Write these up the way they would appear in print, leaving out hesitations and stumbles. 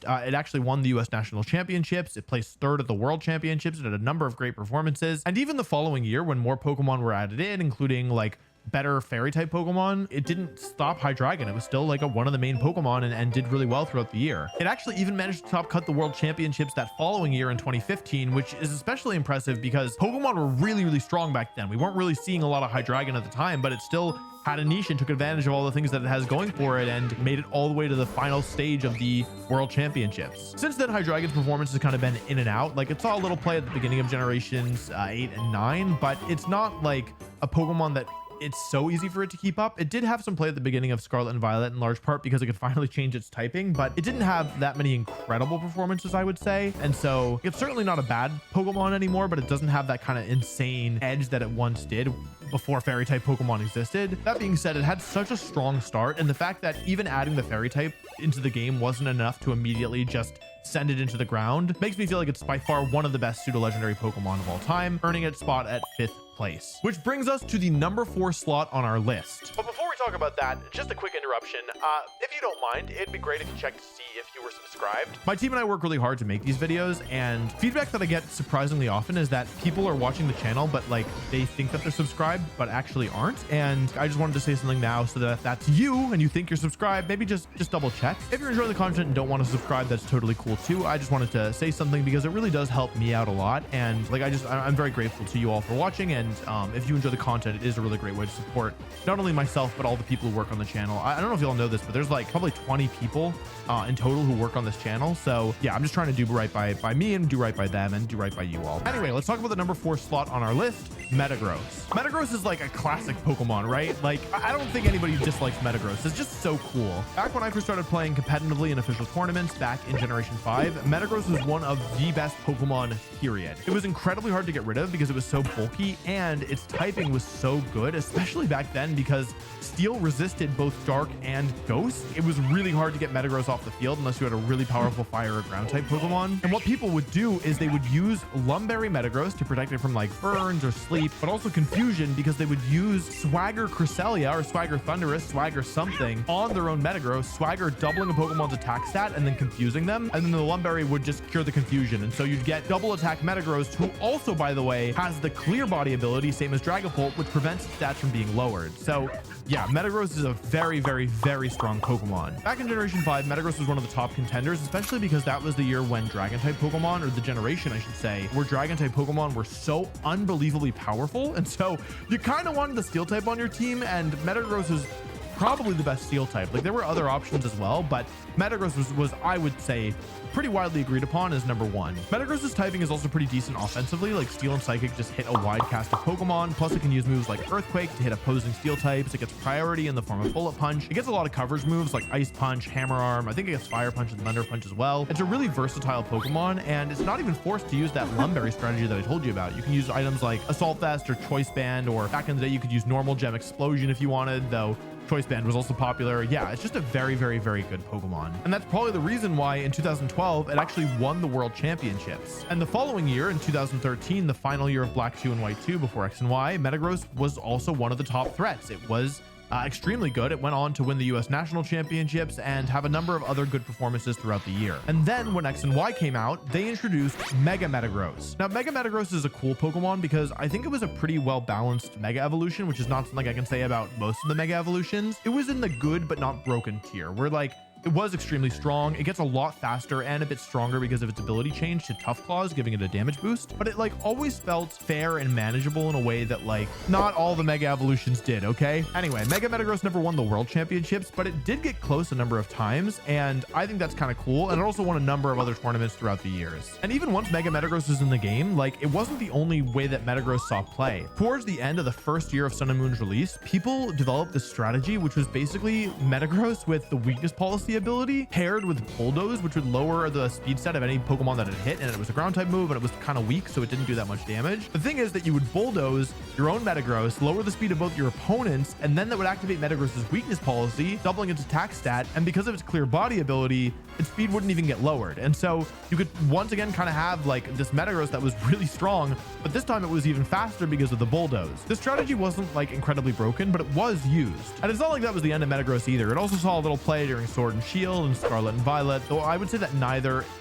It actually won the US National Championships. It placed third at the World Championships. It had a number of great performances. And even the following year, when more Pokemon were added in, including like better fairy type Pokemon, it didn't stop Hydreigon. It was still like one of the main Pokemon and did really well throughout the year. It actually even managed to top cut the World Championships that following year in 2015, which is especially impressive because Pokemon were really, really strong back then. We weren't really seeing a lot of Hydreigon at the time, but it still had a niche and took advantage of all the things that it has going for it and made it all the way to the final stage of the World Championships. Since then, Hydreigon's performance has kind of been in and out. Like, it saw a little play at the beginning of generations 8 and 9, but it's not like a Pokemon that it's so easy for it to keep up. It did have some play at the beginning of Scarlet and Violet in large part because it could finally change its typing, but it didn't have that many incredible performances, I would say. And so it's certainly not a bad Pokemon anymore, but it doesn't have that kind of insane edge that it once did before fairy type Pokemon existed. That being said, it had such a strong start, and the fact that even adding the fairy type into the game wasn't enough to immediately just send it into the ground makes me feel like it's by far one of the best pseudo legendary Pokemon of all time, earning its spot at 5th place, which brings us to the number 4 slot on our list. But before we talk about that, just a quick interruption. If you don't mind, it'd be great if you check to see if you were subscribed. My team and I work really hard to make these videos, and feedback that I get surprisingly often is that people are watching the channel, but like they think that they're subscribed, but actually aren't. And I just wanted to say something now so that if that's you and you think you're subscribed, maybe just double check. If you're enjoying the content and don't want to subscribe, that's totally cool too. I just wanted to say something because it really does help me out a lot. And like, I'm very grateful to you all for watching. And if you enjoy the content, it is a really great way to support not only myself, but all the people who work on the channel. I don't know if you all know this, but there's like probably 20 people in total who work on this channel. So yeah, I'm just trying to do right by me and do right by them and do right by you all. Anyway, let's talk about the number 4 slot on our list, Metagross. Metagross is like a classic Pokemon, right? Like, I don't think anybody dislikes Metagross. It's just so cool. Back when I first started playing competitively in official tournaments back in Generation 5, Metagross was one of the best Pokemon, period. It was incredibly hard to get rid of because it was so bulky and its typing was so good, especially back then because Steel resisted both Dark and Ghost. It was really hard to get Metagross off the field unless you had a really powerful fire or ground type Pokemon. And what people would do is they would use Lumberry Metagross to protect it from like burns or sleep, but also confusion because they would use Swagger Cresselia or Swagger Thundurus, Swagger something on their own Metagross, Swagger doubling a Pokemon's attack stat and then confusing them. And then the Lumberry would just cure the confusion. And so you'd get double attack Metagross, who also, by the way, has the clear body ability, same as Dragapult, which prevents stats from being lowered. So yeah, Metagross is a very, very, very strong Pokemon. Back in Generation 5, Metagross was one of the top contenders, especially because that was the year when Dragon-type Pokemon, or the generation, I should say, where Dragon-type Pokemon were so unbelievably powerful. And so you kind of wanted the Steel-type on your team, and Metagross is probably the best Steel type. Like, there were other options as well, but Metagross was I would say, pretty widely agreed upon as number 1. Metagross's typing is also pretty decent offensively. Like, Steel and Psychic just hit a wide cast of Pokemon. Plus, it can use moves like Earthquake to hit opposing Steel types. It gets priority in the form of Bullet Punch. It gets a lot of coverage moves like Ice Punch, Hammer Arm. I think it gets Fire Punch and Thunder Punch as well. It's a really versatile Pokemon, and it's not even forced to use that Lumberry strategy that I told you about. You can use items like Assault Vest or Choice Band, or back in the day, you could use normal Gem Explosion if you wanted, though Choice Band was also popular. Yeah, it's just a very, very, very good Pokemon. And that's probably the reason why in 2012, it actually won the World Championships. And the following year, in 2013, the final year of Black 2 and White 2 before X and Y, Metagross was also one of the top threats. It was extremely good. It went on to win the US National Championships and have a number of other good performances throughout the year. And then when X and Y came out, they introduced Mega Metagross. Now, Mega Metagross is a cool Pokemon because I think it was a pretty well balanced Mega Evolution, which is not something I can say about most of the Mega Evolutions. It was in the good but not broken tier, where like it was extremely strong. It gets a lot faster and a bit stronger because of its ability change to Tough Claws, giving it a damage boost. But it like always felt fair and manageable in a way that like not all the Mega Evolutions did, okay? Anyway, Mega Metagross never won the World Championships, but it did get close a number of times, and I think that's kind of cool. And it also won a number of other tournaments throughout the years. And even once Mega Metagross was in the game, like it wasn't the only way that Metagross saw play. Towards the end of the first year of Sun and Moon's release, people developed this strategy, which was basically Metagross with the weakness policy ability paired with Bulldoze, which would lower the speed set of any Pokemon that it hit, and it was a ground type move and it was kind of weak, so it didn't do that much damage. The thing is that you would Bulldoze your own Metagross, lower the speed of both your opponents, and then that would activate Metagross's weakness policy, doubling its attack stat, and because of its clear body ability, its speed wouldn't even get lowered. And so you could once again kind of have like this Metagross that was really strong, but this time it was even faster because of the Bulldoze. This strategy wasn't like incredibly broken, but it was used. And it's not like that was the end of Metagross either. It also saw a little play during Sword and Shield and Scarlet and Violet, though I would say that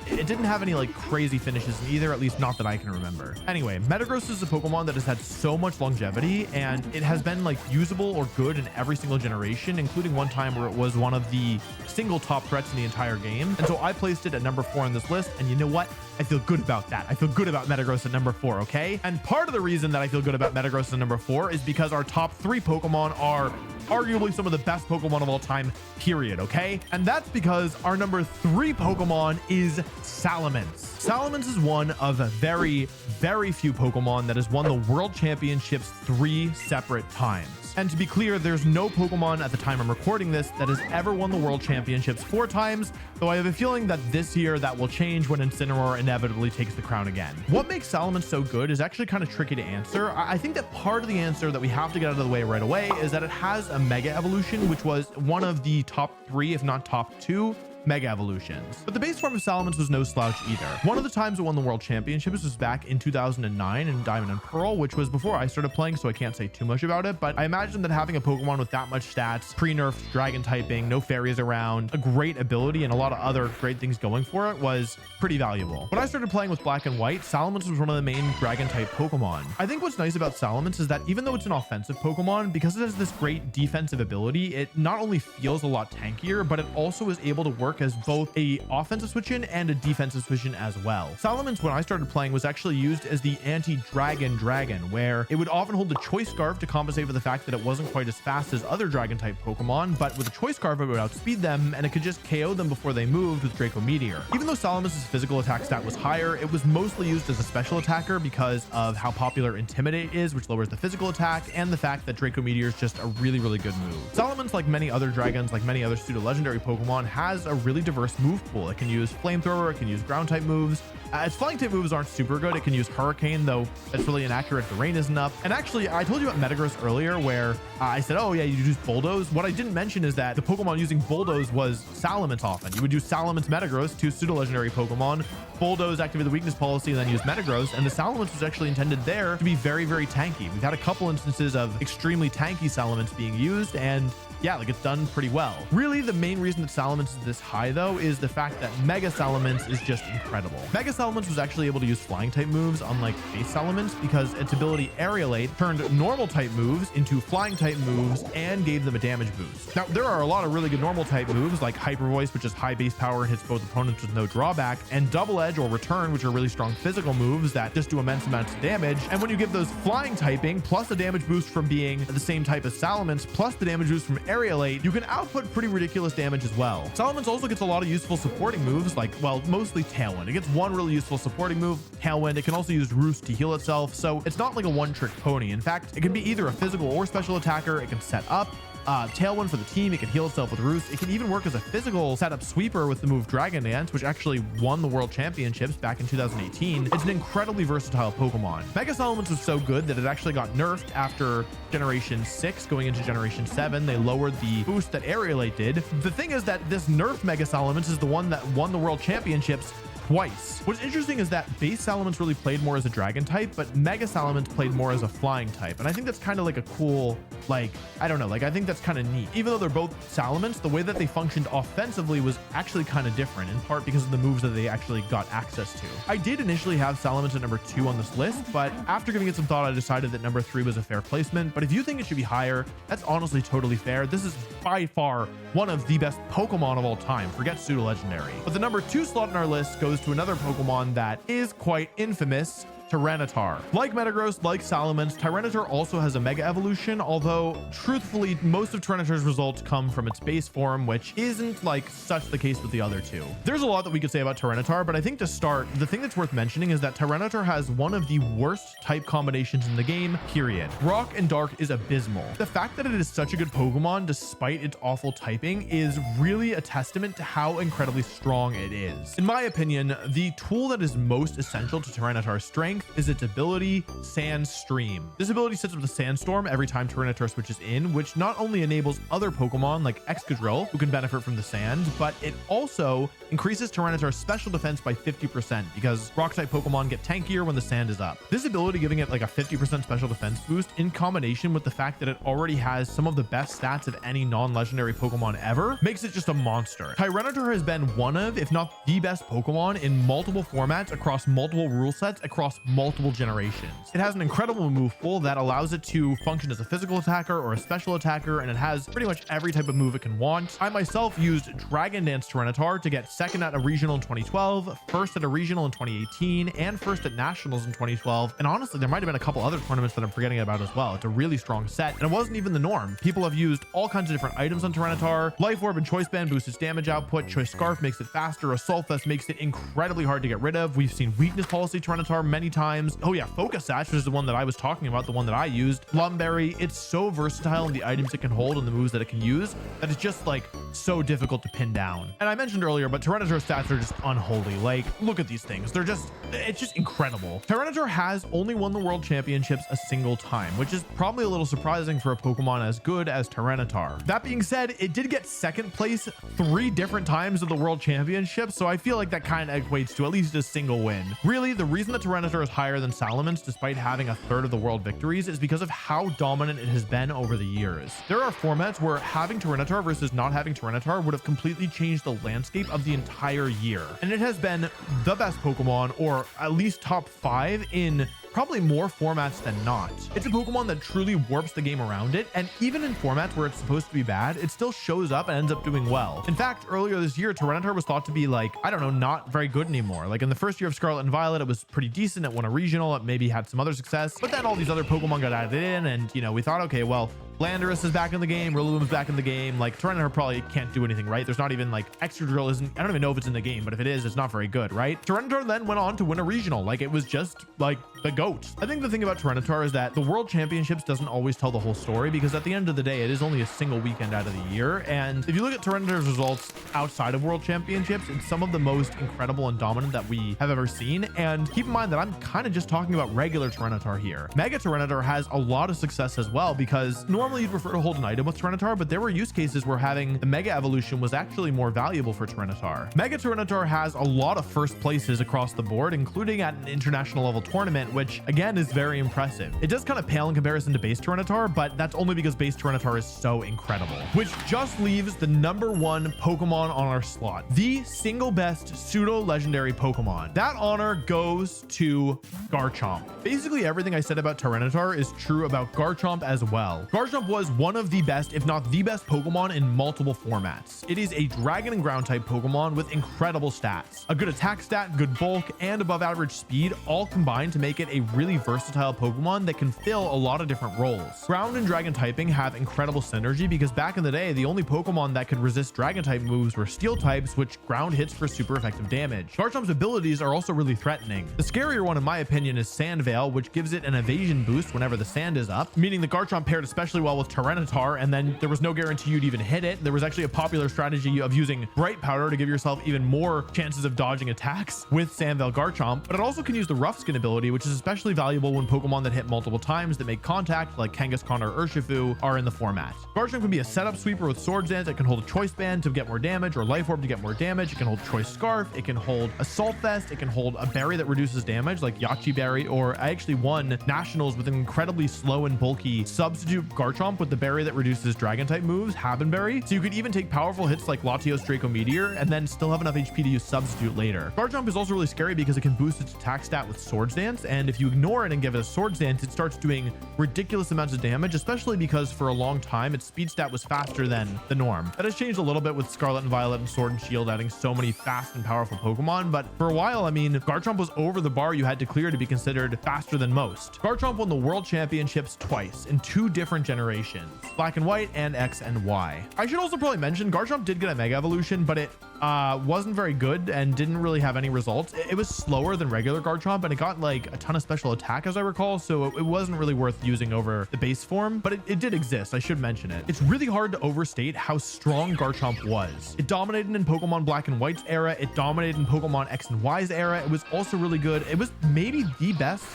it didn't have any like crazy finishes in either, at least not that I can remember. Anyway, Metagross is a Pokemon that has had so much longevity, and it has been like usable or good in every single generation, including one time where it was one of the single top threats in the entire game. And so I placed it at number 4 on this list, and you know what? I feel good about that. I feel good about Metagross at number 4, okay? And part of the reason that I feel good about Metagross at number 4 is because our top 3 Pokemon are arguably some of the best Pokemon of all time, period, okay? And that's because our number 3 Pokemon is Salamence. Salamence is one of very, very few Pokemon that has won the World Championships 3 separate times. And to be clear, there's no Pokemon at the time I'm recording this that has ever won the World Championships 4 times, though I have a feeling that this year that will change when Incineroar inevitably takes the crown again. What makes Salamence so good is actually kind of tricky to answer. I think that part of the answer that we have to get out of the way right away is that it has a Mega Evolution, which was one of the top 3, if not top 2, Mega Evolutions. But the base form of Salamence was no slouch either. One of the times it won the World Championships was back in 2009 in Diamond and Pearl, which was before I started playing, so I can't say too much about it, but I imagine that having a Pokemon with that much stats, pre-nerfed dragon typing, no fairies around, a great ability, and a lot of other great things going for it was pretty valuable. When I started playing with Black and White, Salamence was one of the main dragon type Pokemon. I think what's nice about Salamence is that even though it's an offensive Pokemon, because it has this great defensive ability, it not only feels a lot tankier, but it also is able to work as both a offensive switch in and a defensive switch in as well. Salamence, when I started playing, was actually used as the anti-dragon dragon, where it would often hold the Choice Scarf to compensate for the fact that it wasn't quite as fast as other dragon type Pokemon, but with a Choice Scarf it would outspeed them, and it could just KO them before they moved with Draco Meteor. Even though Salamance's physical attack stat was higher, it was mostly used as a special attacker because of how popular Intimidate is, which lowers the physical attack, and the fact that Draco Meteor is just a really, really good move. Salamence, like many other dragons, like many other pseudo-legendary Pokemon, has a really diverse move pool. It can use Flamethrower, it can use ground type moves. Its flying type moves aren't super good. It can use Hurricane, though that's really inaccurate. The rain isn't up. And actually, I told you about Metagross earlier, where I said, oh yeah, you use Bulldoze. What I didn't mention is that the Pokemon using Bulldoze was Salamence often. You would use Salamence Metagross, 2 pseudo-legendary Pokemon, Bulldoze, activate the weakness policy, and then use Metagross. And the Salamence was actually intended there to be very, very tanky. We've had a couple instances of extremely tanky Salamence being used, and yeah, like it's done pretty well. Really, the main reason that Salamence is this high, though, is the fact that Mega Salamence is just incredible. Mega Salamence was actually able to use flying type moves, unlike base Salamence, because its ability Aerialate turned normal type moves into flying type moves and gave them a damage boost. Now, there are a lot of really good normal type moves like Hyper Voice, which is high base power and hits both opponents with no drawback, and Double Edge or Return, which are really strong physical moves that just do immense amounts of damage. And when you give those flying typing plus a damage boost from being the same type as Salamence plus the damage boost from Aerialate, you can output pretty ridiculous damage as well. Salamence also gets a lot of useful supporting moves, like, well, mostly Tailwind. It gets one really useful supporting move, Tailwind. It can also use Roost to heal itself, so it's not like a one-trick pony. In fact, it can be either a physical or special attacker. It can set up Tailwind for the team. It can heal itself with Roost. It can even work as a physical setup sweeper with the move Dragon Dance, which actually won the World Championships back in 2018. It's an incredibly versatile Pokemon. Mega Salamence was so good that it actually got nerfed after Generation 6 going into Generation 7. They lowered the boost that Aerialate did. The thing is that this nerfed Mega Salamence is the one that won the World Championships twice. What's interesting is that base Salamence really played more as a dragon type, but Mega Salamence played more as a flying type. And I think that's kind of like a cool, like, I don't know, like I think that's kind of neat. Even though they're both Salamence, the way that they functioned offensively was actually kind of different, in part because of the moves that they actually got access to. I did initially have Salamence at number 2 on this list, but after giving it some thought, I decided that number 3 was a fair placement. But if you think it should be higher, that's honestly totally fair. This is by far one of the best Pokemon of all time. Forget pseudo legendary. But the number 2 slot in our list goes to another Pokemon that is quite infamous, Tyranitar. Like Metagross, like Salamence, Tyranitar also has a Mega Evolution, although truthfully, most of Tyranitar's results come from its base form, which isn't like such the case with the other two. There's a lot that we could say about Tyranitar, but I think to start, the thing that's worth mentioning is that Tyranitar has one of the worst type combinations in the game, period. Rock and Dark is abysmal. The fact that it is such a good Pokemon, despite its awful typing, is really a testament to how incredibly strong it is. In my opinion, the tool that is most essential to Tyranitar's strength strength is its ability, Sandstream. This ability sets up the Sandstorm every time Tyranitar switches in, which not only enables other Pokemon like Excadrill, who can benefit from the sand, but it also increases Tyranitar's special defense by 50% because Rock-type Pokemon get tankier when the sand is up. This ability giving it like a 50% special defense boost in combination with the fact that it already has some of the best stats of any non-legendary Pokemon ever makes it just a monster. Tyranitar has been one of, if not the best Pokemon in multiple formats across multiple rule sets across multiple generations. It has an incredible move pool that allows it to function as a physical attacker or a special attacker, and it has pretty much every type of move it can want. I myself used Dragon Dance Tyranitar to get second at a regional in 2012, first at a regional in 2018, and first at nationals in 2012. And honestly, there might have been a couple other tournaments that I'm forgetting about as well. It's a really strong set, and it wasn't even the norm. People have used all kinds of different items on Tyranitar. Life Orb and Choice Band boosts its damage output. Choice Scarf makes it faster. Assault Vest makes it incredibly hard to get rid of. We've seen Weakness Policy Tyranitar many times. Oh yeah, Focus Sash, which is the one that I was talking about, the one that I used. Lumberry, it's so versatile in the items it can hold and the moves that it can use that it's just like so difficult to pin down. And I mentioned earlier, but Tyranitar stats are just unholy. Like, look at these things. It's just incredible. Tyranitar has only won the World Championships a single time, which is probably a little surprising for a Pokemon as good as Tyranitar. That being said, it did get second place 3 different times at the World Championships, so I feel like that kind of equates to at least a single win. Really, the reason that Tyranitar is higher than Salamence, despite having a third of the world victories, is because of how dominant it has been over the years. There are formats where having Tyranitar versus not having Tyranitar would have completely changed the landscape of the entire year. And it has been the best Pokemon, or at least top 5 in probably more formats than not. It's a Pokemon that truly warps the game around it, and even in formats where it's supposed to be bad, it still shows up and ends up doing well. In fact, earlier this year, Tyranitar was thought to be like, I don't know, not very good anymore. Like in the first year of Scarlet and Violet, it was pretty decent. It won a regional. It maybe had some other success, but then all these other Pokemon got added in, and you know, we thought, okay, well, Landorus is back in the game, Rillaboom's back in the game. Like Tyranitar probably can't do anything, right? There's not even like Excadrill isn't, I don't even know if it's in the game, but if it is, it's not very good, right? Tyranitar then went on to win a regional. Like it was just like the GOAT. I think the thing about Tyranitar is that the World Championships doesn't always tell the whole story, because at the end of the day, it is only a single weekend out of the year. And if you look at Tyranitar's results outside of World Championships, it's some of the most incredible and dominant that we have ever seen. And keep in mind that I'm kind of just talking about regular Tyranitar here. Mega Tyranitar has a lot of success as well, because normally you'd prefer to hold an item with Tyranitar, but there were use cases where having the Mega Evolution was actually more valuable for Tyranitar. Mega Tyranitar has a lot of first places across the board, including at an international level tournament, which again is very impressive. It does kind of pale in comparison to base Tyranitar, but that's only because base Tyranitar is so incredible. Which just leaves the #1 Pokemon on our slot, the single best pseudo legendary Pokemon. That honor goes to Garchomp. Basically everything I said about Tyranitar is true about Garchomp as well. Garchomp was one of the best, if not the best Pokemon in multiple formats. It is a dragon and ground type Pokemon with incredible stats, a good attack stat, good bulk, and above average speed, all combined to make it a really versatile Pokemon that can fill a lot of different roles. Ground and dragon typing have incredible synergy, because back in the day, the only Pokemon that could resist dragon type moves were steel types, which ground hits for super effective damage. Garchomp's abilities are also really threatening. The scarier one in my opinion is Sand Veil, which gives it an evasion boost whenever the sand is up, meaning the Garchomp paired especially well with Tyranitar, and then there was no guarantee you'd even hit it. There was actually a popular strategy of using Bright Powder to give yourself even more chances of dodging attacks with Sand Veil Garchomp, but it also can use the Rough Skin ability, which is especially valuable when Pokemon that hit multiple times that make contact, like Kangaskhan or Urshifu, are in the format. Garchomp can be a setup sweeper with Swords Dance. It can hold a Choice Band to get more damage, or Life Orb to get more damage. It can hold Choice Scarf. It can hold Assault Vest. It can hold a berry that reduces damage, like Yachi Berry, or I actually won nationals with an incredibly slow and bulky substitute Garchomp with the berry that reduces dragon type moves, Habenberry. So you could even take powerful hits like Latios Draco Meteor and then still have enough HP to use substitute later. Garchomp is also really scary because it can boost its attack stat with Swords Dance, and if you ignore it and give it a Swords Dance, it starts doing ridiculous amounts of damage, especially because for a long time its speed stat was faster than the norm. That has changed a little bit with Scarlet and Violet and Sword and Shield adding so many fast and powerful Pokemon, but for a while, I mean, Garchomp was over the bar you had to clear to be considered faster than most. Garchomp won the World Championships twice in 2 different generations, Black and White and X and Y. I should also probably mention Garchomp did get a Mega Evolution, but it wasn't very good and didn't really have any results. It was slower than regular Garchomp, and it got like a ton of special attack, as I recall, so it wasn't really worth using over the base form, but it did exist. I should mention it. It's really hard to overstate how strong Garchomp was. It dominated in Pokemon Black and White's era. It dominated in Pokemon X and Y's era. It was also really good. It was maybe the best,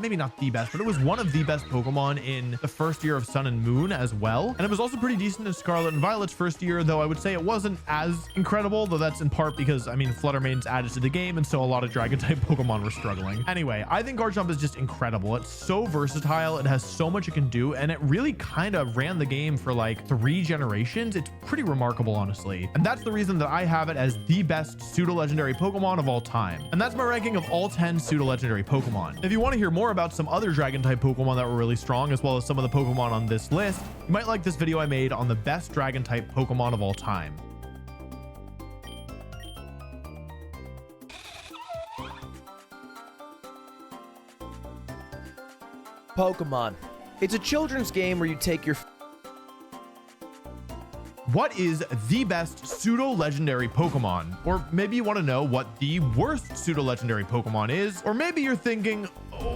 maybe not the best, but it was one of the best Pokemon in the first year of Sun and Moon as well. And it was also pretty decent in Scarlet and Violet's first year, though I would say it wasn't as incredible, though that's in part because, I mean, Flutter Maiden's added to the game, and so a lot of Dragon-type Pokemon were struggling. Anyway, I think Garchomp is just incredible. It's so versatile. It has so much it can do, and it really kind of ran the game for like 3 generations. It's pretty remarkable, honestly. And that's the reason that I have it as the best pseudo-legendary Pokemon of all time. And that's my ranking of all 10 pseudo-legendary Pokemon. If you want to hear more about some other Dragon-type Pokemon that were really strong, as well as some of the Pokemon on this list, you might like this video I made on the best Dragon-type Pokemon of all time. Pokemon. It's a children's game where you take your What is the best pseudo-legendary Pokemon? Or maybe you want to know what the worst pseudo-legendary Pokemon is, or maybe you're thinking,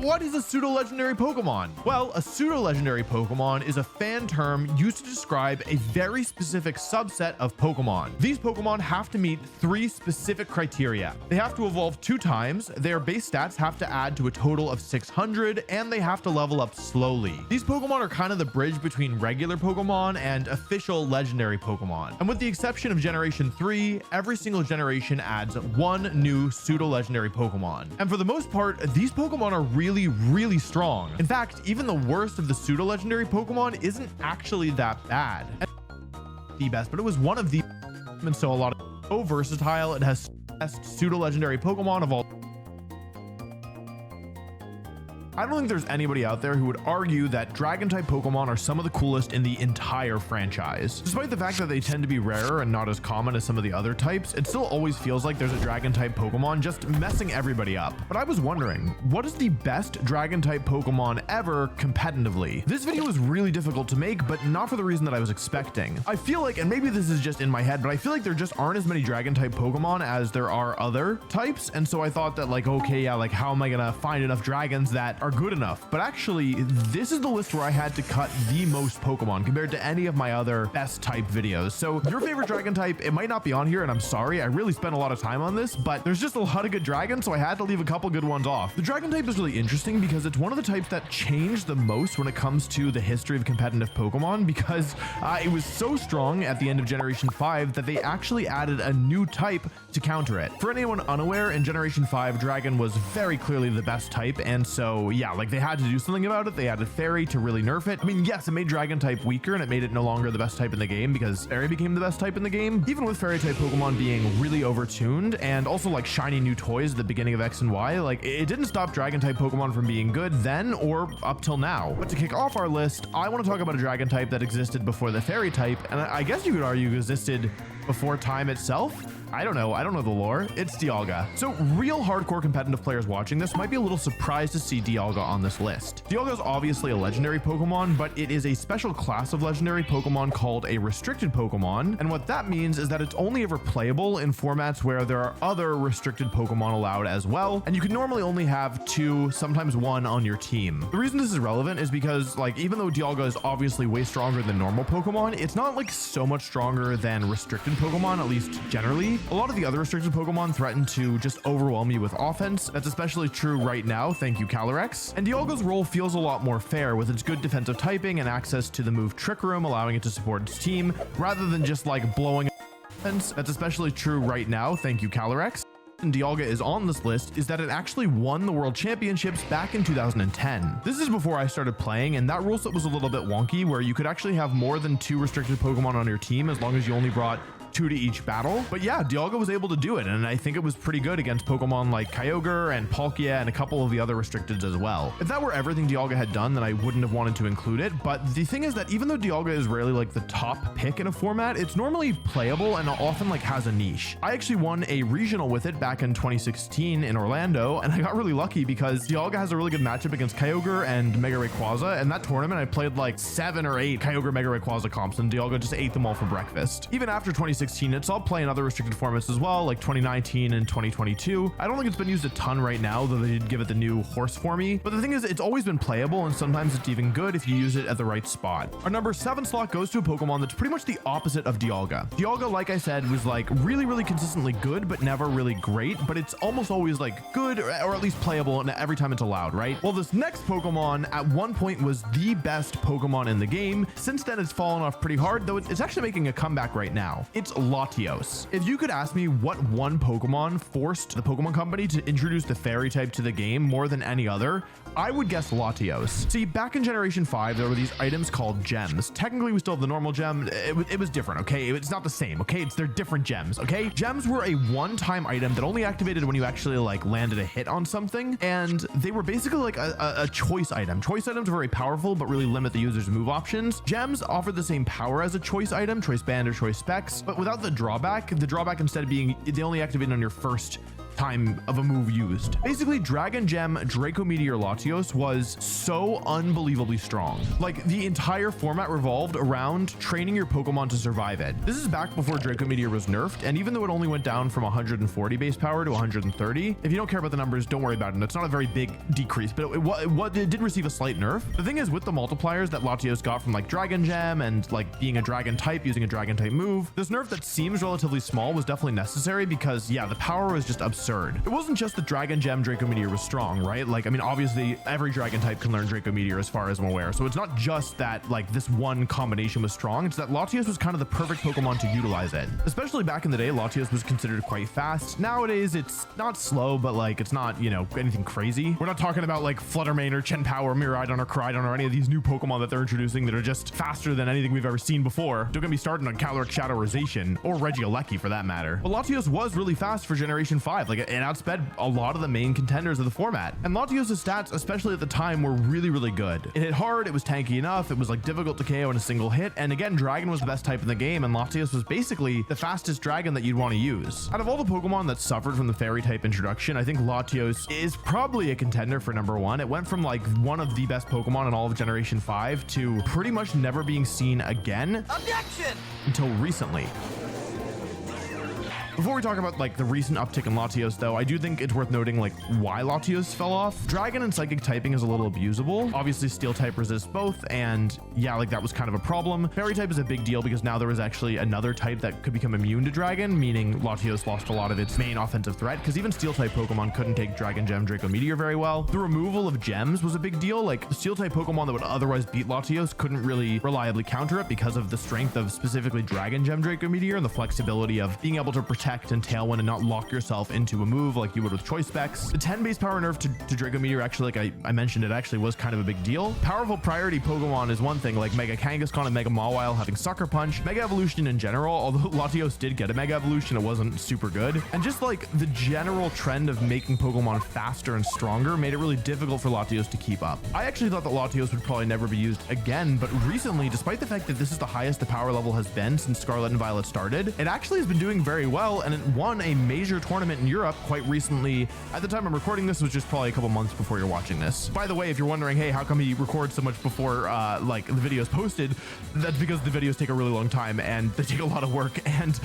what is a pseudo-legendary Pokemon? Well, a pseudo-legendary Pokemon is a fan term used to describe a very specific subset of Pokemon. These Pokemon have to meet 3 specific criteria. They have to evolve 2 times, their base stats have to add to a total of 600, and they have to level up slowly. These Pokemon are kind of the bridge between regular Pokemon and official legendary Pokemon. And with the exception of Generation 3, every single generation adds 1 new pseudo-legendary Pokemon. And for the most part, these Pokemon are really strong. In fact, even the worst of the pseudo-legendary Pokemon isn't actually that bad. The best, but it was one of the, and so a lot of so versatile. It has best pseudo-legendary Pokemon of all. I don't think there's anybody out there who would argue that Dragon-type Pokemon are some of the coolest in the entire franchise. Despite the fact that they tend to be rarer and not as common as some of the other types, it still always feels like there's a Dragon-type Pokemon just messing everybody up. But I was wondering, what is the best Dragon-type Pokemon ever competitively? This video was really difficult to make, but not for the reason that I was expecting. I feel like, and maybe this is just in my head, but I feel like there just aren't as many Dragon-type Pokemon as there are other types, and so I thought that like, okay, yeah, like how am I gonna find enough dragons that are good enough? But actually, this is the list where I had to cut the most Pokemon compared to any of my other best type videos. So your favorite dragon type, it might not be on here, and I'm sorry, I really spent a lot of time on this, but there's just a lot of good dragons, so I had to leave a couple good ones off. The dragon type is really interesting because it's one of the types that changed the most when it comes to the history of competitive Pokemon, because it was so strong at the end of Generation 5 that they actually added a new type to counter it. For anyone unaware, in Generation 5, Dragon was very clearly the best type, and so yeah, like they had to do something about it. They added Fairy to really nerf it. I mean, yes, it made Dragon type weaker and it made it no longer the best type in the game because Fairy became the best type in the game, even with Fairy type Pokemon being really overtuned and also like shiny new toys at the beginning of X and Y. Like it didn't stop Dragon type Pokemon from being good then or up till now. But to kick off our list, I want to talk about a Dragon type that existed before the Fairy type, and I guess you could argue existed before time itself. I don't know the lore. It's Dialga. So real hardcore competitive players watching this might be a little surprised to see Dialga on this list. Dialga is obviously a legendary Pokemon, but it is a special class of legendary Pokemon called a restricted Pokemon. And what that means is that it's only ever playable in formats where there are other restricted Pokemon allowed as well. And you can normally only have 2, sometimes 1 on your team. The reason this is relevant is because like, even though Dialga is obviously way stronger than normal Pokemon, it's not like so much stronger than restricted Pokemon, at least generally. A lot of the other restricted Pokemon threaten to just overwhelm you with offense. That's especially true right now, thank you Calyrex. And Dialga's role feels a lot more fair with its good defensive typing and access to the move Trick Room, allowing it to support its team, rather than just like blowing offense. That's especially true right now, thank you Calyrex. And Dialga is on this list is that it actually won the World Championships back in 2010. This is before I started playing, and that rule set was a little bit wonky where you could actually have more than 2 restricted Pokemon on your team as long as you only brought 2 to each battle. But yeah, Dialga was able to do it, and I think it was pretty good against Pokemon like Kyogre and Palkia and a couple of the other restricteds as well. If that were everything Dialga had done, then I wouldn't have wanted to include it, but the thing is that even though Dialga is rarely like the top pick in a format, it's normally playable and often like has a niche. I actually won a regional with it back in 2016 in Orlando, and I got really lucky because Dialga has a really good matchup against Kyogre and Mega Rayquaza, and that tournament I played like 7 or 8 Kyogre Mega Rayquaza comps, and Dialga just ate them all for breakfast. Even after 2016, 2016. It saw play in other restricted formats as well, like 2019 and 2022. I don't think it's been used a ton right now, though they did give it the new horse formy. But the thing is, it's always been playable, and sometimes it's even good if you use it at the right spot. Our number 7 slot goes to a Pokemon that's pretty much the opposite of Dialga. Dialga, like I said, was like really consistently good, but never really great, but it's almost always like good or at least playable and every time it's allowed, right? Well, this next Pokemon at one point was the best Pokemon in the game. Since then, it's fallen off pretty hard, though it's actually making a comeback right now. It's Latios. If you could ask me what one Pokemon forced the Pokemon Company to introduce the fairy type to the game more than any other, I would guess Latios. See, back in Generation 5, there were these items called gems. Technically, we still have the normal gem. It was different, okay? It's not the same, okay? They're different gems, okay? Gems were a one-time item that only activated when you actually like landed a hit on something, and they were basically like a choice item. Choice items are very powerful, but really limit the user's move options. Gems offer the same power as a choice item, choice band or choice specs, but without the drawback instead of being they only activate on your first time of a move used. Basically, Dragon Gem Draco Meteor Latios was so unbelievably strong. Like, the entire format revolved around training your Pokemon to survive it. This is back before Draco Meteor was nerfed, and even though it only went down from 140 base power to 130, if you don't care about the numbers, don't worry about it. It's not a very big decrease, but it did receive a slight nerf. The thing is, with the multipliers that Latios got from like Dragon Gem and like being a dragon type, using a dragon type move, this nerf that seems relatively small was definitely necessary because, yeah, the power was just absurd. It wasn't just that Dragon Gem Draco Meteor was strong, right? Like, I mean, obviously every dragon type can learn Draco Meteor as far as I'm aware. So it's not just that like this one combination was strong. It's that Latios was kind of the perfect Pokemon to utilize it. Especially back in the day, Latios was considered quite fast. Nowadays, it's not slow, but like it's not, you know, anything crazy. We're not talking about like Fluttermane or Chien-Pao or Miraidon or Koraidon or any of these new Pokemon that they're introducing that are just faster than anything we've ever seen before. Don't get me started on Calyrex Shadowization or Regieleki for that matter. But Latios was really fast for Generation 5. Like, it outsped a lot of the main contenders of the format. And Latios' stats, especially at the time, were really good. It hit hard, it was tanky enough, it was like difficult to KO in a single hit, and again, Dragon was the best type in the game, and Latios was basically the fastest dragon that you'd want to use. Out of all the Pokemon that suffered from the fairy type introduction, I think Latios is probably a contender for number 1. It went from like one of the best Pokemon in all of Generation 5 to pretty much never being seen again. Objection! Until recently. Before we talk about like the recent uptick in Latios, though, I do think it's worth noting like why Latios fell off. Dragon and Psychic typing is a little abusable. Obviously, Steel type resists both, and yeah, like that was kind of a problem. Fairy type is a big deal because now there is actually another type that could become immune to Dragon, meaning Latios lost a lot of its main offensive threat because even Steel type Pokemon couldn't take Dragon Gem Draco Meteor very well. The removal of gems was a big deal. Like Steel type Pokemon that would otherwise beat Latios couldn't really reliably counter it because of the strength of specifically Dragon Gem Draco Meteor and the flexibility of being able to protect and Tailwind and not lock yourself into a move like you would with Choice Specs. The 10 base power nerf to Draco Meteor, actually, like I mentioned, it actually was kind of a big deal. Powerful priority Pokemon is one thing, like Mega Kangaskhan and Mega Mawile having Sucker Punch. Mega Evolution in general, although Latios did get a Mega Evolution, it wasn't super good. And just like the general trend of making Pokemon faster and stronger made it really difficult for Latios to keep up. I actually thought that Latios would probably never be used again, but recently, despite the fact that this is the highest the power level has been since Scarlet and Violet started, it actually has been doing very well, and it won a major tournament in Europe quite recently. At the time I'm recording this, was just probably a couple months before you're watching this. By the way, if you're wondering, hey, how come he records so much before like the video's posted, that's because the videos take a really long time and they take a lot of work, and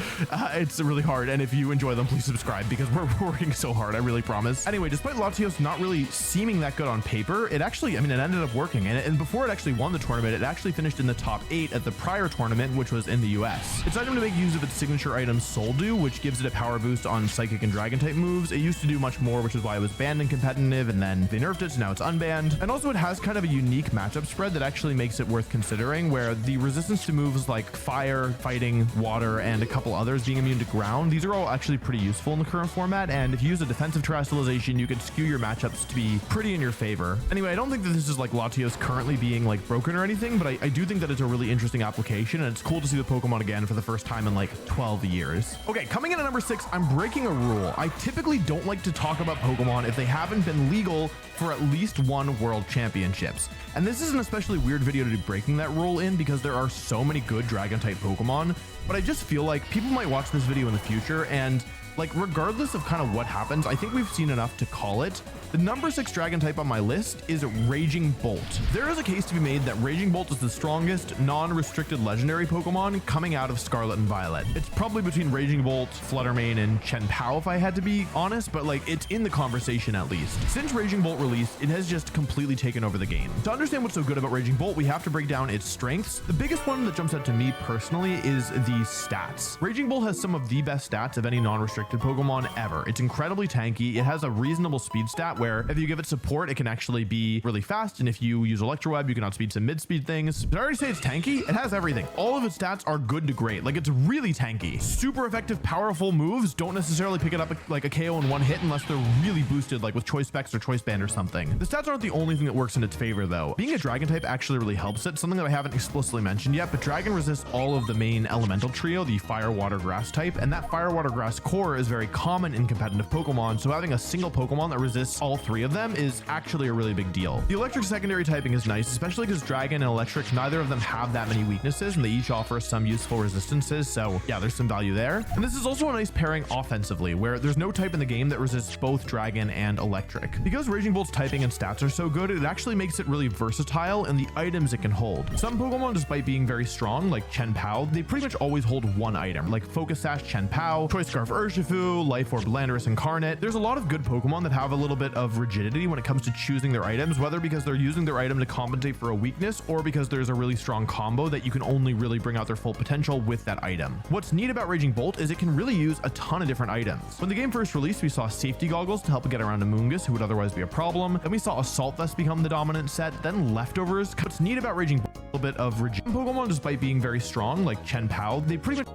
it's really hard. And if you enjoy them, please subscribe because we're working so hard, I really promise. Anyway, despite Latios not really seeming that good on paper, it actually, I mean, it ended up working, and before it actually won the tournament, it actually finished in the top 8 at the prior tournament, which was in the US. It's time to make use of its signature item Soul Dew, which gives it a power boost on Psychic and Dragon type moves. It used to do much more, which is why it was banned in competitive, and then they nerfed it, so now it's unbanned. And also it has kind of a unique matchup spread that actually makes it worth considering, where the resistance to moves like fire, fighting, water, and a couple others being immune to ground, these are all actually pretty useful in the current format, and if you use a defensive terrestrialization, you can skew your matchups to be pretty in your favor. Anyway, I don't think that this is like Latios currently being like broken or anything, but I do think that it's a really interesting application, and it's cool to see the Pokemon again for the first time in like 12 years. Okay, coming in at number 6, I'm breaking a rule. I typically don't like to talk about Pokemon if they haven't been legal for at least one World Championships. And this is an especially weird video to be breaking that rule in because there are so many good Dragon type Pokemon, but I just feel like people might watch this video in the future and like regardless of kind of what happens, I think we've seen enough to call it The number 6 dragon type on my list is Raging Bolt. There is a case to be made that Raging Bolt is the strongest non-restricted legendary Pokemon coming out of Scarlet and Violet. It's probably between Raging Bolt, Fluttermane, and Chien-Pao if I had to be honest, but like it's in the conversation at least. Since Raging Bolt released, it has just completely taken over the game. To understand what's so good about Raging Bolt, we have to break down its strengths. The biggest one that jumps out to me personally is the stats. Raging Bolt has some of the best stats of any non-restricted Pokemon ever. It's incredibly tanky. It has a reasonable speed stat where if you give it support, it can actually be really fast, and if you use Electro Web, you can outspeed some mid-speed things. Did I already say it's tanky? It has everything. All of its stats are good to great. Like, it's really tanky. Super effective, powerful moves don't necessarily pick it up like a KO in one hit unless they're really boosted, like with Choice Specs or Choice Band or something. The stats aren't the only thing that works in its favor though. Being a dragon type actually really helps it, something that I haven't explicitly mentioned yet, but dragon resists all of the main elemental trio, the fire, water, grass type, and that fire, water, grass core is very common in competitive Pokemon, so having a single Pokemon that resists all 3 of them is actually a really big deal. The electric secondary typing is nice, especially because dragon and electric, neither of them have that many weaknesses, and they each offer some useful resistances, so yeah, there's some value there. And this is also a nice pairing offensively, where there's no type in the game that resists both dragon and electric. Because Raging Bolt's typing and stats are so good, it actually makes it really versatile in the items it can hold. Some Pokemon, despite being very strong, like Chien-Pao, they pretty much always hold one item, like Focus Sash Chien-Pao, Choice Scarf Urshifu, Life Orb Landorus Incarnate. There's a lot of good Pokemon that have a little bit of rigidity when it comes to choosing their items, whether because they're using their item to compensate for a weakness or because there's a really strong combo that you can only really bring out their full potential with that item. What's neat about Raging Bolt is it can really use a ton of different items. When the game first released, we saw safety goggles to help get around Amoonguss, who would otherwise be a problem. Then we saw Assault Vest become the dominant set, then Leftovers. What's neat about Raging Bolt, a little bit of rigid Pokemon, despite being very strong, like Chien-Pao, they pretty much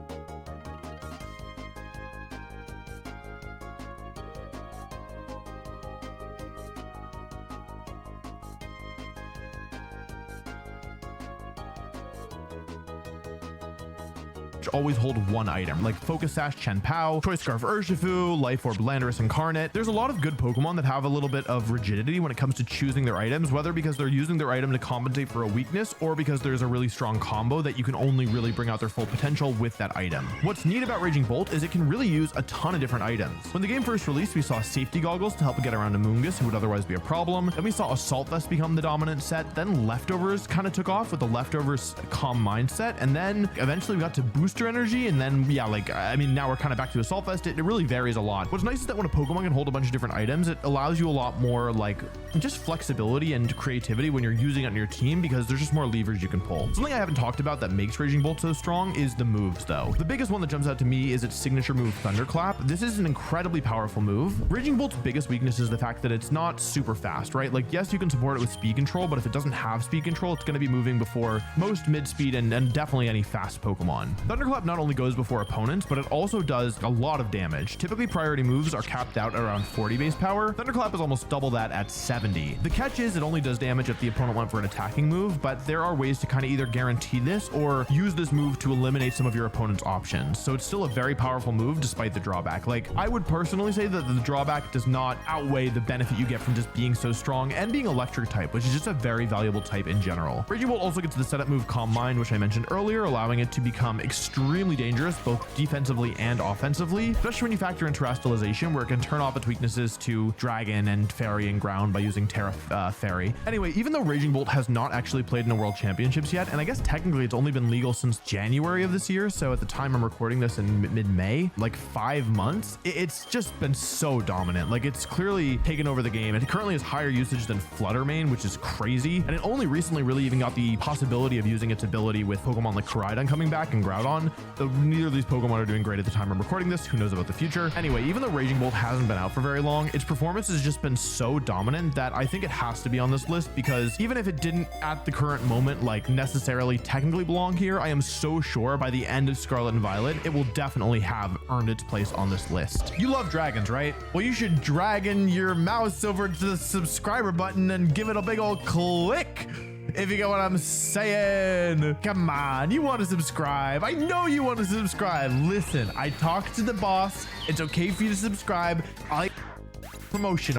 always hold one item, like Focus Sash Chien-Pao, Choice Scarf Urshifu, Life Orb Landorus Incarnate. There's a lot of good Pokemon that have a little bit of rigidity when it comes to choosing their items, whether because they're using their item to compensate for a weakness or because there's a really strong combo that you can only really bring out their full potential with that item. What's neat about Raging Bolt is it can really use a ton of different items. When the game first released, we saw safety goggles to help get around Amoonguss, who would otherwise be a problem. Then we saw Assault Vest become the dominant set, then Leftovers kind of took off with the Leftovers Calm Mindset, and then eventually we got to Booster Energy, and then yeah, like I mean, now we're kind of back to Assault Vest. It really varies a lot. What's nice is that when a Pokemon can hold a bunch of different items, it allows you a lot more like just flexibility and creativity when you're using it on your team, because there's just more levers you can pull. Something I haven't talked about that makes Raging Bolt so strong is the moves though. The biggest one that jumps out to me is its signature move, Thunderclap. This is an incredibly powerful move. Raging Bolt's biggest weakness is the fact that it's not super fast, right? Like yes, you can support it with speed control, but if it doesn't have speed control, it's going to be moving before most mid-speed and definitely any fast Pokemon. Thunderclap not only goes before opponents, but it also does a lot of damage. Typically priority moves are capped out at around 40 base power. Thunderclap is almost double that at 70. The catch is it only does damage if the opponent went for an attacking move, but there are ways to kind of either guarantee this or use this move to eliminate some of your opponent's options. So it's still a very powerful move despite the drawback. Like I would personally say that the drawback does not outweigh the benefit you get from just being so strong and being electric type, which is just a very valuable type in general. Raging Bolt also gets the setup move Calm Mind, which I mentioned earlier, allowing it to become extremely dangerous both defensively and offensively, especially when you factor in Terastallization, where it can turn off its weaknesses to Dragon and Fairy and Ground by using Terra Fairy. Anyway, even though Raging Bolt has not actually played in the World Championships yet, and I guess technically it's only been legal since January of this year, so at the time I'm recording this in mid-May, like 5 months, it's just been so dominant. Like it's clearly taken over the game. It currently has higher usage than Fluttermane, which is crazy, and it only recently really even got the possibility of using its ability with Pokemon like Koraidon coming back and Groudon, though neither of these Pokemon are doing great at the time I'm recording this. Who knows about the future? Anyway, even though Raging Bolt hasn't been out for very long, its performance has just been so dominant that I think it has to be on this list, because even if it didn't at the current moment like necessarily technically belong here, I am so sure by the end of Scarlet and Violet it will definitely have earned its place on this list. You love dragons, right? Well, you should dragon your mouse over to the subscriber button and give it a big old click, if you get what I'm saying. Come on, you want to subscribe. I know you want to subscribe. Listen, I talked to the boss. It's okay for you to subscribe. I like promotion.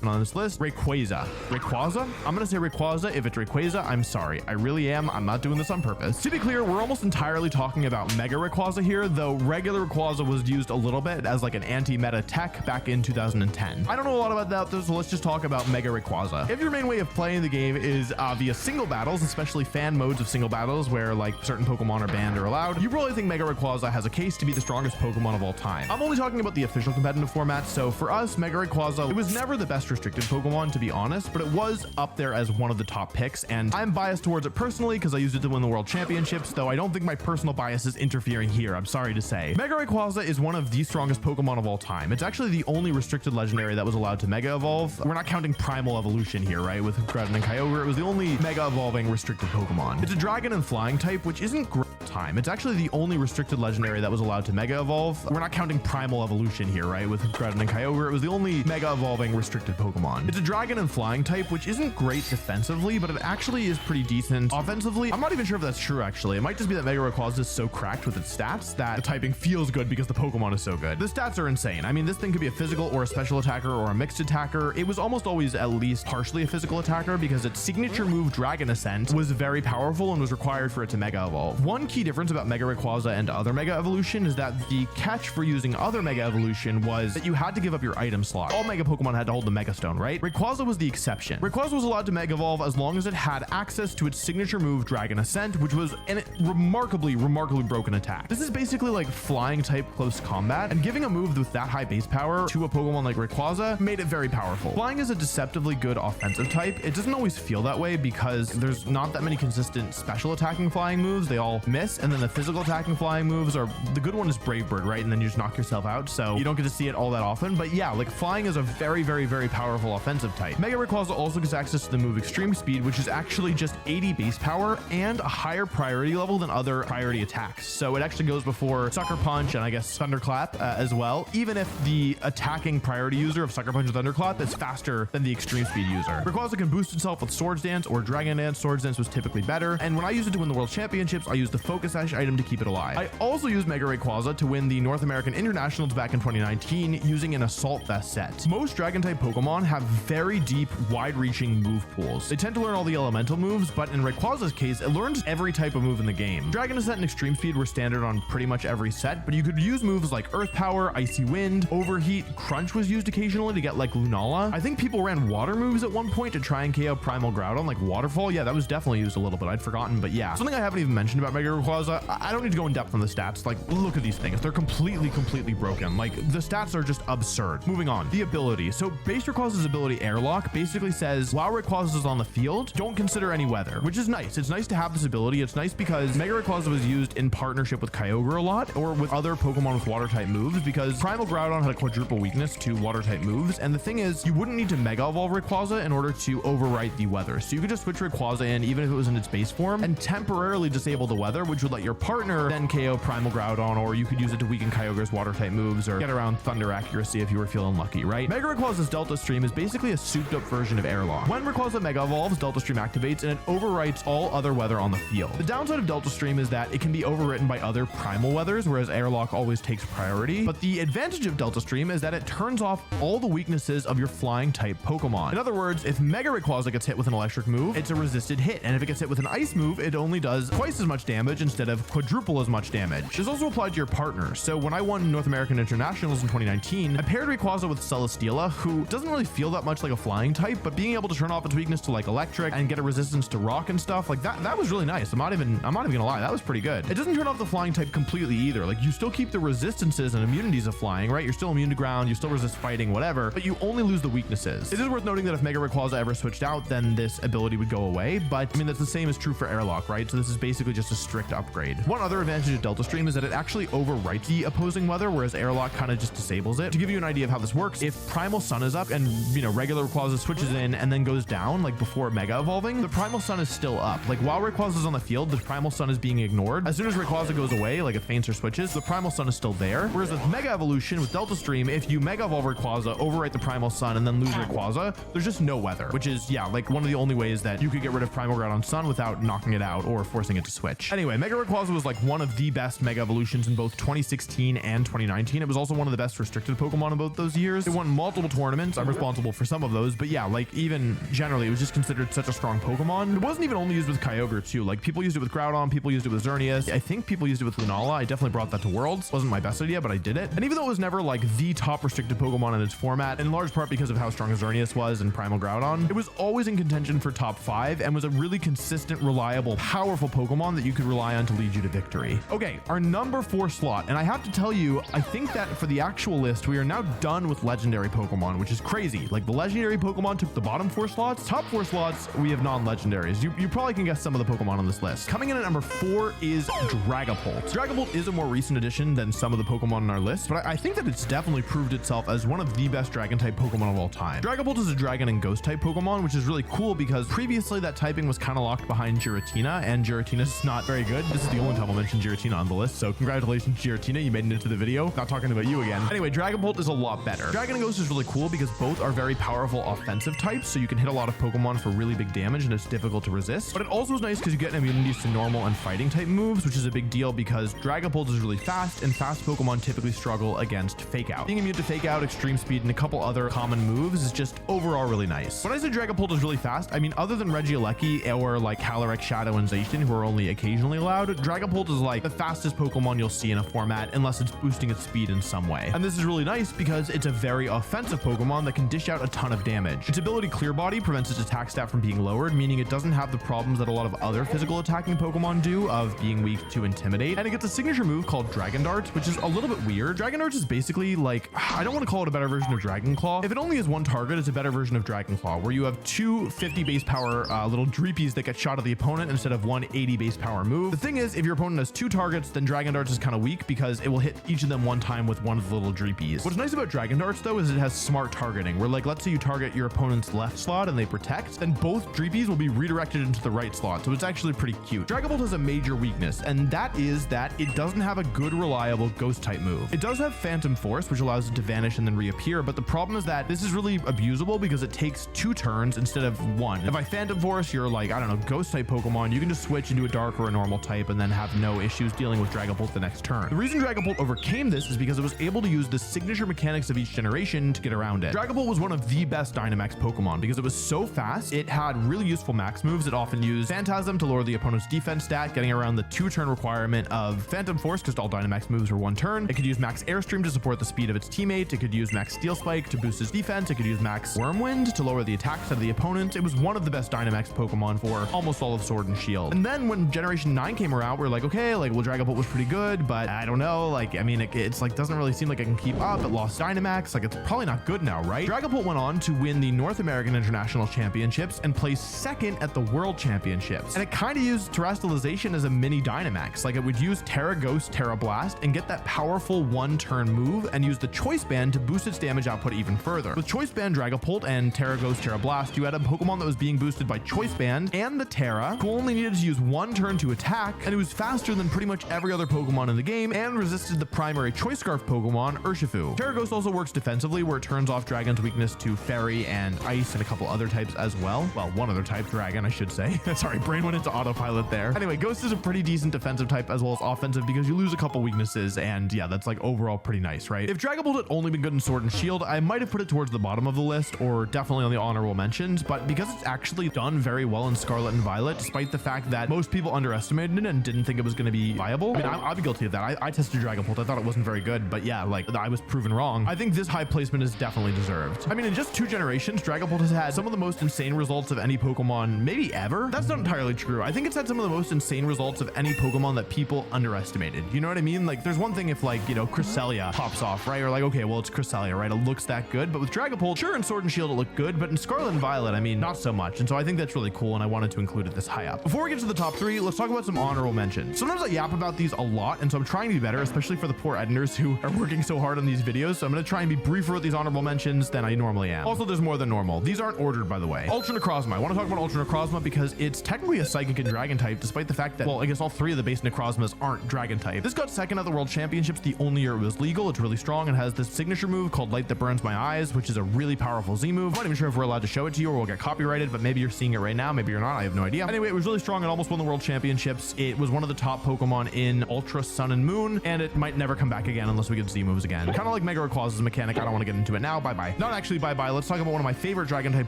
on this list, Rayquaza. Rayquaza? I'm gonna say Rayquaza. If it's Rayquaza, I'm sorry. I really am. I'm not doing this on purpose. To be clear, we're almost entirely talking about Mega Rayquaza here, though regular Rayquaza was used a little bit as like an anti-meta tech back in 2010. I don't know a lot about that, so let's just talk about Mega Rayquaza. If your main way of playing the game is via single battles, especially fan modes of single battles where like certain Pokemon are banned or allowed, you probably think Mega Rayquaza has a case to be the strongest Pokemon of all time. I'm only talking about the official competitive format, so for us, Mega Rayquaza, it was never the best restricted Pokemon, to be honest, but it was up there as one of the top picks, and I'm biased towards it personally because I used it to win the World Championships, though I don't think my personal bias is interfering here, I'm sorry to say. Mega Rayquaza is one of the strongest Pokemon of all time. It's actually the only restricted legendary that was allowed to Mega Evolve. We're not counting Primal Evolution here, right? With Groudon and Kyogre, it was the only Mega Evolving restricted Pokemon. It's a Dragon and Flying type, which isn't great time. It's actually the only restricted legendary that was allowed to Mega Evolve. We're not counting Primal Evolution here, right? With Groudon and Kyogre, it was the only Mega Evolving restricted Pokemon. It's a Dragon and Flying type, which isn't great defensively, but it actually is pretty decent offensively. I'm not even sure if that's true, actually. It might just be that Mega Rayquaza is so cracked with its stats that the typing feels good because the Pokemon is so good. The stats are insane. I mean, this thing could be a physical or a special attacker or a mixed attacker. It was almost always at least partially a physical attacker because its signature move, Dragon Ascent, was very powerful and was required for it to Mega Evolve. One key difference about Mega Rayquaza and other Mega Evolution is that the catch for using other Mega Evolution was that you had to give up your item slot. All Mega Pokemon had to hold the Mega Stone, right? Rayquaza was the exception. Rayquaza was allowed to Mega Evolve as long as it had access to its signature move, Dragon Ascent, which was a remarkably broken attack. This is basically like flying type close combat, and giving a move with that high base power to a Pokemon like Rayquaza made it very powerful. Flying is a deceptively good offensive type. It doesn't always feel that way because there's not that many consistent special attacking flying moves. They all miss, and then the physical attacking flying moves are, the good one is Brave Bird, right? And then you just knock yourself out, so you don't get to see it all that often. But yeah, like flying is a very powerful offensive type. Mega Rayquaza also gets access to the move Extreme Speed, which is actually just 80 base power and a higher priority level than other priority attacks. So it actually goes before Sucker Punch and I guess Thunderclap as well, even if the attacking priority user of Sucker Punch and Thunderclap is faster than the Extreme Speed user. Rayquaza can boost itself with Swords Dance or Dragon Dance. Swords Dance was typically better, and when I used it to win the World Championships, I used the Focus Sash item to keep it alive. I also used Mega Rayquaza to win the North American Internationals back in 2019 using an Assault Vest set. Most Dragon-type Pokemon have very deep, wide-reaching move pools. They tend to learn all the elemental moves, but in Rayquaza's case, it learns every type of move in the game. Dragon Ascent and Extreme Speed were standard on pretty much every set, but you could use moves like Earth Power, Icy Wind, Overheat. Crunch was used occasionally to get like Lunala. I think people ran water moves at one point to try and KO Primal Groudon, like Waterfall. Yeah, that was definitely used a little bit. I'd forgotten, but yeah. Something I haven't even mentioned about Mega Rayquaza, I don't need to go in depth on the stats. Like, look at these things. They're completely broken. Like, the stats are just absurd. Moving on. The ability. So base Rayquaza's ability Airlock basically says, while Rayquaza is on the field, don't consider any weather, which is nice. It's nice to have this ability. It's nice because Mega Rayquaza was used in partnership with Kyogre a lot, or with other Pokemon with water type moves, because Primal Groudon had a quadruple weakness to water type moves, and the thing is, you wouldn't need to Mega Evolve Rayquaza in order to overwrite the weather. So you could just switch Rayquaza in, even if it was in its base form, and temporarily disable the weather, which would let your partner then KO Primal Groudon, or you could use it to weaken Kyogre's water type moves, or get around Thunder accuracy if you were feeling lucky, right? Mega Rayquaza's Delta Stream is basically a souped up version of Airlock. When Rayquaza Mega Evolves, Delta Stream activates, and it overwrites all other weather on the field. The downside of Delta Stream is that it can be overwritten by other primal weathers, whereas Airlock always takes priority. But the advantage of Delta Stream is that it turns off all the weaknesses of your flying type Pokemon. In other words, if Mega Rayquaza gets hit with an electric move, it's a resisted hit, and if it gets hit with an ice move, it only does twice as much damage instead of quadruple as much damage. This also applied to your partner. So when I won North American Internationals in 2019, I paired Rayquaza with Celesteela, who doesn't really feel that much like a flying type, but being able to turn off its weakness to like electric and get a resistance to rock and stuff like that was really nice. I'm not even gonna lie, that was pretty good. It doesn't turn off the flying type completely either. Like, you still keep the resistances and immunities of flying, right? You're still immune to ground, you still resist fighting, whatever, but you only lose the weaknesses. It is worth noting that if Mega Rayquaza ever switched out, then this ability would go away, but I mean, that's the same is true for Airlock, right? So this is basically just a strict upgrade. One other advantage of Delta Stream is that it actually overwrites the opposing weather, whereas Airlock kind of just disables it. To give you an idea of how this works, if Primal Sun is up and, you know, regular Rayquaza switches in and then goes down, like before Mega Evolving, the Primal Sun is still up. Like, while Rayquaza is on the field, the Primal Sun is being ignored. As soon as Rayquaza goes away, like it faints or switches, the Primal Sun is still there. Whereas with Mega Evolution, with Delta Stream, if you Mega Evolve Rayquaza, overwrite the Primal Sun, and then lose Rayquaza, there's just no weather, which is, yeah, like one of the only ways that you could get rid of Primal Groudon Sun without knocking it out or forcing it to switch. Anyway, Anyway, Mega Rayquaza was like one of the best Mega Evolutions in both 2016 and 2019. It was also one of the best restricted Pokemon in both those years. It won multiple tournaments. I'm responsible for some of those, but yeah, like even generally, it was just considered such a strong Pokemon. It wasn't even only used with Kyogre too. Like people used it with Groudon, people used it with Xerneas. I think people used it with Lunala. I definitely brought that to Worlds. Wasn't my best idea, but I did it. And even though it was never like the top restricted Pokemon in its format, in large part because of how strong Xerneas was and Primal Groudon, it was always in contention for top 5 and was a really consistent, reliable, powerful Pokemon that you could rely on to lead you to victory. Okay, our number 4 slot, and I have to tell you, I think that for the actual list, we are now done with legendary Pokemon, which is crazy. Like the legendary Pokemon took the bottom 4 slots. Top 4 slots, we have non-legendaries. You probably can guess some of the Pokemon on this list. Coming in at number 4 is Dragapult. Dragapult is a more recent addition than some of the Pokemon on our list, but I think that it's definitely proved itself as one of the best Dragon-type Pokemon of all time. Dragapult is a Dragon and Ghost-type Pokemon, which is really cool because previously that typing was kind of locked behind Giratina, and Giratina's not very good. This is the only time I'll mention Giratina on the list, so congratulations, Giratina. You made it into the video. Not talking about you again. Anyway, Dragapult is a lot better. Dragon and Ghost is really cool because both are very powerful offensive types, so you can hit a lot of Pokemon for really big damage, and it's difficult to resist. But it also is nice because you get immunities to normal and fighting type moves, which is a big deal because Dragapult is really fast, and fast Pokemon typically struggle against Fake Out. Being immune to Fake Out, Extreme Speed, and a couple other common moves is just overall really nice. When I say Dragapult is really fast, I mean other than Regieleki or like Calyrex, Shadow, and Zacian, who are only occasionally allowed, Dragapult is like the fastest Pokemon you'll see in a format unless it's boosting its speed in some way. And this is really nice because it's a very offensive Pokemon that can dish out a ton of damage. Its ability Clear Body prevents its attack stat from being lowered, meaning it doesn't have the problems that a lot of other physical attacking Pokemon do of being weak to Intimidate. And it gets a signature move called Dragon Dart, which is a little bit weird. Dragon Dart is basically like, I don't want to call it a better version of Dragon Claw. If it only has one target, it's a better version of Dragon Claw, where you have two 50 base power little Dreepies that get shot at the opponent instead of one 80 base power move. The thing is, if your opponent has 2 targets, then Dragon Darts is kind of weak because it will hit each of them one time with one of the little Dreepies. What's nice about Dragon Darts though is it has smart targeting, where like let's say you target your opponent's left slot and they protect, then both Dreepies will be redirected into the right slot, so it's actually pretty cute. Dragapult has a major weakness, and that is that it doesn't have a good reliable ghost type move. It does have Phantom Force, which allows it to vanish and then reappear, but the problem is that this is really abusable because it takes 2 turns instead of 1. If I Phantom Force you're like, I don't know, ghost type Pokemon, you can just switch into a dark or a normal type and then have no issues dealing with Dragapult the next turn. The reason Dragapult overcame this is because it was able to use the signature mechanics of each generation to get around it. Dragapult was one of the best Dynamax Pokemon because it was so fast. It had really useful max moves. It often used Phantasm to lower the opponent's defense stat, getting around the 2-turn requirement of Phantom Force because all Dynamax moves are 1 turn. It could use Max Airstream to support the speed of its teammate. It could use Max Steel Spike to boost his defense. It could use Max Wormwind to lower the attack stat of the opponent. It was one of the best Dynamax Pokemon for almost all of Sword and Shield. And then when Generation 9 came around, we are like, okay, like, well, Dragapult was pretty good, but I don't know. Like, I mean, it's like, doesn't really seem like it can keep up. It lost Dynamax. Like, it's probably not good now, right? Dragapult went on to win the North American International Championships and placed 2nd at the World Championships. And it kind of used Terastallization as a mini Dynamax. Like, it would use Terra Ghost, Terra Blast, and get that powerful 1-turn move and use the Choice Band to boost its damage output even further. With Choice Band Dragapult and Terra Ghost, Terra Blast, you had a Pokemon that was being boosted by Choice Band and the Terra, who only needed to use 1 turn to attack, and it was faster than pretty much every other Pokemon in the game and resisted the primary Choice Scarf Pokemon, Urshifu. Terra Ghost also works defensively, where it turns off Dragon's weakness to Fairy and Ice and a couple other types as well. Well, one other type, Dragon, I should say. Sorry, brain went into autopilot there. Anyway, Ghost is a pretty decent defensive type as well as offensive because you lose a couple weaknesses, and yeah, that's like overall pretty nice, right? If Dragapult had only been good in Sword and Shield, I might have put it towards the bottom of the list or definitely on the honorable mentions, but because it's actually done very well in Scarlet and Violet, despite the fact that most people underestimated it and didn't think it was going to be viable. I mean, I'll be guilty of that. I tested Dragapult. I thought it wasn't very good, but yeah, like I was proven wrong. I think this high placement is definitely deserved. I mean, in just 2 generations, Dragapult has had some of the most insane results of any Pokemon maybe ever. That's not entirely true. I think it's had some of the most insane results of any Pokemon that people underestimated. You know what I mean? Like, there's one thing if like, you know, Cresselia pops off, right? Or like, okay, well, it's Cresselia, right? It looks that good. But with Dragapult, sure, in Sword and Shield it looked good, but in Scarlet and Violet, I mean, not so much. And so I think that's really cool, and I wanted to include it this high up. Before we get to the top 3, let's talk about some honorable mentions. Sometimes I yap about these a lot, and so I'm trying to be better, especially for the poor editors who are working so hard on these videos. So I'm going to try and be briefer with these honorable mentions than I normally am. Also, there's more than normal. These aren't ordered, by the way. Ultra Necrozma. I want to talk about Ultra Necrozma because it's technically a Psychic and Dragon type, despite the fact that, well, I guess all 3 of the base Necrozmas aren't Dragon type. This got 2nd at the World Championships the only year it was legal. It's really strong and has this signature move called Light That Burns My Eyes, which is a really powerful Z move. I'm not even sure if we're allowed to show it to you or we'll get copyrighted, but maybe you're seeing it right now. Maybe you're not. I have no idea. Anyway, it was really strong and almost won the World Championships. Championships. It was one of the top Pokemon in Ultra Sun and Moon, and it might never come back again unless we get Z moves again. Kind of like Mega Rayquaza's mechanic. I don't want to get into it now. Bye-bye. Not actually bye-bye. Let's talk about one of my favorite Dragon-type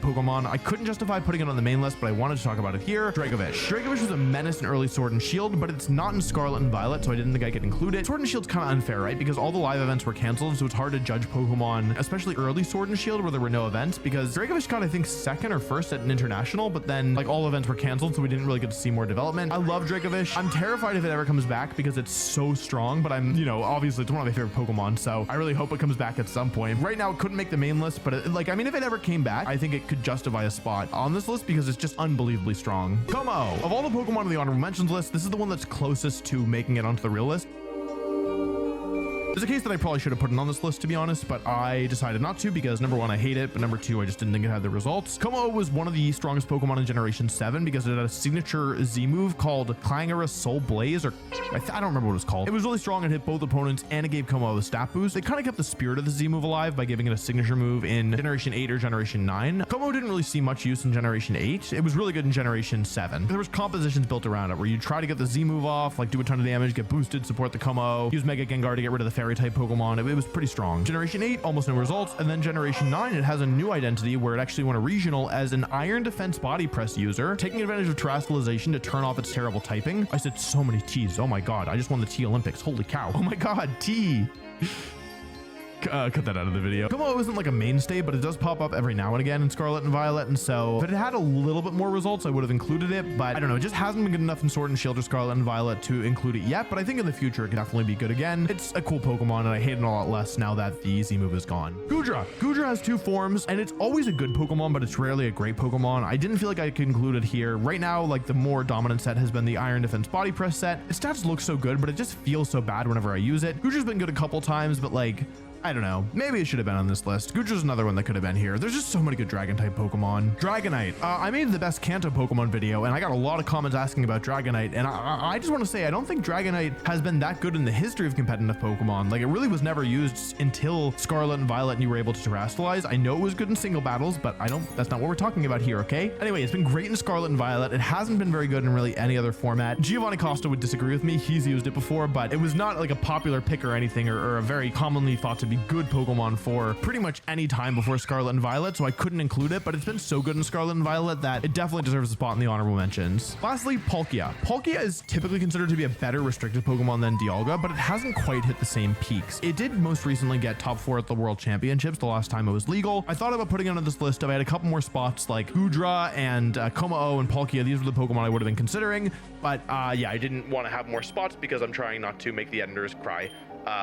Pokemon. I couldn't justify putting it on the main list, but I wanted to talk about it here. Dracovish. Dracovish was a menace in early Sword and Shield, but it's not in Scarlet and Violet, so I didn't think I could include it. Sword and Shield's kind of unfair, right? Because all the live events were canceled, so it's hard to judge Pokemon, especially early Sword and Shield where there were no events, because Dracovish got, I think, second or first at an international, but then like all events were canceled, so we didn't really get to see more development. I love Dracovish. I'm terrified if it ever comes back because it's so strong, but I'm, you know, obviously it's one of my favorite Pokemon, so I really hope it comes back at some point. Right now, it couldn't make the main list, but I mean, if it ever came back, I think it could justify a spot on this list because it's just unbelievably strong. Como. Of all the Pokemon on the honorable mentions list, this is the one that's closest to making it onto the real list. There's a case that I probably should have put it on this list, to be honest, but I decided not to because number one, I hate it, but number two, I just didn't think it had the results. Como was one of the strongest Pokemon in Generation 7 because it had a signature Z move called Clangorous Soul Blaze, or I don't remember what it was called. It was really strong and hit both opponents, and it gave Como a stat boost. They kind of kept the spirit of the Z move alive by giving it a signature move in Generation 8 or Generation 9. Como didn't really see much use in Generation 8. It was really good in Generation 7. There was compositions built around it where you try to get the Z move off, like do a ton of damage, get boosted, support the Como, use Mega Gengar to get rid of the Fairy type Pokemon. It was pretty strong. Generation 8, almost no results. And then Generation 9, it has a new identity where it actually won a regional as an Iron Defense Body Press user, taking advantage of Terastallization to turn off its terrible typing. I said so many T's. Oh my God. I just won the T Olympics. Holy cow. Oh my God. T. Cut that out of the video. Como isn't like a mainstay, but it does pop up every now and again in Scarlet and Violet, and so if it had a little bit more results, I would have included it, but I don't know, it just hasn't been good enough in Sword and Shield or Scarlet and Violet to include it yet, but I think in the future it can definitely be good again. It's a cool Pokemon, and I hate it a lot less now that the Z move is gone. Goodra. Goodra has two forms, and it's always a good Pokemon, but it's rarely a great Pokemon. I didn't feel like I could include it here. Right now, like the more dominant set has been the Iron Defense Body Press set. Its stats look so good, but it just feels so bad whenever I use it. Goodra's been good a couple times, but like, I don't know. Maybe it should have been on this list. Goodra's another one that could have been here. There's just so many good Dragon-type Pokemon. Dragonite. I made the best Kanto Pokemon video, and I got a lot of comments asking about Dragonite, and I just want to say, I don't think Dragonite has been that good in the history of competitive Pokemon. Like, it really was never used until Scarlet and Violet, and you were able to Terastallize. I know it was good in single battles, but that's not what we're talking about here, okay? Anyway, it's been great in Scarlet and Violet. It hasn't been very good in really any other format. Giovanni Costa would disagree with me. He's used it before, but it was not like a popular pick or anything, or a very commonly thought to be good Pokemon for pretty much any time before Scarlet and Violet, so I couldn't include it, but it's been so good in Scarlet and Violet that it definitely deserves a spot in the honorable mentions. Lastly, Palkia. Palkia is typically considered to be a better restricted Pokemon than Dialga, but it hasn't quite hit the same peaks. It did most recently get top 4 at the World Championships the last time it was legal. I thought about putting it on this list if I had a couple more spots like Goodra and Como and Palkia. These were the Pokemon I would have been considering, but yeah, I didn't want to have more spots because I'm trying not to make the editors cry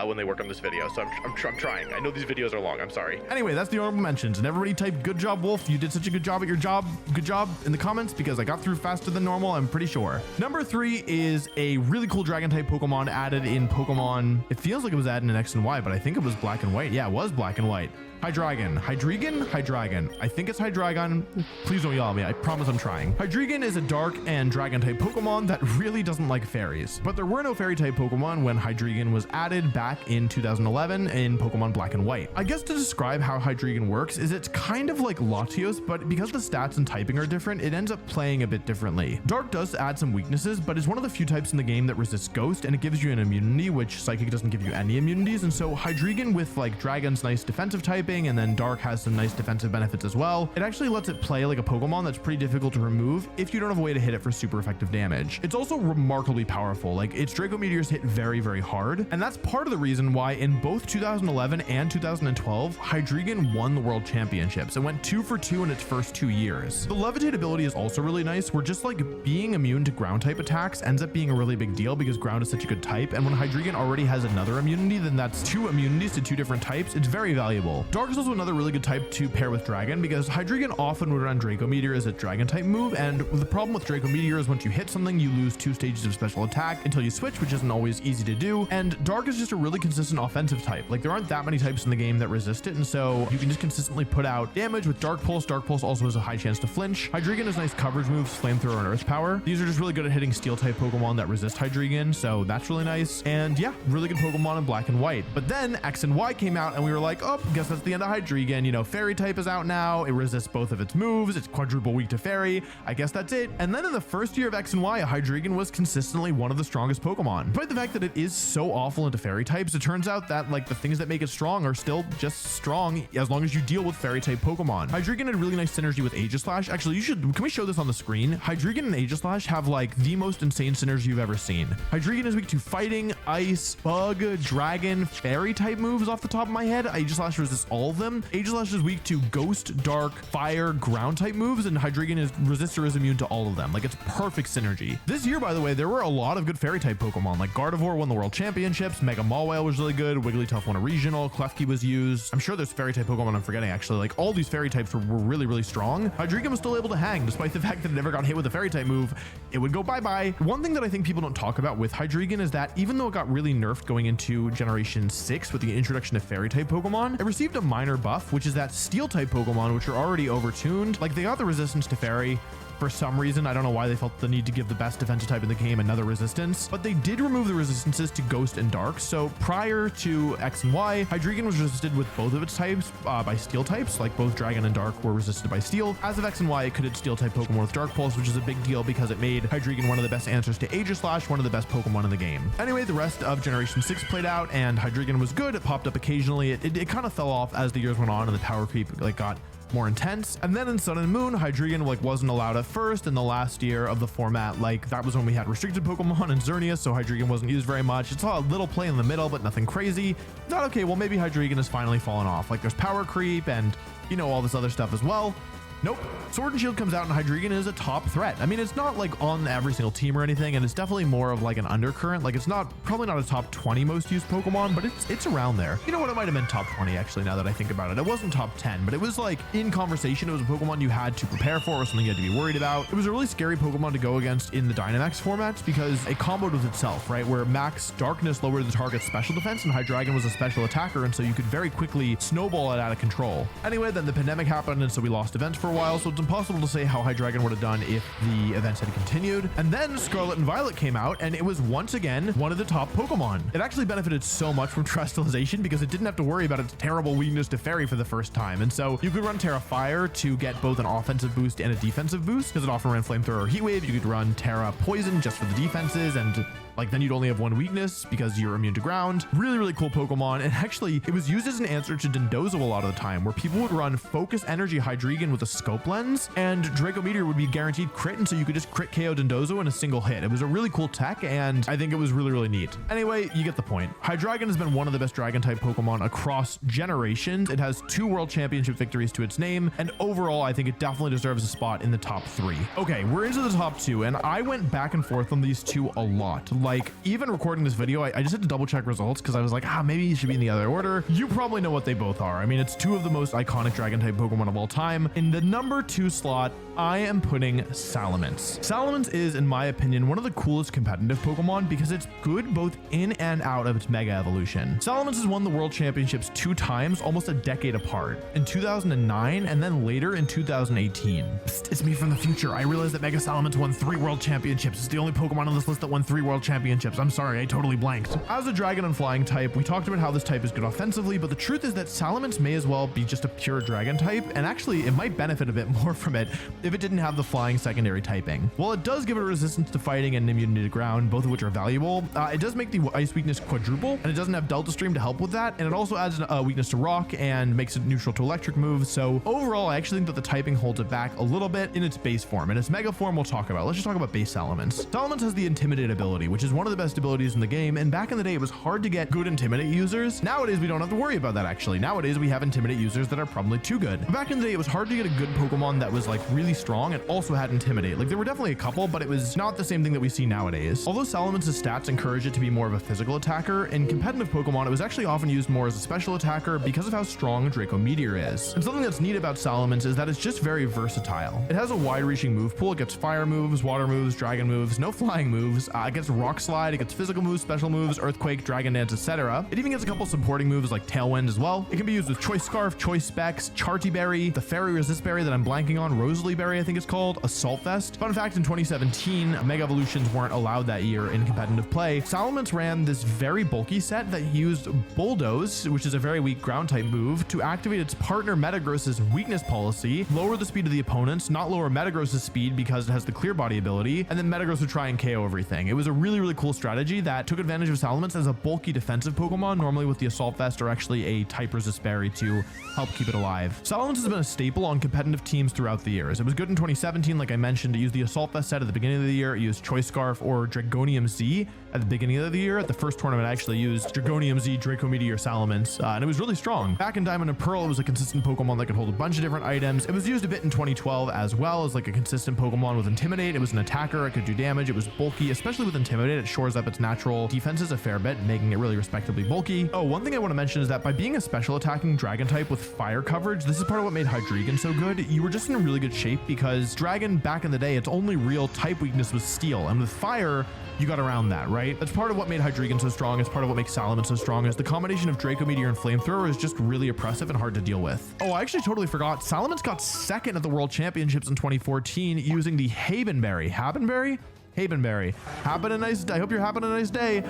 when they work on this video, so I'm trying. I know these videos are long, I'm sorry. Anyway, that's the honorable mentions, and everybody type good job, Wolf. You did such a good job at your job. Good job in the comments because I got through faster than normal, I'm pretty sure. Number 3 is a really cool dragon type Pokemon added in Pokemon. It feels like it was added in X and Y, but I think it was black and white. Yeah, it was black and white. Hydreigon. Hydreigon? I think it's Hydreigon. Please don't yell at me. I promise I'm trying. Hydreigon is a dark and dragon type Pokemon that really doesn't like fairies. But there were no fairy type Pokemon when Hydreigon was added back in 2011 in Pokemon Black and White. I guess to describe how Hydreigon works is it's kind of like Latios, but because the stats and typing are different, it ends up playing a bit differently. Dark does add some weaknesses, but it's one of the few types in the game that resists Ghost, and it gives you an immunity, which Psychic doesn't give you any immunities. And so Hydreigon with like Dragon's nice defensive typing, and then Dark has some nice defensive benefits as well. It actually lets it play like a Pokemon that's pretty difficult to remove if you don't have a way to hit it for super effective damage. It's also remarkably powerful. Like its Draco Meteors hit very, very hard. And that's part of the reason why in both 2011 and 2012, Hydreigon won the World Championships. It went 2 for 2 in its first 2 years. The Levitate ability is also really nice, where just like being immune to ground type attacks ends up being a really big deal because ground is such a good type. And when Hydreigon already has another immunity, then that's 2 immunities to 2 different types. It's very valuable. Dark is also another really good type to pair with Dragon because Hydreigon often would run Draco Meteor as a Dragon type move, and the problem with Draco Meteor is once you hit something, you lose 2 stages of special attack until you switch, which isn't always easy to do. And Dark is just a really consistent offensive type. Like there aren't that many types in the game that resist it, and so you can just consistently put out damage with Dark Pulse. Dark Pulse also has a high chance to flinch. Hydreigon has nice coverage moves, Flamethrower and Earth Power. These are just really good at hitting Steel type Pokemon that resist Hydreigon, so that's really nice. And yeah, really good Pokemon in Black and White. But then X and Y came out, and we were like, oh, guess that's to the end of Hydreigon. You know, Fairy type is out now. It resists both of its moves. It's quadruple weak to Fairy. I guess that's it. And then in the first year of X and Y, Hydreigon was consistently one of the strongest Pokemon. Despite the fact that it is so awful into Fairy types, it turns out that like the things that make it strong are still just strong as long as you deal with Fairy type Pokemon. Hydreigon had really nice synergy with Aegislash. Actually, can we show this on the screen? Hydreigon and Aegislash have like the most insane synergy you've ever seen. Hydreigon is weak to fighting, ice, bug, dragon, Fairy type moves off the top of my head. Aegislash resists all of them. Aegislash is weak to ghost, dark, fire, ground type moves, and Hydreigon is resists or is immune to all of them. Like, it's perfect synergy. This year, by the way, there were a lot of good Fairy type Pokemon. Like Gardevoir won the World Championships, Mega Mawile was really good, Wigglytuff won a regional, Klefki was used. I'm sure there's Fairy type Pokemon I'm forgetting actually. Like, all these Fairy types were really, really strong. Hydreigon was still able to hang despite the fact that it never got hit with a Fairy type move. It would go bye-bye. One thing that I think people don't talk about with Hydreigon is that even though it got really nerfed going into Generation 6 with the introduction of Fairy type Pokemon, it received a minor buff, which is that Steel type Pokemon, which are already overtuned. Like, they got the resistance to Fairy. For some reason, I don't know why they felt the need to give the best defensive type in the game another resistance, but they did remove the resistances to Ghost and Dark. So prior to X and Y, Hydreigon was resisted with both of its types by Steel types, like both Dragon and Dark were resisted by Steel. As of X and Y, it could hit Steel type Pokemon with Dark Pulse, which is a big deal because it made Hydreigon one of the best answers to Aegislash, one of the best Pokemon in the game. Anyway, the rest of Generation 6 played out, and Hydreigon was good. It popped up occasionally. It kind of fell off as the years went on, and the power creep like got more intense. And then in Sun and Moon, Hydreigon like wasn't allowed at first. In the last year of the format, like that was when we had restricted Pokemon in Xerneas, so Hydreigon wasn't used very much. It saw a little play in the middle, but nothing crazy. Thought, okay, well maybe Hydreigon has finally fallen off. Like there's power creep and you know all this other stuff as well. Nope. Sword and Shield comes out and Hydreigon is a top threat. I mean, it's not like on every single team or anything, and it's definitely more of like an undercurrent. Like it's probably not a top 20 most used Pokemon, but it's around there. You know what? It might have been top 20 actually, now that I think about it. It wasn't top 10, but it was like in conversation. It was a Pokemon you had to prepare for or something you had to be worried about. It was a really scary Pokemon to go against in the Dynamax formats because it comboed with itself, right? Where Max Darkness lowered the target's special defense and Hydreigon was a special attacker, and so you could very quickly snowball it out of control. Anyway, then the pandemic happened, and so we lost events for a while, so it's impossible to say how Hydreigon would have done if the events had continued. And then Scarlet and Violet came out, and it was once again one of the top Pokemon. It actually benefited so much from Terrestrialization because it didn't have to worry about its terrible weakness to Fairy for the first time. And so you could run Terra Fire to get both an offensive boost and a defensive boost because it often ran Flamethrower or Heat Wave. You could run Terra Poison just for the defenses, and like then you'd only have one weakness because you're immune to ground. Really, really cool Pokemon. And actually, it was used as an answer to Dondozo a lot of the time, where people would run Focus Energy Hydreigon with a scope lens, and Draco Meteor would be guaranteed crit, and so you could just crit KO Dondozo in a single hit. It was a really cool tech, and I think it was really, really neat. Anyway, you get the point. Hydreigon has been one of the best Dragon-type Pokemon across generations. It has 2 World Championship victories to its name, and overall, I think it definitely deserves a spot in the top 3. Okay, we're into the top 2, and I went back and forth on these two a lot. Like, even recording this video, I just had to double check results because I was like, maybe you should be in the other order. You probably know what they both are. I mean, it's 2 of the most iconic Dragon-type Pokemon of all time. In the number 2 slot, I am putting Salamence. Salamence is, in my opinion, one of the coolest competitive Pokemon because it's good both in and out of its Mega Evolution. Salamence has won the World Championships 2 times, almost a decade apart. In 2009 and then later in 2018. Psst, it's me from the future. I realized that Mega Salamence won 3 World Championships. It's the only Pokemon on this list that won 3 World Championships. I'm sorry, I totally blanked. As a Dragon and Flying type, we talked about how this type is good offensively, but the truth is that Salamence may as well be just a pure Dragon type, and actually it might benefit a bit more from it if it didn't have the Flying secondary typing. While it does give it resistance to fighting and immunity to ground, both of which are valuable, it does make the ice weakness quadruple, and it doesn't have Delta Stream to help with that, and it also adds a weakness to rock and makes it neutral to electric moves. So overall, I actually think that the typing holds it back a little bit in its base form. And its mega form we'll talk about. Let's just talk about base Salamence. Salamence has the Intimidate ability, which is one of the best abilities in the game, and back in the day it was hard to get good Intimidate users. Nowadays we don't have to worry about that actually. Nowadays we have Intimidate users that are probably too good. But back in the day it was hard to get a good Pokemon that was like really strong and also had Intimidate. Like there were definitely a couple, but it was not the same thing that we see nowadays. Although Salamence's stats encourage it to be more of a physical attacker, in competitive Pokemon it was actually often used more as a special attacker because of how strong Draco Meteor is. And something that's neat about Salamence is that it's just very versatile. It has a wide-reaching move pool. It gets fire moves, water moves, dragon moves, no flying moves. It gets rock slide, it gets physical moves, special moves, earthquake, dragon dance, etc. It even gets a couple supporting moves like Tailwind as well. It can be used with Choice Scarf, Choice Specs, Charty Berry, the Fairy Resist Berry berry that I'm blanking on, Rosalie berry, I think it's called, Assault Vest. Fun fact, in 2017, Mega Evolutions weren't allowed that year in competitive play. Salamence ran this very bulky set that used Bulldoze, which is a very weak ground type move, to activate its partner Metagross's weakness policy, lower the speed of the opponents, not lower Metagross's speed because it has the clear body ability, and then Metagross would try and KO everything. It was a really, really cool strategy that took advantage of Salamence as a bulky defensive Pokemon, normally with the Assault Vest or actually a type resist berry to help keep it alive. Salamence has been a staple on competitive teams throughout the years. It was good in 2017, like I mentioned, to use the Assault Vest set at the beginning of the year. It used Choice Scarf or Dragonium Z at the beginning of the year. At the first tournament, I actually used Dragonium Z, Draco Meteor, Salamence, and it was really strong. Back in Diamond and Pearl, it was a consistent Pokemon that could hold a bunch of different items. It was used a bit in 2012 as well as like a consistent Pokemon with Intimidate. It was an attacker, it could do damage, it was bulky, especially with Intimidate. It shores up its natural defenses a fair bit, making it really respectably bulky. Oh, one thing I want to mention is that by being a special attacking Dragon type with fire coverage, this is part of what made Hydreigon so good. You were just in really good shape because Dragon back in the day, its only real type weakness was Steel, and with fire, you got around that, right? That's part of what made Hydreigon so strong. It's part of what makes Salamence so strong, is the combination of Draco Meteor and Flamethrower is just really oppressive and hard to deal with. Oh, I actually totally forgot. Salamence got second at the World Championships in 2014 using the Habenberry. Habenberry? Habenberry. I hope you're having a nice day.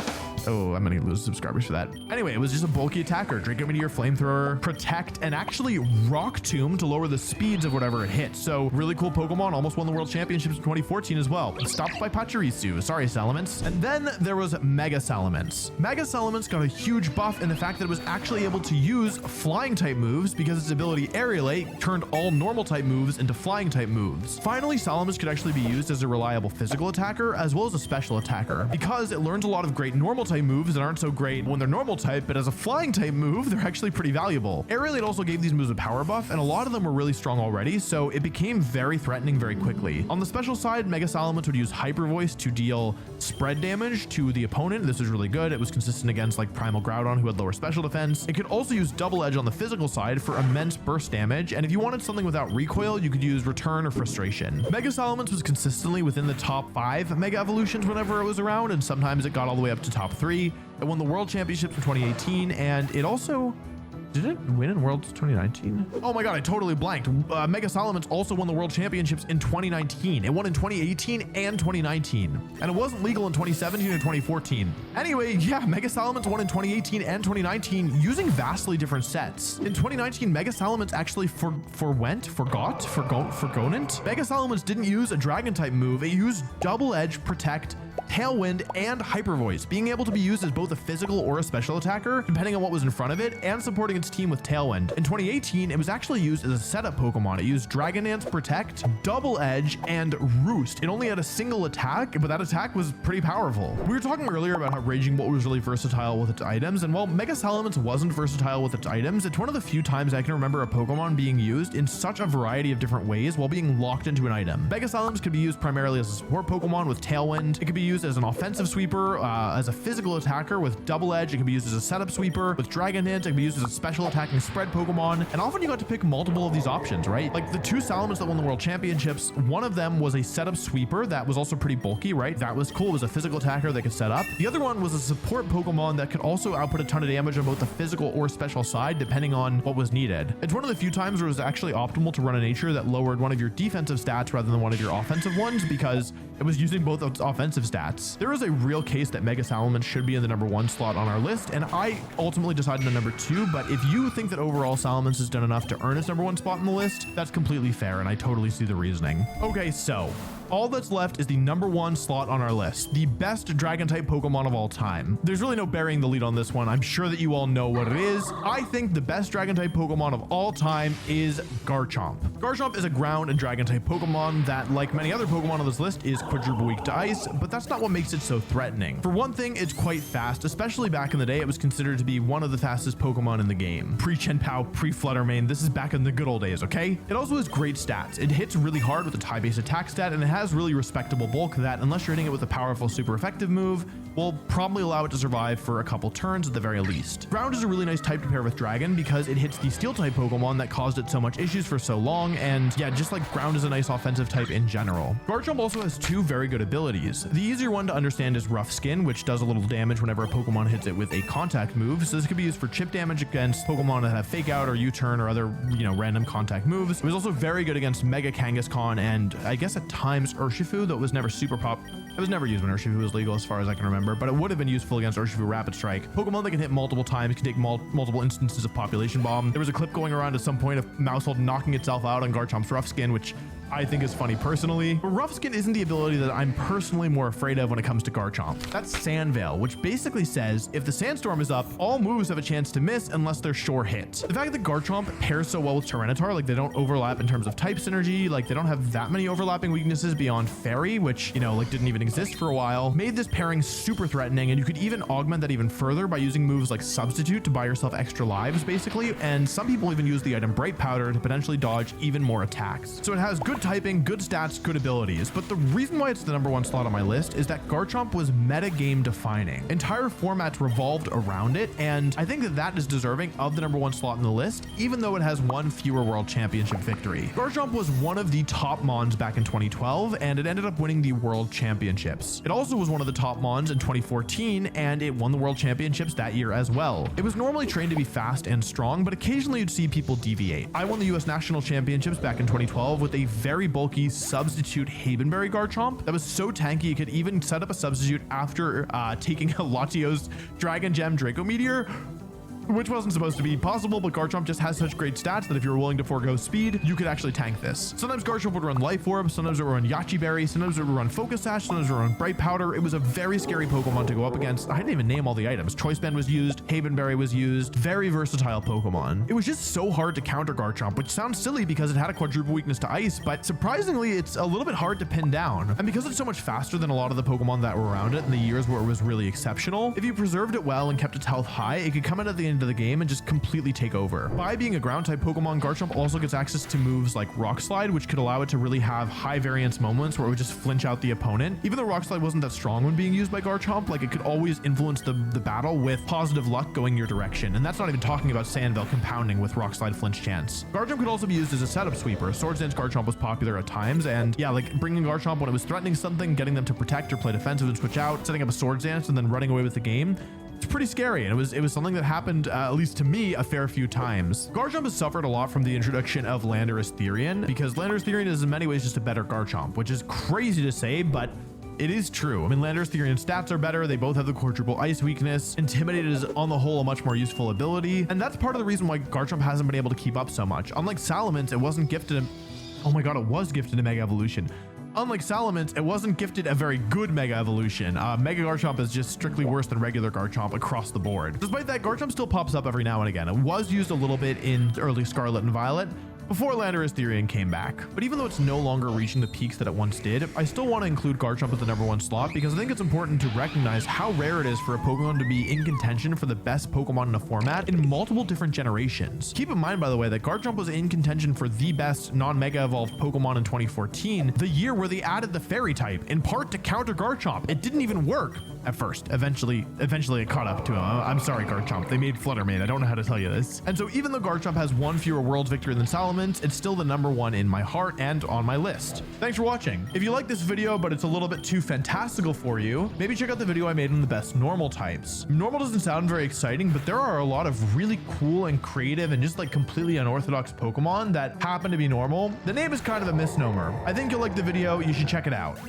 Oh, I'm gonna lose subscribers for that. Anyway, it was just a bulky attacker. Draco Meteor, Flamethrower, Protect, and actually Rock Tomb to lower the speeds of whatever it hits. So really cool Pokemon. Almost won the World Championships in 2014 as well. Stopped by Pachirisu. Sorry, Salamence. And then there was Mega Salamence. Mega Salamence got a huge buff in the fact that it was actually able to use flying type moves because its ability Aerialate turned all normal type moves into flying type moves. Finally, Salamence could actually be used as a reliable physical attacker as well as a special attacker because it learns a lot of great normal type moves that aren't so great when they're normal type, but as a flying type move, they're actually pretty valuable. Aerialate also gave these moves a power buff, and a lot of them were really strong already, so it became very threatening very quickly. On the special side, Mega Salamence would use Hyper Voice to deal spread damage to the opponent. This is really good. It was consistent against like Primal Groudon, who had lower special defense. It could also use Double Edge on the physical side for immense burst damage, and if you wanted something without recoil, you could use Return or Frustration. Mega Salamence was consistently within the top 5 Mega Evolutions whenever it was around, and sometimes it got all the way up to top 3. It won the World Championships in 2018, and it also... Did it win in Worlds 2019? Oh my god, I totally blanked. Mega Salamence also won the World Championships in 2019. It won in 2018 and 2019. And it wasn't legal in 2017 and 2014. Anyway, yeah, Mega Salamence won in 2018 and 2019 using vastly different sets. In 2019, Mega Salamence actually forgonant. Mega Salamence didn't use a Dragon type move. It used Double Edge, Protect, Tailwind, and Hyper Voice, being able to be used as both a physical or a special attacker, depending on what was in front of it, and supporting its team with Tailwind. In 2018, it was actually used as a setup Pokemon. It used Dragon Dance, Protect, Double Edge, and Roost. It only had a single attack, but that attack was pretty powerful. We were talking earlier about how Raging Bolt was really versatile with its items, and while Mega Salamence wasn't versatile with its items, it's one of the few times I can remember a Pokemon being used in such a variety of different ways while being locked into an item. Mega Salamence could be used primarily as a support Pokemon with Tailwind. It could be used as an offensive sweeper, as a physical attacker with Double Edge. It can be used as a setup sweeper with Dragon Dance. It can be used as a special attacking spread Pokemon. And often you got to pick multiple of these options, right? Like the 2 Salamence that won the World Championships, one of them was a setup sweeper that was also pretty bulky, right? That was cool. It was a physical attacker that could set up. The other one was a support Pokemon that could also output a ton of damage on both the physical or special side, depending on what was needed. It's one of the few times where it was actually optimal to run a nature that lowered one of your defensive stats rather than one of your offensive ones because it was using both its offensive stats. There is a real case that Mega Salamence should be in the #1 slot on our list, and I ultimately decided on #2, but if you think that overall Salamence has done enough to earn its #1 spot in the list, that's completely fair, and I totally see the reasoning. Okay, so all that's left is the #1 slot on our list, the best Dragon type Pokemon of all time. There's really no burying the lead on this one. I'm sure that you all know what it is. I think the best Dragon type Pokemon of all time is Garchomp. Garchomp is a ground and Dragon type Pokemon that, like many other Pokemon on this list, is quadruple weak to ice, but that's not what makes it so threatening. For one thing, it's quite fast, especially back in the day. It was considered to be one of the fastest Pokemon in the game. Pre-Chien-Pao, pre-Fluttermane, this is back in the good old days, okay? It also has great stats. It hits really hard with its high base attack stat, and it has has really respectable bulk that, unless you're hitting it with a powerful super effective move, will probably allow it to survive for a couple turns at the very least. Ground is a really nice type to pair with Dragon because it hits the steel type Pokemon that caused it so much issues for so long, and yeah, just like Ground is a nice offensive type in general. Garchomp also has two very good abilities. The easier one to understand is Rough Skin, which does a little damage whenever a Pokemon hits it with a contact move, so this could be used for chip damage against Pokemon that have Fake Out or U-Turn or other, random contact moves. It was also very good against Mega Kangaskhan and I guess at times Urshifu, though it was never super it was never used when Urshifu was legal as far as I can remember, but it would have been useful against Urshifu Rapid Strike. Pokemon that can hit multiple times, can take multiple instances of Population Bomb. There was a clip going around at some point of Maushold knocking itself out on Garchomp's Rough Skin, which I think is funny personally. But Rough Skin isn't the ability that I'm personally more afraid of when it comes to Garchomp. That's Sand Veil, which basically says if the Sandstorm is up, all moves have a chance to miss unless they're sure hits. The fact that Garchomp pairs so well with Tyranitar, like they don't overlap in terms of type synergy, like they don't have that many overlapping weaknesses beyond Fairy, which, like didn't even exist for a while, made this pairing super threatening, and you could even augment that even further by using moves like Substitute to buy yourself extra lives, basically, and some people even use the item Bright Powder to potentially dodge even more attacks. So it has good typing, good stats, good abilities, but the reason why it's the #1 slot on my list is that Garchomp was meta game defining. Entire formats revolved around it, and I think that is deserving of the #1 slot in the list, even though it has one fewer World Championship victory. Garchomp was one of the top Mons back in 2012, and it ended up winning the World Championships. It also was one of the top Mons in 2014, and it won the World Championships that year as well. It was normally trained to be fast and strong, but occasionally you'd see people deviate. I won the US National Championships back in 2012 with a very bulky substitute Havenberry Garchomp that was so tanky it could even set up a substitute after taking a Latios Dragon Gem Draco Meteor, which wasn't supposed to be possible, but Garchomp just has such great stats that if you're willing to forego speed, you could actually tank this. Sometimes Garchomp would run Life Orb, sometimes it would run Yachi Berry, sometimes it would run Focus Sash, sometimes it would run Bright Powder. It was a very scary Pokemon to go up against. I didn't even name all the items. Choice Band was used, Havenberry was used, very versatile Pokemon. It was just so hard to counter Garchomp, which sounds silly because it had a quadruple weakness to Ice, but surprisingly, it's a little bit hard to pin down. And because it's so much faster than a lot of the Pokemon that were around it in the years where it was really exceptional, if you preserved it well and kept its health high, it could come in at the end of the game and just completely take over. By being a ground type Pokemon, Garchomp also gets access to moves like Rock Slide, which could allow it to really have high variance moments where it would just flinch out the opponent. Even though Rock Slide wasn't that strong when being used by Garchomp, like it could always influence the battle with positive luck going your direction. And that's not even talking about Sand Veil compounding with Rock Slide flinch chance. Garchomp could also be used as a setup sweeper. Swords Dance Garchomp was popular at times, and yeah, like bringing Garchomp when it was threatening something, getting them to protect or play defensive and switch out, setting up a Swords Dance and then running away with the game. It's pretty scary, and it was something that happened, at least to me, a fair few times. Garchomp has suffered a lot from the introduction of Landorus Therian, because Landorus Therian is in many ways just a better Garchomp, which is crazy to say, but it is true. I mean, Landorus Therian's stats are better. They both have the quadruple ice weakness. Intimidate is, on the whole, a much more useful ability, and that's part of the reason why Garchomp hasn't been able to keep up so much. Unlike Salamence, it wasn't gifted. Oh my god, it was gifted a Mega Evolution. Unlike Salamence, it wasn't gifted a very good Mega Evolution. Mega Garchomp is just strictly worse than regular Garchomp across the board. Despite that, Garchomp still pops up every now and again. It was used a little bit in early Scarlet and Violet before Landorus Therian came back. But even though it's no longer reaching the peaks that it once did, I still want to include Garchomp at the #1 slot because I think it's important to recognize how rare it is for a Pokemon to be in contention for the best Pokemon in a format in multiple different generations. Keep in mind, by the way, that Garchomp was in contention for the best non-Mega Evolved Pokemon in 2014, the year where they added the Fairy type, in part to counter Garchomp. It didn't even work at first. Eventually it caught up to him. I'm sorry, Garchomp. They made Flutter Mane. I don't know how to tell you this. And so even though Garchomp has one fewer Worlds victory than Salamence, it's still the #1 in my heart and on my list. Thanks for watching. If you like this video, but it's a little bit too fantastical for you, maybe check out the video I made on the best normal types. Normal doesn't sound very exciting, but there are a lot of really cool and creative and just like completely unorthodox Pokemon that happen to be normal. The name is kind of a misnomer. I think you'll like the video. You should check it out.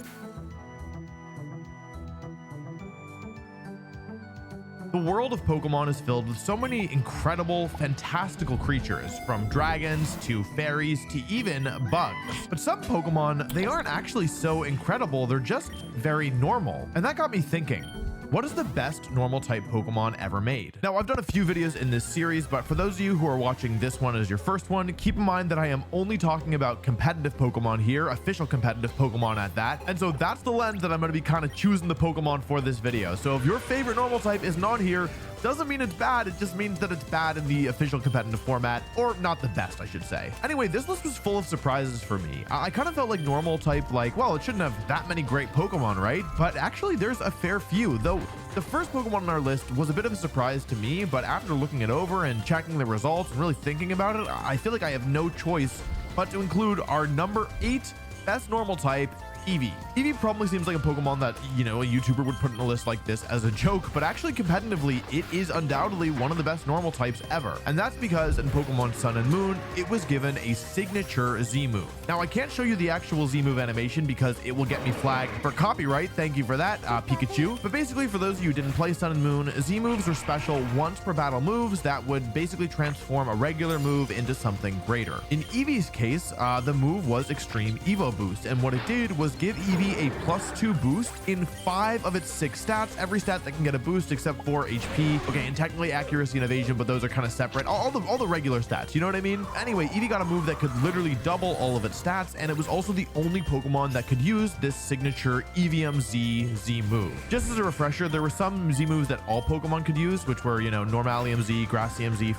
The world of Pokemon is filled with so many incredible, fantastical creatures, from dragons to fairies to even bugs. But some Pokemon, they aren't actually so incredible, they're just very normal. And that got me thinking, what is the best normal type Pokemon ever made? Now, I've done a few videos in this series, but for those of you who are watching this one as your first one, keep in mind that I am only talking about competitive Pokemon here, official competitive Pokemon at that. And so that's the lens that I'm going to be kind of choosing the Pokemon for this video. So if your favorite normal type isn't on here, Doesn't mean it's bad, it just means that it's bad in the official competitive format, or not the best, I should say. Anyway, this list was full of surprises for me. I kind of felt like normal type, like, well, it shouldn't have that many great Pokemon, right? But actually there's a fair few, though the first Pokemon on our list was a bit of a surprise to me, but after looking it over and checking the results and really thinking about it, I feel like I have no choice but to include our number 8 best normal type, Eevee. Eevee probably seems like a Pokemon that, you know, a YouTuber would put in a list like this as a joke, but actually competitively, it is undoubtedly one of the best normal types ever. And that's because in Pokemon Sun and Moon, it was given a signature Z move. Now, I can't show you the actual Z move animation because it will get me flagged for copyright. Thank you for that, Pikachu. But basically, for those of you who didn't play Sun and Moon, Z moves are special once per battle moves that would basically transform a regular move into something greater. In Eevee's case, the move was Extreme Evo Boost, and what it did was give Eevee a +2 boost in 5 of its 6 stats, every stat that can get a boost except for HP. Okay, and technically accuracy and evasion, but those are kind of separate. All the regular stats, you know what I mean? Anyway, Eevee got a move that could literally double all of its stats, and it was also the only Pokemon that could use this signature EVM Z move. Just as a refresher, there were some Z moves that all Pokemon could use, which were, you know, Normalium Z, Grassium Z,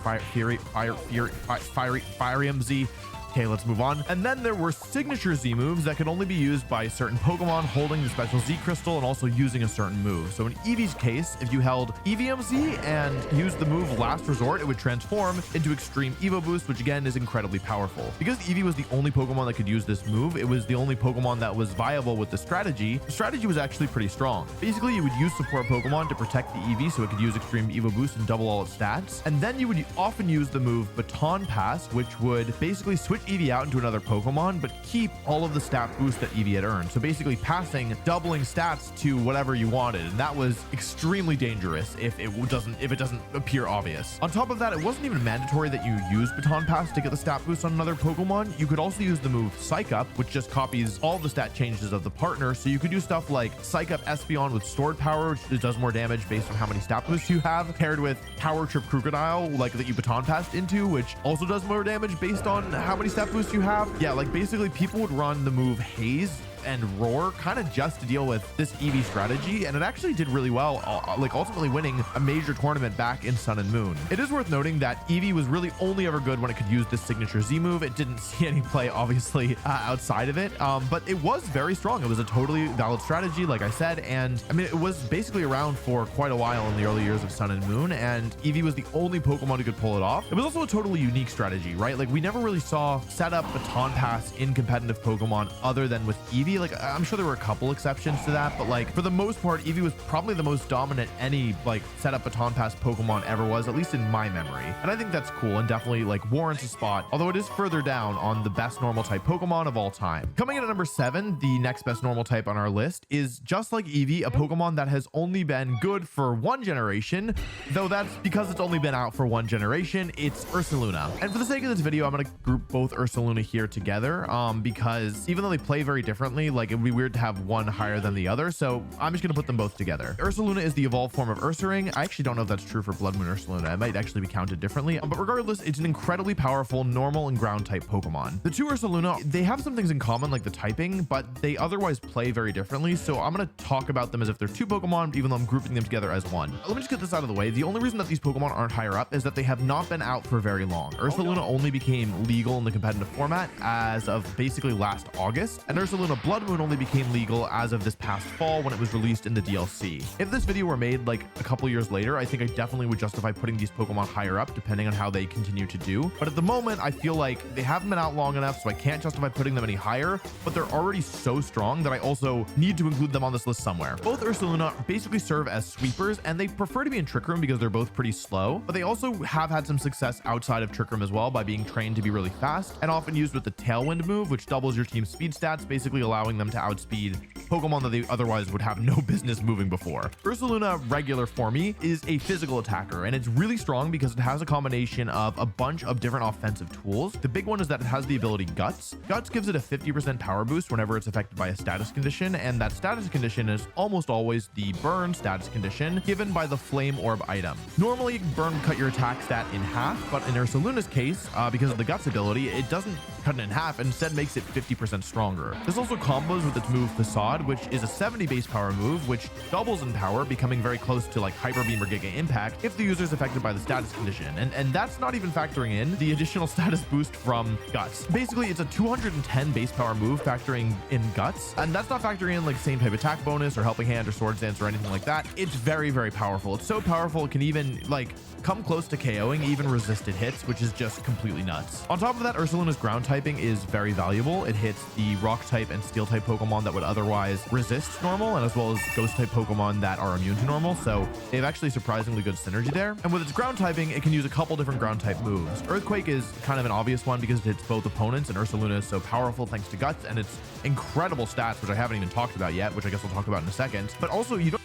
Firium Z. Okay, let's move on. And then there were signature Z moves that could only be used by certain Pokemon holding the special Z crystal and also using a certain move. So in Eevee's case, if you held EVM Z and used the move Last Resort, it would transform into Extreme Evo Boost, which again is incredibly powerful. Because Eevee was the only Pokemon that could use this move, it was the only Pokemon that was viable with the strategy. The strategy was actually pretty strong. Basically, you would use support Pokemon to protect the Eevee so it could use Extreme Evo Boost and double all its stats. And then you would often use the move Baton Pass, which would basically switch Eevee out into another Pokemon, but keep all of the stat boost that Eevee had earned. So basically passing, doubling stats to whatever you wanted. And that was extremely dangerous if it doesn't appear obvious. On top of that, it wasn't even mandatory that you use Baton Pass to get the stat boost on another Pokemon. You could also use the move Psych Up, which just copies all the stat changes of the partner. So you could do stuff like Psych Up Espeon with stored power, which does more damage based on how many stat boosts you have, paired with Power Trip Crocodile, like that you Baton Passed into, which also does more damage based on how many stat boosts you have. Yeah, like basically people would run the move Haze and Roar kind of just to deal with this Eevee strategy, and it actually did really well, like ultimately winning a major tournament back in Sun and Moon. It is worth noting that Eevee was really only ever good when it could use this signature Z move. It didn't see any play obviously outside of it, but it was very strong. It was a totally valid strategy, like I said, and I mean it was basically around for quite a while in the early years of Sun and Moon, and Eevee was the only Pokemon who could pull it off. It was also a totally unique strategy, right? Like we never really saw set up Baton Pass in competitive Pokemon other than with Eevee. Like I'm sure there were a couple exceptions to that, but like for the most part, Eevee was probably the most dominant any like setup Baton Pass Pokemon ever was, at least in my memory. And I think that's cool and definitely like warrants a spot, although it is further down on the best normal type Pokemon of all time. Coming in at number 7, the next best normal type on our list is, just like Eevee, a Pokemon that has only been good for one generation, though that's because it's only been out for one generation. It's Ursaluna. And for the sake of this video, I'm going to group both Ursaluna here together because even though they play very differently, like it would be weird to have one higher than the other, so I'm just gonna put them both together. Ursaluna is the evolved form of Ursaring. I actually don't know if that's true for Blood Moon Ursaluna. It might actually be counted differently, but regardless, it's an incredibly powerful normal and ground type Pokemon. The two Ursaluna, they have some things in common like the typing, but they otherwise play very differently, so I'm gonna talk about them as if they're two Pokemon, even though I'm grouping them together as one. Let me just get this out of the way. The only reason that these Pokemon aren't higher up is that they have not been out for very long. Ursaluna only became legal in the competitive format as of basically last August, and Ursaluna Blood Moon only became legal as of this past fall when it was released in the DLC. If this video were made like a couple years later, I think I definitely would justify putting these Pokemon higher up depending on how they continue to do. But at the moment, I feel like they haven't been out long enough, so I can't justify putting them any higher, but they're already so strong that I also need to include them on this list somewhere. Both Ursaluna basically serve as sweepers, and they prefer to be in Trick Room because they're both pretty slow, but they also have had some success outside of Trick Room as well by being trained to be really fast and often used with the Tailwind move, which doubles your team's speed stats, basically allowing them to outspeed Pokemon that they otherwise would have no business moving before. Ursaluna regular for me is a physical attacker, and it's really strong because it has a combination of a bunch of different offensive tools. The big one is that it has the ability Guts. Guts gives it a 50% power boost whenever it's affected by a status condition, and that status condition is almost always the burn status condition given by the Flame Orb item. Normally, burn would cut your attack stat in half, but in Ursaluna's case, because of the Guts ability, it doesn't cut it in half and instead makes it 50% stronger. This also combos with its move Facade, which is a 70 base power move, which doubles in power, becoming very close to like Hyper Beam or Giga Impact if the user is affected by the status condition. And that's not even factoring in the additional status boost from Guts. Basically, it's a 210 base power move factoring in Guts, and that's not factoring in like same type attack bonus or Helping Hand or Swords Dance or anything like that. It's very, very powerful. It's so powerful it can even like come close to KOing even resisted hits, which is just completely nuts. On top of that, Ursaluna's ground typing is very valuable. It hits the rock type and steel type Pokemon that would otherwise resist normal, and as well as ghost type Pokemon that are immune to normal. So they have actually surprisingly good synergy there. And with its ground typing, it can use a couple different ground type moves. Earthquake is kind of an obvious one because it hits both opponents, and Ursaluna is so powerful thanks to Guts and its incredible stats, which I haven't even talked about yet, which I guess we'll talk about in a second. But also, you don't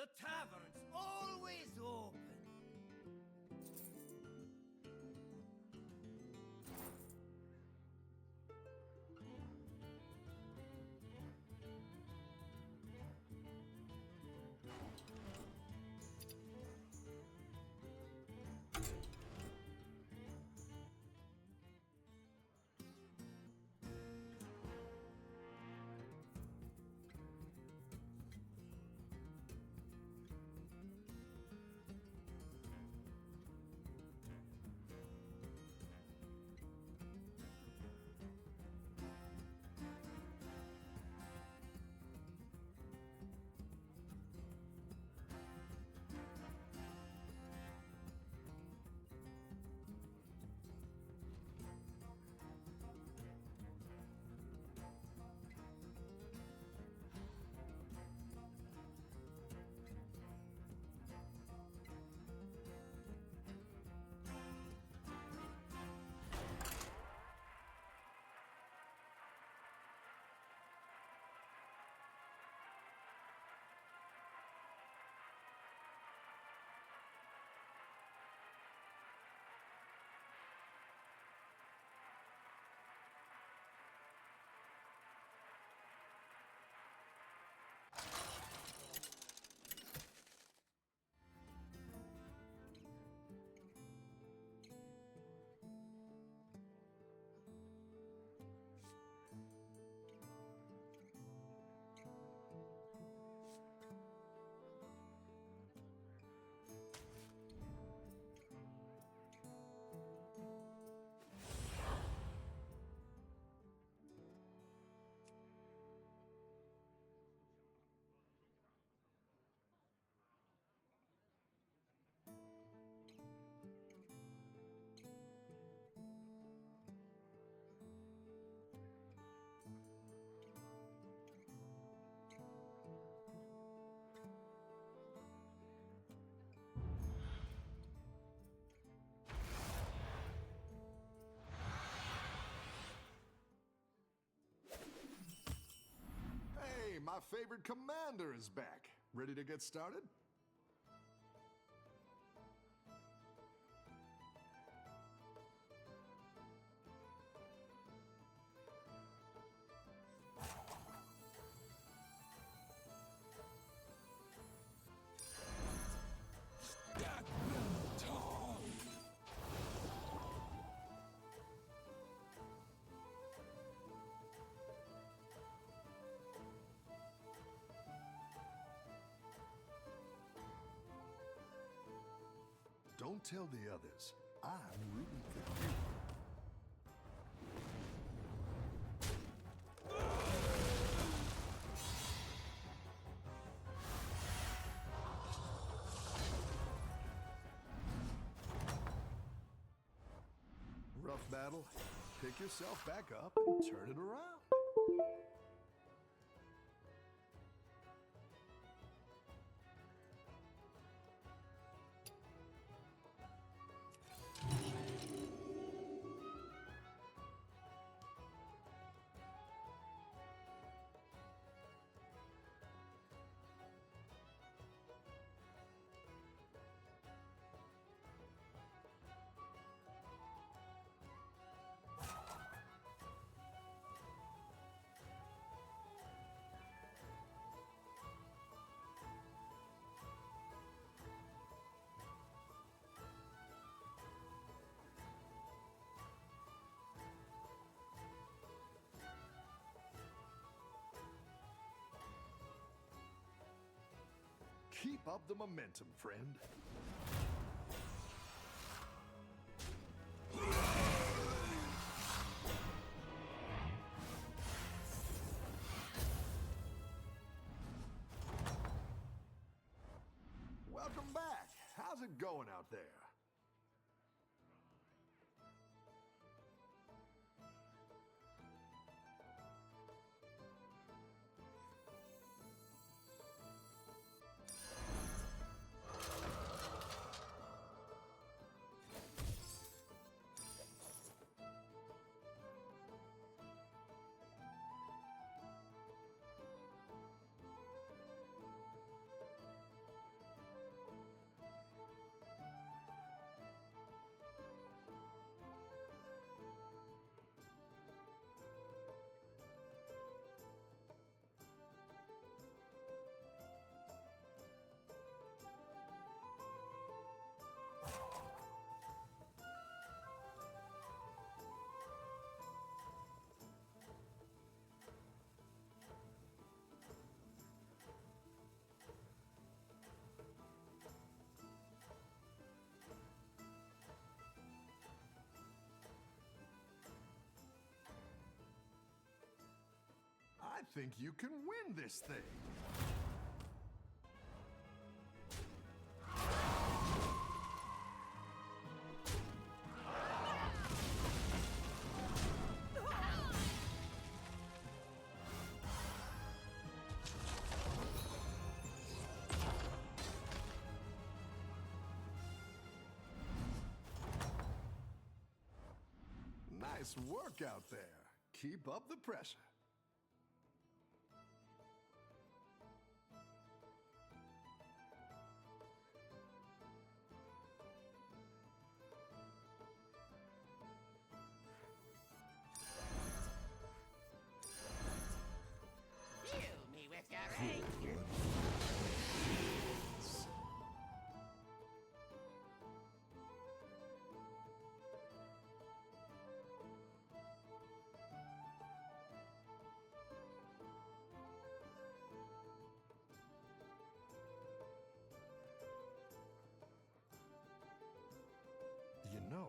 The tavern's always open. Hey, my favorite commander is back. Ready to get started? Don't tell the others. I'm rooting for you. Rough battle. Pick yourself back up and turn it around. Keep up the momentum, friend. Welcome back. How's it going out there? think you can win this thing. Nice work out there. Keep up the pressure. Kill me with your anger. You know,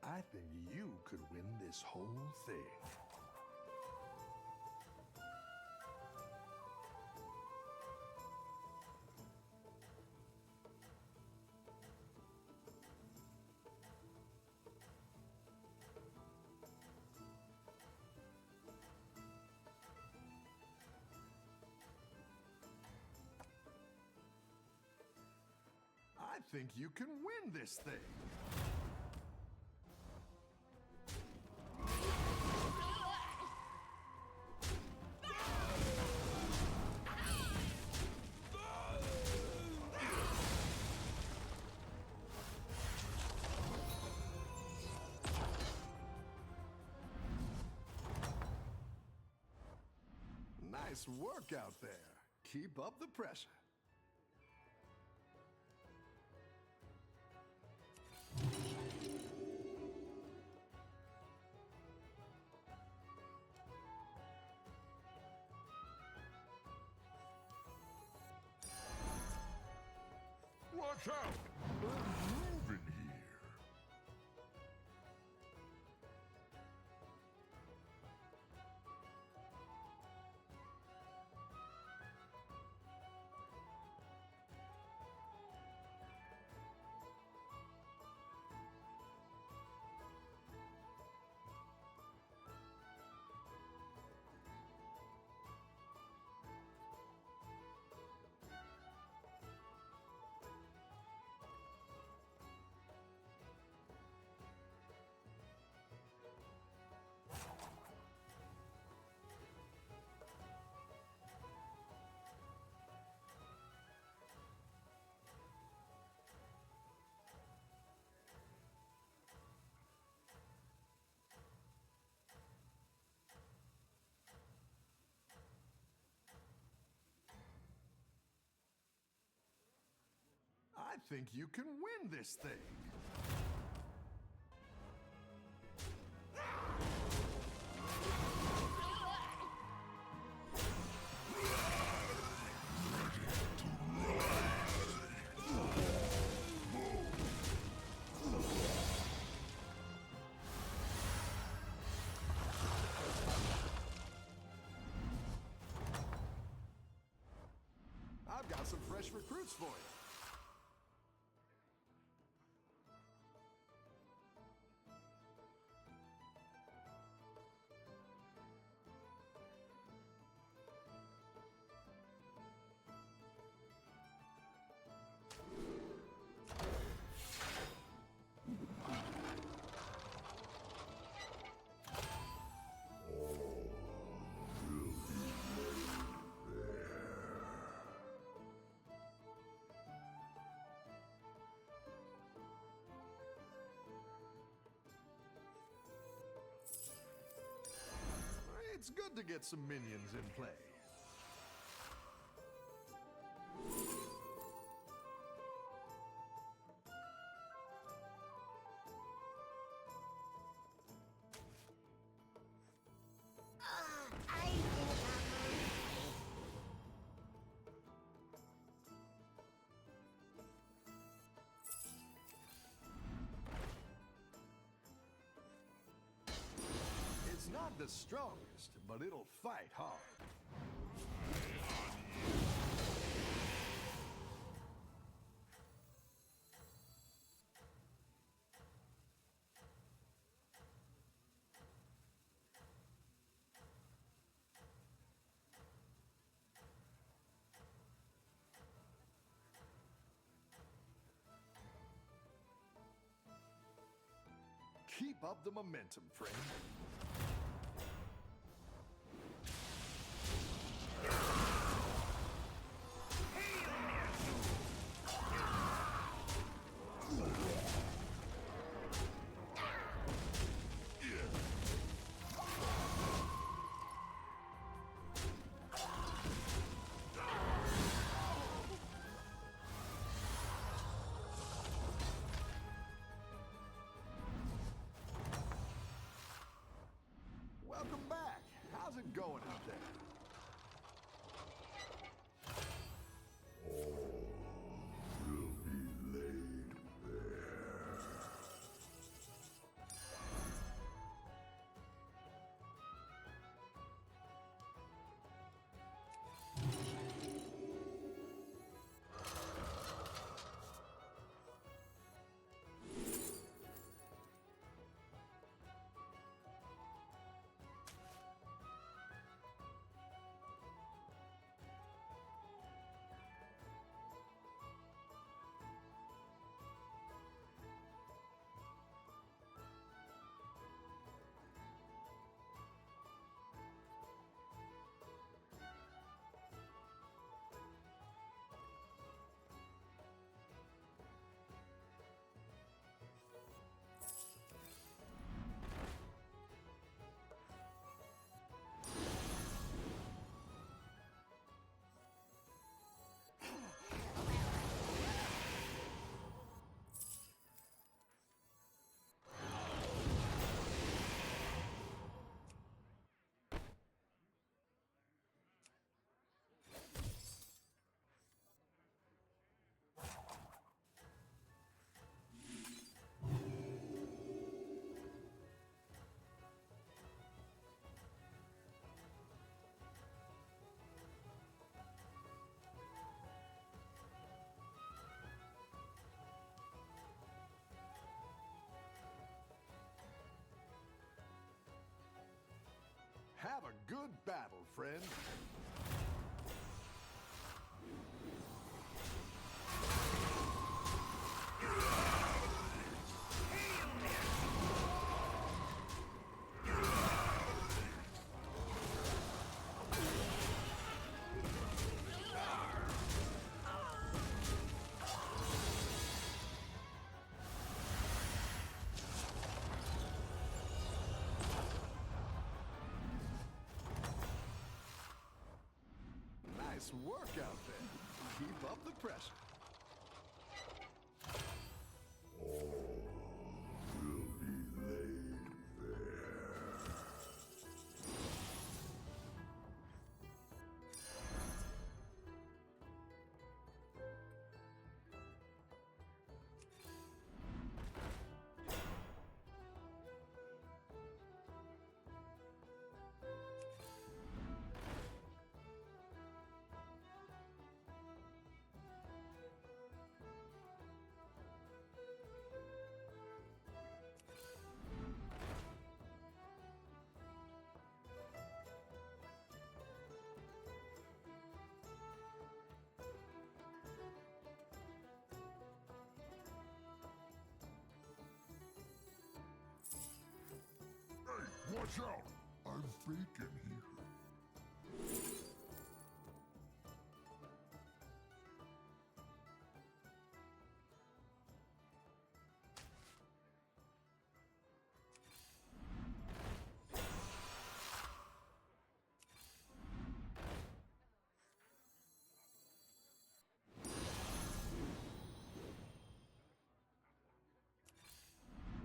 I think you could win this whole thing. I think you can win this thing. Nice work out there. Keep up the pressure. Watch out! We're moving here. I think you can win this thing. I've got some fresh recruits for you. It's good to get some minions in play. It's not not the strongest, but it'll fight hard. Keep up the momentum, friend. Welcome back. How's it going out there? Have a good battle, friend. Nice work out there. Keep up the pressure. Hey, watch out! I've bacon here.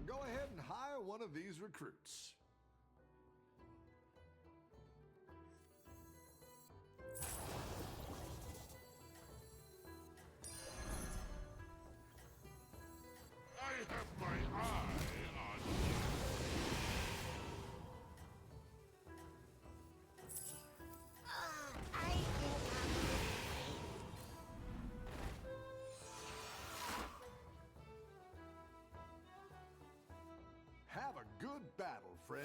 Go ahead and hire one of these recruits. I have my eye on you. Good battle, friend.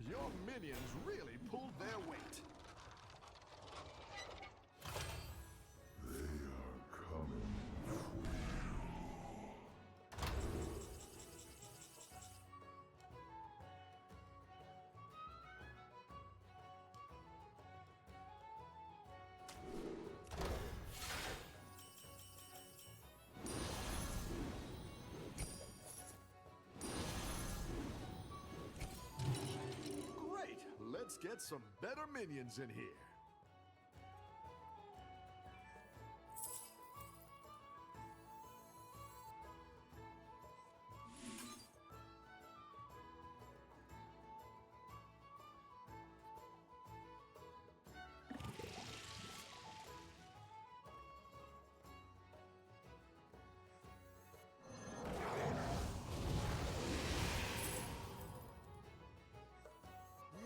Your minions really pulled their weight. They are coming for you. Great! Let's get some better minions in here.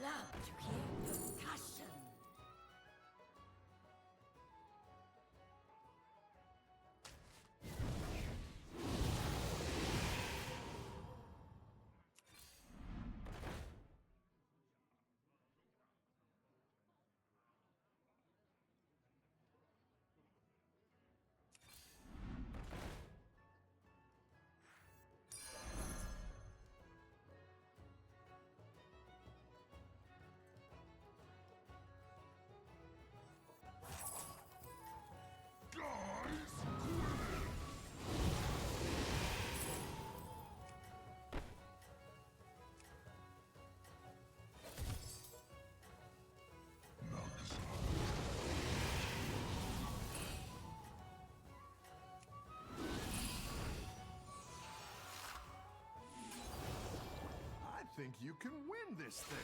Love to hear percussion. Guys, quit it! I think you can win this thing.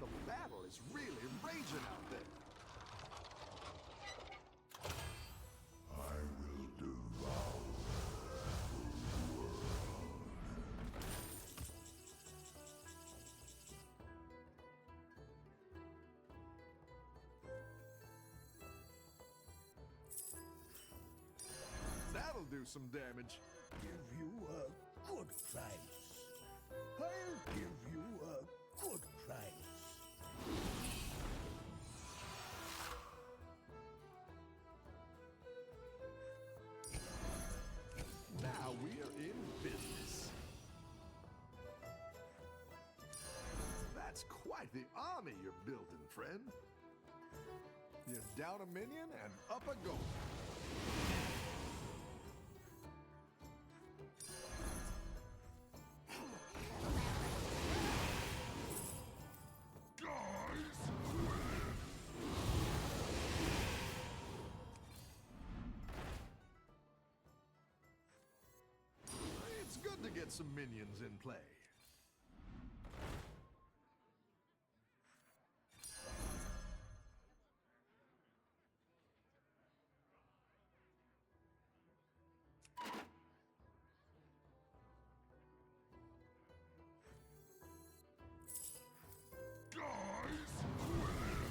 The battle is really raging out there. I will devour the world. That'll do some damage. Give you a good price. I'll give you a good price. Now we're in business. That's quite the army you're building, friend. You're down a minion and up a goal. Guys, quit it! It's good to get some minions in play. Guys, quit it!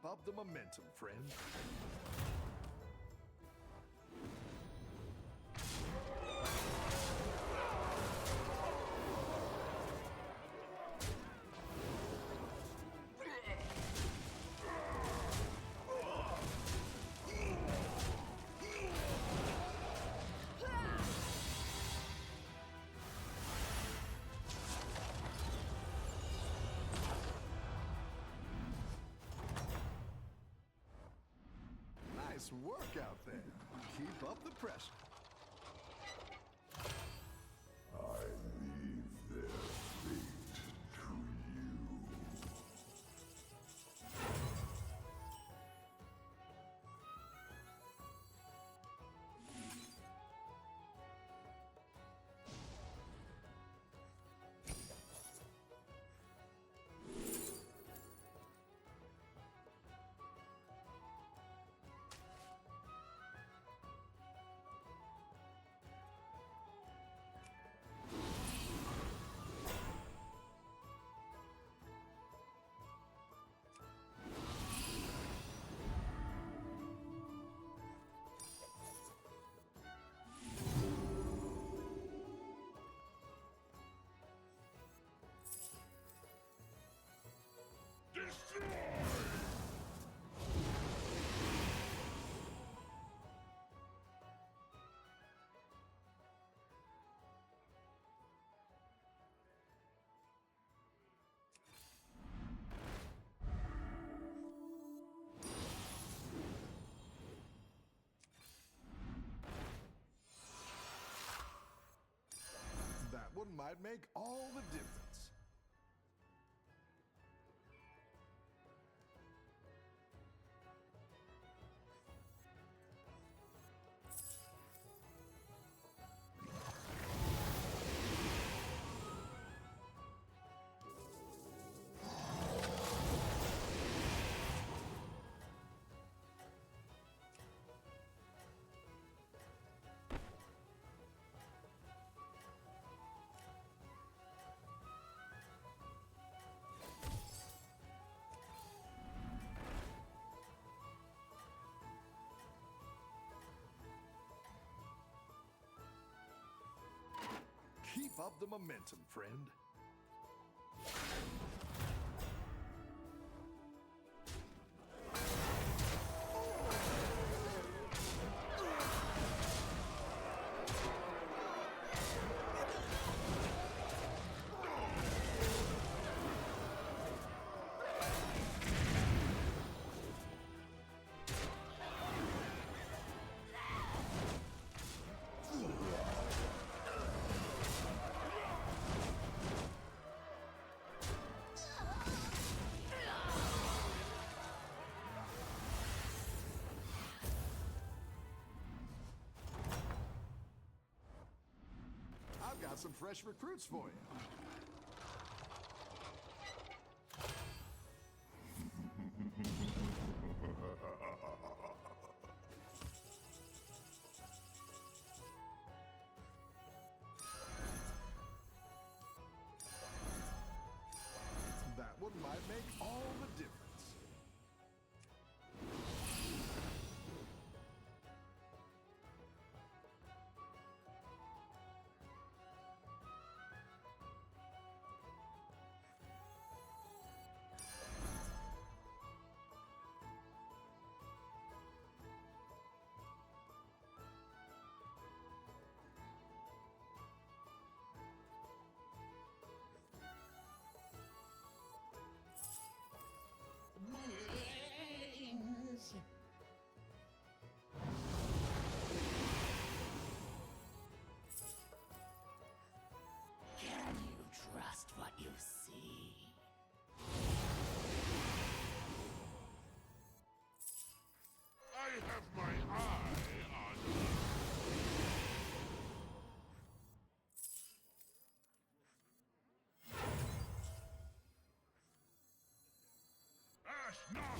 up the momentum, friend. Nice work out there. Keep up the pressure. I leave their fate to you. That one might make all the difference. Keep up the momentum, friend. I've got some fresh recruits for you. That one might make all the difference. Can you trust what you see? I have my eye on you. Ash not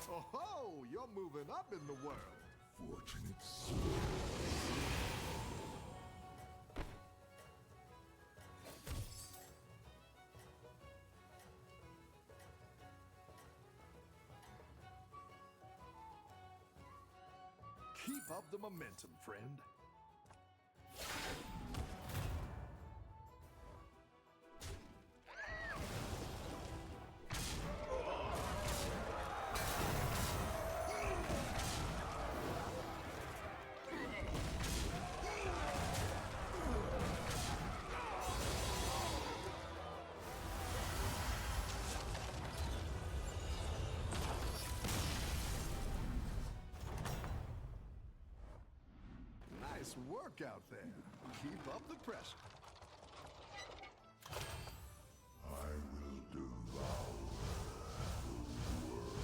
Oh ho! You're moving up in the world. unfortunate soul. Keep up the momentum, friend. Nice work out there. Keep up the pressure. I will devour the world.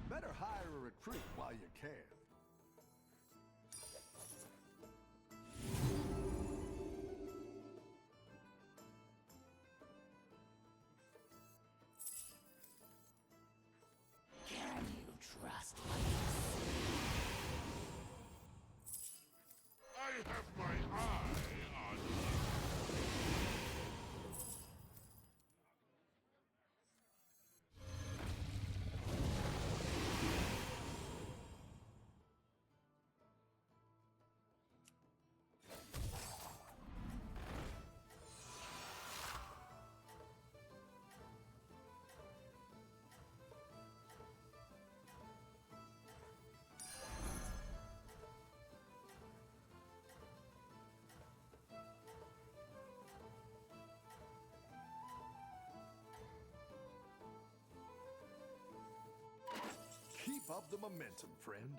Better hire a recruit while you can. Can you trust what you see? I have my eye on you. Keep up the momentum, friend.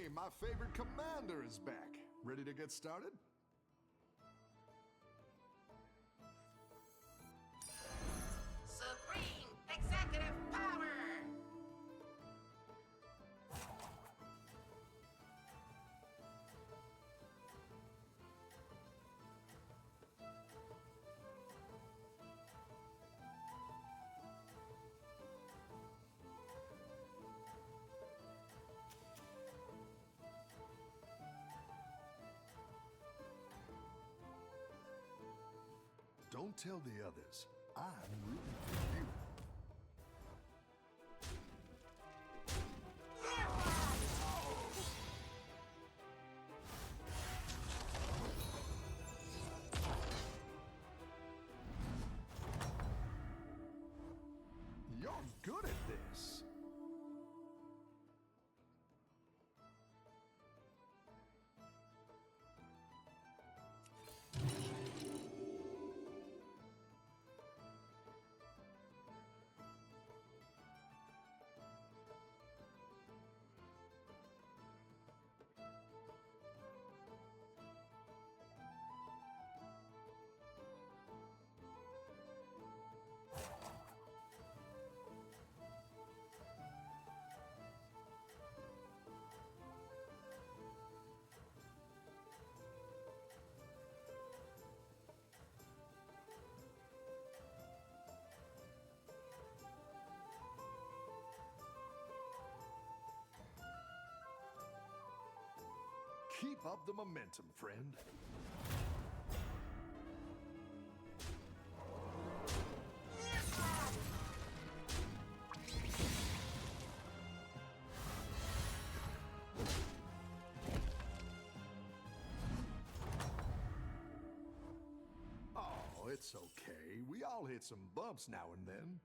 Hey, my favorite commander is back. Ready to get started? Supreme executive power! Don't tell the others. I'm rooting for you. You're good at this. Keep up the momentum, friend. Oh, it's okay. We all hit some bumps now and then.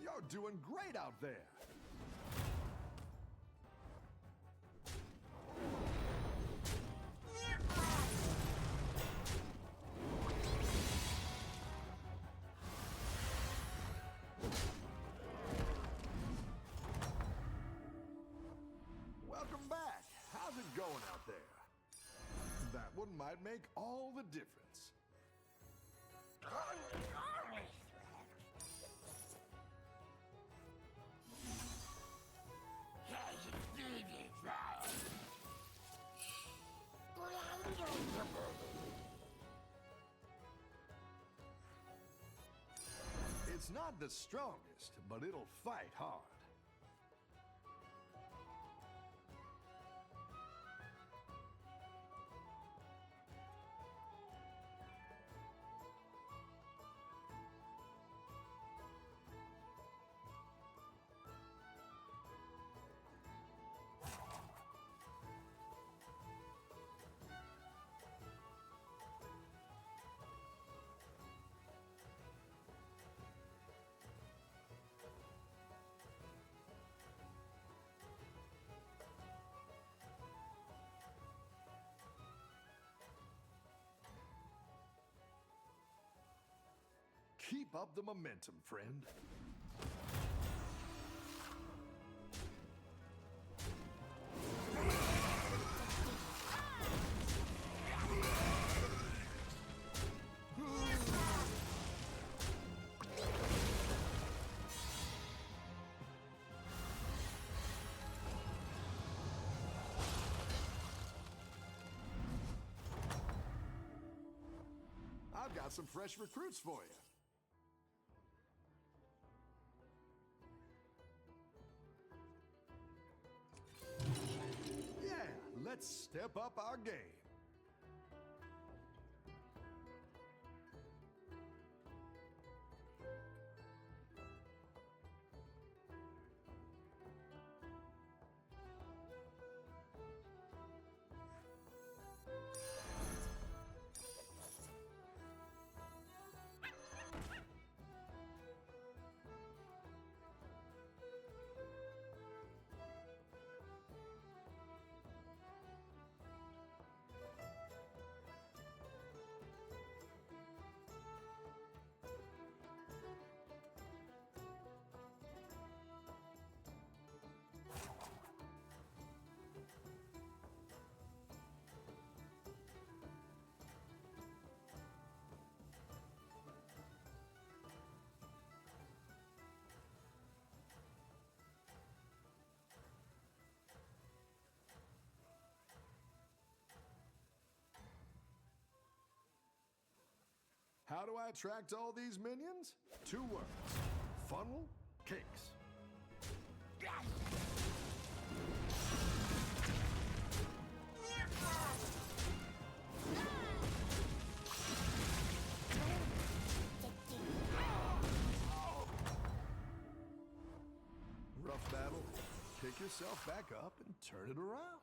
You're doing great out there. Welcome back. How's it going out there? That one might make all the difference. It's not the strongest, but it'll fight hard. Keep up the momentum, friend. I've got some fresh recruits for you. Yeah, let's step up our game. How do I attract all these minions? 2 words. Funnel cakes. Rough battle. Pick yourself back up and turn it around.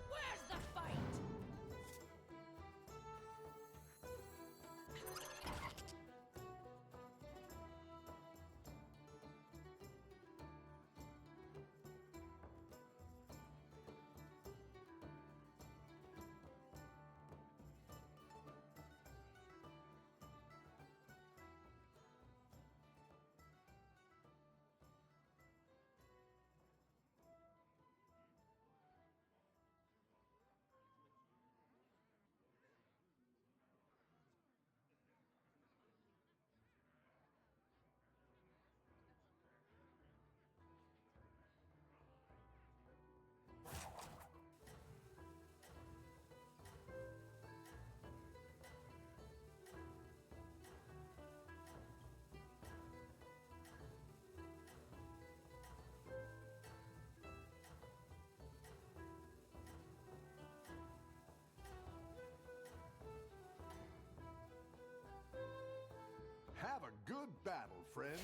Where's the fight? Have a good battle, friend.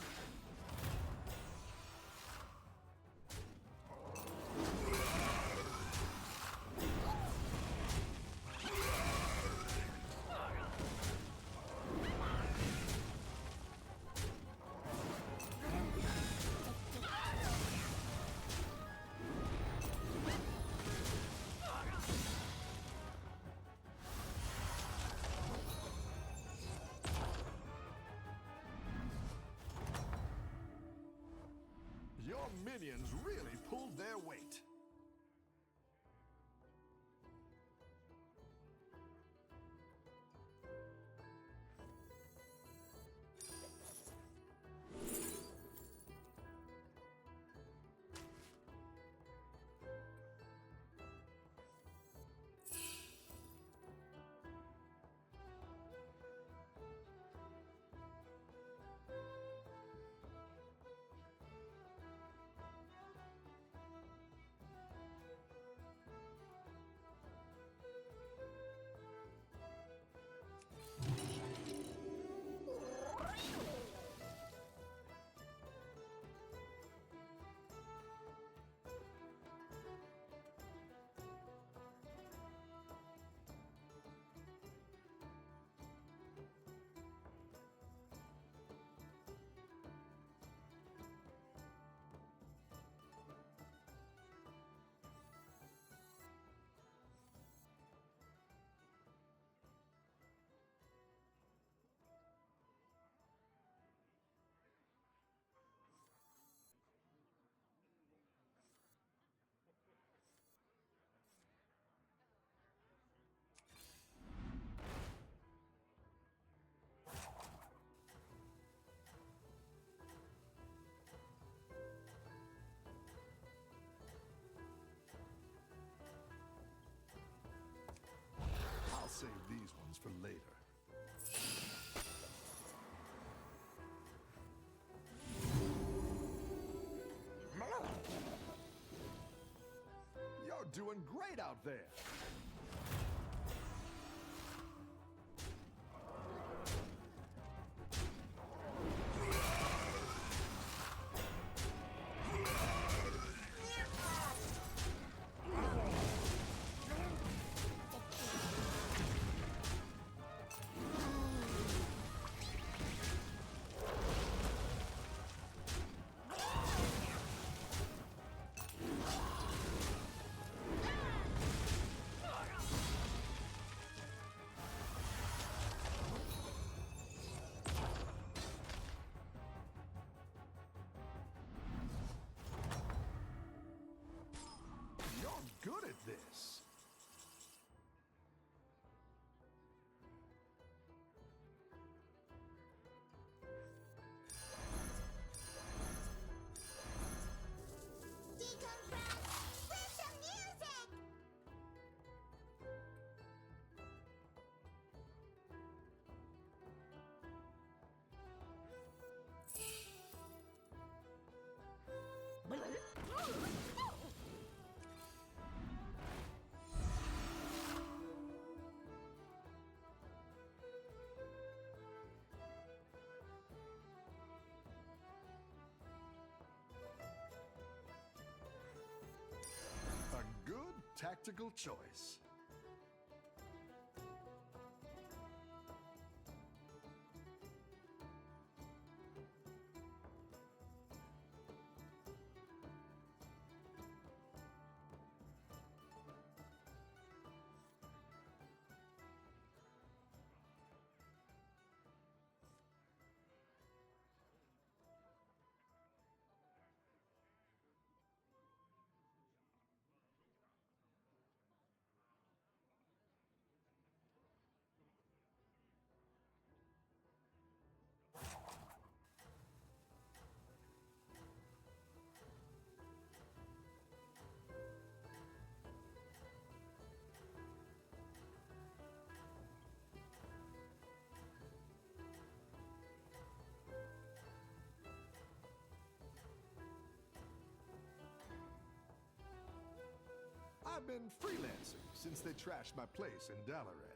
Your minions really pulled their weight. I'll save these ones for later. You're doing great out there. tactical choice. I've been freelancing since they trashed my place in Dalaran.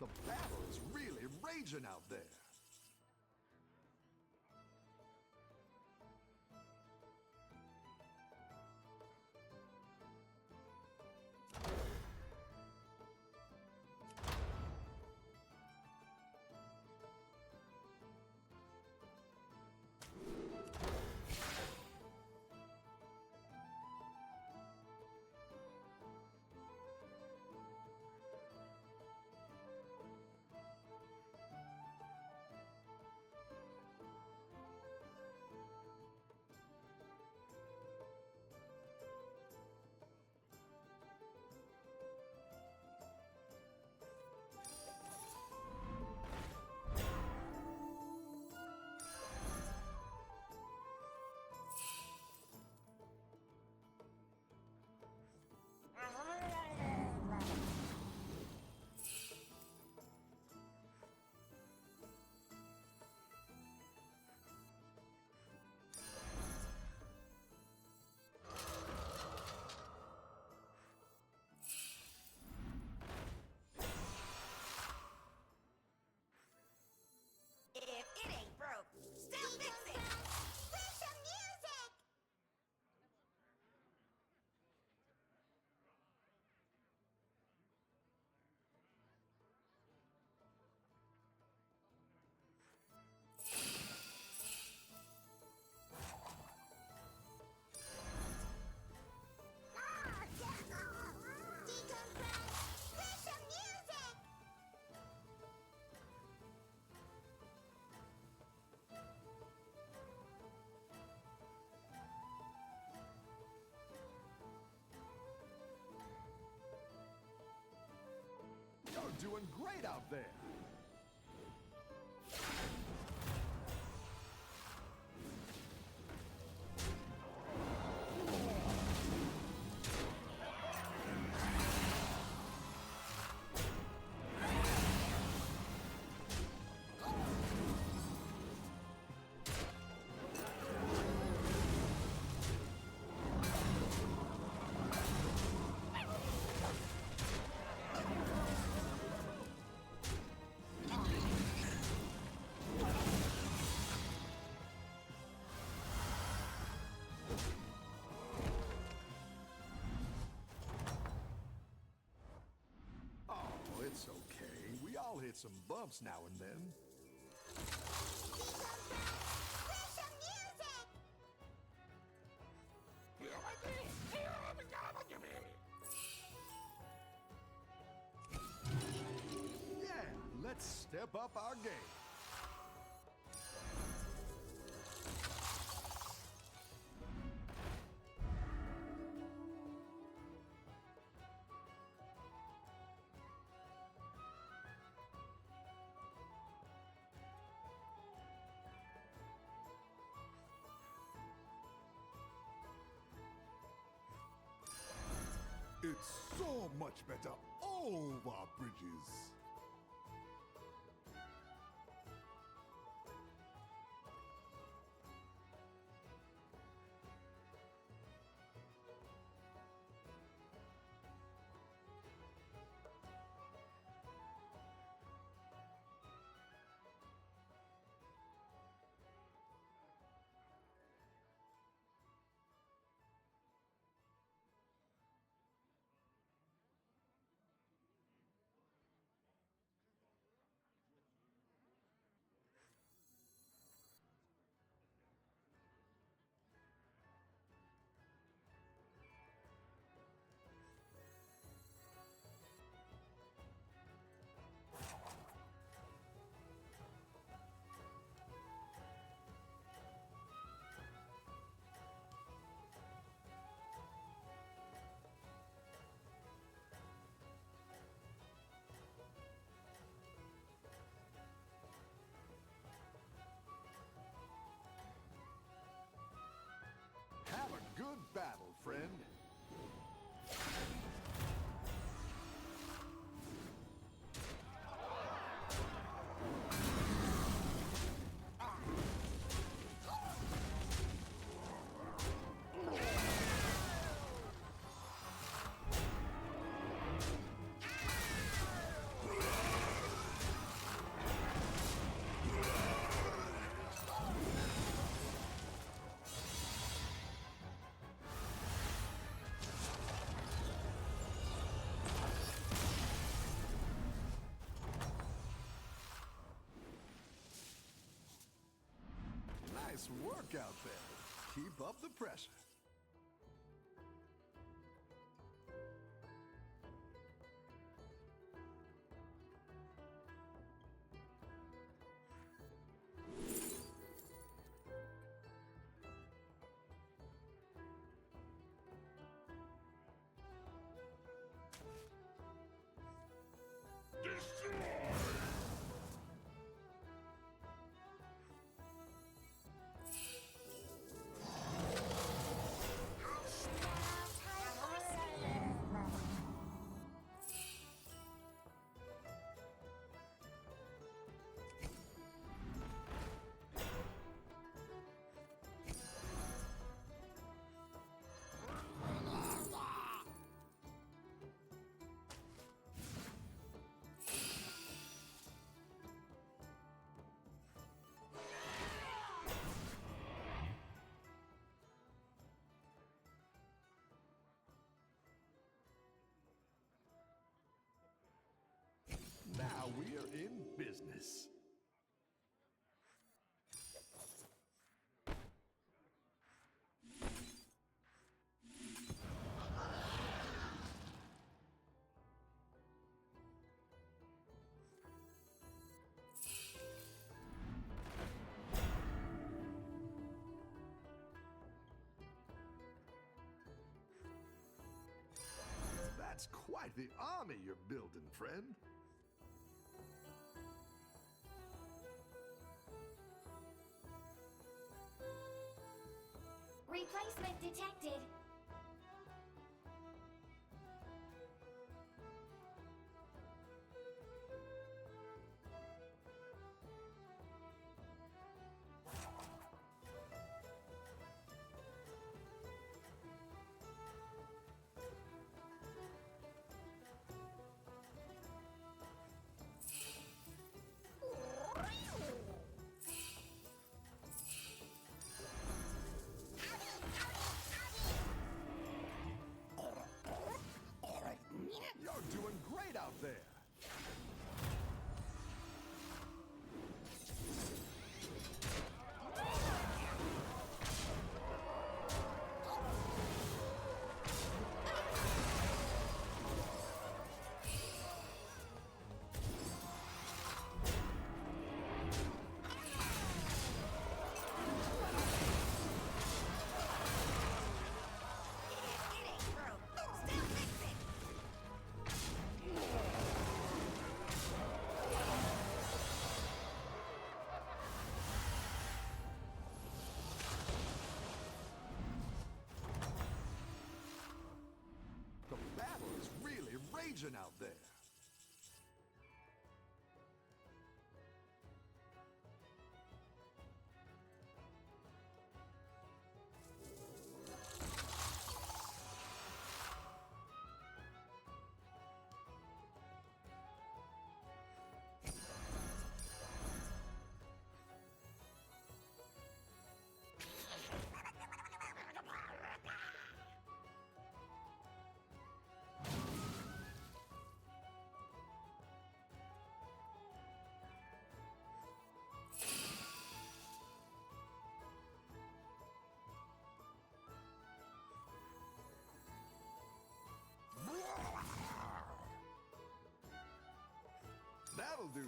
The battle is really raging out there. If it ain't broke, still fix it! Play some music! Decompress! Play some music! You're doing great out there. Oh, it's okay. We all hit some bumps now and then. Play some music! Yeah, let's step up our game. much better over bridges. Have a good battle, friend. Nice work out there. Keep up the pressure. Now we're in business. That's quite the army you're building, friend. Replacement detected.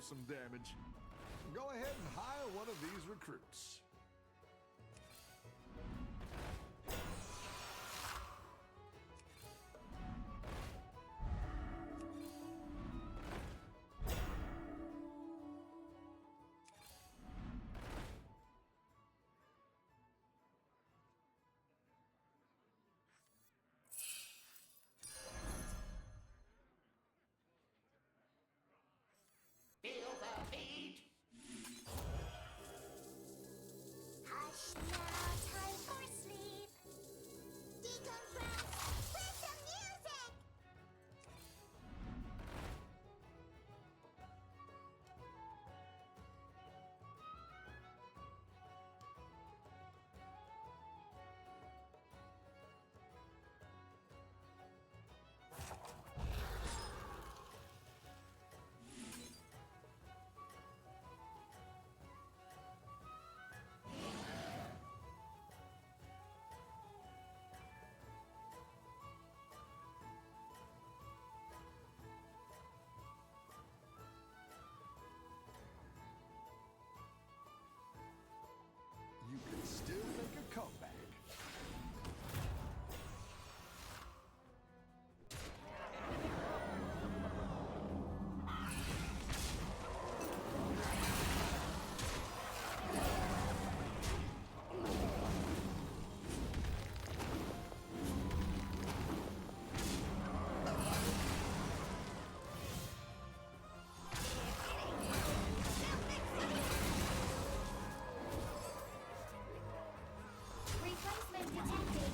some damage. Go ahead and hire one of these recruits. Feel the beat. Hush now, time for sleep. Decompress with some music. You can still make a comeback. Replacement detected.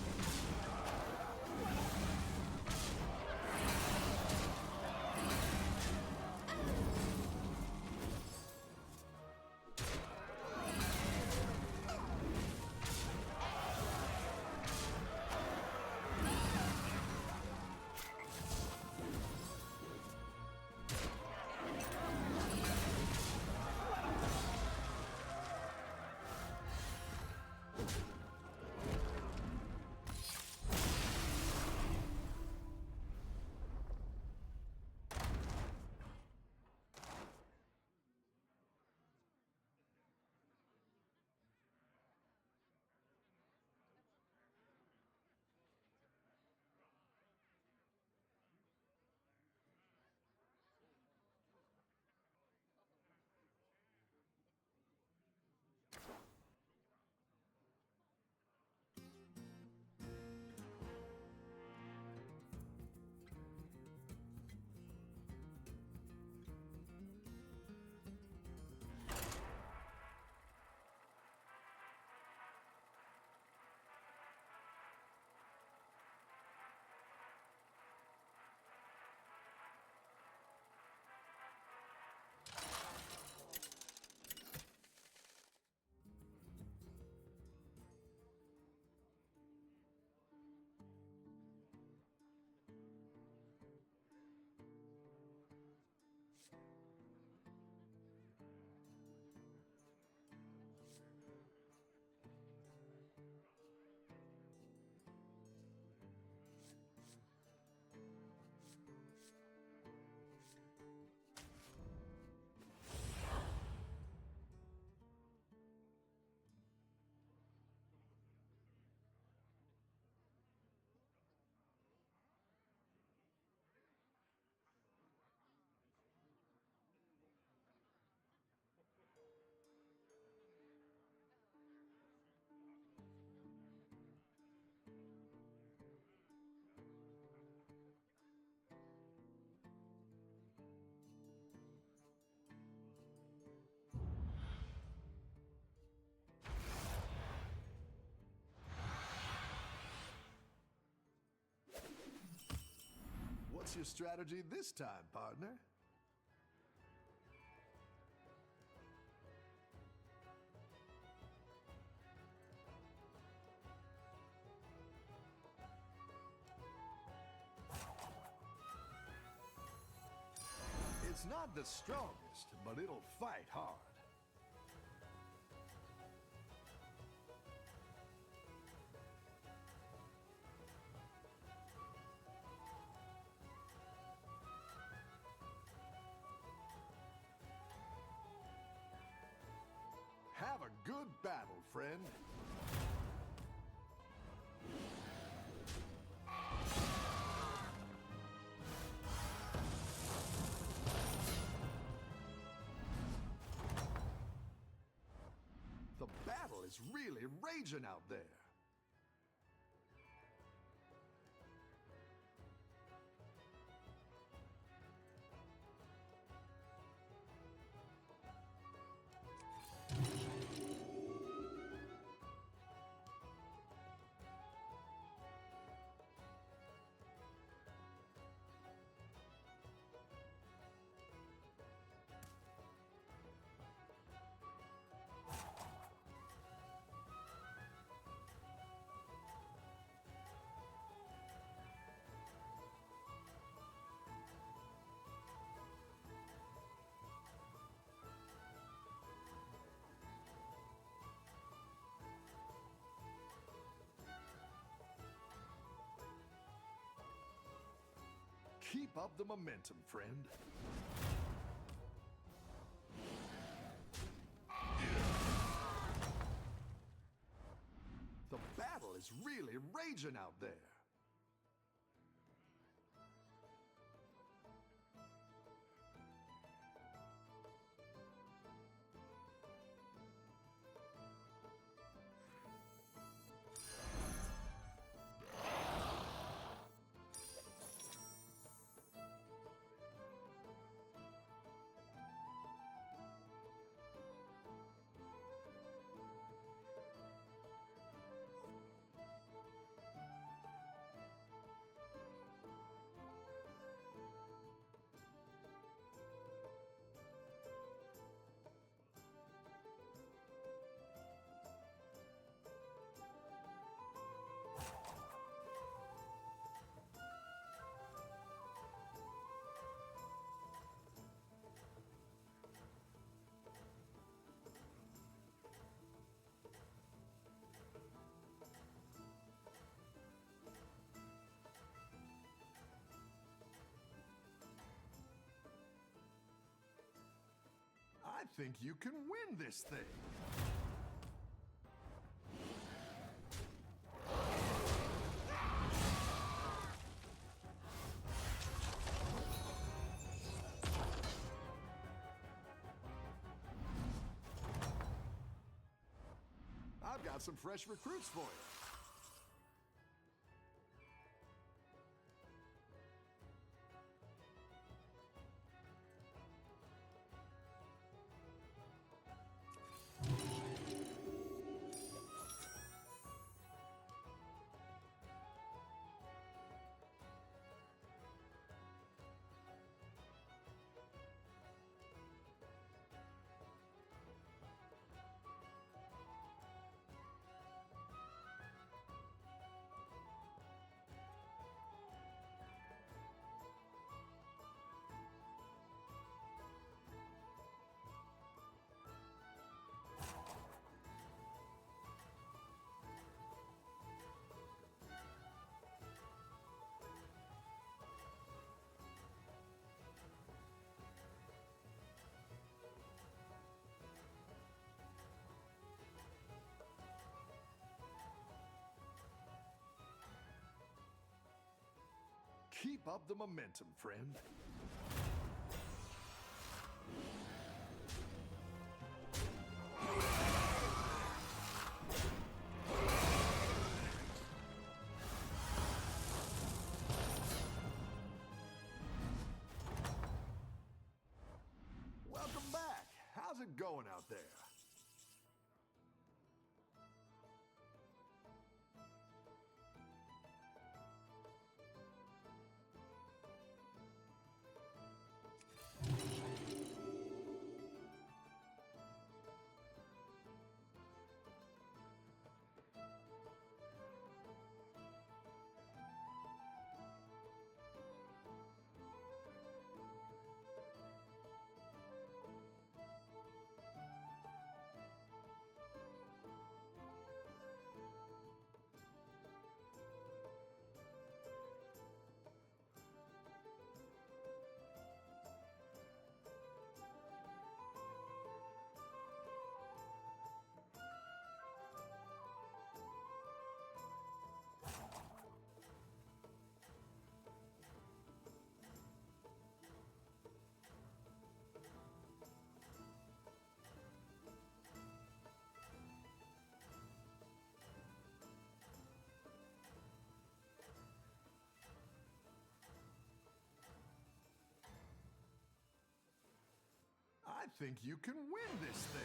What's your strategy this time, partner? It's not the strongest, but it'll fight hard. friend. The battle is really raging out there. Keep up the momentum, friend. The battle is really raging out there. I think you can win this thing. I've got some fresh recruits for you. Keep up the momentum, friend. Welcome back. How's it going out there? think you can win this thing.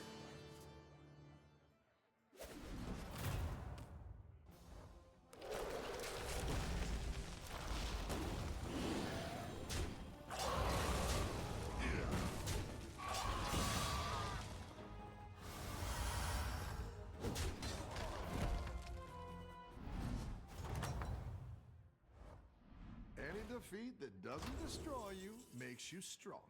Any defeat that doesn't destroy you makes you stronger.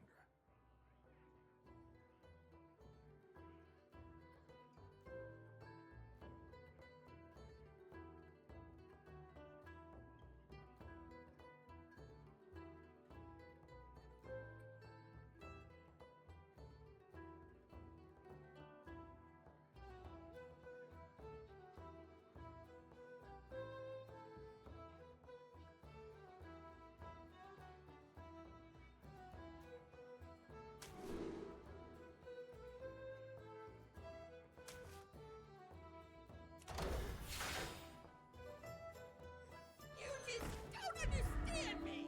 You just don't understand me!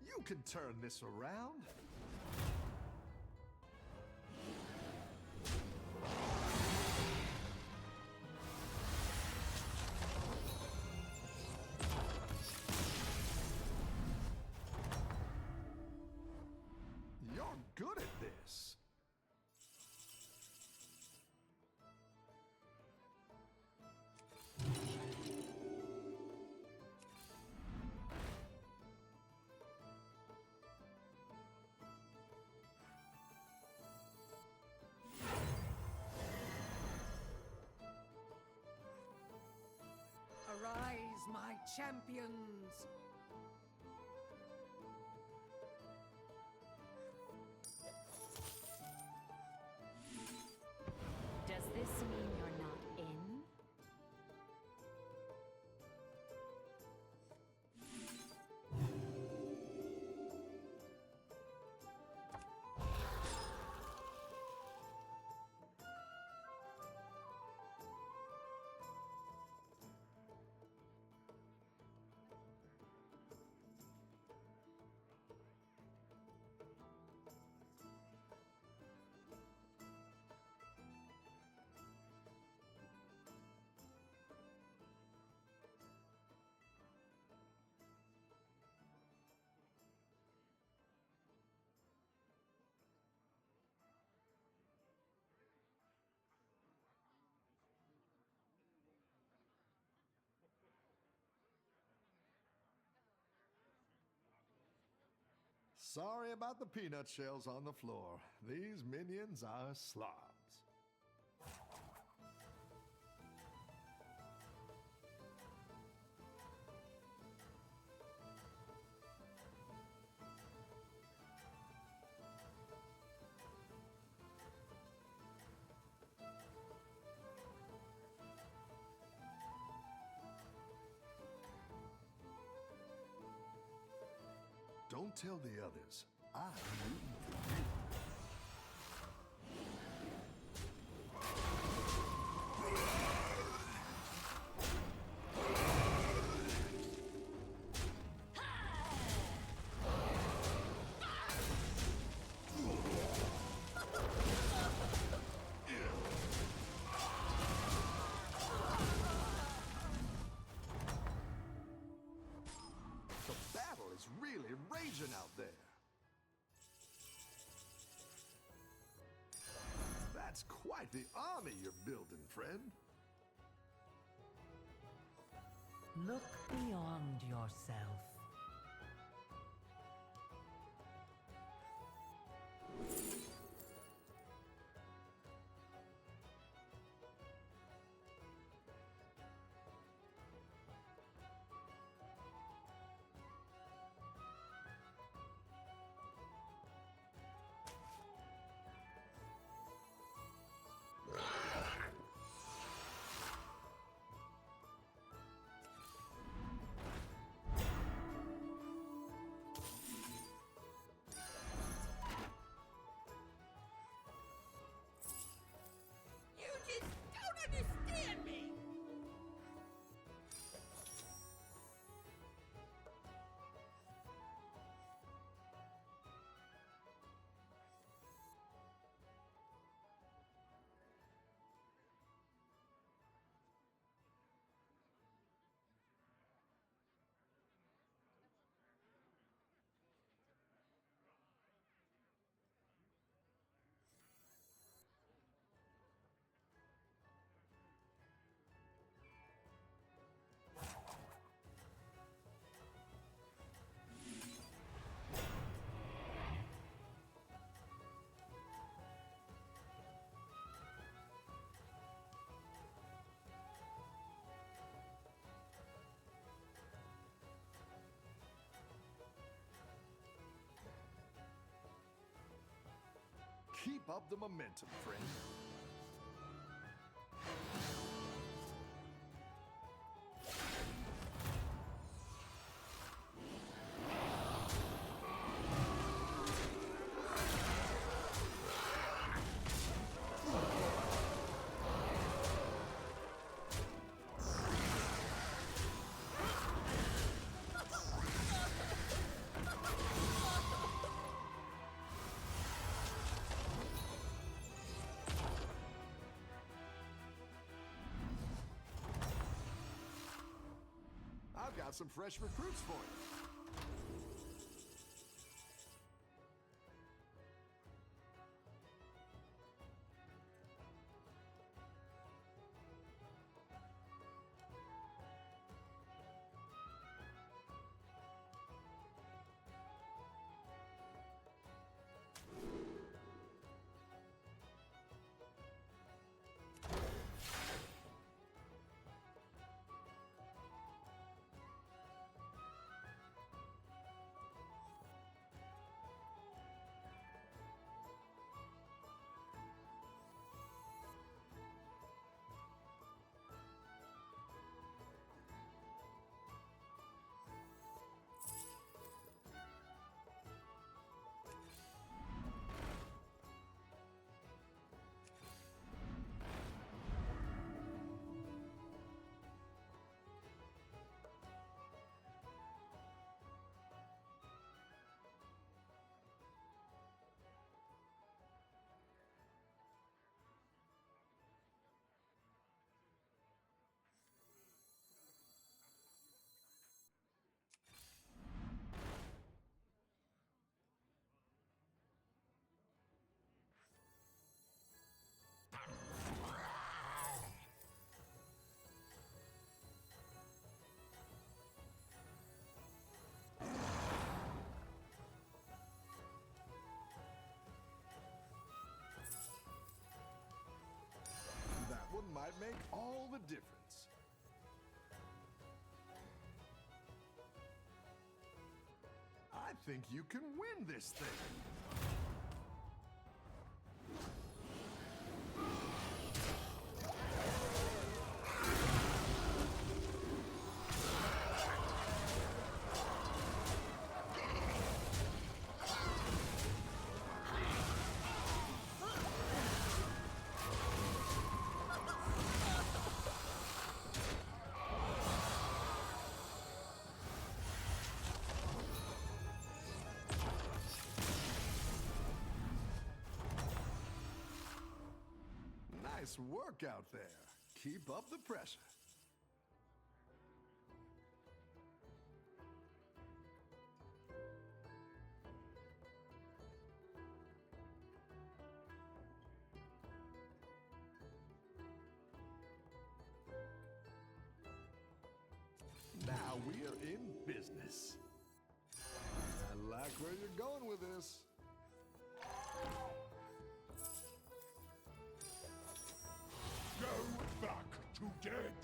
You can turn this around. You're good at this. Arise, my champions! Does this mean you're not in? Sorry about the peanut shells on the floor. These minions are slobs. Don't tell the others. I'm rooting for you. The battle is really raging out there. That's quite the army you're building, friend. Look beyond yourself. You just don't understand me! Keep up the momentum, friend. I've got some fresh recruits for you. That one might make all the difference. I think you can win this thing. Nice work out there. Keep up the pressure. Now we are in business. I like where you're going with this. dead.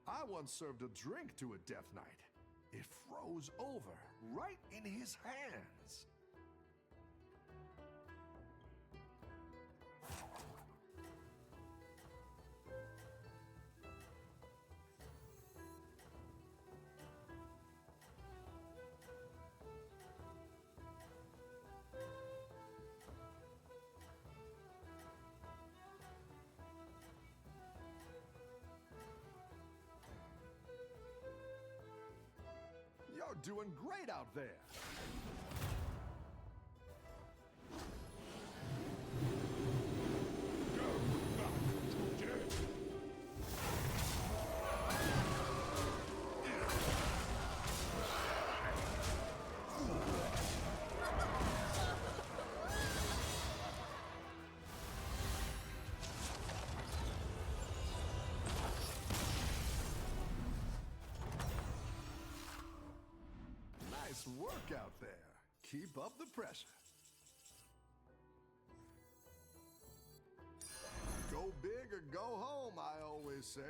I once served a drink to a Death Knight. It froze over right in his hands. You're doing great out there. Nice work out there. Keep up the pressure. Go big or go home, I always say.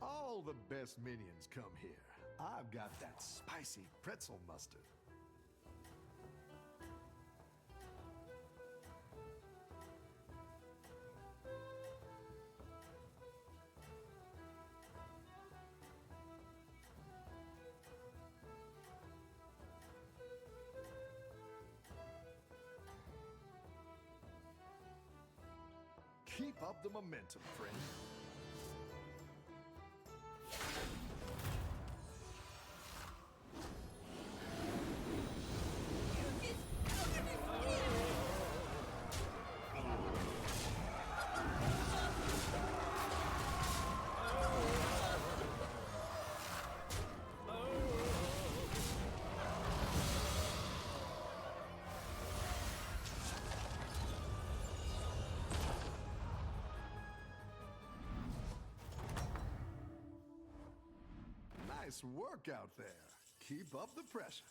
All the best minions come here. I've got that spicy pretzel mustard. Keep up the momentum, friend. Nice work out there. Keep up the pressure.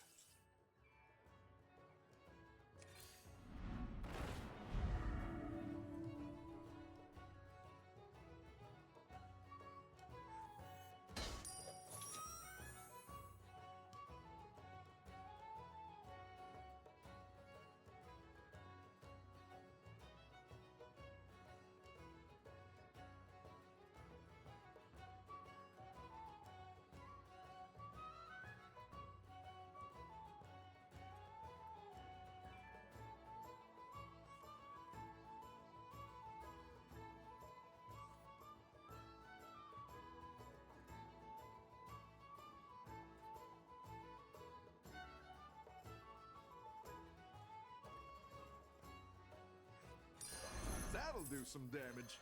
do some damage.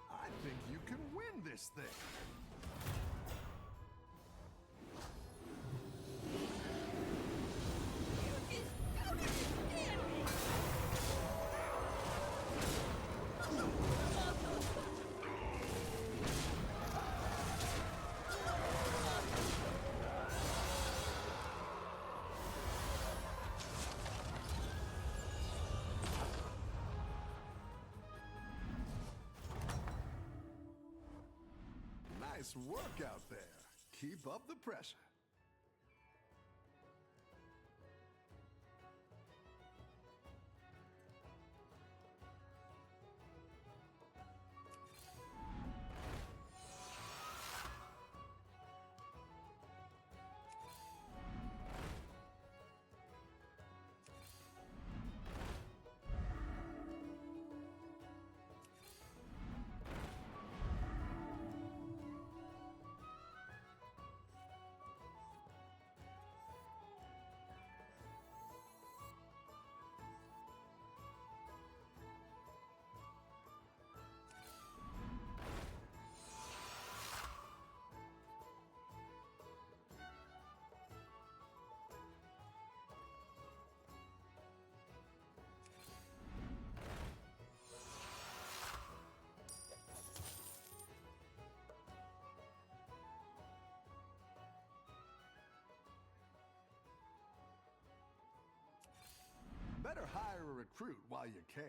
I think you can win this thing. Nice work out there. Keep up the pressure. Better hire a recruit while you can.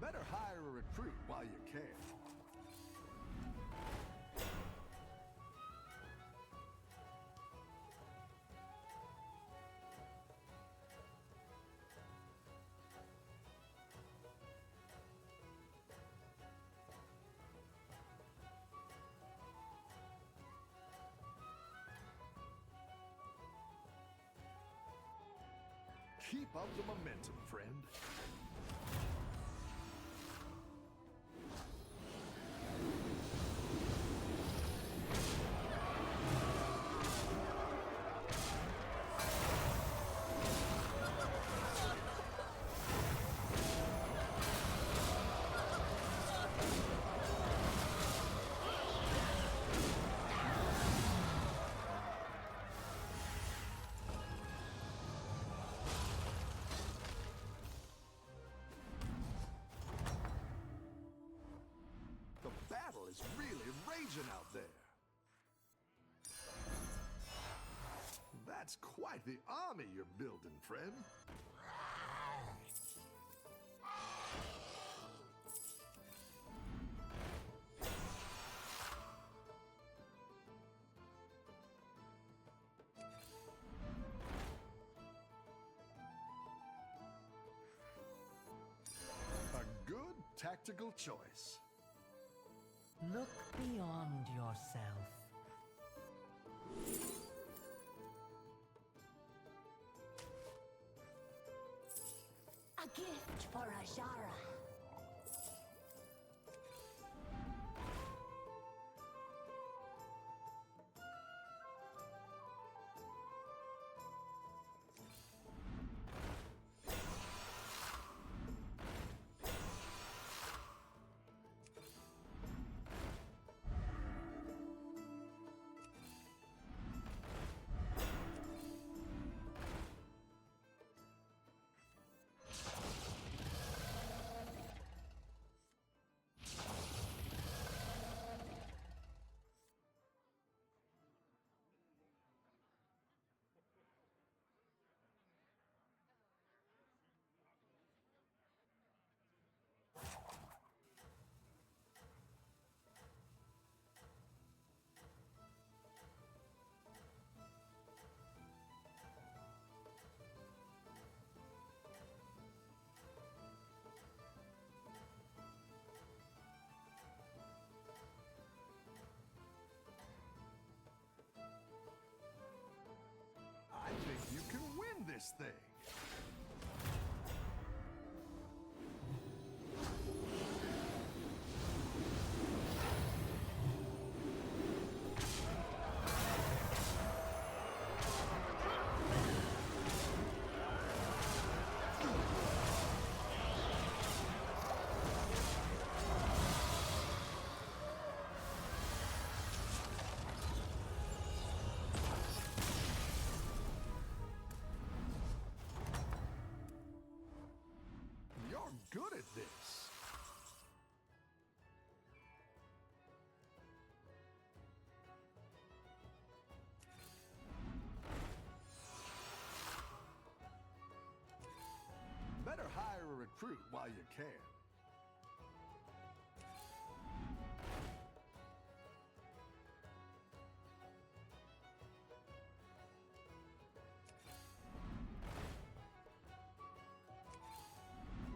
Better hire a recruit while you can. Keep up the momentum, friend. The battle is really raging out there. That's quite the army you're building, friend. A good tactical choice. Look beyond yourself. A gift for Ajara. this thing. You're good at this. Better hire a recruit while you can.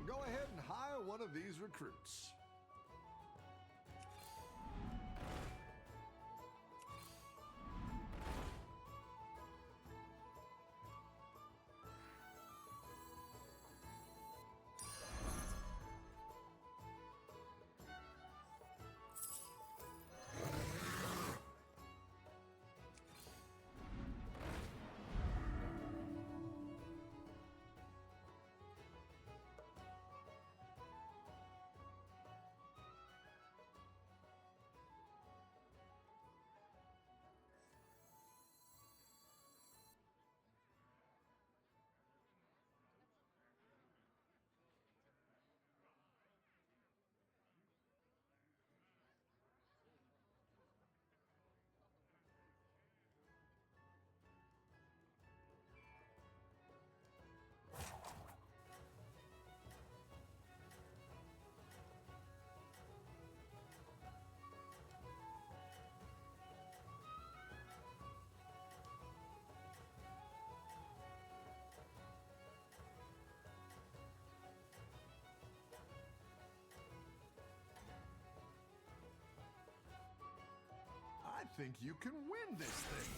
Go ahead and hire one of these recruits. I think you can win this thing.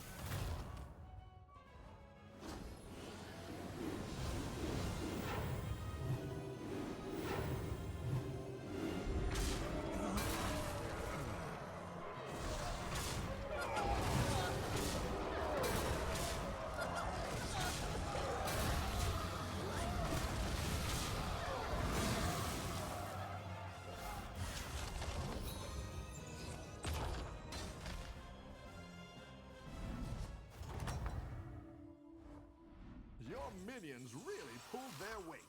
Your minions really pulled their weight.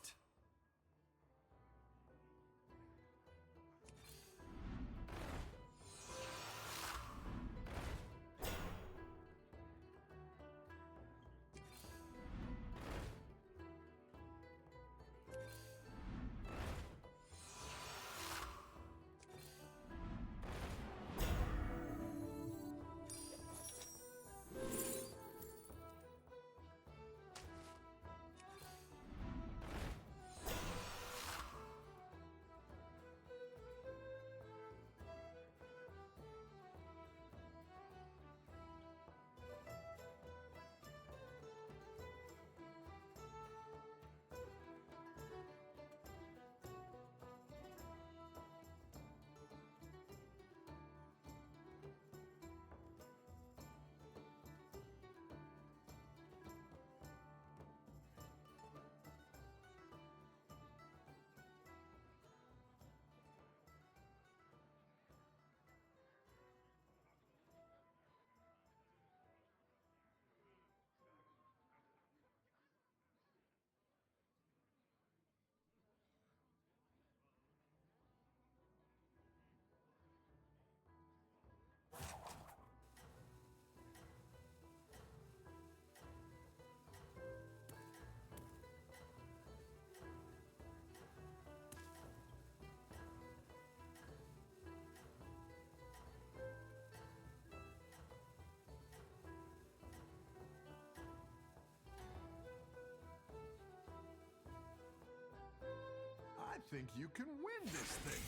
I think you can win this thing.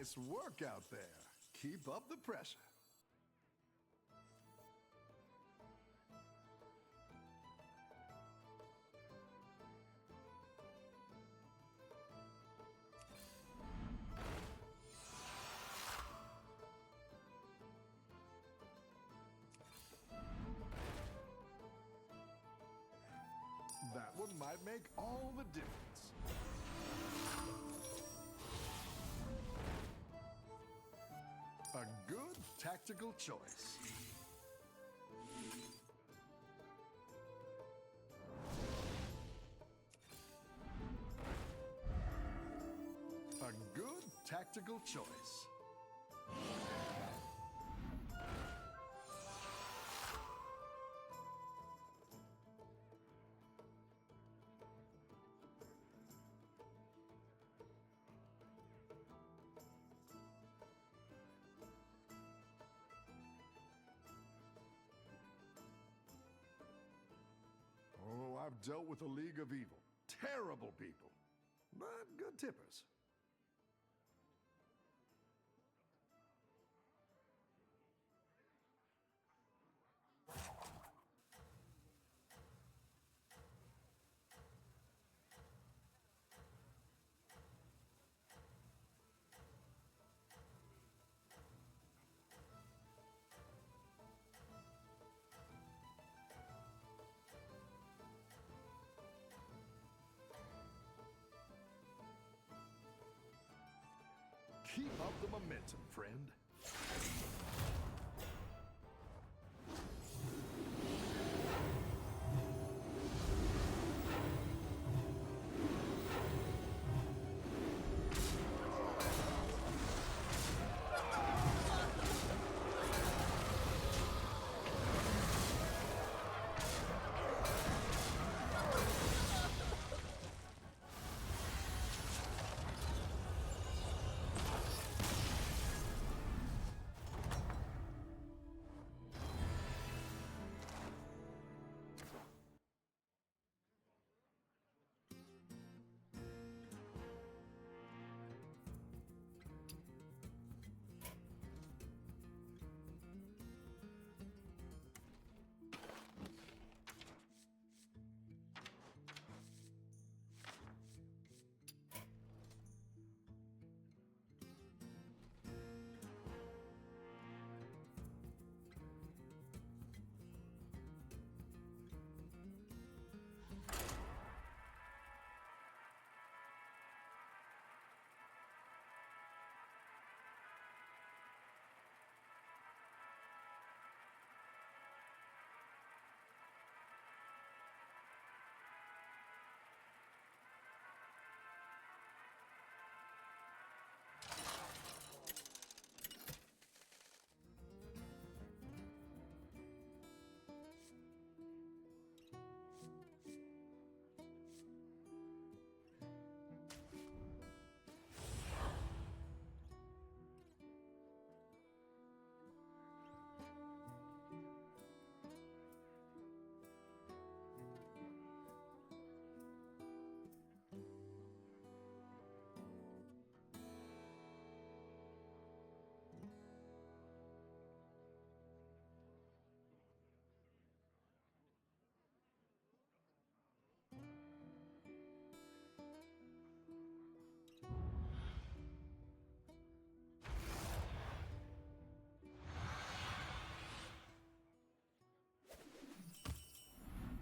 Nice work out there. Keep up the pressure. That one might make all the difference. A good tactical choice. A good tactical choice. Oh, I've dealt with a league of evil. Terrible people. But good tippers. Keep up the momentum, friend.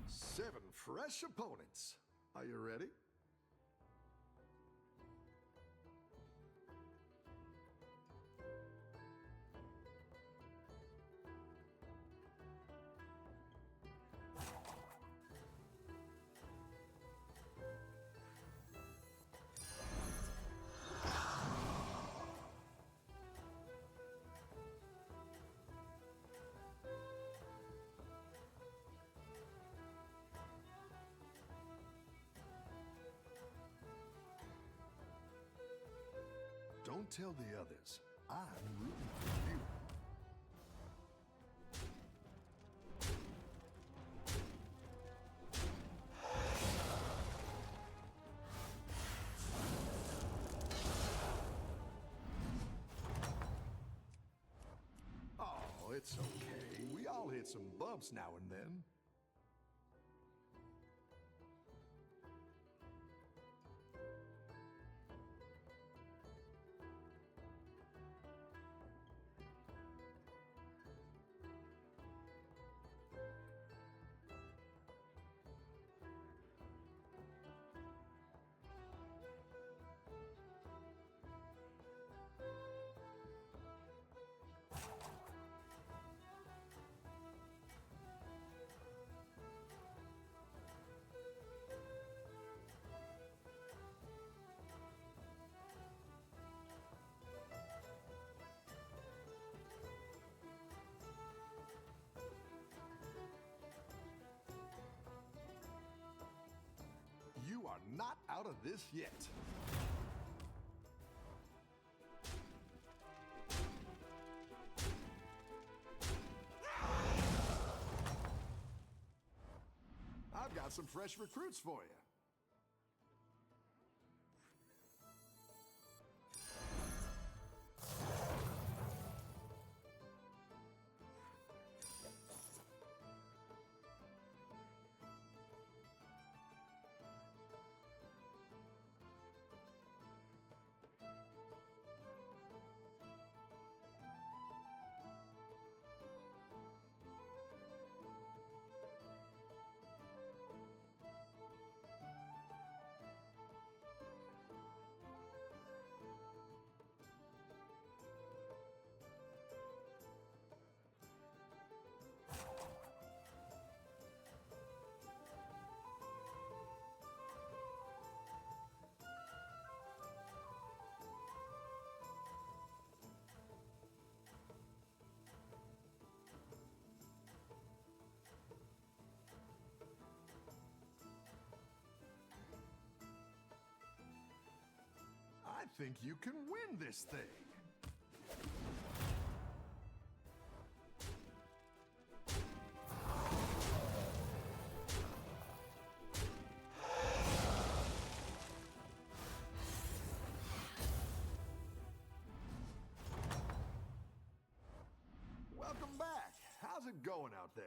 Seven fresh opponents. Are you ready? Don't tell the others. I'm rooting for you. it's okay. We all hit some bumps now and then. You are not out of this yet. I've got some fresh recruits for you. I think you can win this thing. Welcome back. How's it going out there?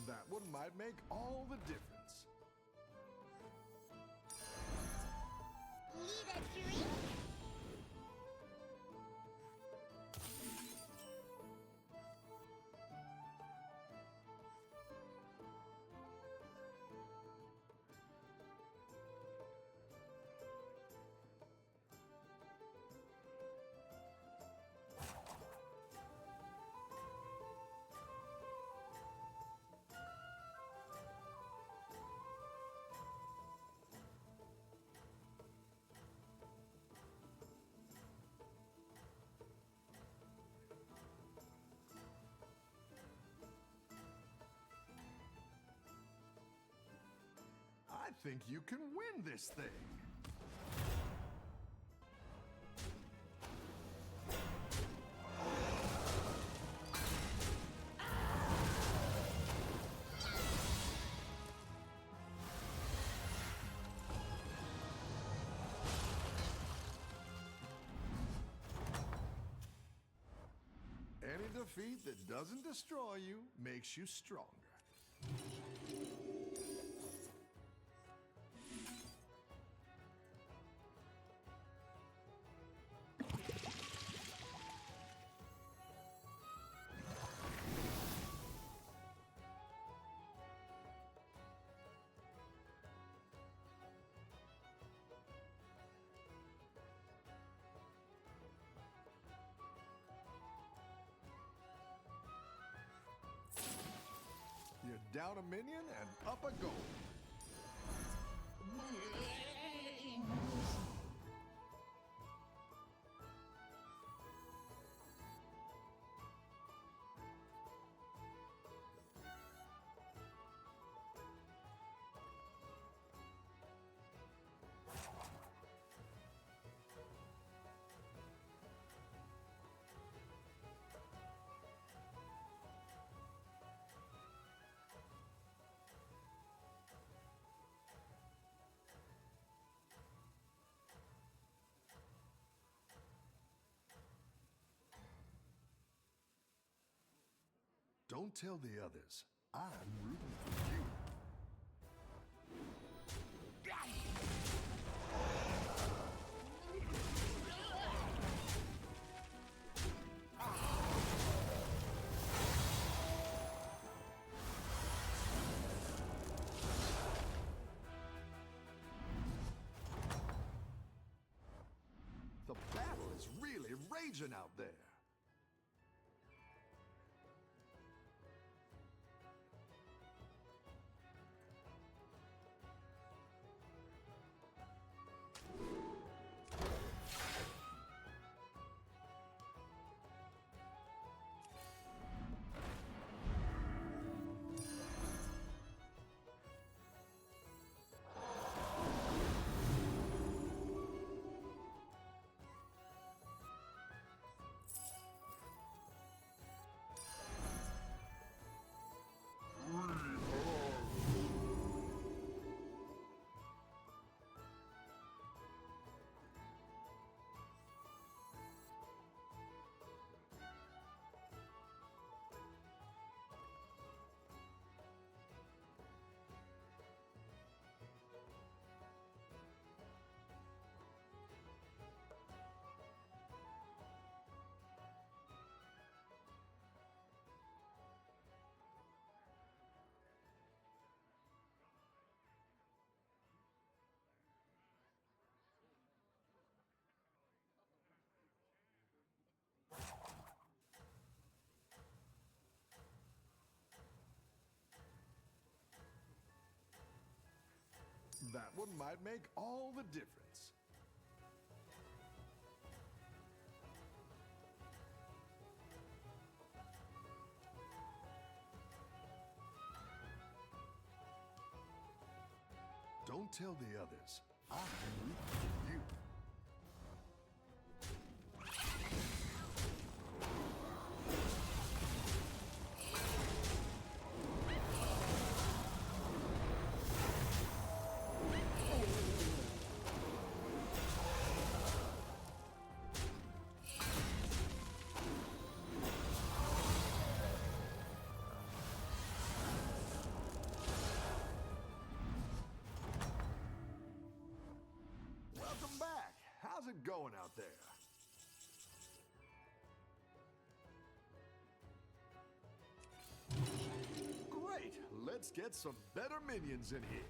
That one might make all the difference. Need a drink? I think you can win this thing. Any defeat that doesn't destroy you makes you stronger. You're down a minion and up a goal. Don't tell the others. I'm rooting for you. The battle is really raging out there. That one might make all the difference. Don't tell the others. I'm rooting for you. Welcome back. How's it going out there? Great. Let's get some better minions in here.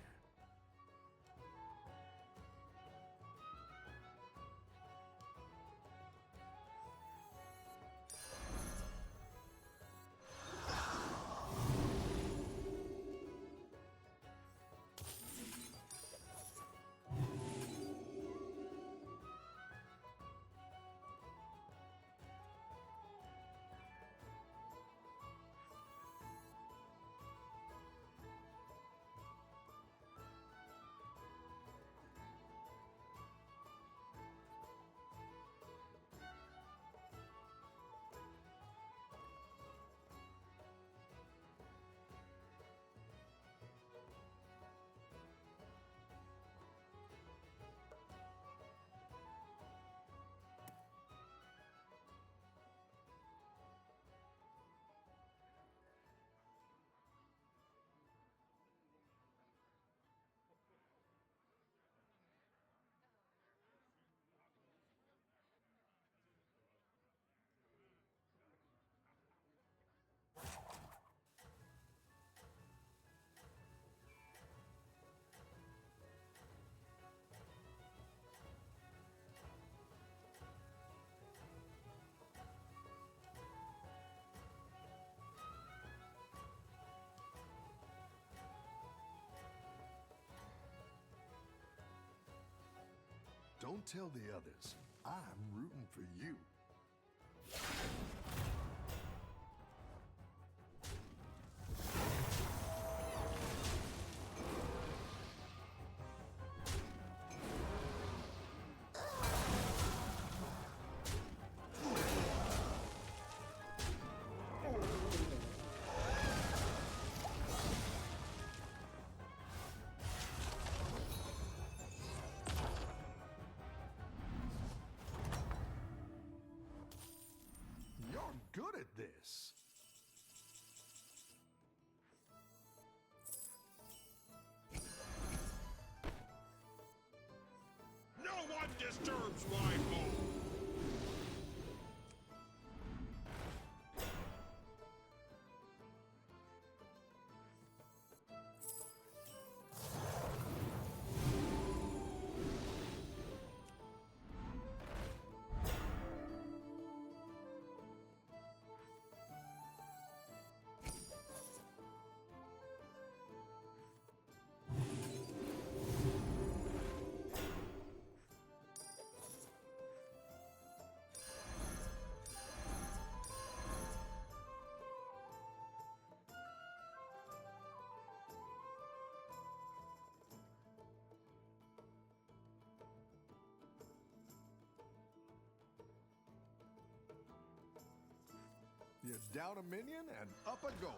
Don't tell the others. I'm rooting for you. my home. You're down a minion and up a goal.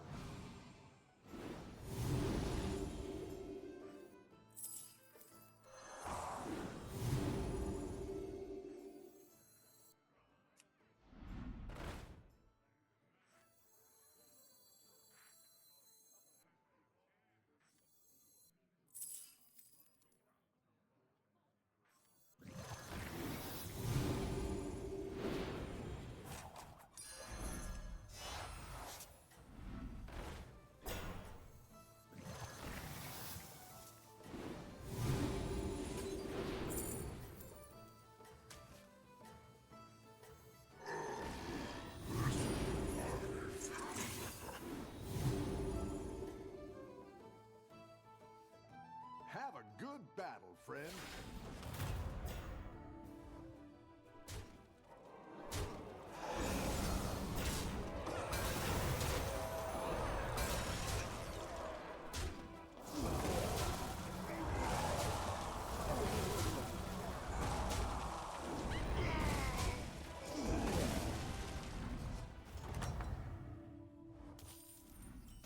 Have a good battle, friend.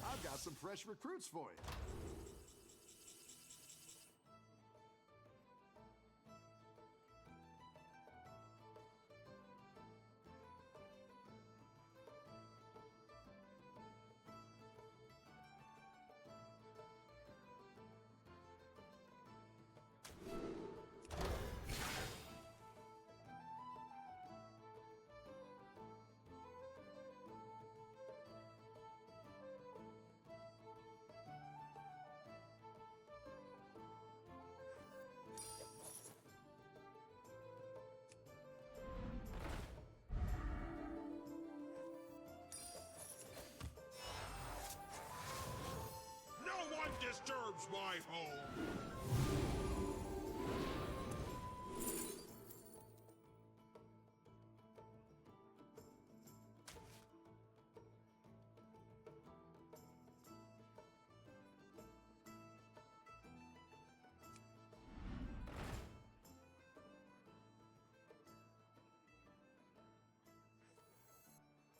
I've got some fresh recruits for you. No one disturbs my home.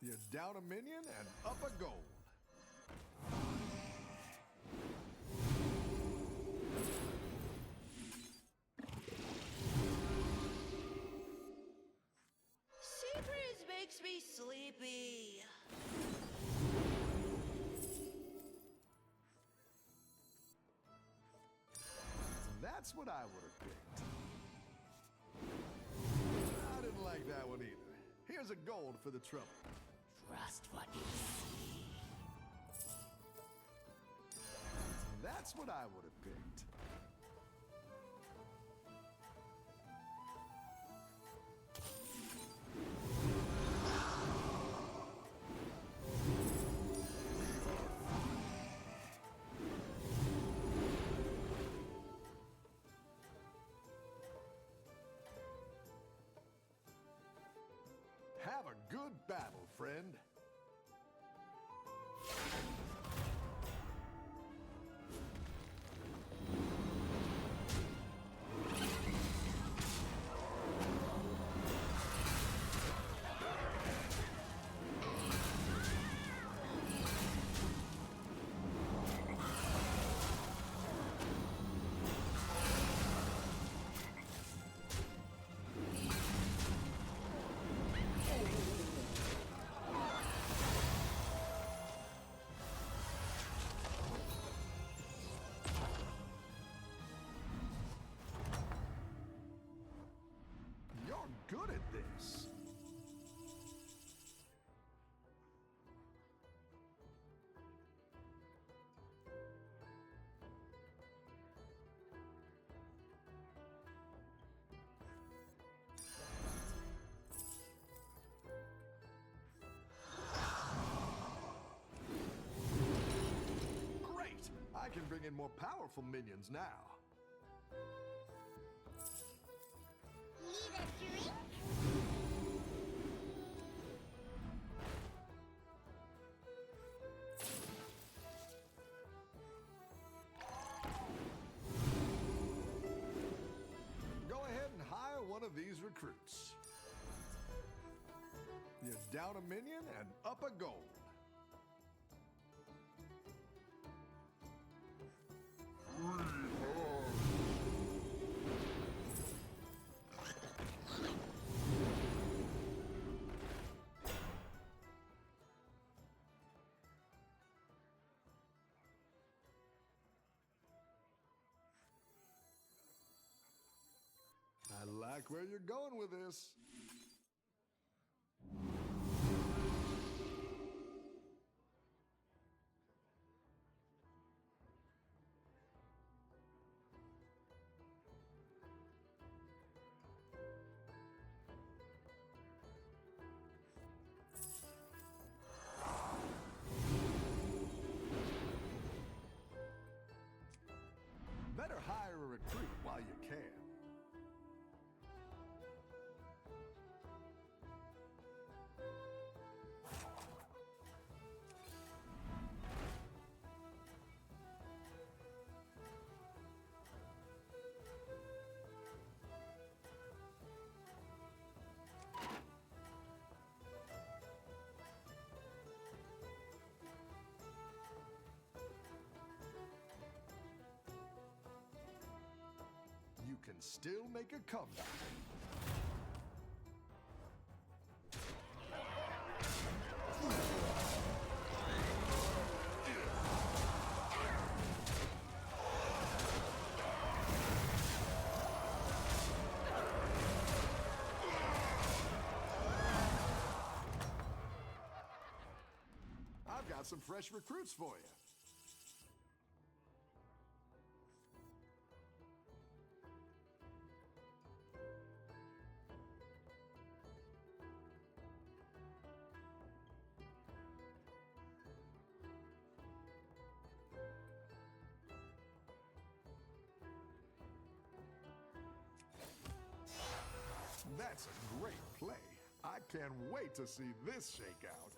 You're down a minion and up a goal. Seabreeze makes me sleepy. That's what I would have picked. I didn't like that one either. Here's a gold for the trouble. Trust what you see. That's what I would have picked. Have a good battle, friend. good at this. Great! I can bring in more powerful minions now. Need a drink? Go ahead and hire one of these recruits. You're down a minion and up a gold. I like where you're going with this. Better hire a recruit while you can. You can still make a comeback. I've got some fresh recruits for you. That's a great play. I can't wait to see this shake out.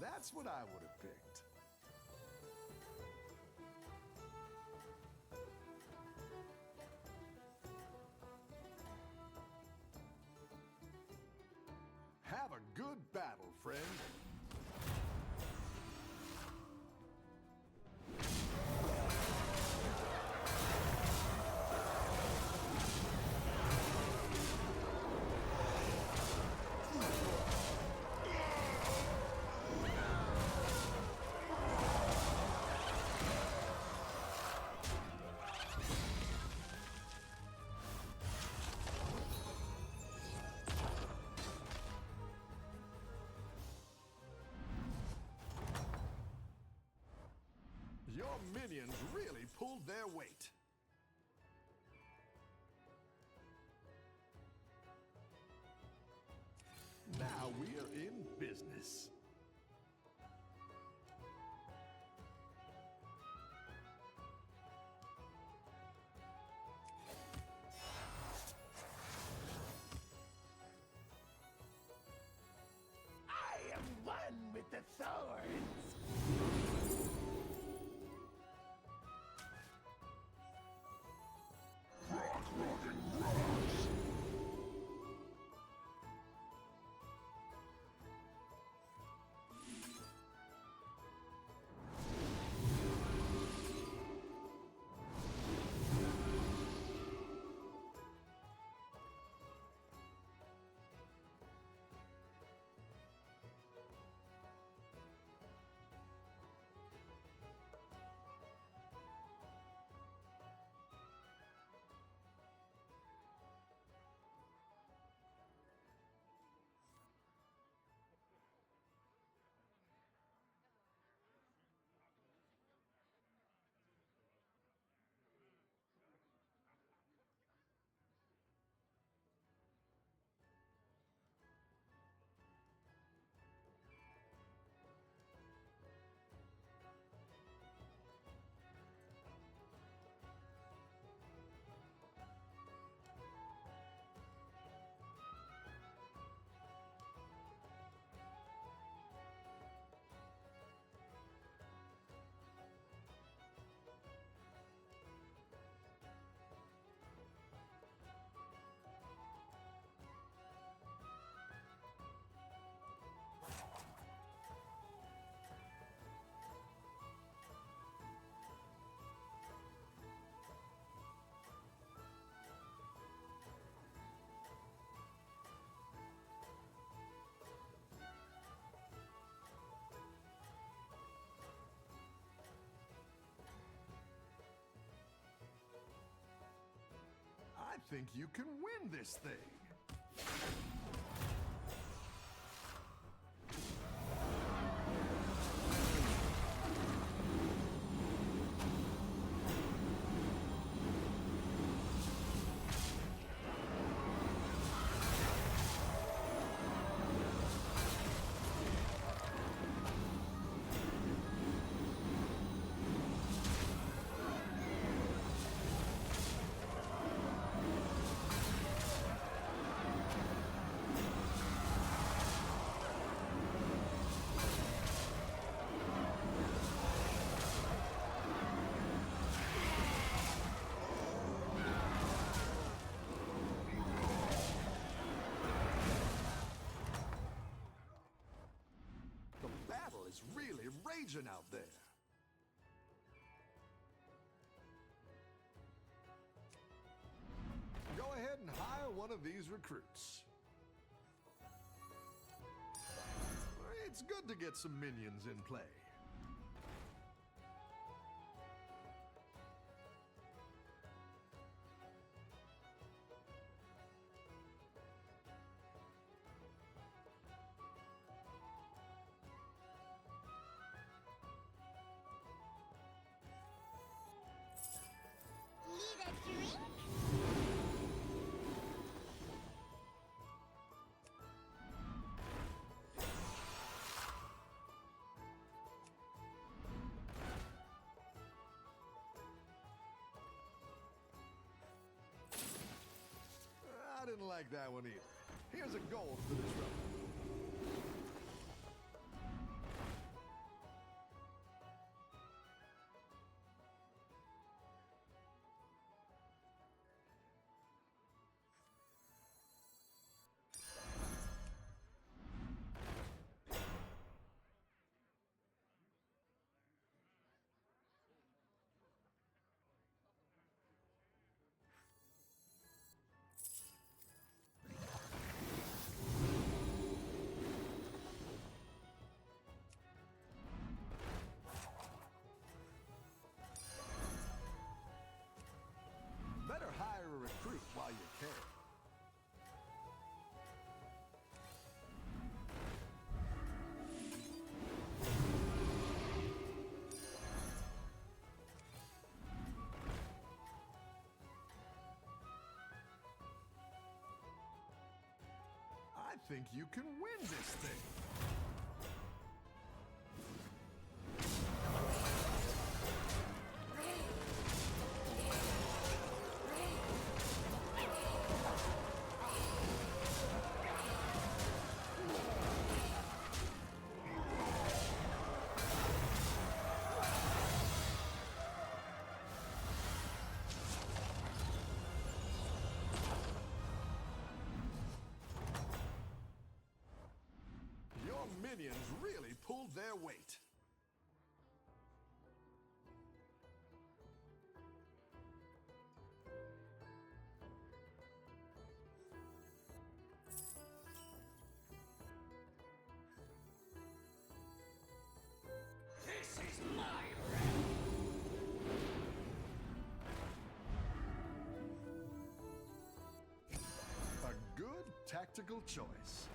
That's what I would have picked. Have a good battle, friend. Your minions really pulled their weight. Now we are in business. I am one with the thorns. I think you can win this thing. The battle is really raging out there. Go ahead and hire one of these recruits. It's good to get some minions in play. Need a drink? I didn't like that one either. Here's a gold for this run. think you can win this thing. Your minions really pulled their weight. This is my realm. A good tactical choice.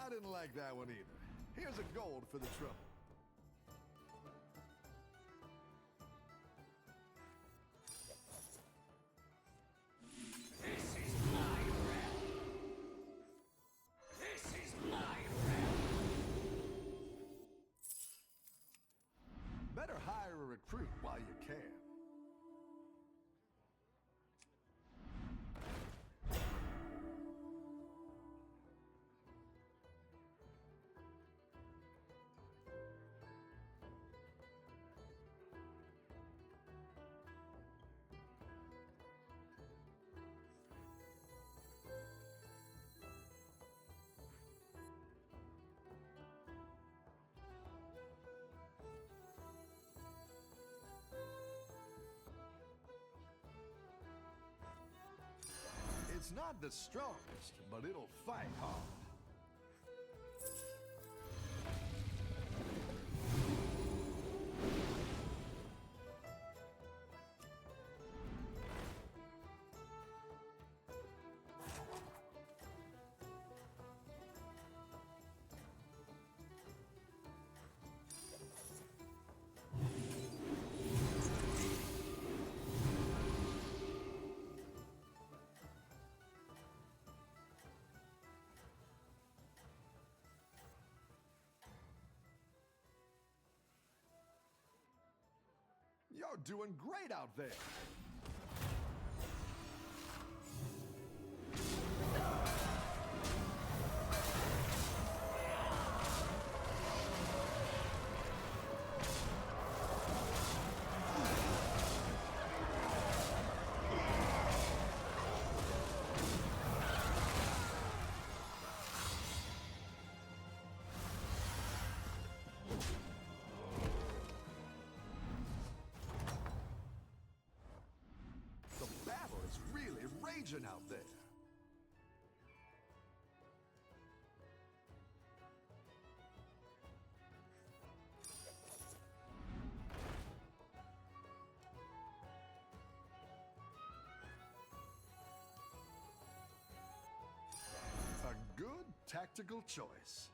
I didn't like that one either. Here's a gold for the trouble. This is my realm. This is my realm. Better hire a recruit while you can. It's not the strongest, but it'll fight hard. You're doing great out there. The battle is really raging out there. A good tactical choice.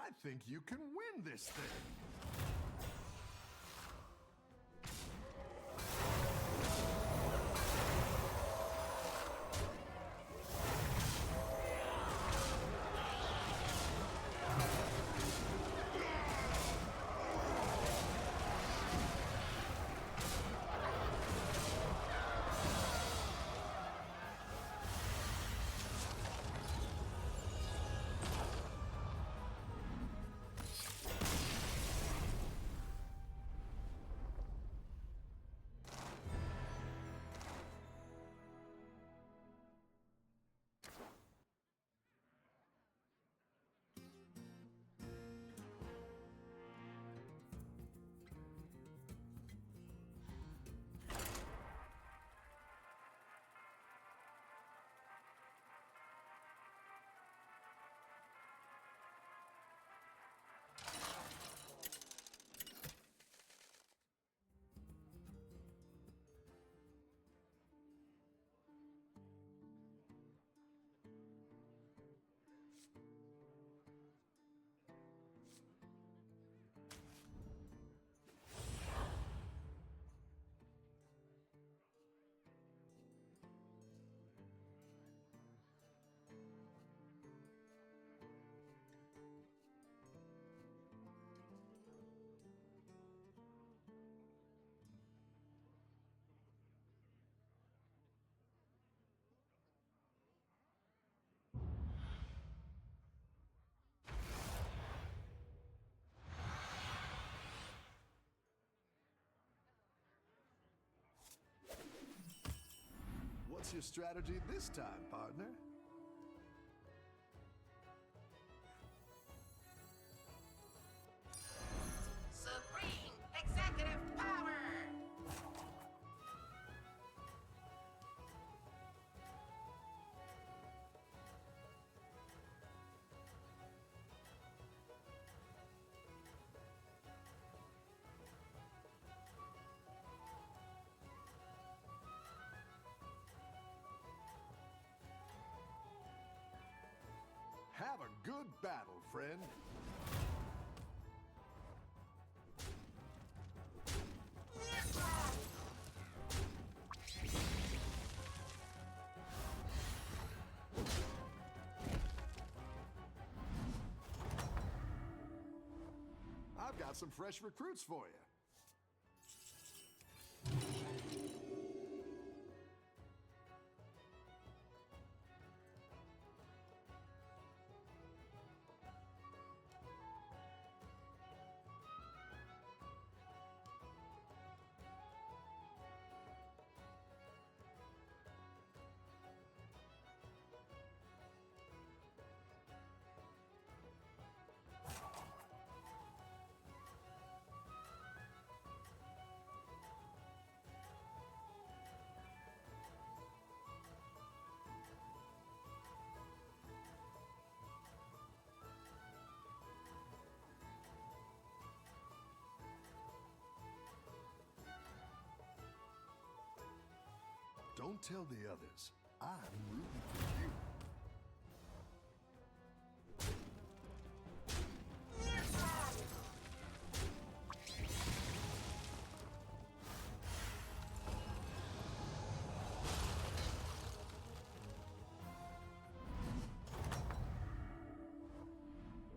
I think you can win this thing. What's your strategy this time, partner? Supreme executive power! Have a good battle, friend. I've got some fresh recruits for you. Don't tell the others. I'm rooting for you.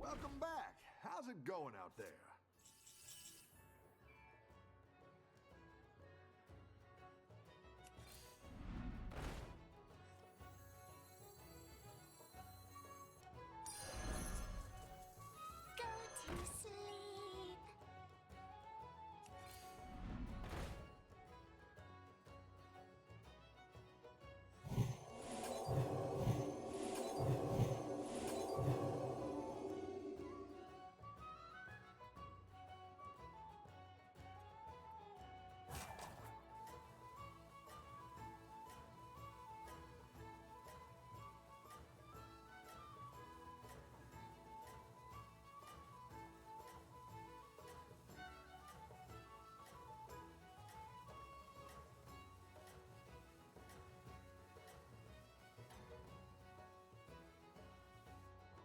Welcome back. How's it going out there? Go to sleep.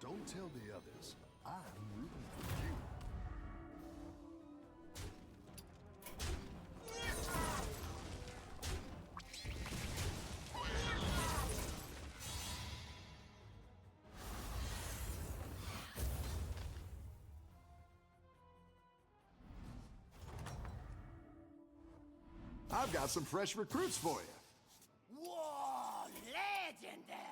Don't tell the others. I'm rooting I've got some fresh recruits for you. Whoa, legendary!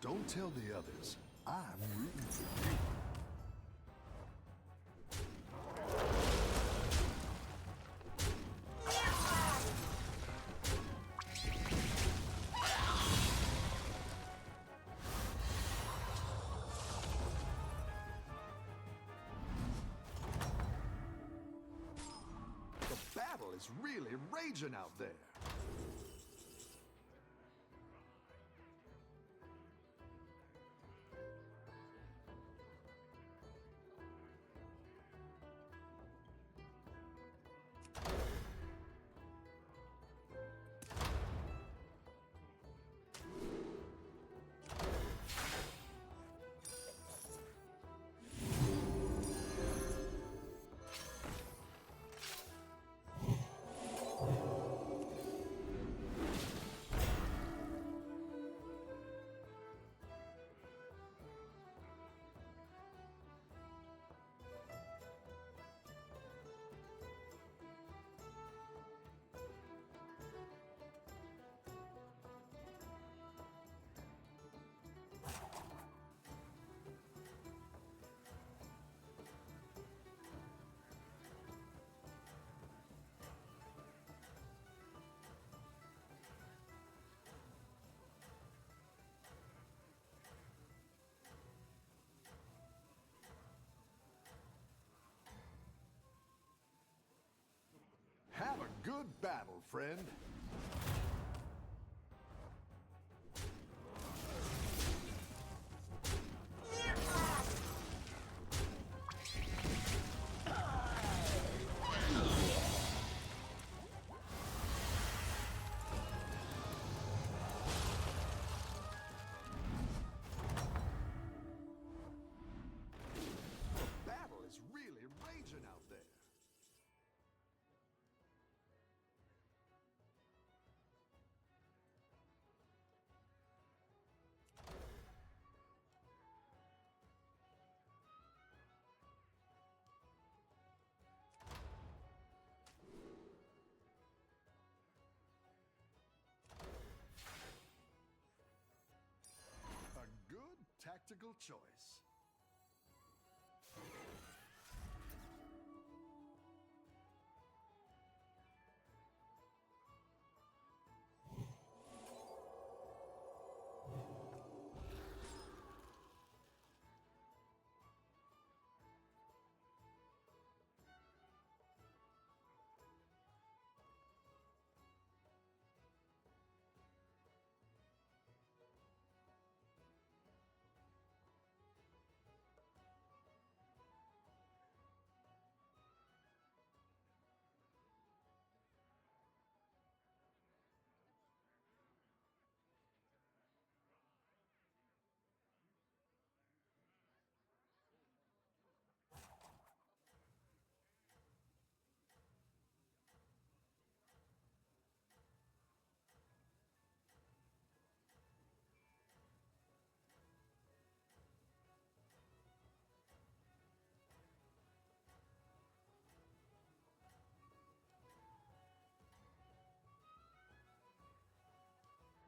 Don't tell the others. I'm rooting for you. The battle is really raging out there. Have a good battle, friend. The battle is really raging out there. A good tactical choice.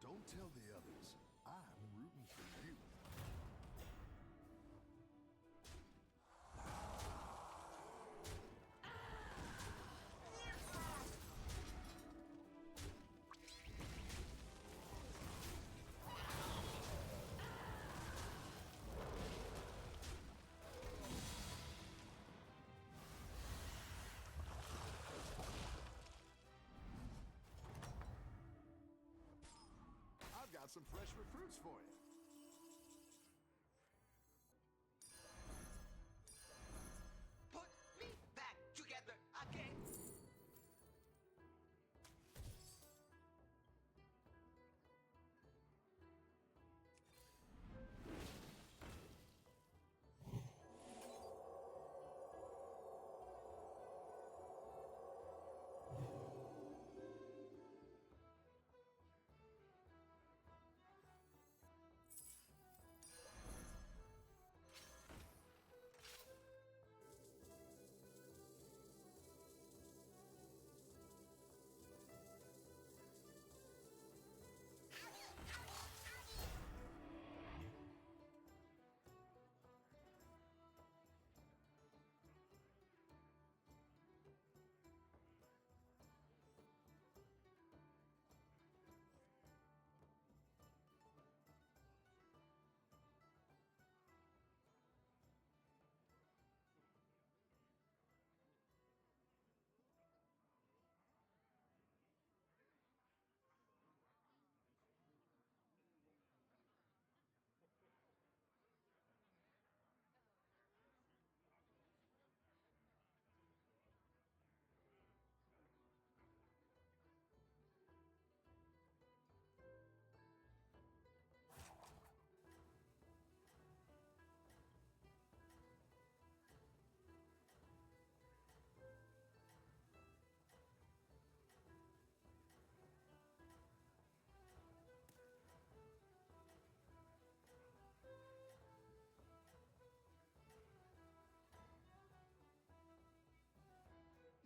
Don't tell the others. I'm rooting for you. some fresh recruits for you. Put me back together again.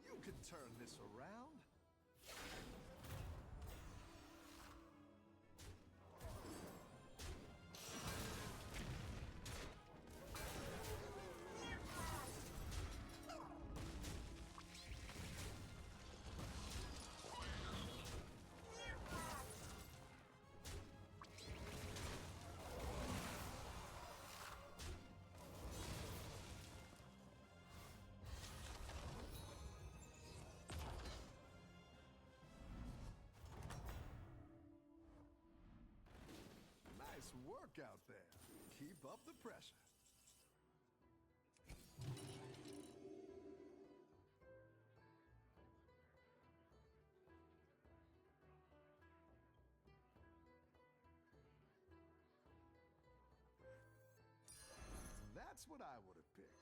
You can turn this around. Nice work out there. Keep up the pressure. That's what I would have picked.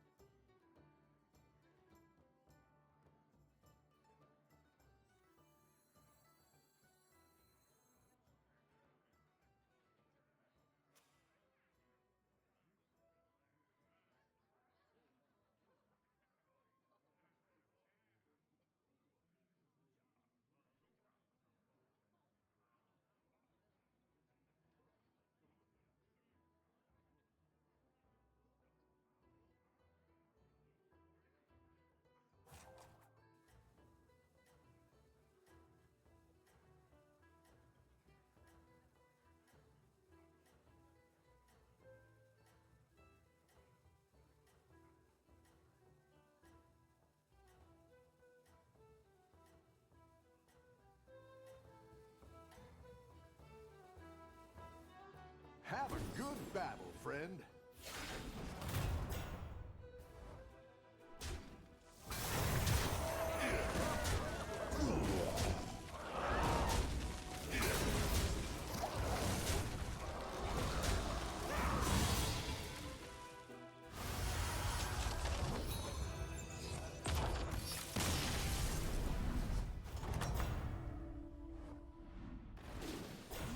Decompress with some music! Have a good battle, friend.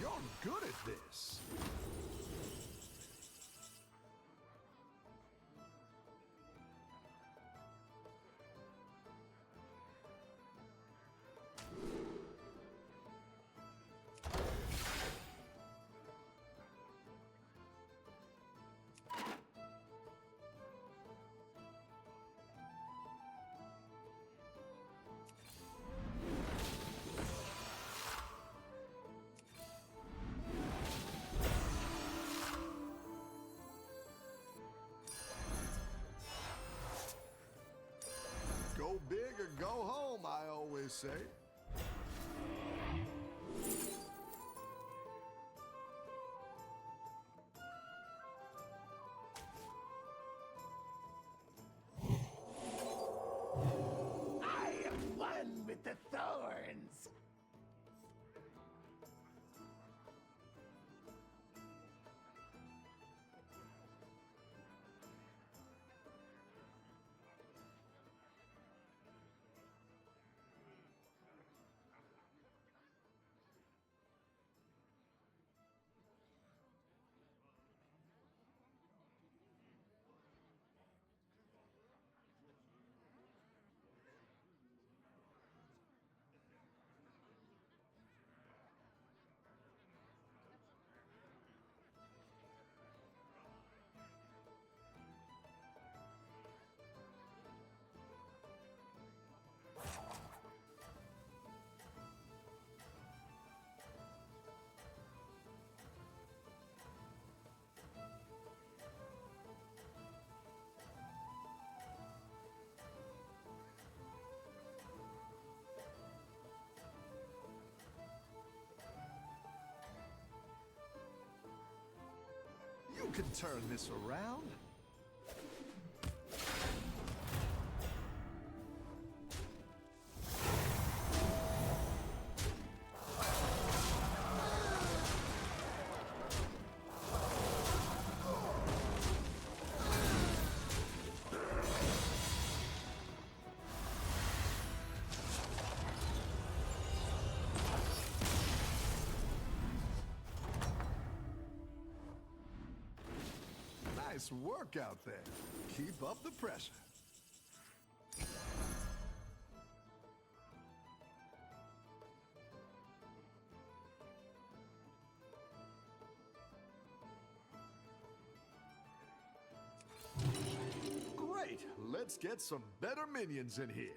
You're good at this. they say. I am one with the thorns. You can turn this around. Nice work out there. Keep up the pressure. Great. Let's get some better minions in here.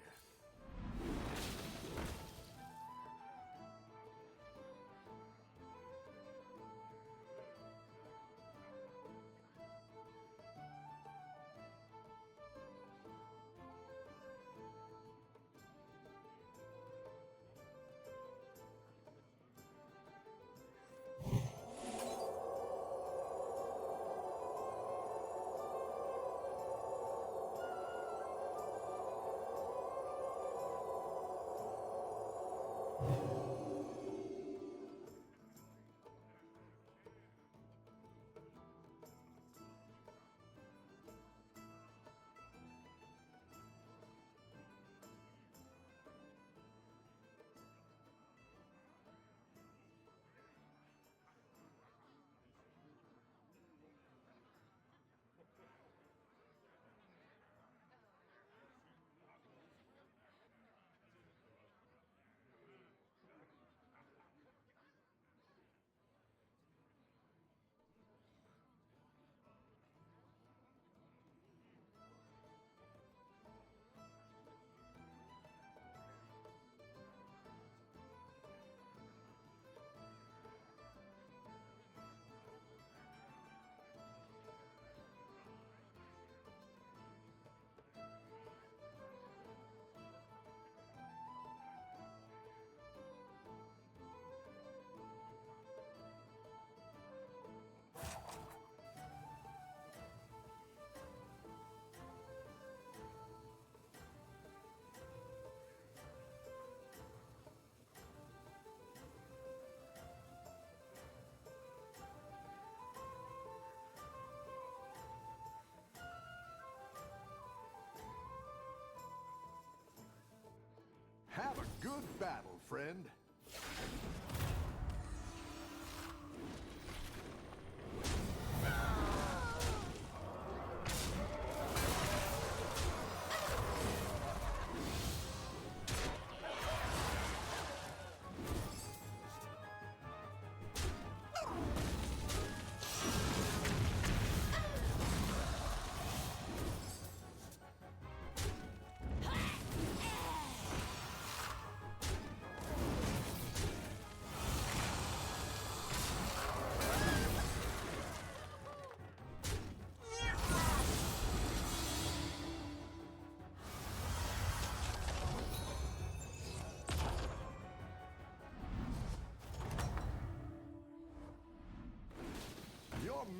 Have a good battle, friend.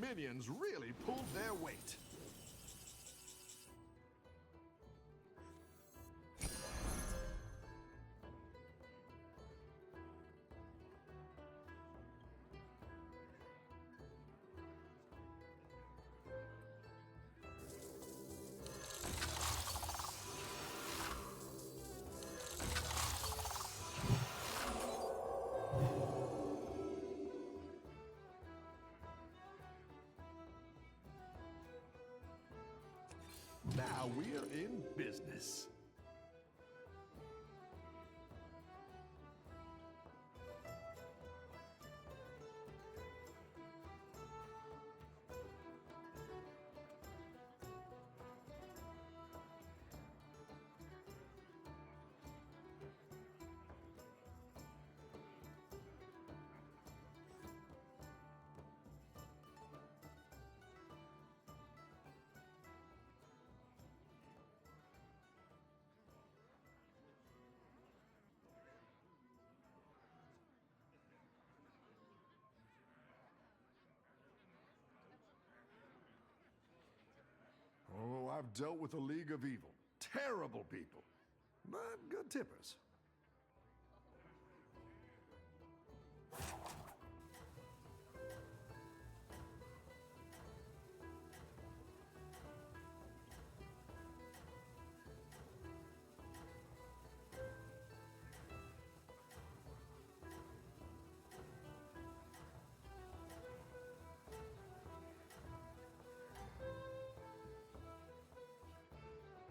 minions really pulled their weight. Now we're in business. Oh, I've dealt with a league of evil. Terrible people. But good tippers.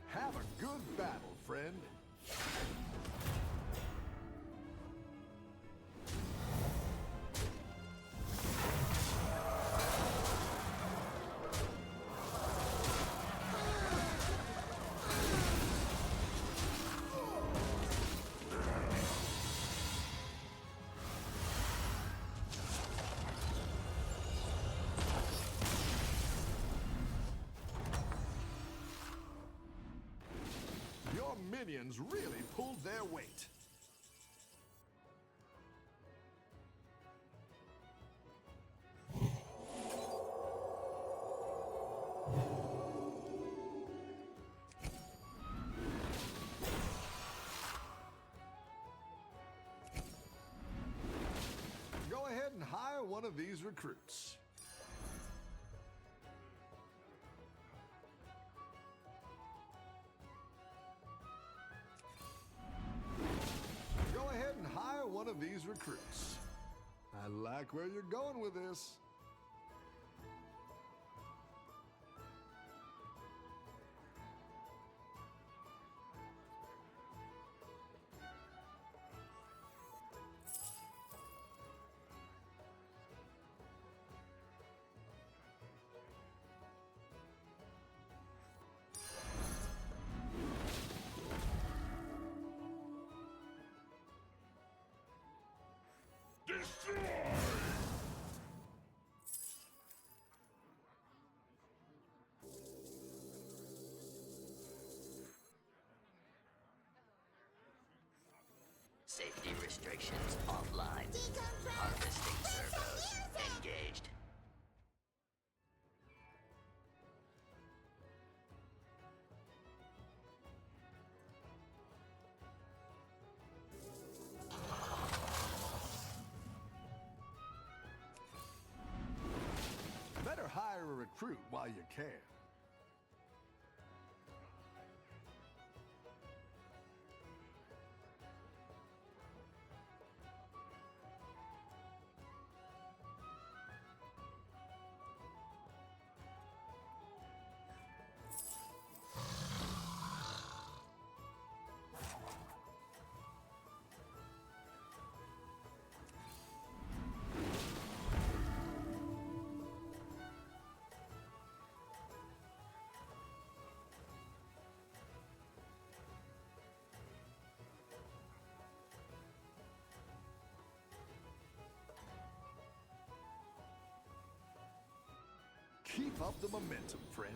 Have a good battle, friend. Your minions really pulled their weight. Go ahead and hire one of these recruits. One of these recruits. I like where you're going with this. Safety restrictions offline. Harvesting servos engaged. Better hire a recruit while you can. Keep up the momentum, friend.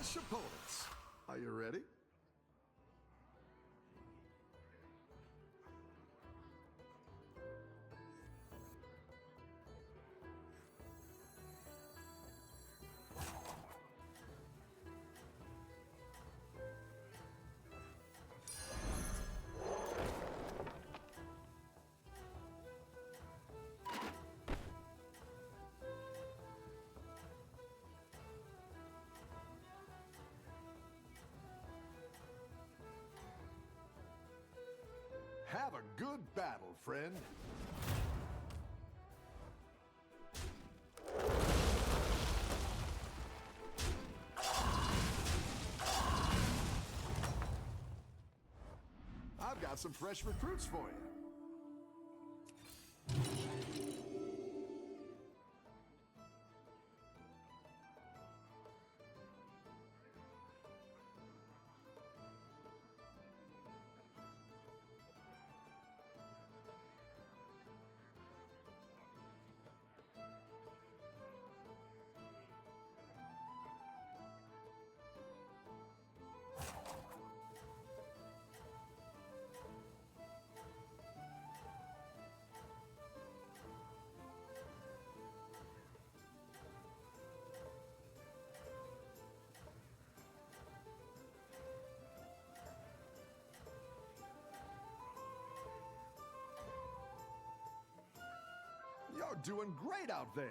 Clash opponents. Are you ready? Have a good battle, friend. I've got some fresh recruits for you. You're doing great out there.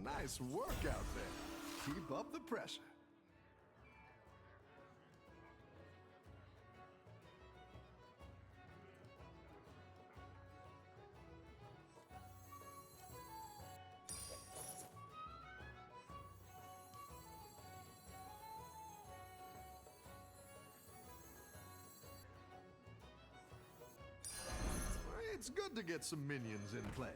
Nice work out there. Keep up the pressure. It's good to get some minions in play.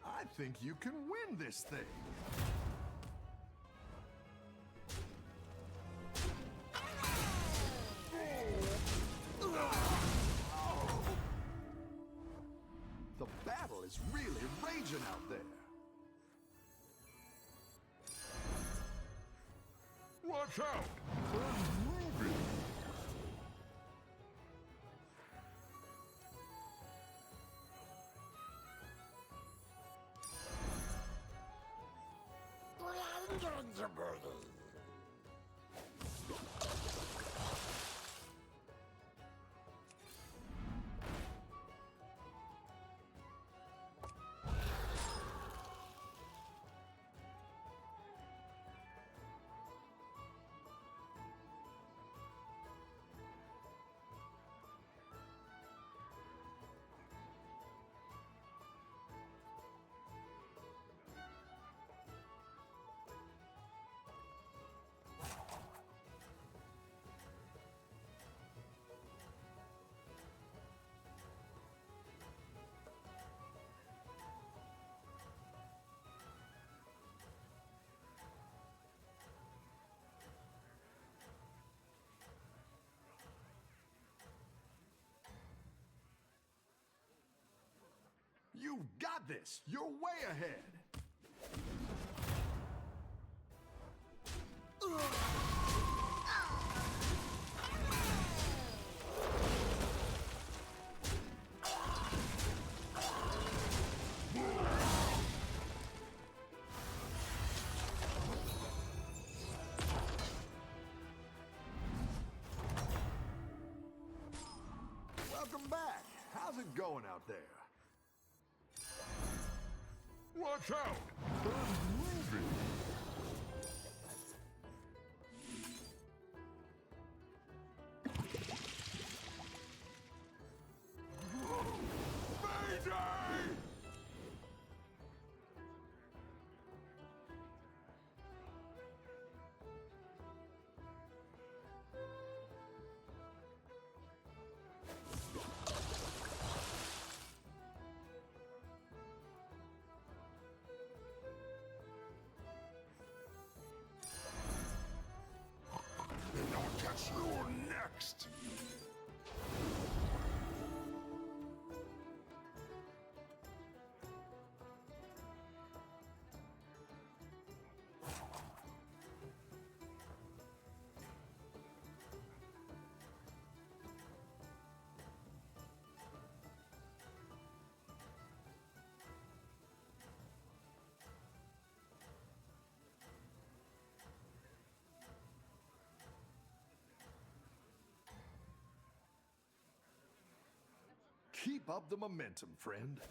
I think you can win this thing. The battle is really raging out there. Watch out! They're moving! You've got this. You're way ahead. Welcome back. How's it going out there? Watch out! They're Keep up the momentum, friend.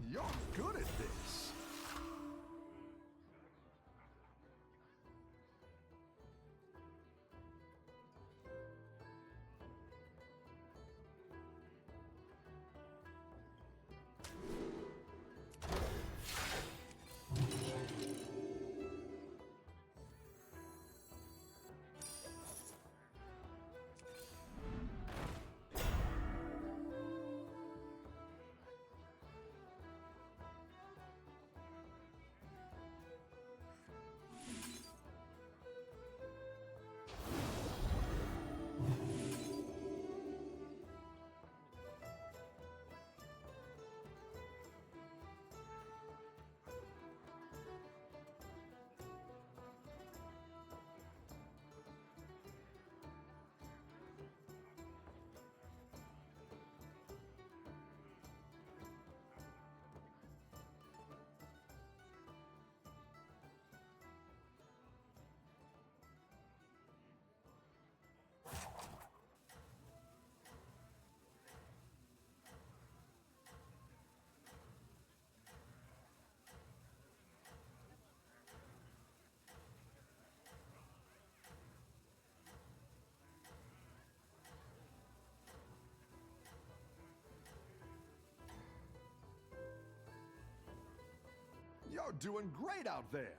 You're good at this. You're doing great out there.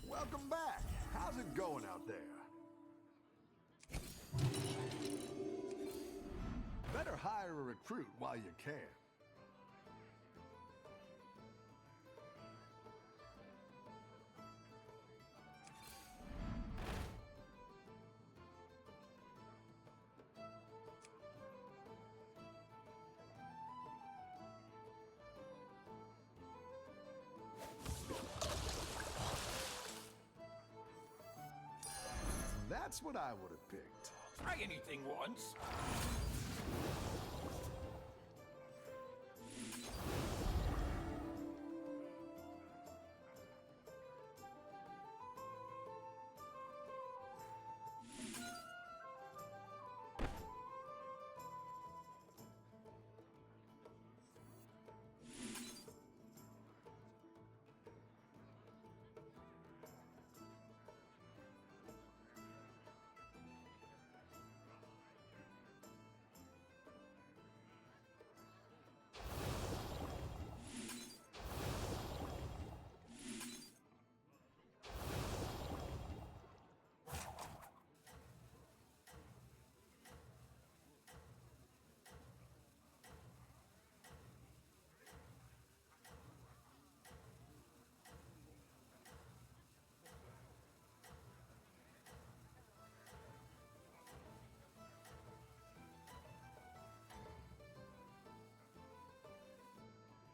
Welcome back. How's it going out there? Better hire a recruit while you can. That's what I would have picked. Try anything once.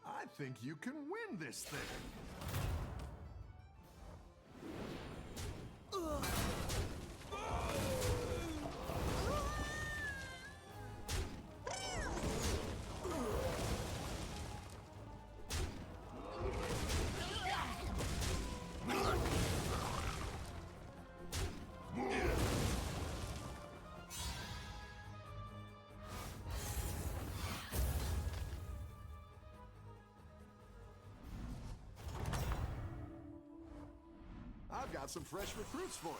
I think you can win this thing. I've got some fresh recruits for you.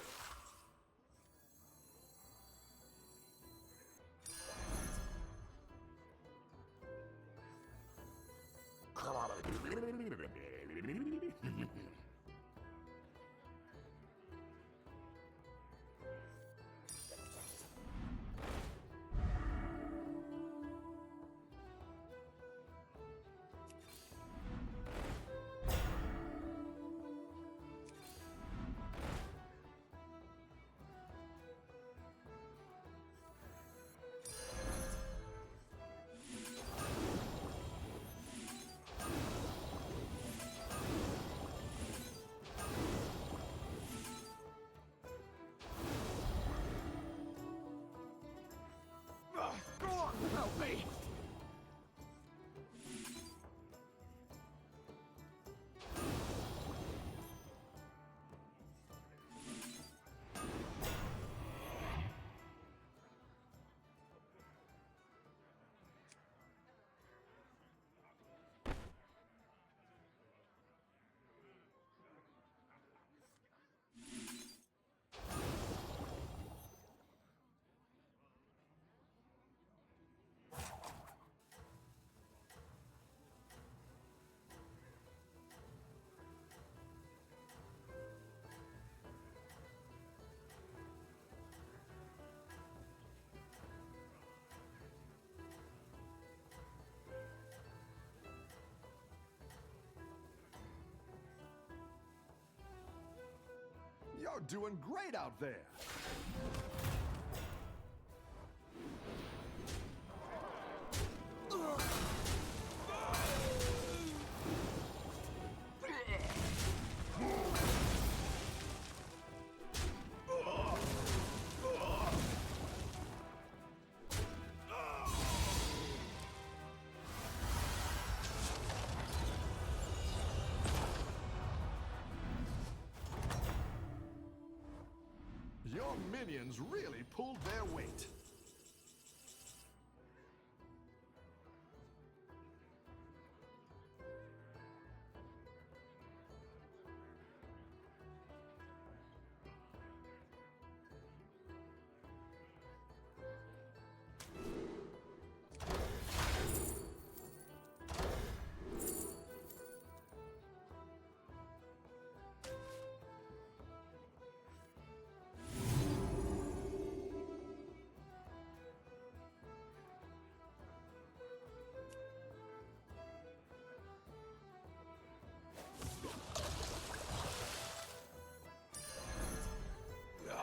doing great out there. Your minions really pulled their weight.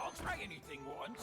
I'll try anything once.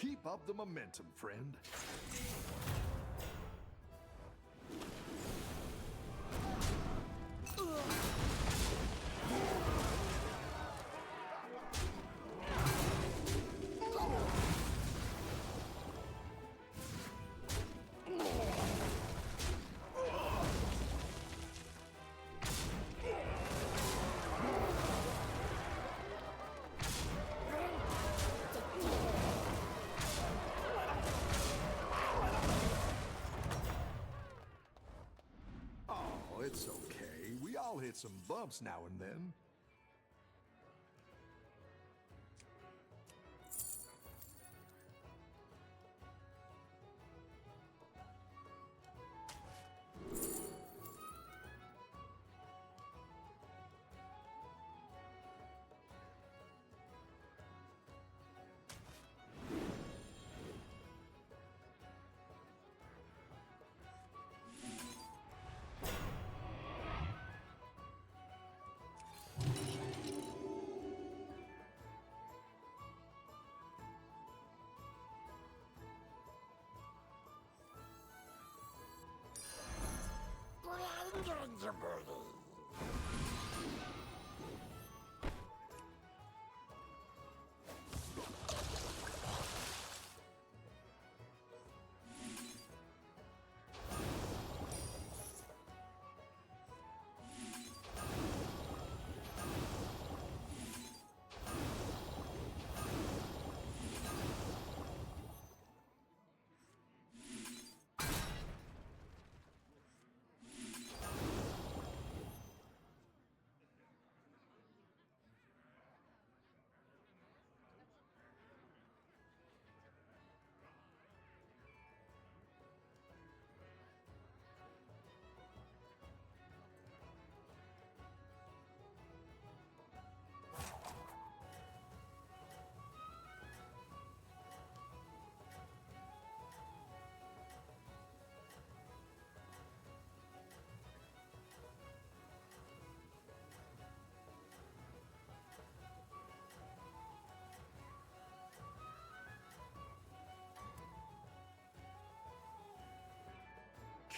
Keep up the momentum, friend. Oh, it's okay. We all hit some bumps now and then.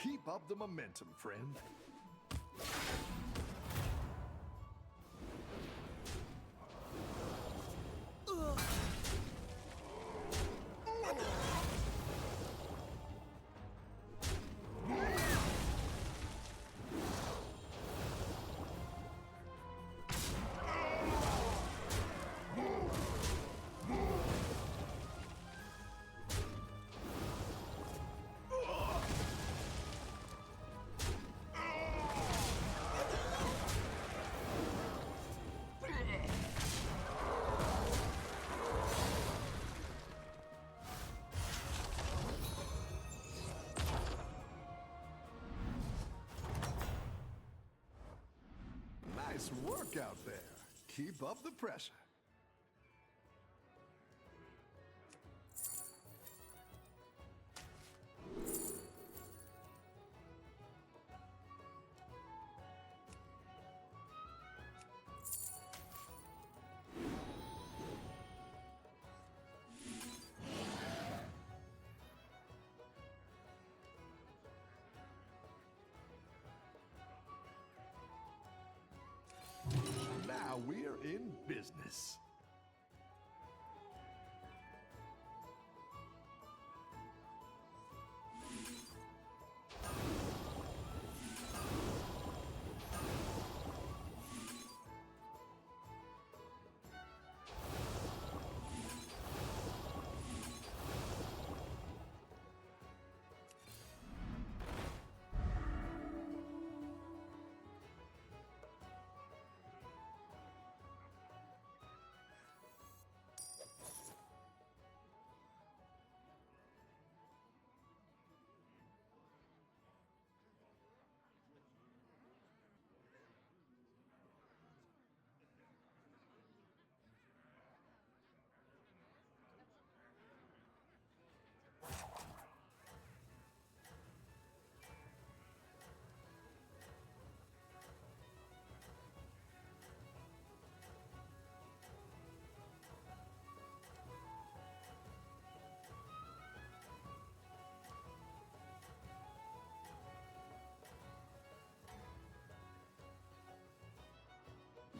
Keep up the momentum, friend. Nice work out there. Keep up the pressure. Now we're in business.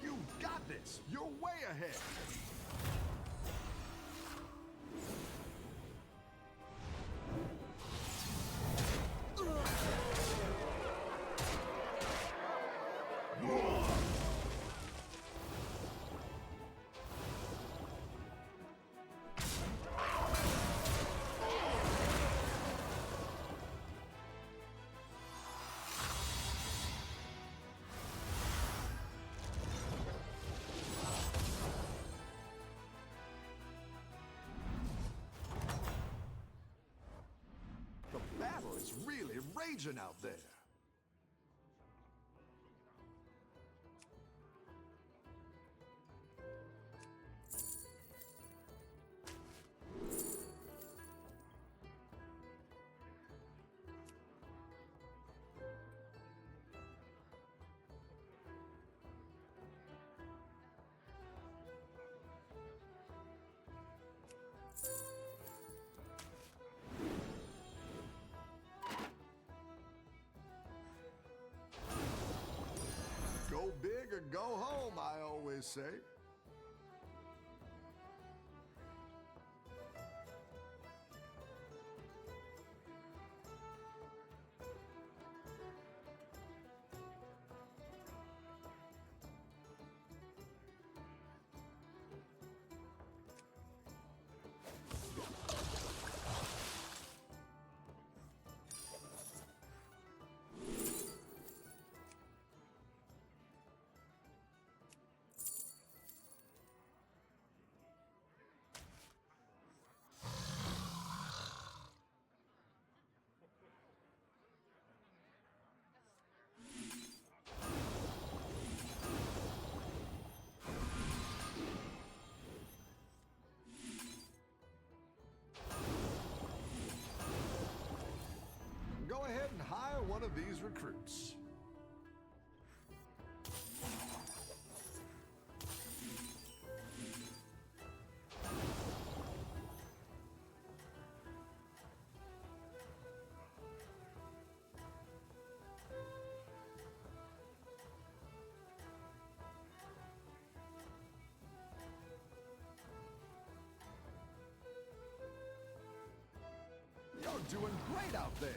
You got this! You're way ahead! The battle is really raging out there. Go big or go home, I always say. Go ahead and hire one of these recruits. doing great out there.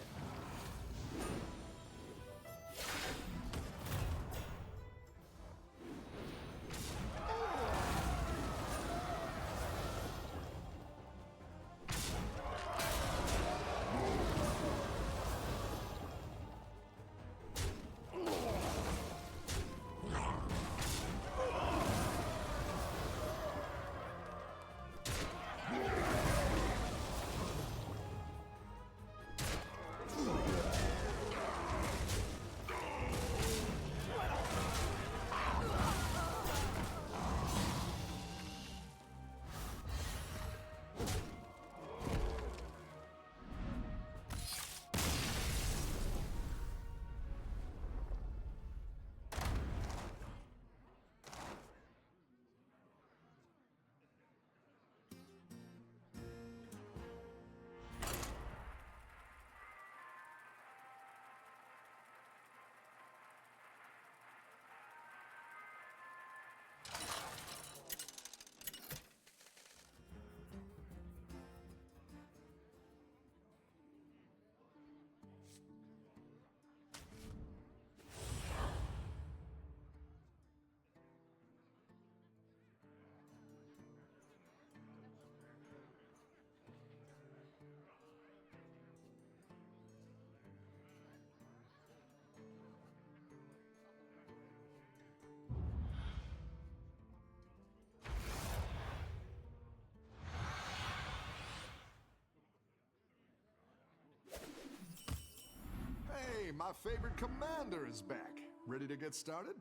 Hey, my favorite commander is back. Ready to get started?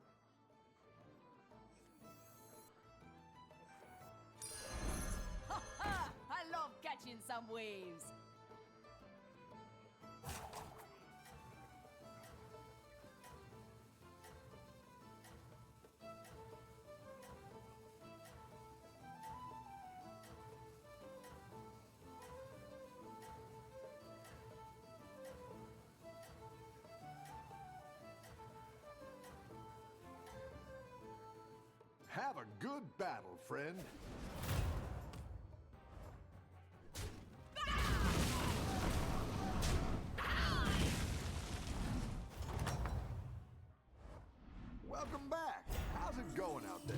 Ha ha! I love catching some waves. Have a good battle, friend. Welcome back. How's it going out there?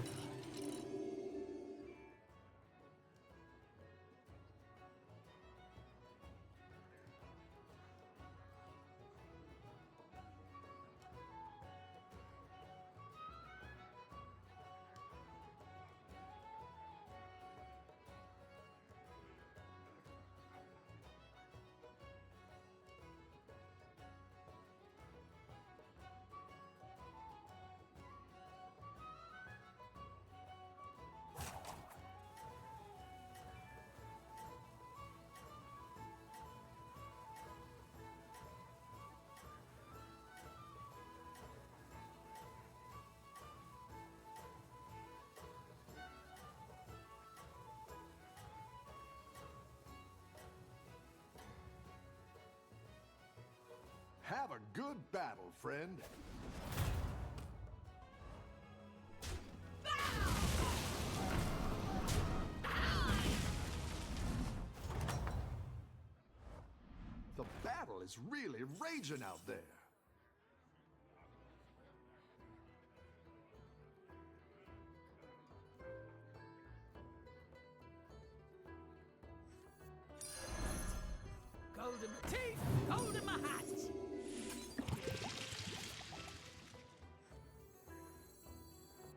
Have a good battle, friend. The battle is really raging out there. Gold in my teeth, gold in my hat.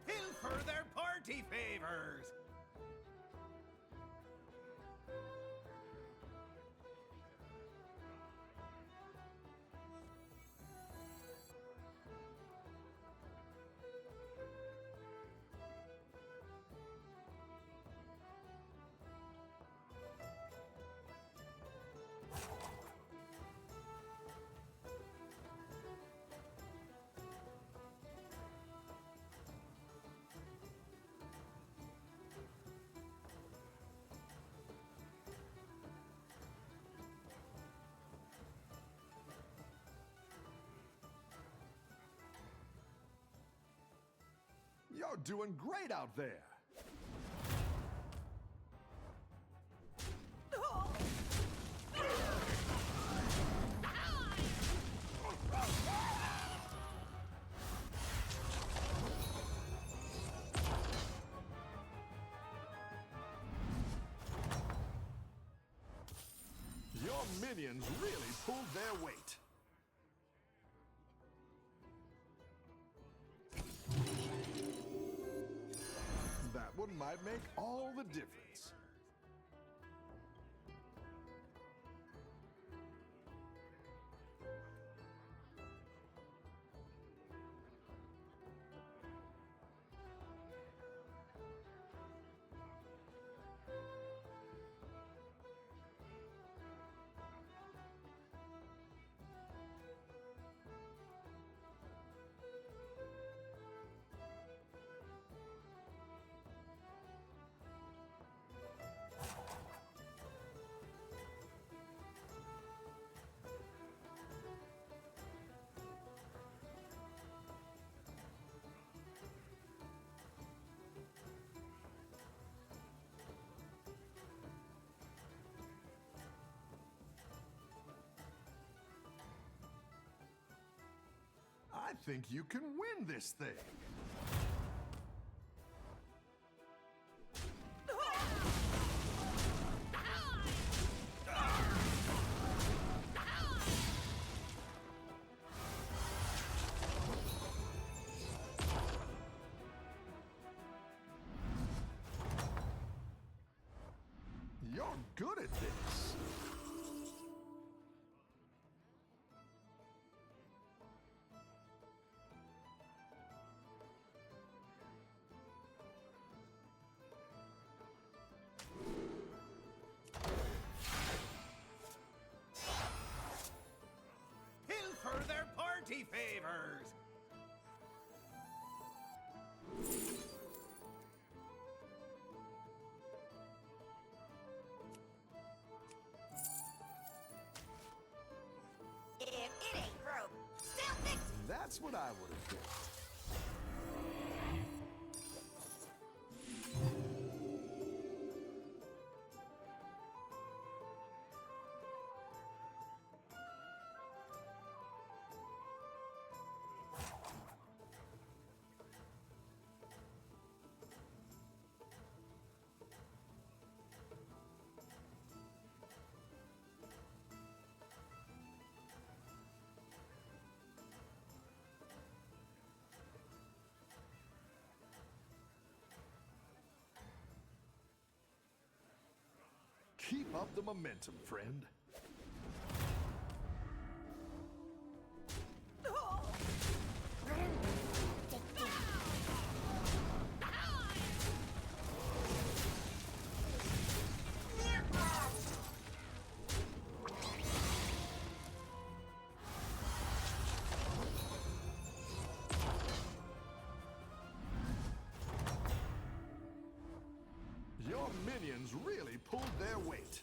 Pilfer their party favors. You're doing great out there. minions really pulled their weight. That one might make all the difference. I think you can win this thing. You're good at this. Pilfer their party favors! If it ain't broke, still fix it. That's what I would have picked. Keep up the momentum, friend. Your minions really pulled their weight.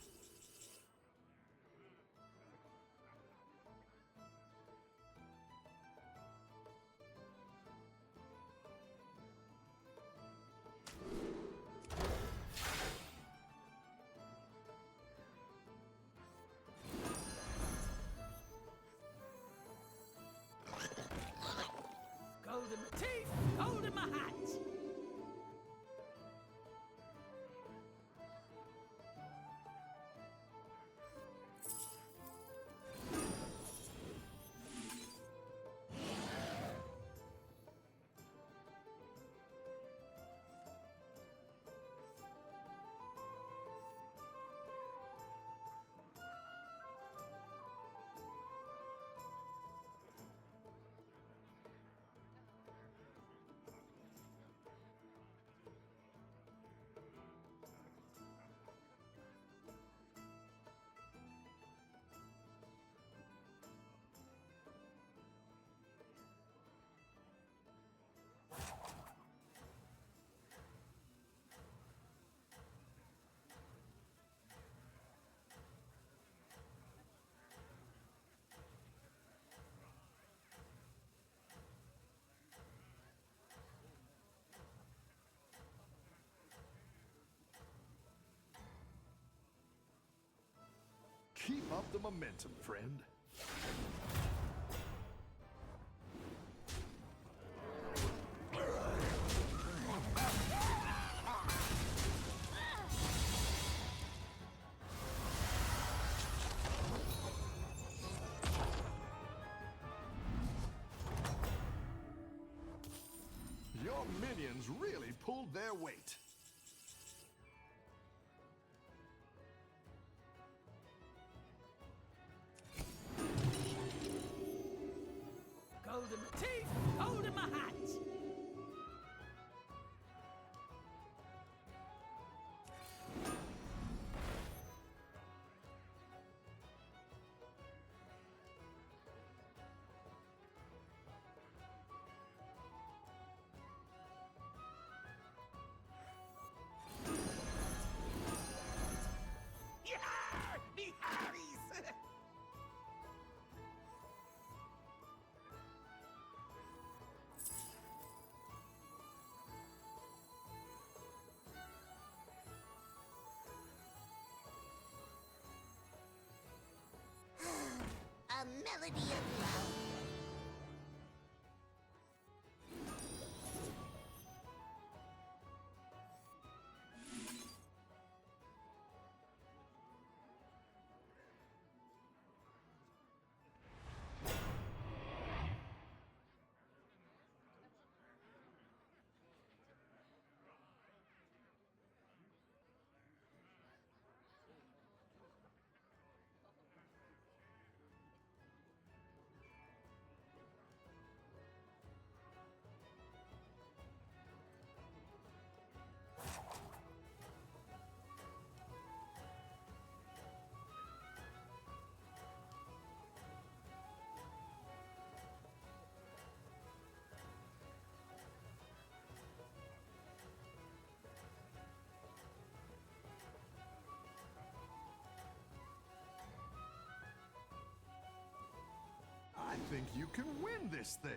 Gold in my teeth, gold in my hat. Keep up the momentum, friend. minions really pulled their weight. Gold in my teeth, gold in my hat. Yeah! Me Harry's! A melody of love. I think you can win this thing.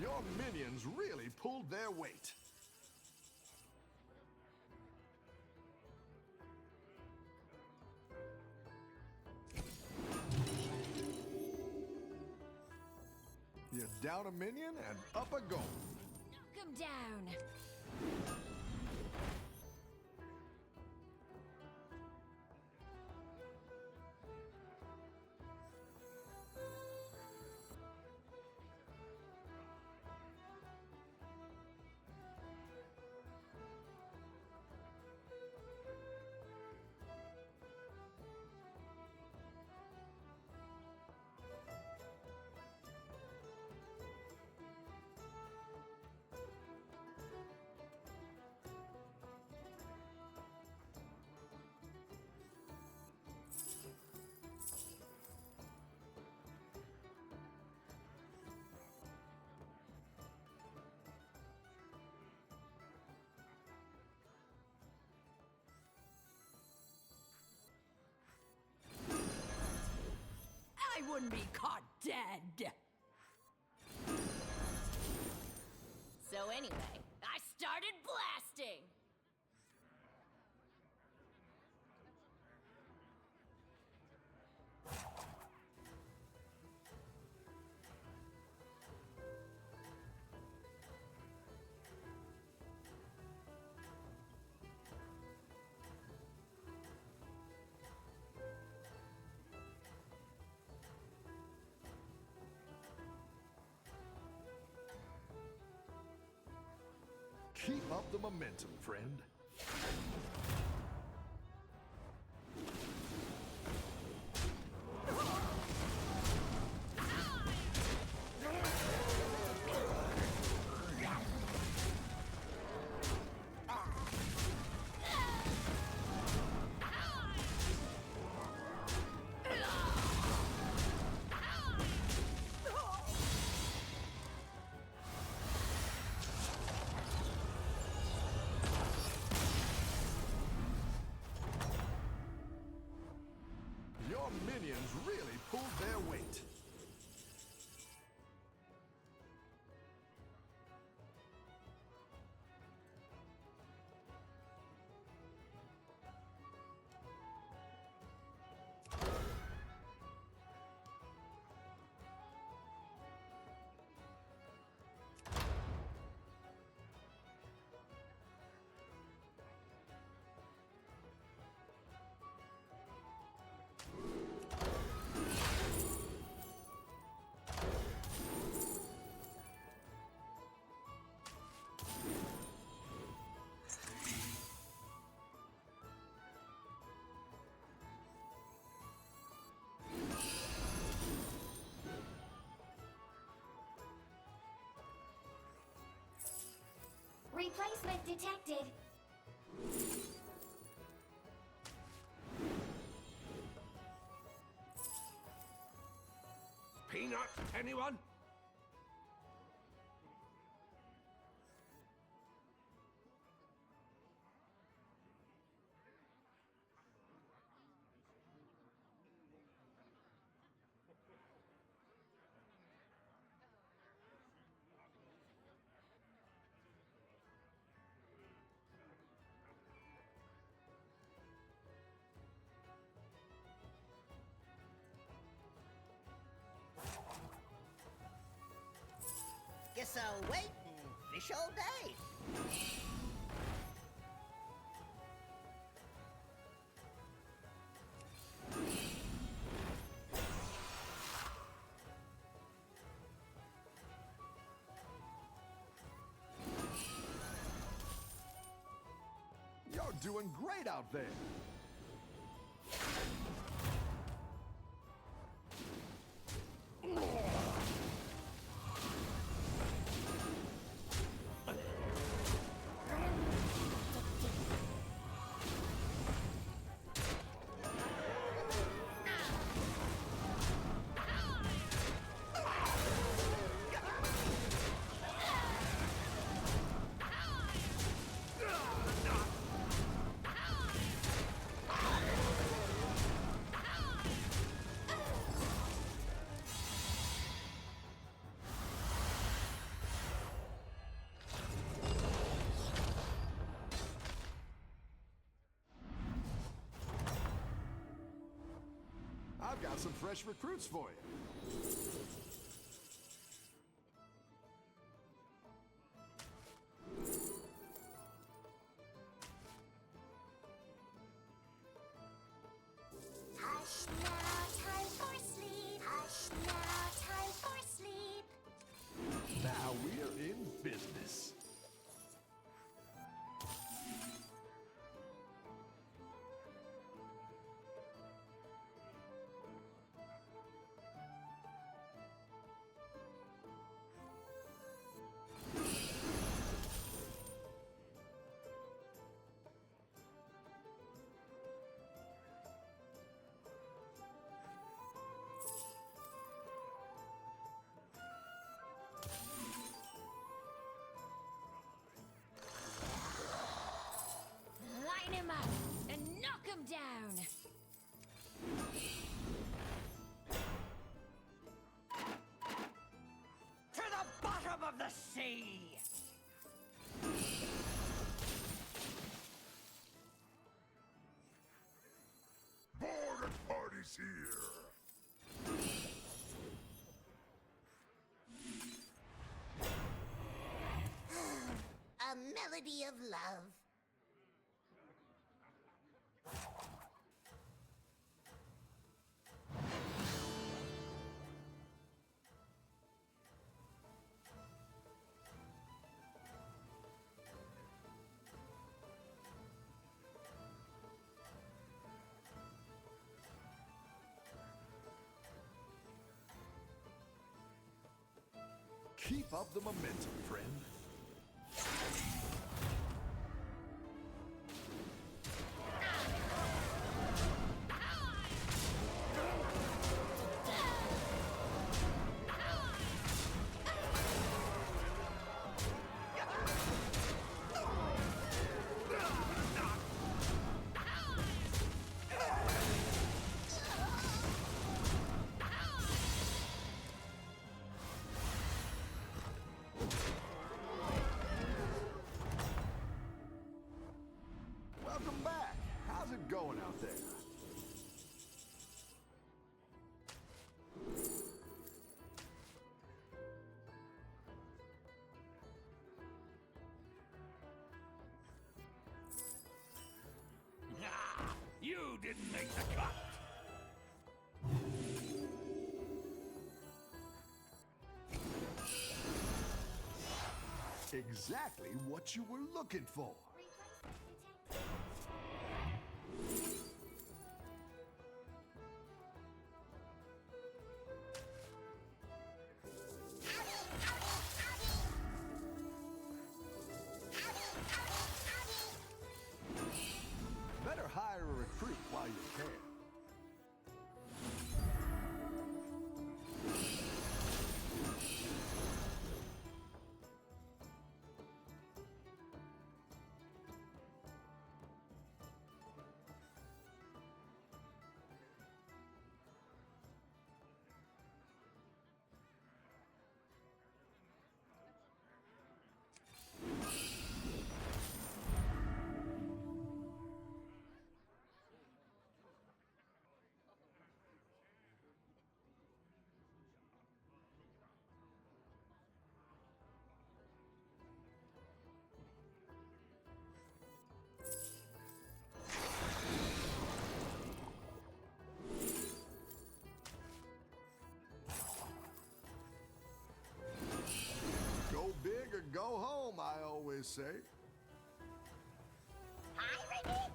Your minions really pulled their weight. You're down a minion and up a goal. Knock him down. I wouldn't be caught dead. So anyway, I started blasting. Keep up the momentum, friend. Your minions really pulled their weight. Replacement detected. Peanuts, anyone? Guess I'll wait and fish all day. You're doing great out there. I've got some fresh recruits for you. Hush now, time for sleep. Hush now, time for sleep. Now we're in business. Line him up and knock him down. To the bottom of the sea! Border party's here. A melody of love. Keep up the momentum, friend. out there. Ah, you didn't make the cut. Exactly what you were looking for. Better hire a recruit while you can. Go big or go home, I always say. Pirated?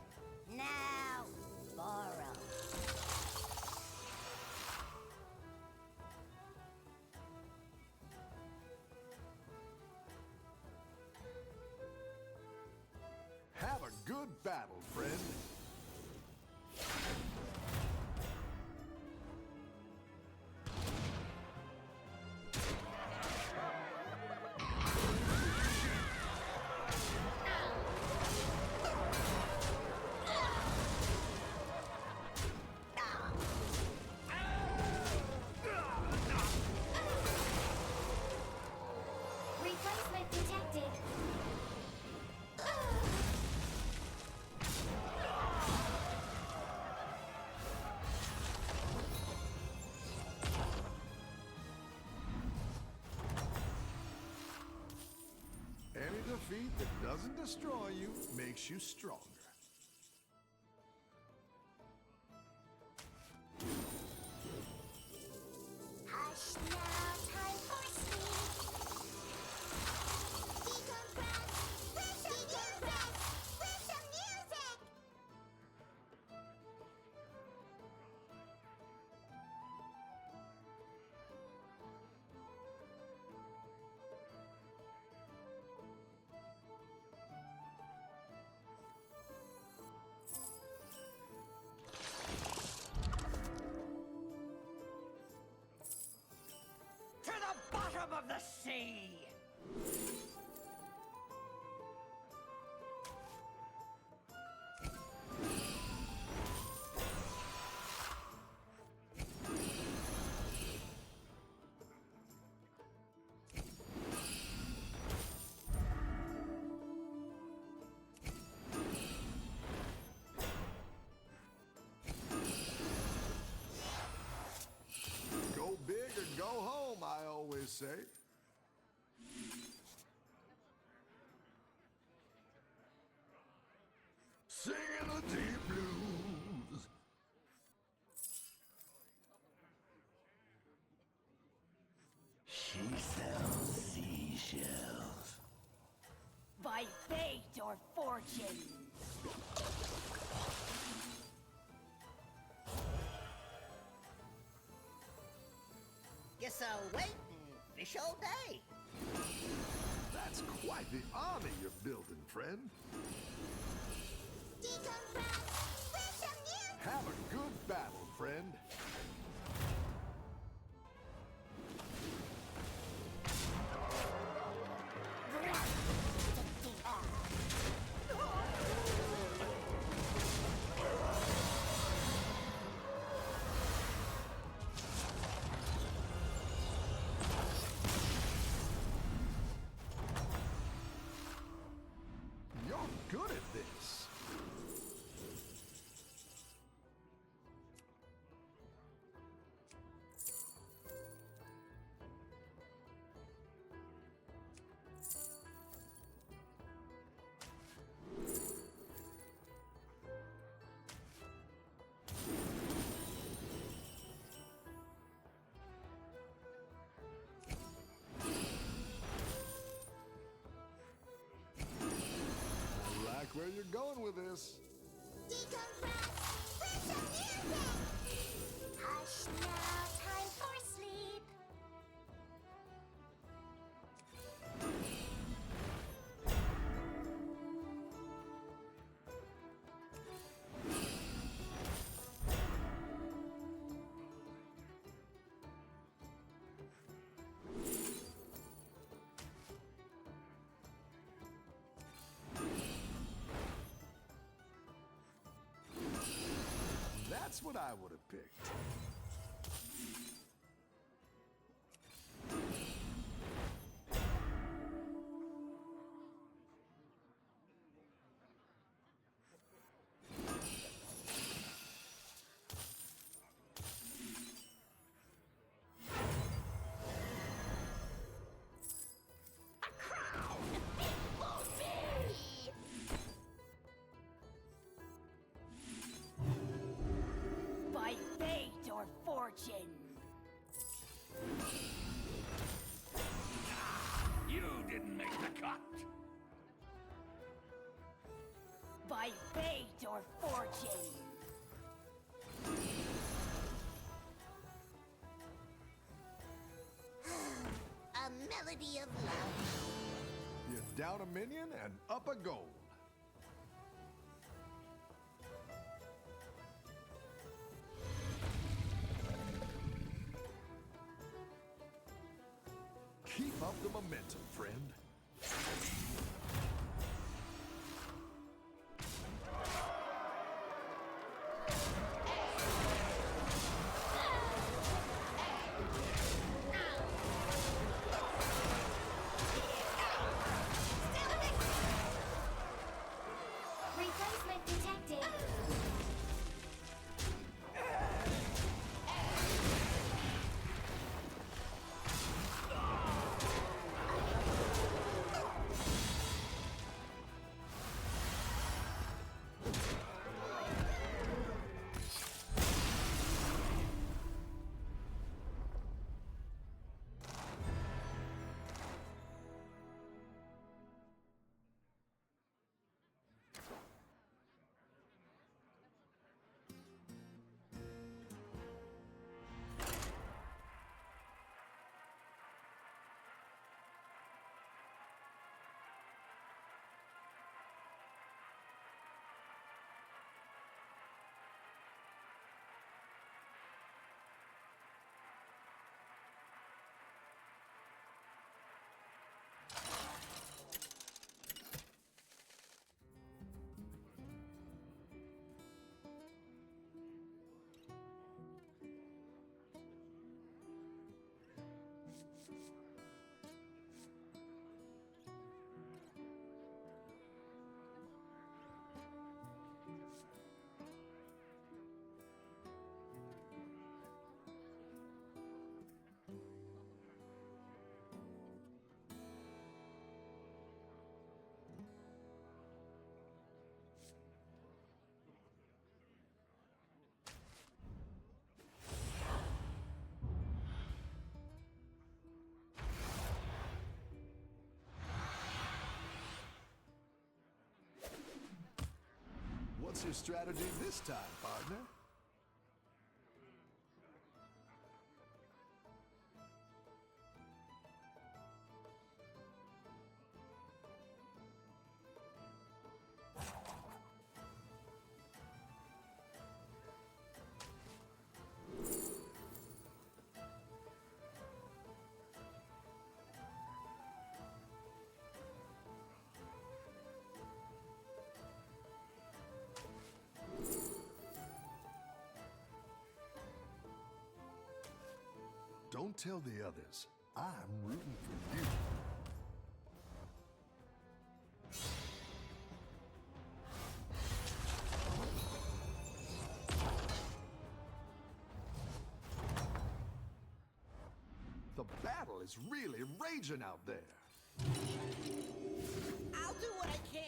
Now, borrow. Have a good battle, friend. Replacement detected. Any defeat that doesn't destroy you makes you stronger. Hush now, time for sleep. Decompress. With some music. To the bottom of the sea! Go big or go home, I always say. Singing the deep blues. She sells seashells. By fate or fortune. Guess I'll wait and fish all day. That's quite the army you're building, friend. Decompress. With some music. Have a good battle, friend. You're good where you're going with this. Decompress with some music. Hush now, time for sleep. That's what I would have picked. By fate or fortune. You didn't make the cut. By fate or fortune. A melody of love. You're down a minion and up a gold. Keep up the momentum, friend. Replacement detected. What's your strategy this time, partner? Don't tell the others. I'm rooting for you. The battle is really raging out there. I'll do what I can.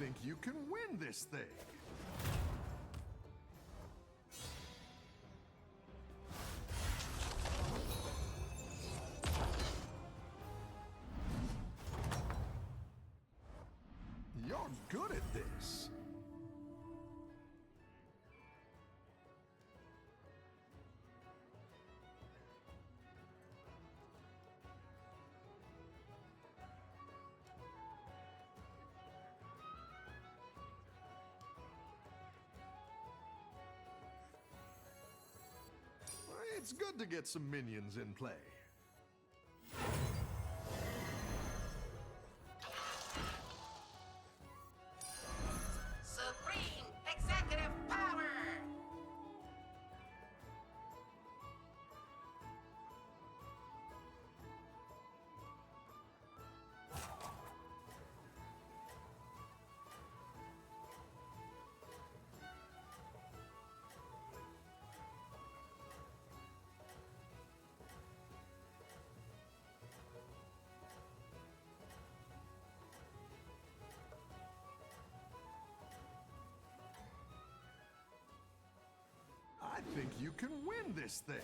think you can win this thing. You're good at this. It's good to get some minions in play. Supreme executive power! I think you can win this thing.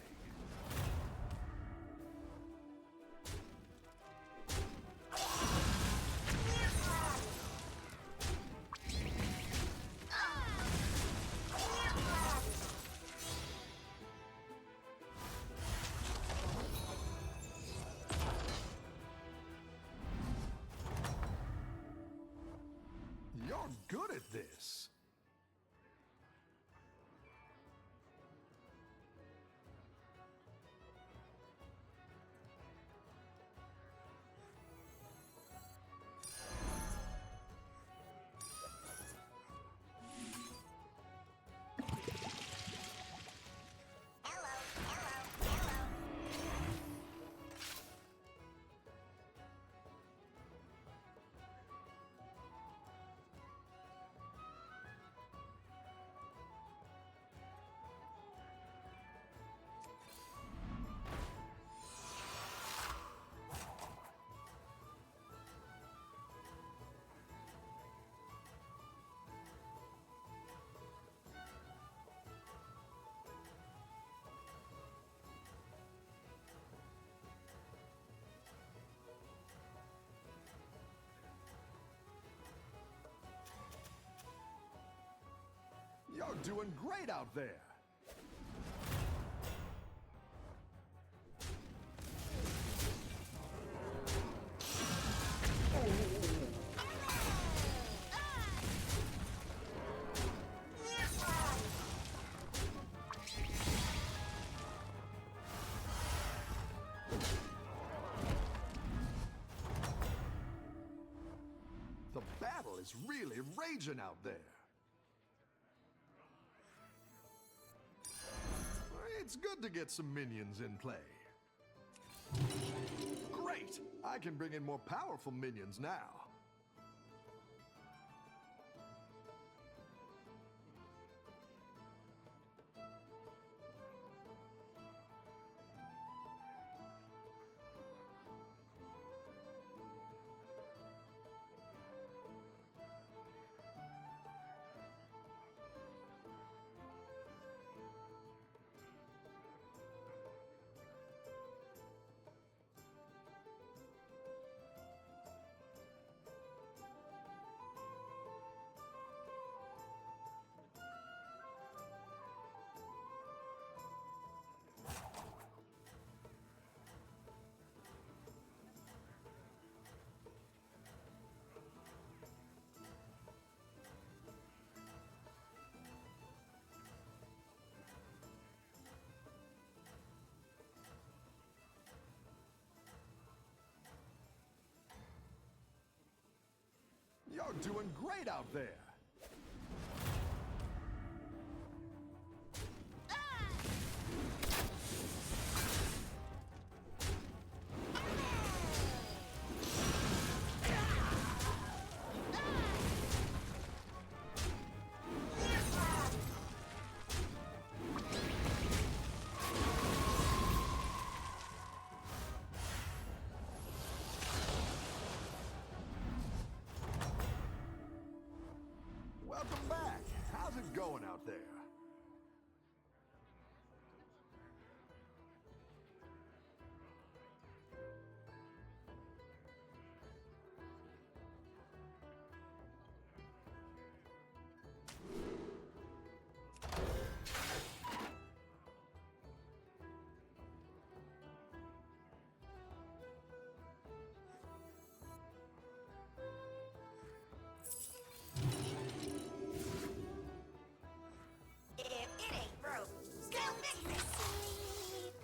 You're good at this. You're doing great out there. The battle is really raging out there. It's good to get some minions in play. Great! I can bring in more powerful minions now. You're doing great out there. Welcome back. How's it going out there? If it ain't broke, still fix it. Sleep.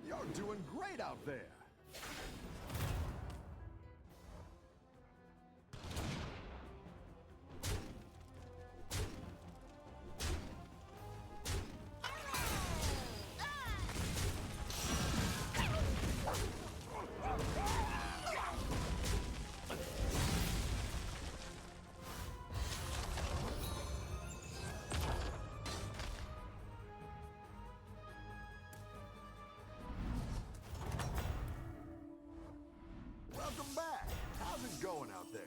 You're doing great out there. Welcome back. How's it going out there?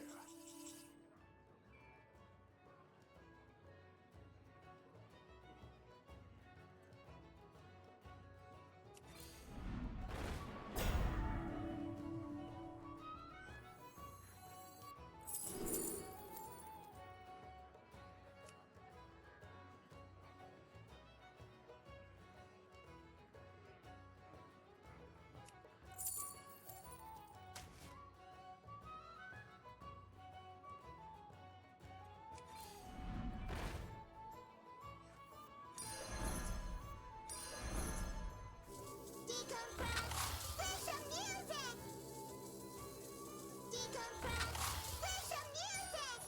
Decompress. Play some music. Decompress. Play some music.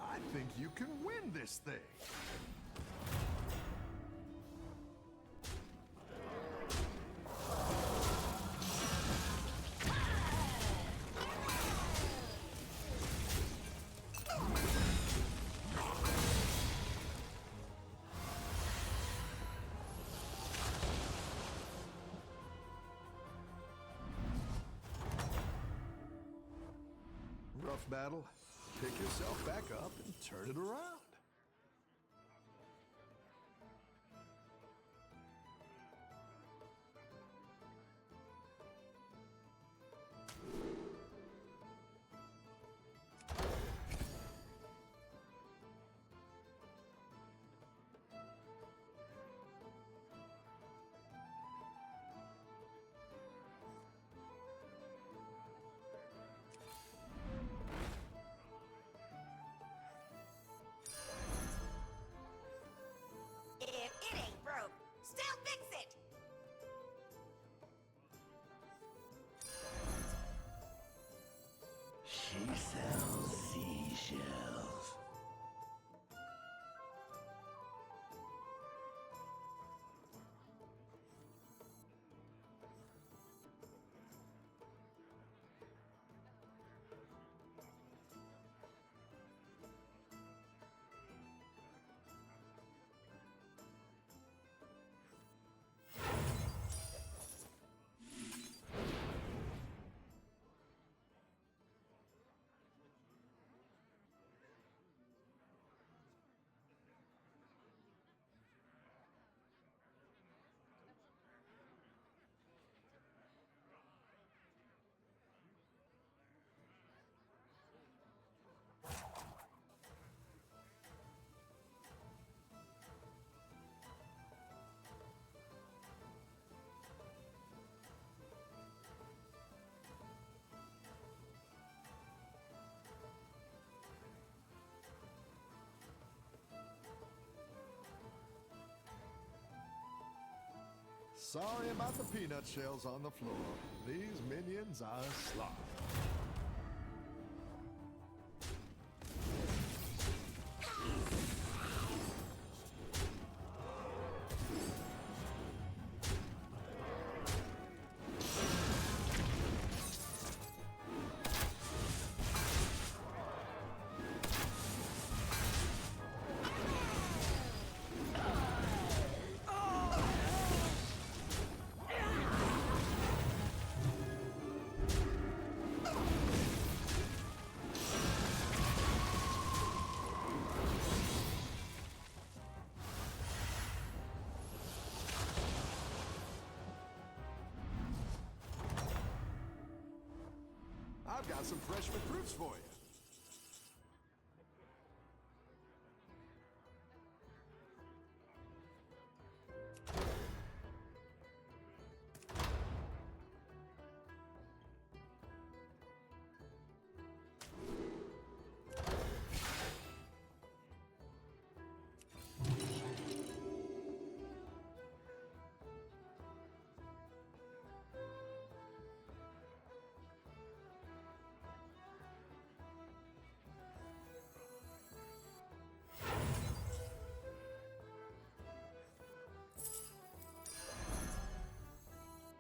I think you can win this thing. Rough battle. Pick yourself back up and turn it around. Sorry about the peanut shells on the floor. These minions are slow. I've got some fresh recruits for you.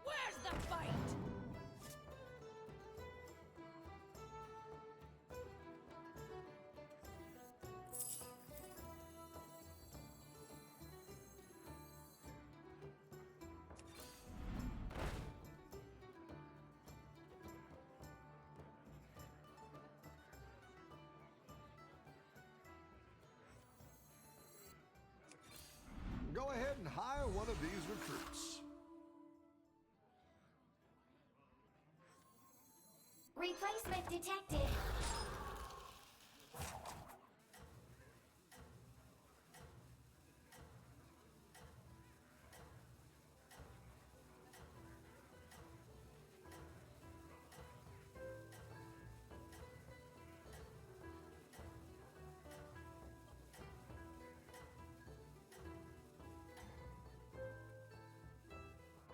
Where's the fight? Go ahead and hire one of these recruits. Replacement detected.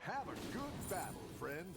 Have a good battle, friend.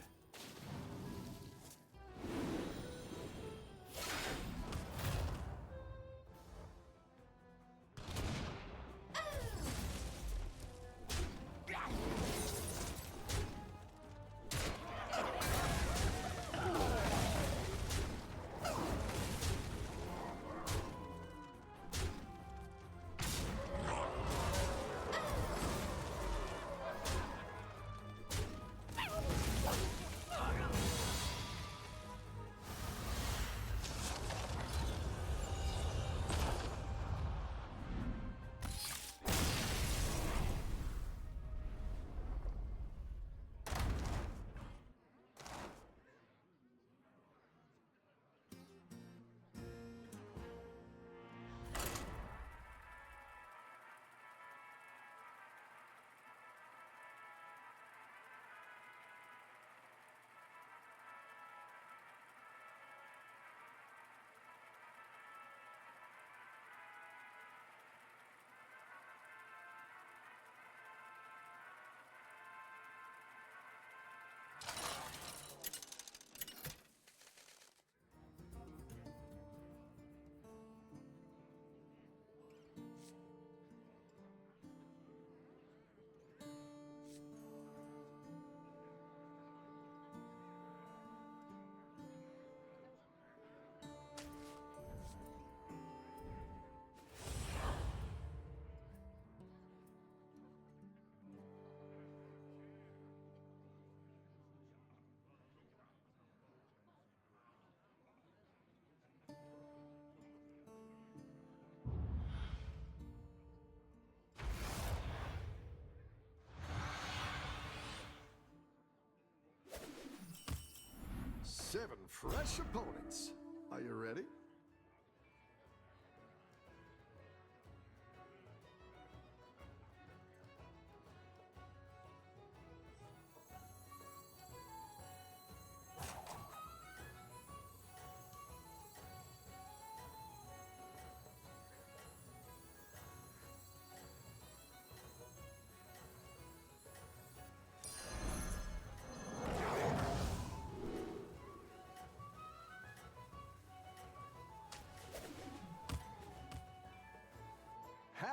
Seven fresh opponents. Are you ready?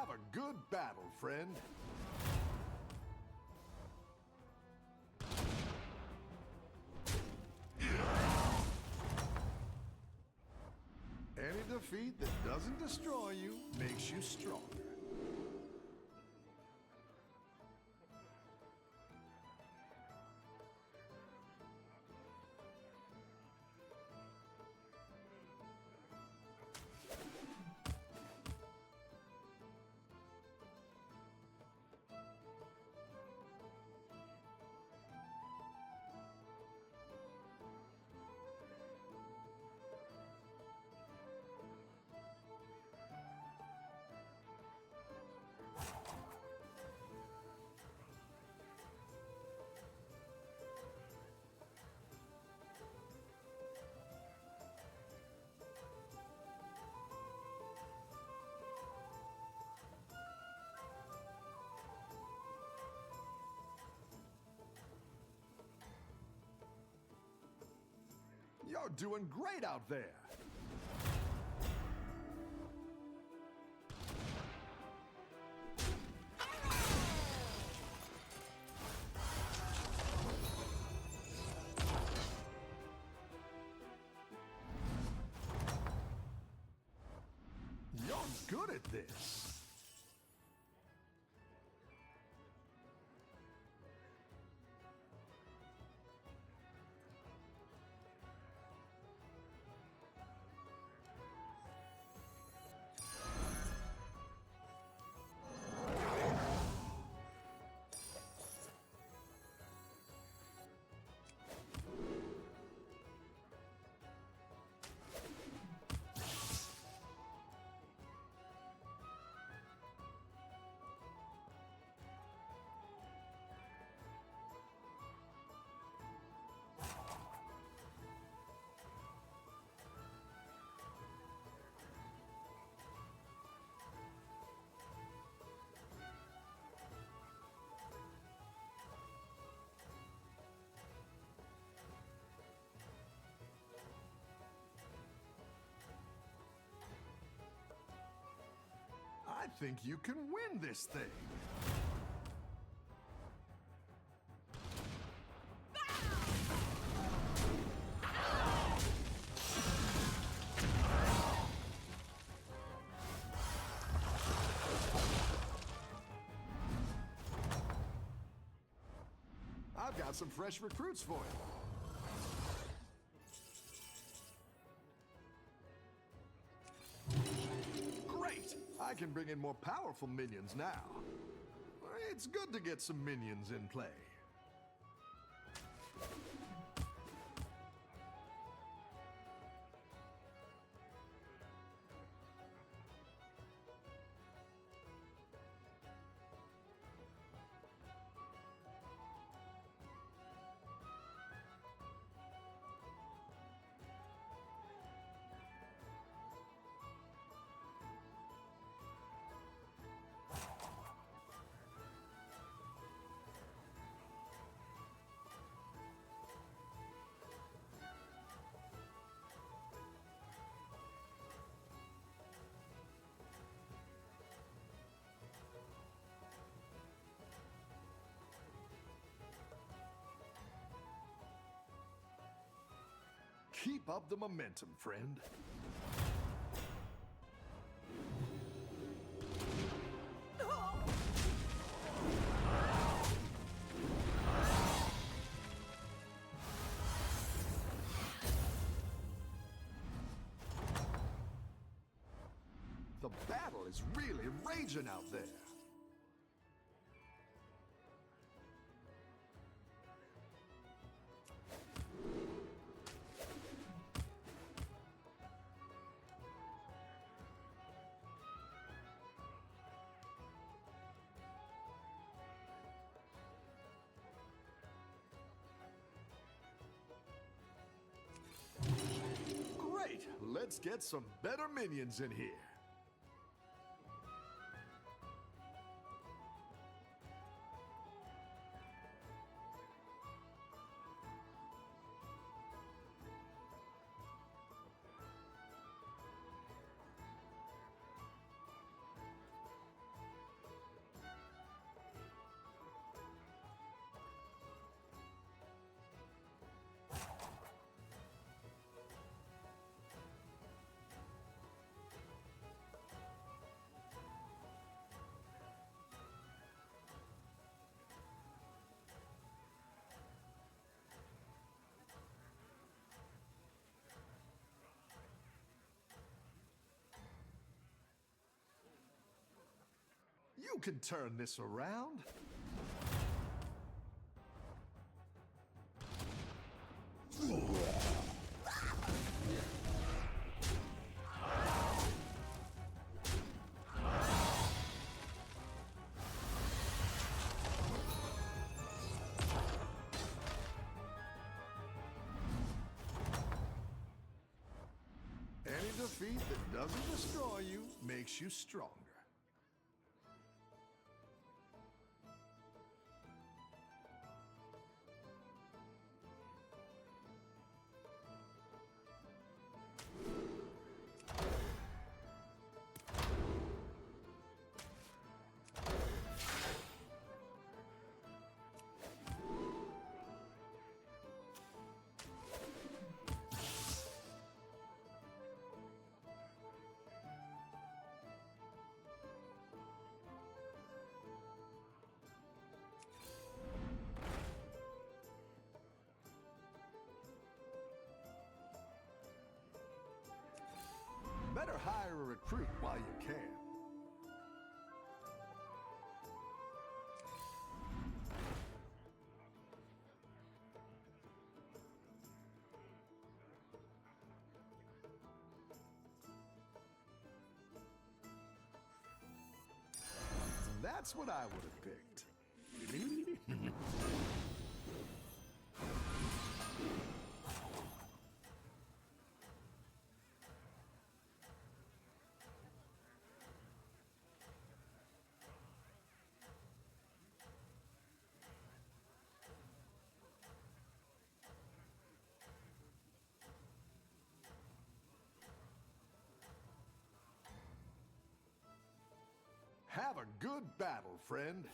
Have a good battle, friend. Any defeat that doesn't destroy you makes you stronger. You're doing great out there. You're good at this. I think you can win this thing. I've got some fresh recruits for you. Great! I can bring in more powerful minions now. It's good to get some minions in play. Keep up the momentum, friend. The battle is really raging out there. Great! Let's get some better minions in here. You can turn this around. Any defeat that doesn't destroy you makes you stronger. Better hire a recruit while you can. That's what I would have picked. Have a good battle, friend.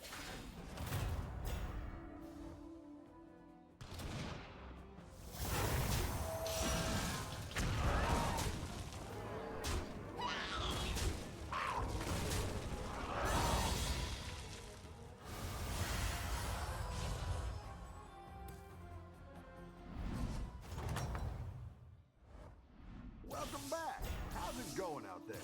Welcome back. How's it going out there?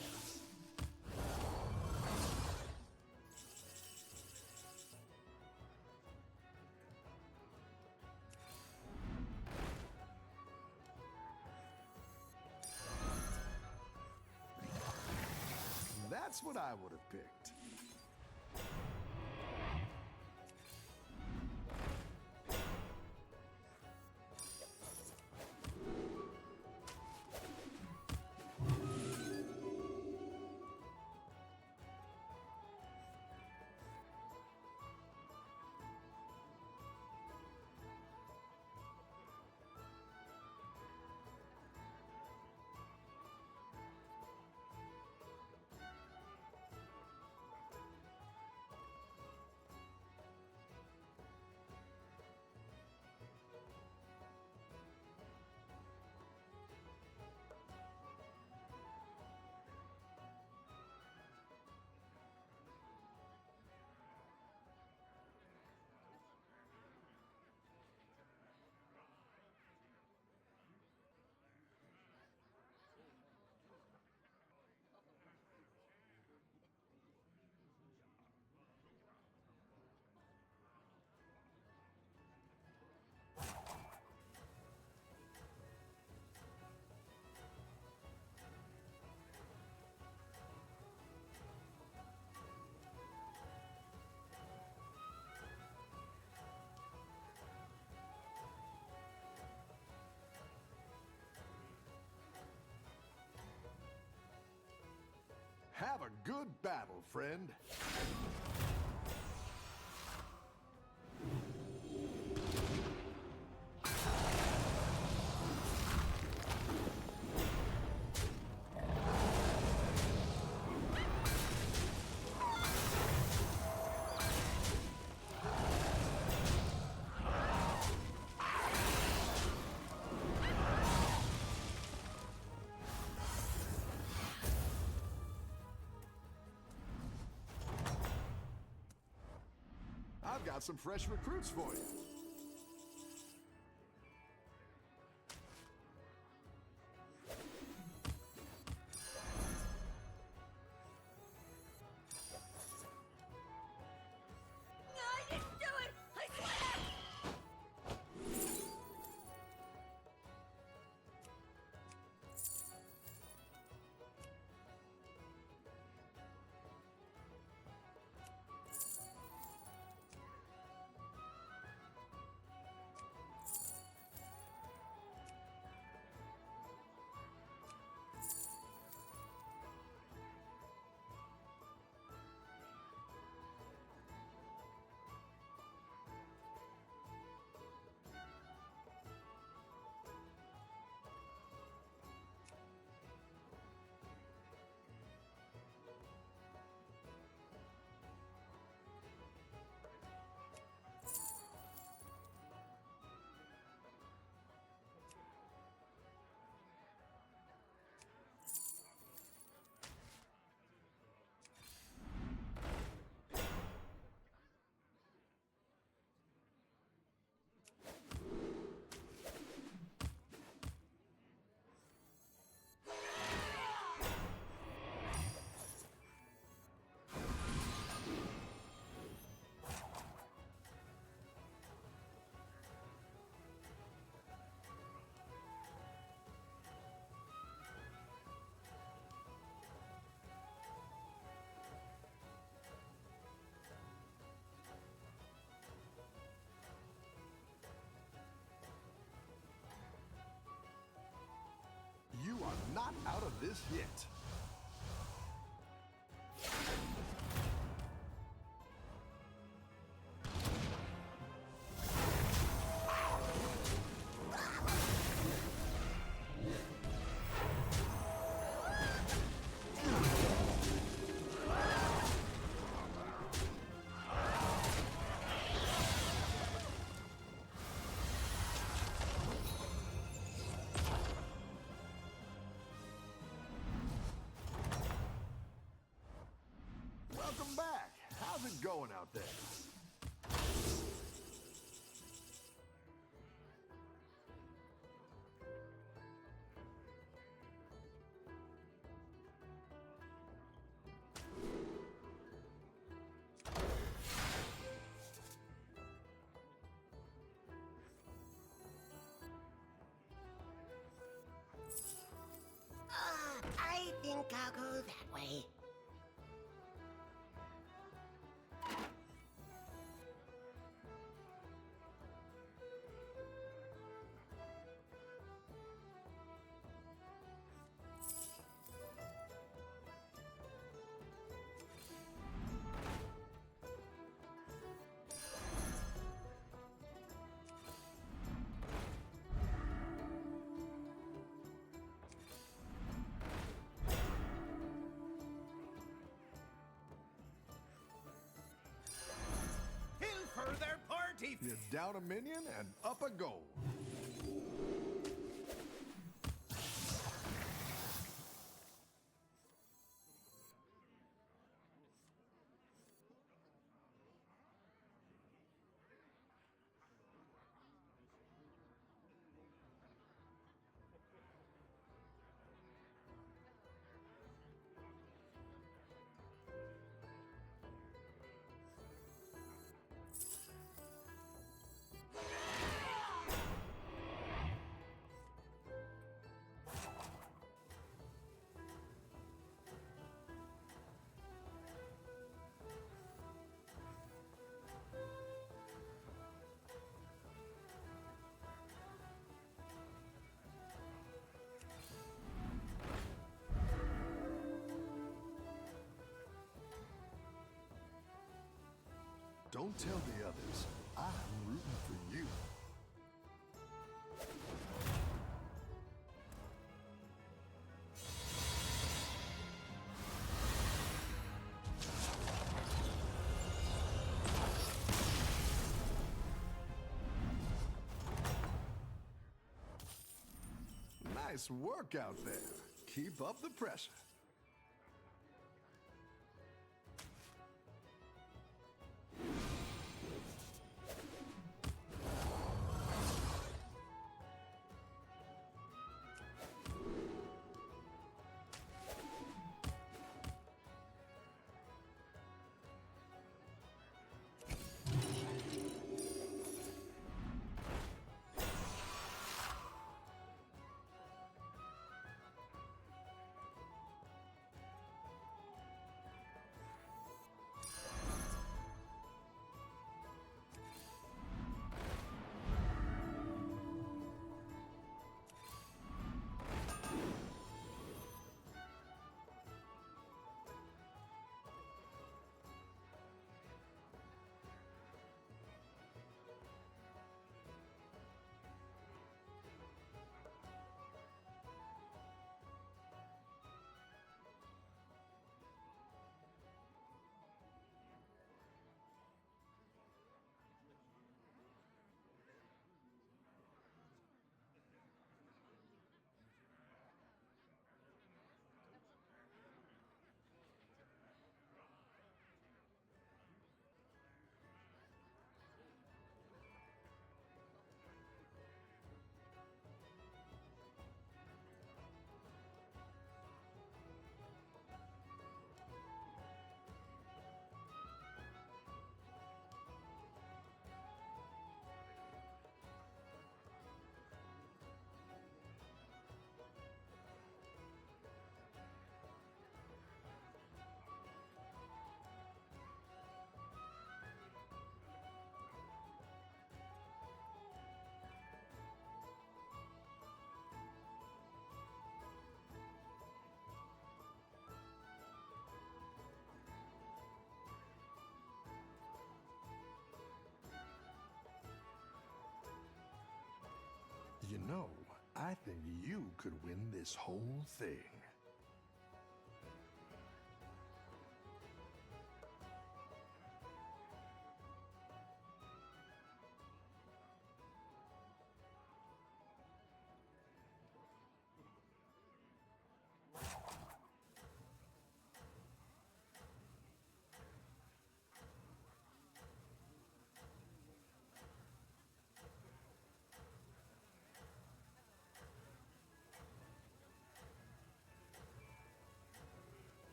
That's what I would have picked. Have a good battle, friend. I've got some fresh recruits for you. this hit. Welcome back. How's it going out there? I think I'll go that way. For their party. You're down a minion and up a goal. Don't tell the others. I'm rooting for you. Nice work out there. Keep up the pressure. know, I think you could win this whole thing.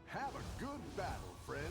Have a good battle, friend.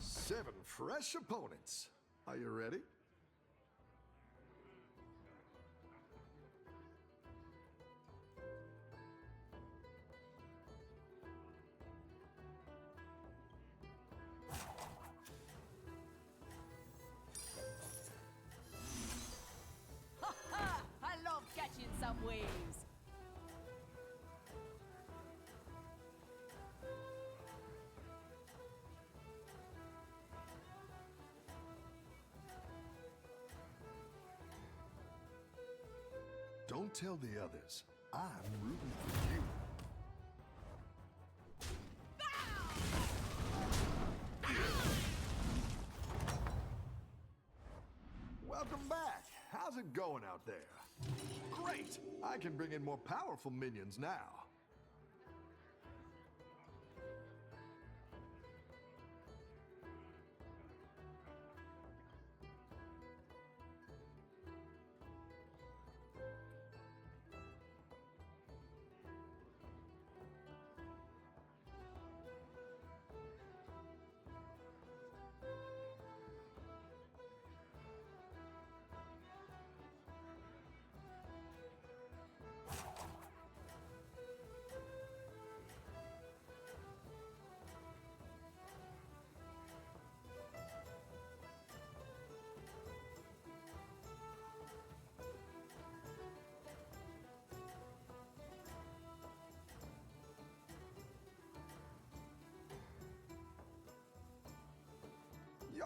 Seven fresh opponents. Are you ready? Ha ha! I love catching some waves. Don't tell the others. I'm rooting for you. Welcome back. How's it going out there? Great! I can bring in more powerful minions now.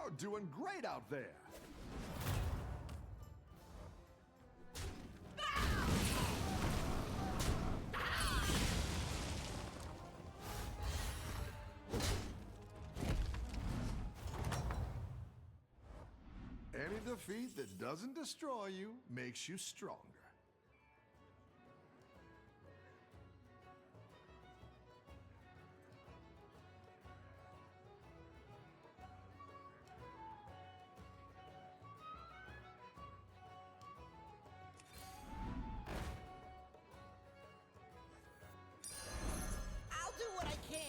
You're doing great out there. Any defeat that doesn't destroy you makes you stronger. I'll do what I can.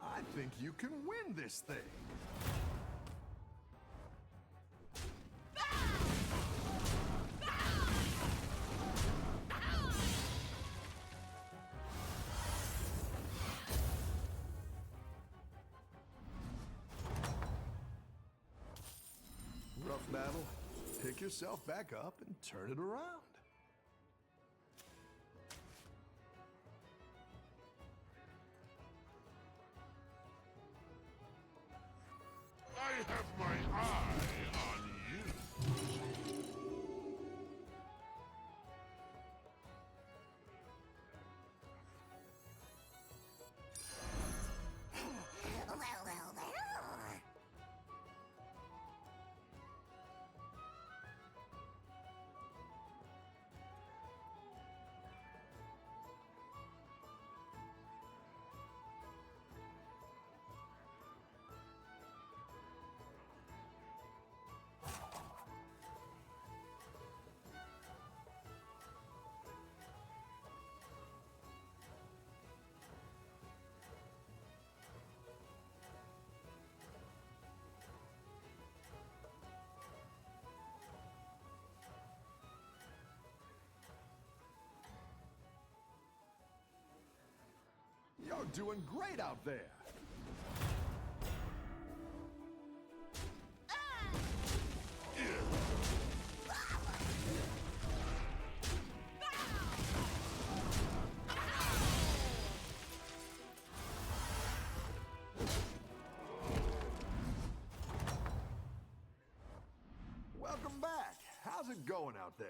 I think you can win this thing. Rough battle. Pick yourself back up and turn it around. I have my eye on you. Well. You're doing great out there. Welcome back. How's it going out there?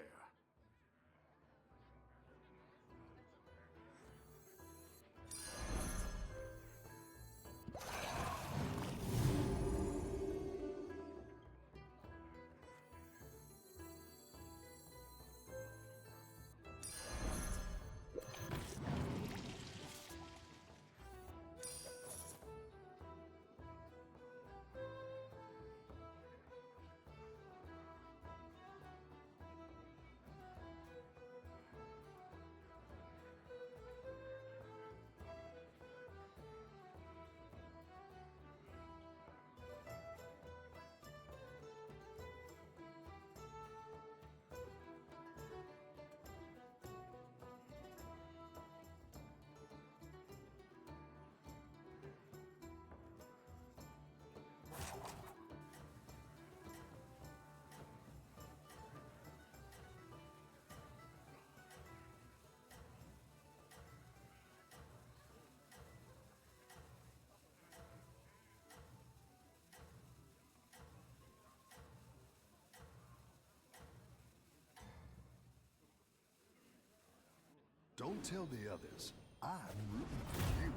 Don't tell the others. I'm rooting for you.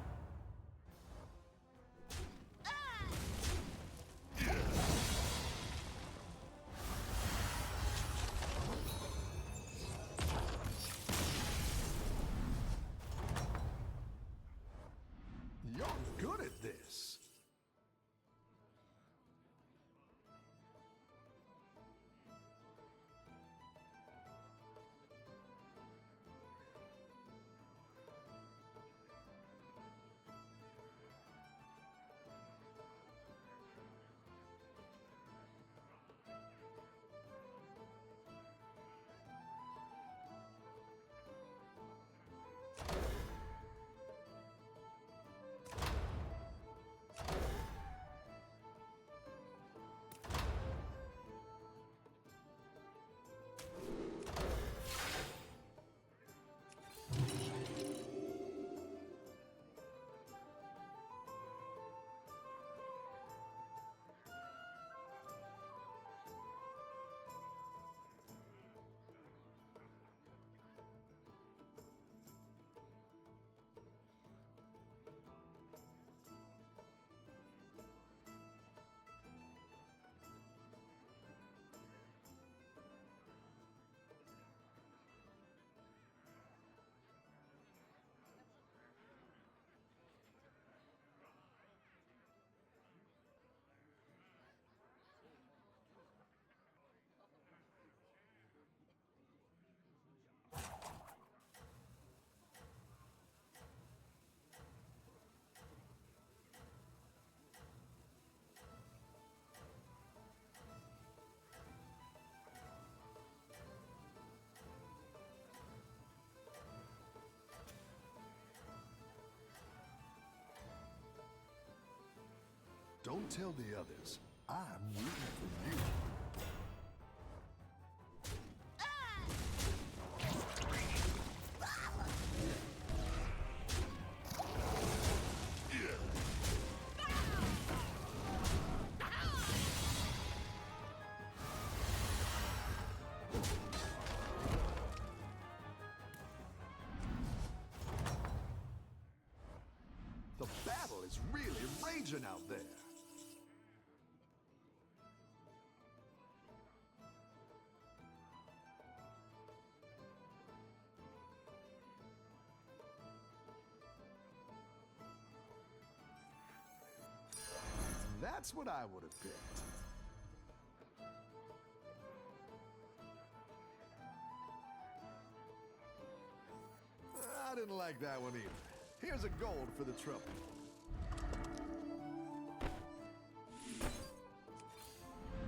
You're good at this. Don't tell the others. I'm rooting for you. The battle is really raging out there. That's what I would have picked. I didn't like that one either. Here's a gold for the trouble.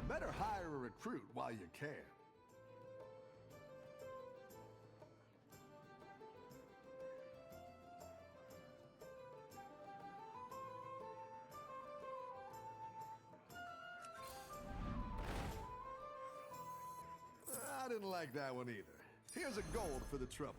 Better hire a recruit while you can. I didn't like that one either. Here's a gold for the trouble.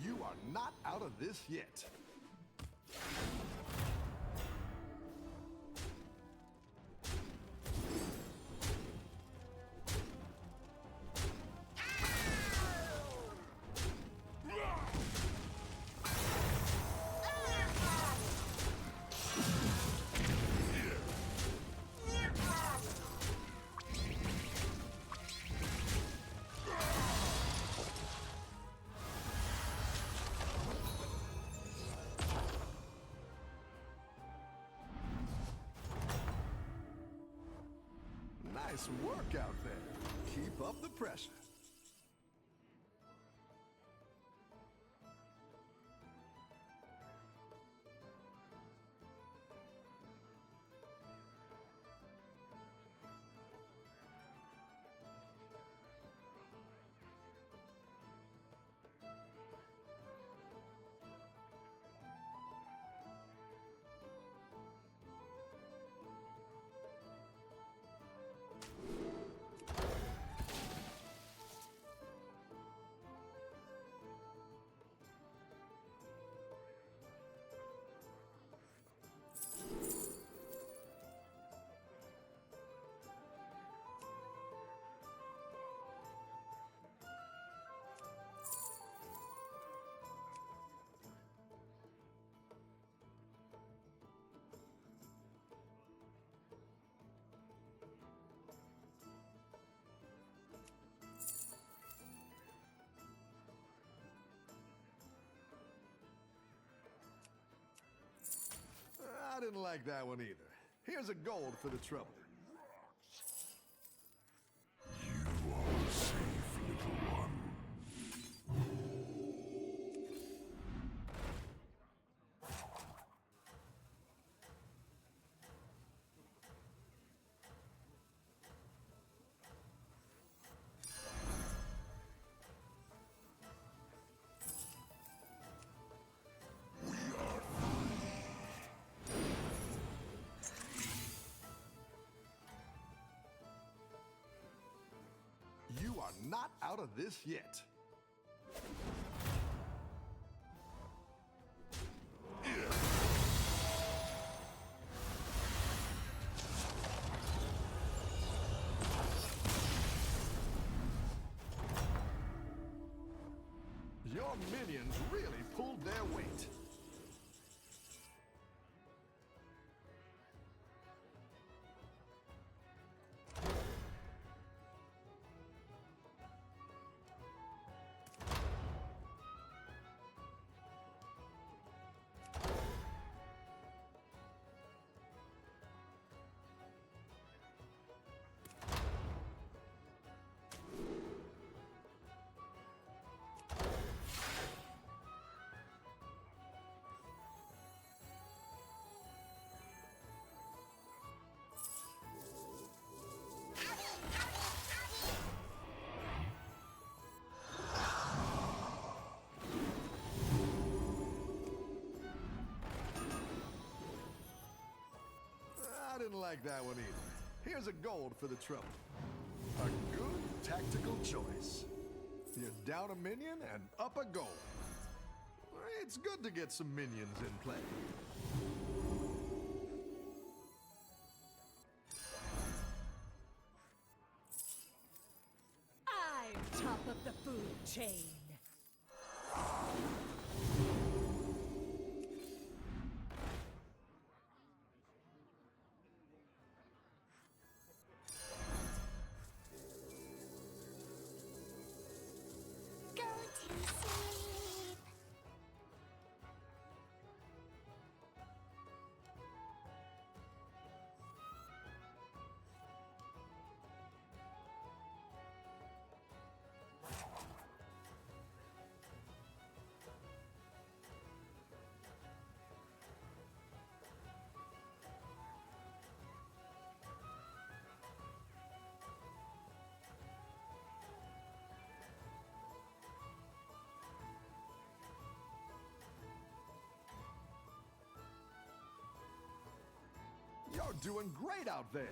You are not out of this yet. Nice work out there. Keep up the pressure. I didn't like that one either. Here's a gold for the trouble. You are safe, little one. You are not out of this yet. Your minions really pulled their weight. like that one either. Here's a gold for the trouble. A good tactical choice. You're down a minion and up a gold. It's good to get some minions in play. I'm top of the food chain. Go to sleep. You're doing great out there.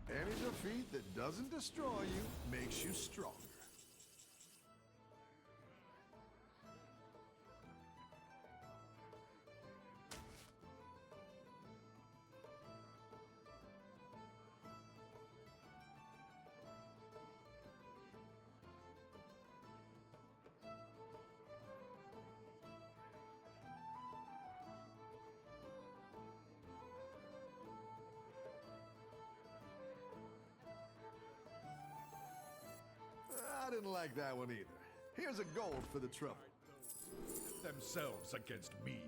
Any defeat that doesn't destroy you makes you stronger. I didn't like that one either. Here's a gold for the trouble. Themselves against me.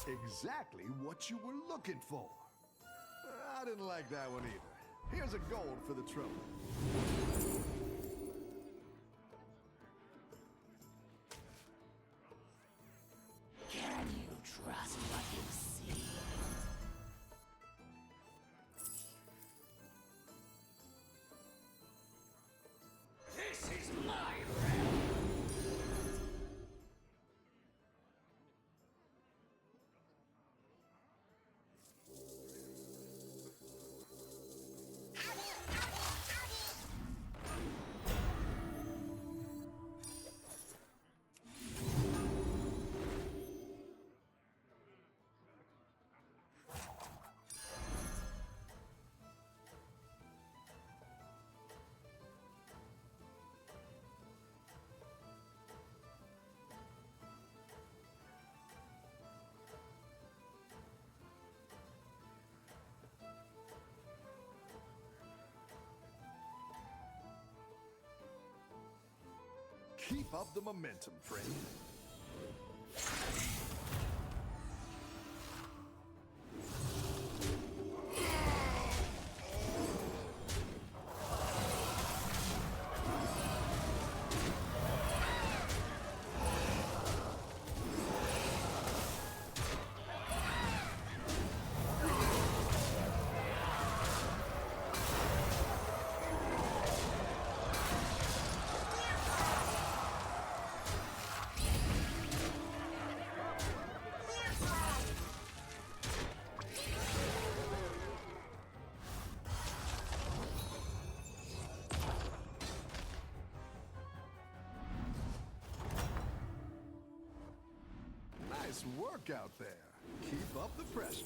Exactly what you were looking for. I didn't like that one either. Here's a gold for the trouble. Can you trust what you see? This is my realm. Keep up the momentum, friend. Nice work out there. Keep up the pressure.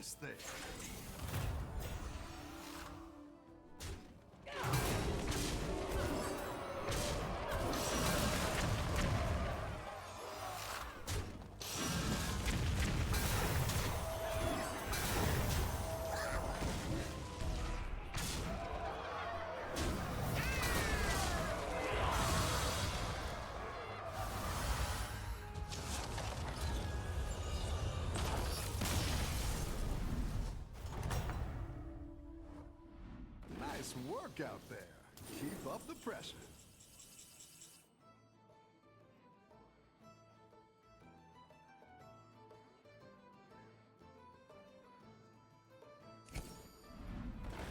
this thing. Nice work out there. Keep up the pressure.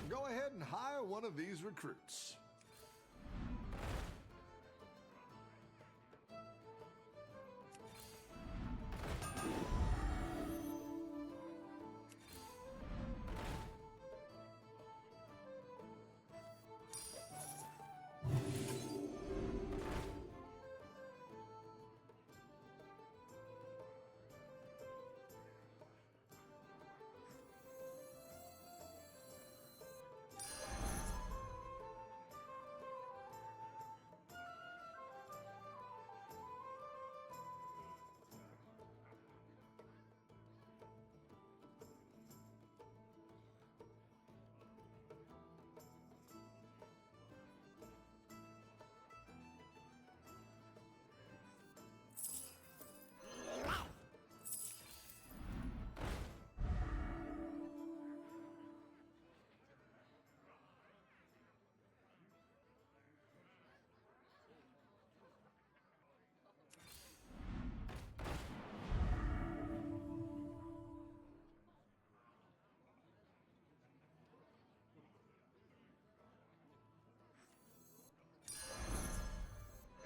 Go ahead and hire one of these recruits.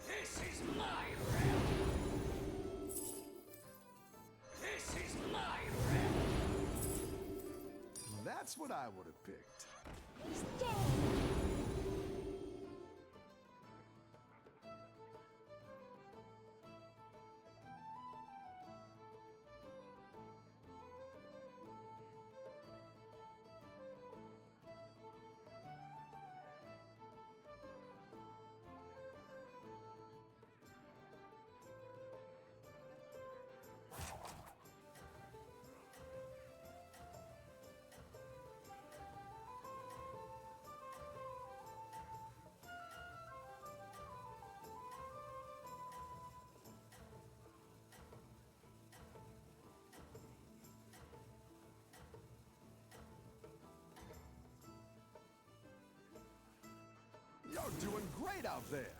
This is my realm. This is my realm. That's what I would have picked. He's dead. You're doing great out there.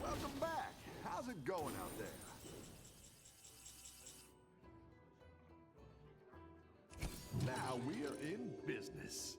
Welcome back. How's it going out there? Now we are in business.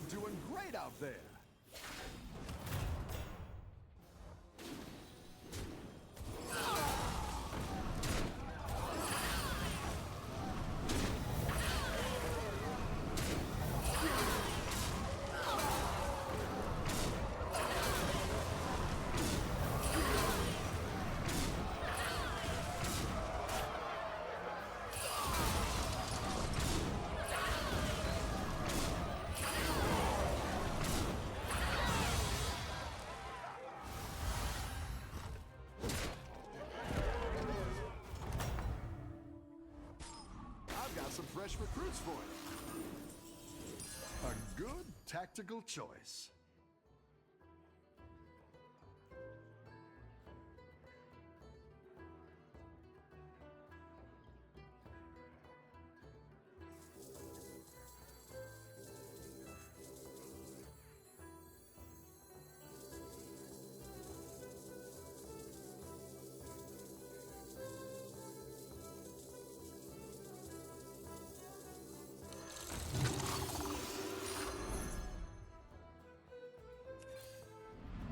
Doing great out there. Some fresh recruits for you. A good tactical choice.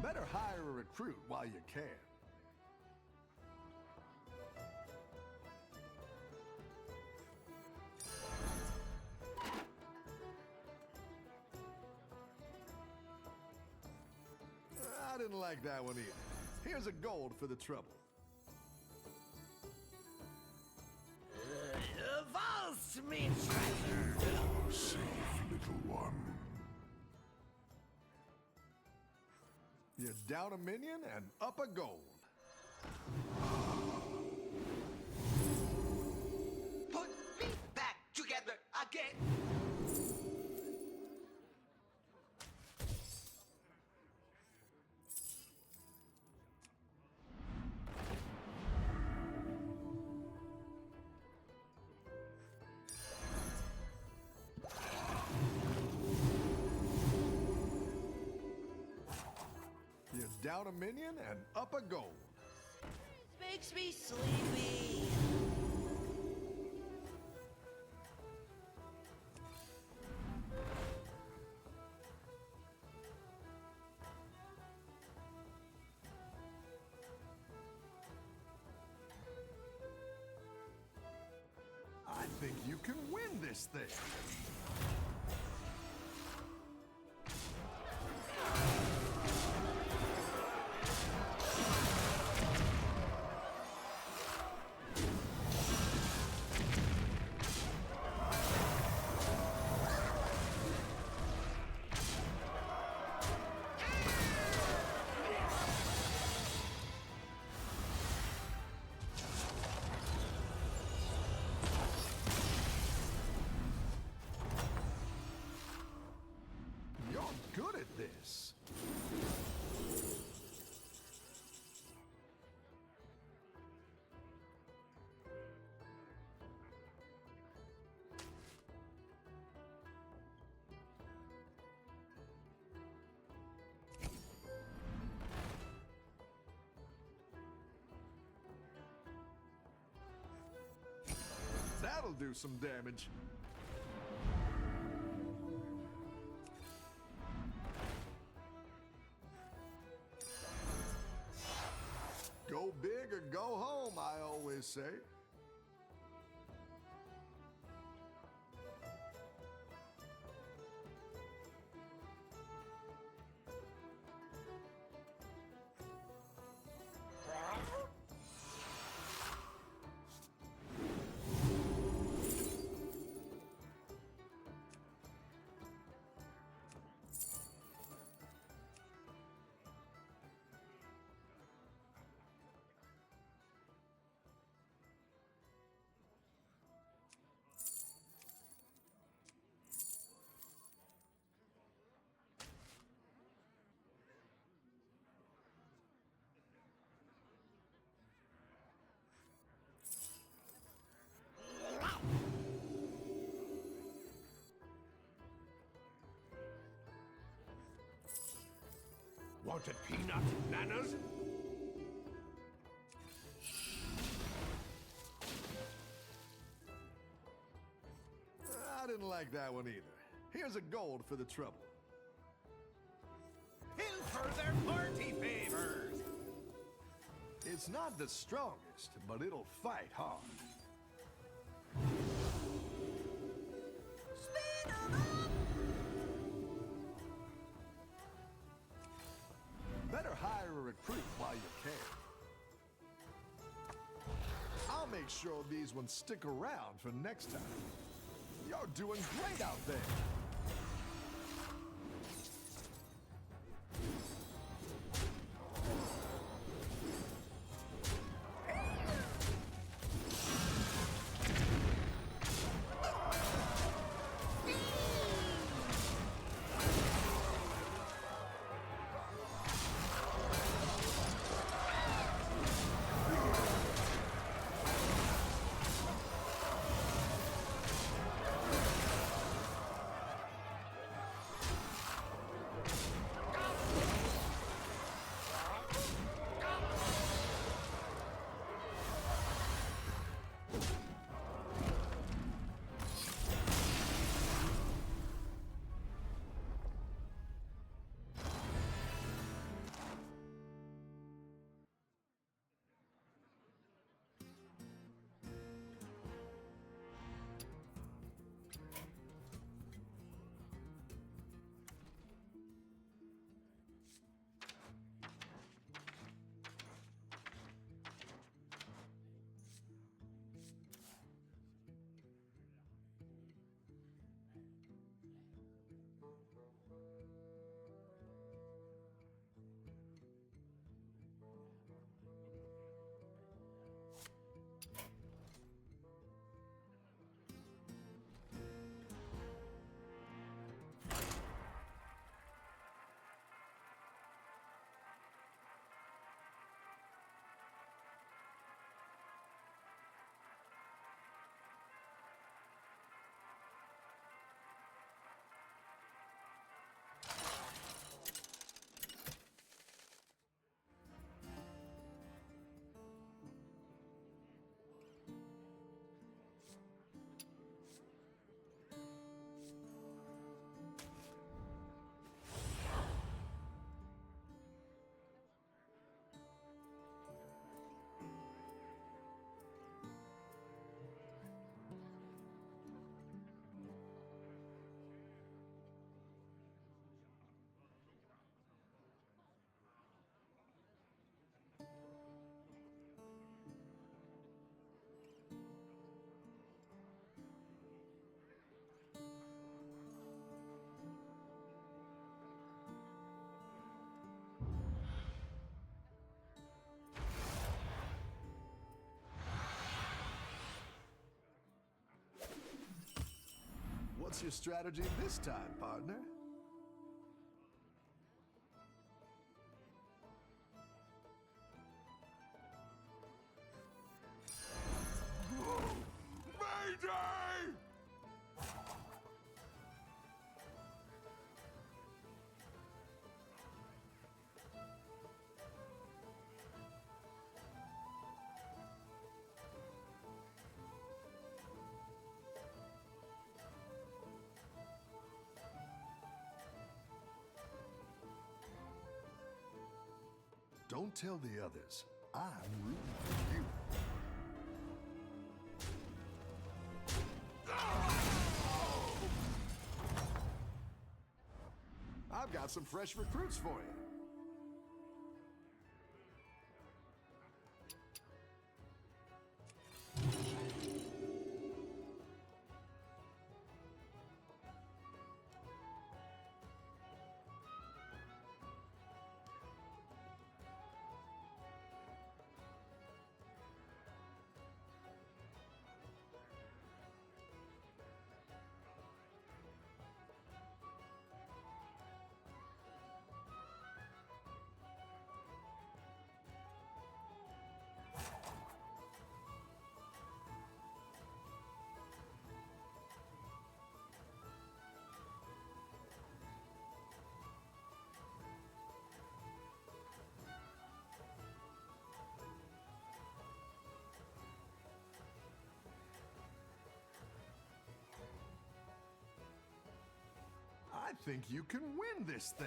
Better hire a recruit while you can. I didn't like that one either. Here's a gold for the trouble. Avast me, treasure! Safe, little one. You're down a minion and up a gold. Put me back together again. You're down a minion and up a gold. Makes me sleepy. I think you can win this thing. You're good at this. That'll do some damage. Go big or go home, I always say. Want a peanut, Nanners? I didn't like that one either. Here's a gold for the trouble. for their party favors. It's not the strongest, but it'll fight hard. Speed 'em up! Better hire a recruit while you can. I'll make sure these ones stick around for next time. You're doing great out there. What's your strategy this time, partner? Mayday! Don't tell the others. I'm rooting for you. I've got some fresh recruits for you. I think you can win this thing.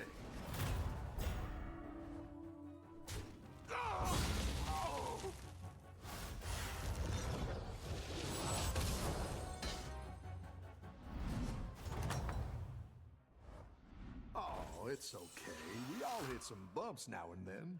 Oh, it's okay. We all hit some bumps now and then.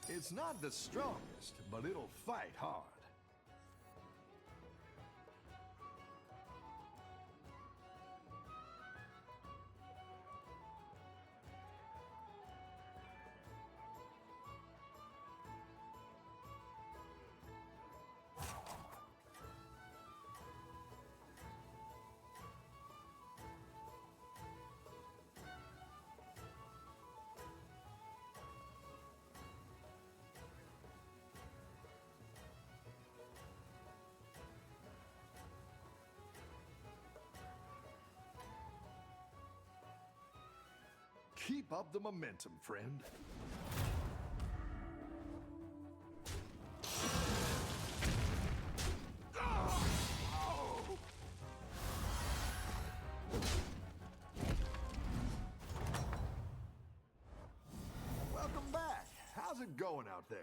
It's not the strongest, but it'll fight hard. Keep up the momentum, friend. Welcome back. How's it going out there?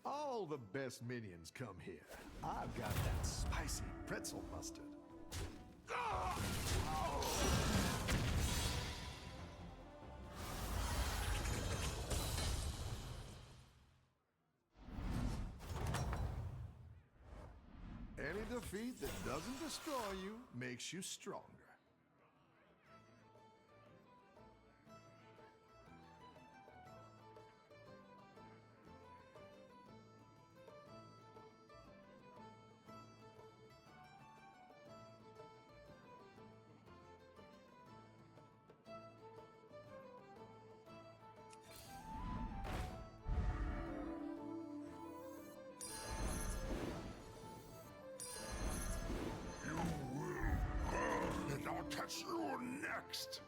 All the best minions come here. I've got that spicy pretzel mustard. Any defeat that doesn't destroy you makes you stronger. And I'll catch you next.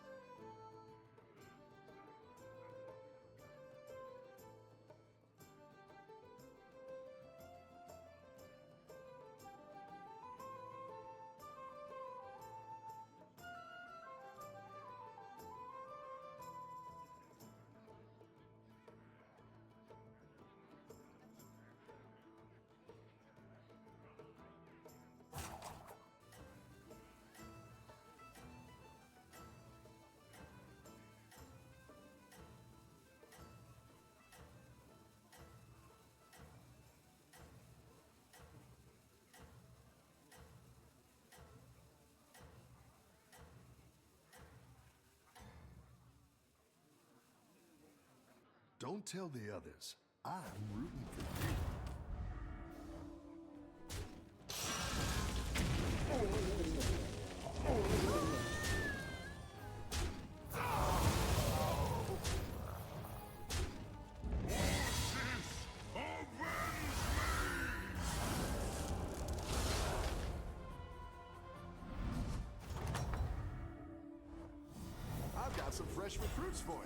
Don't tell the others. I'm rooting for you. I've got some fresh recruits for you.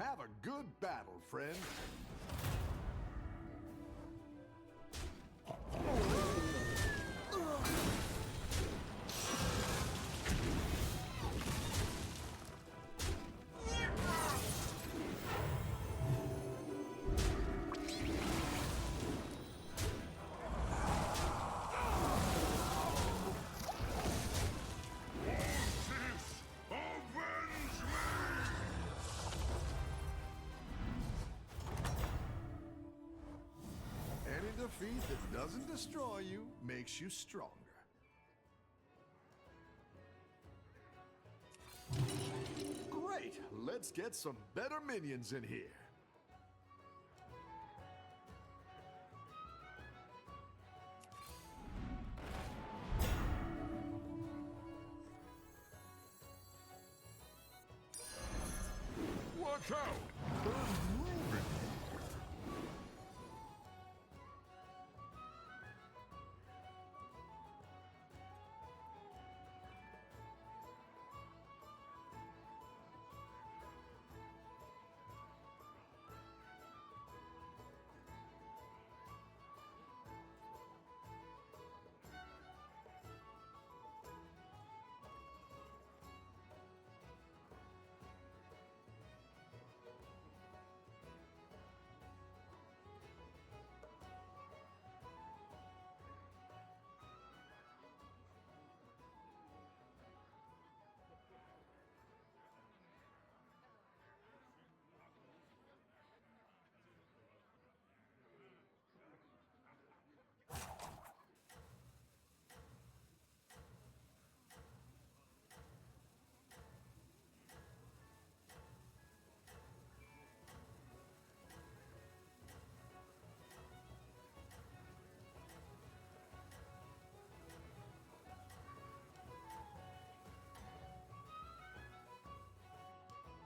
Have a good battle, friend. Any defeat that doesn't destroy you makes you stronger. Great! Let's get some better minions in here. Watch out! There's moving.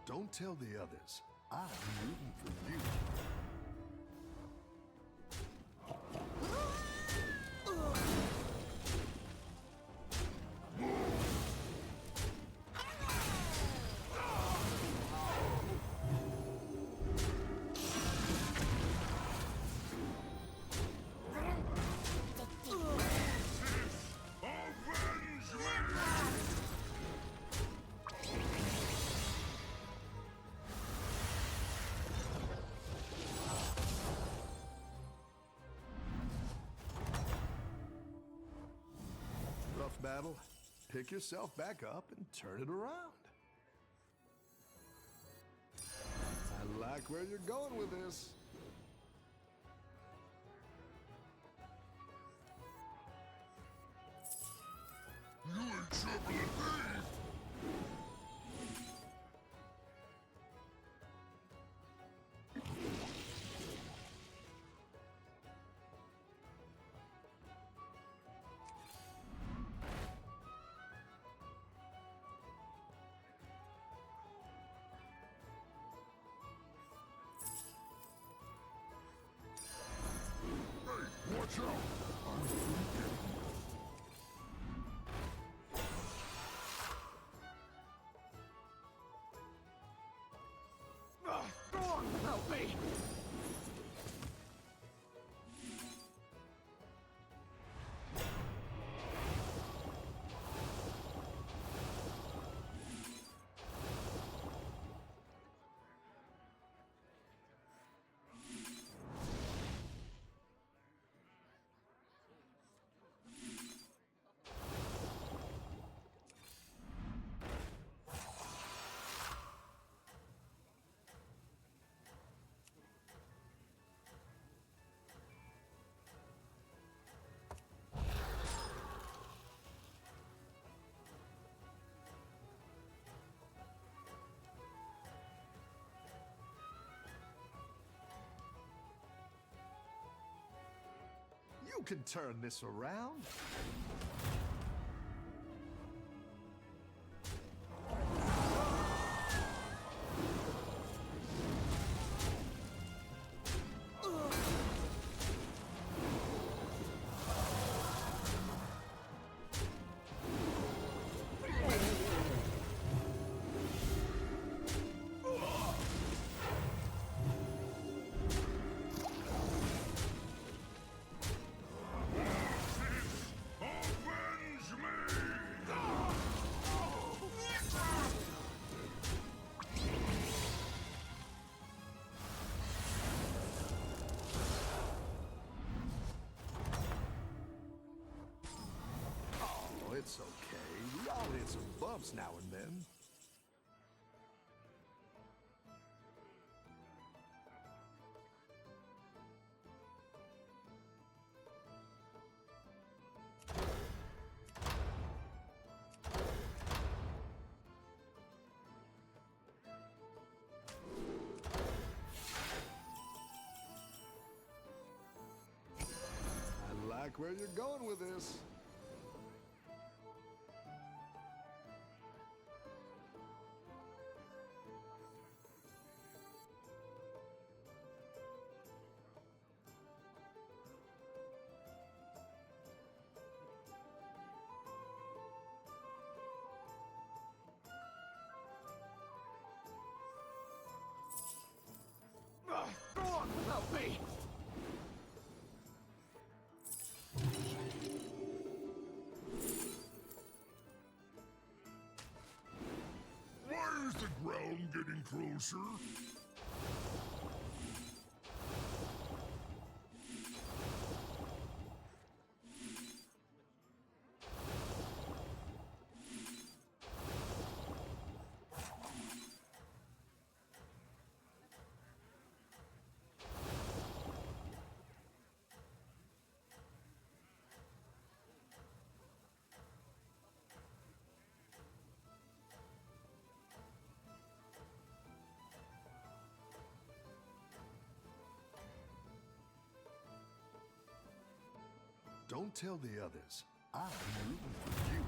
Don't tell the others. I'm rooting for you. Rough battle. Pick yourself back up and turn it around. I like where you're going with this. You ain't troubling me. Hey, watch out! I'm freaking. Help me! You can turn this around. It's okay. We all hit some bumps now and then. I like where you're going with this. Go on without me! Why is the ground getting closer? Don't tell the others. I'm rooting for you.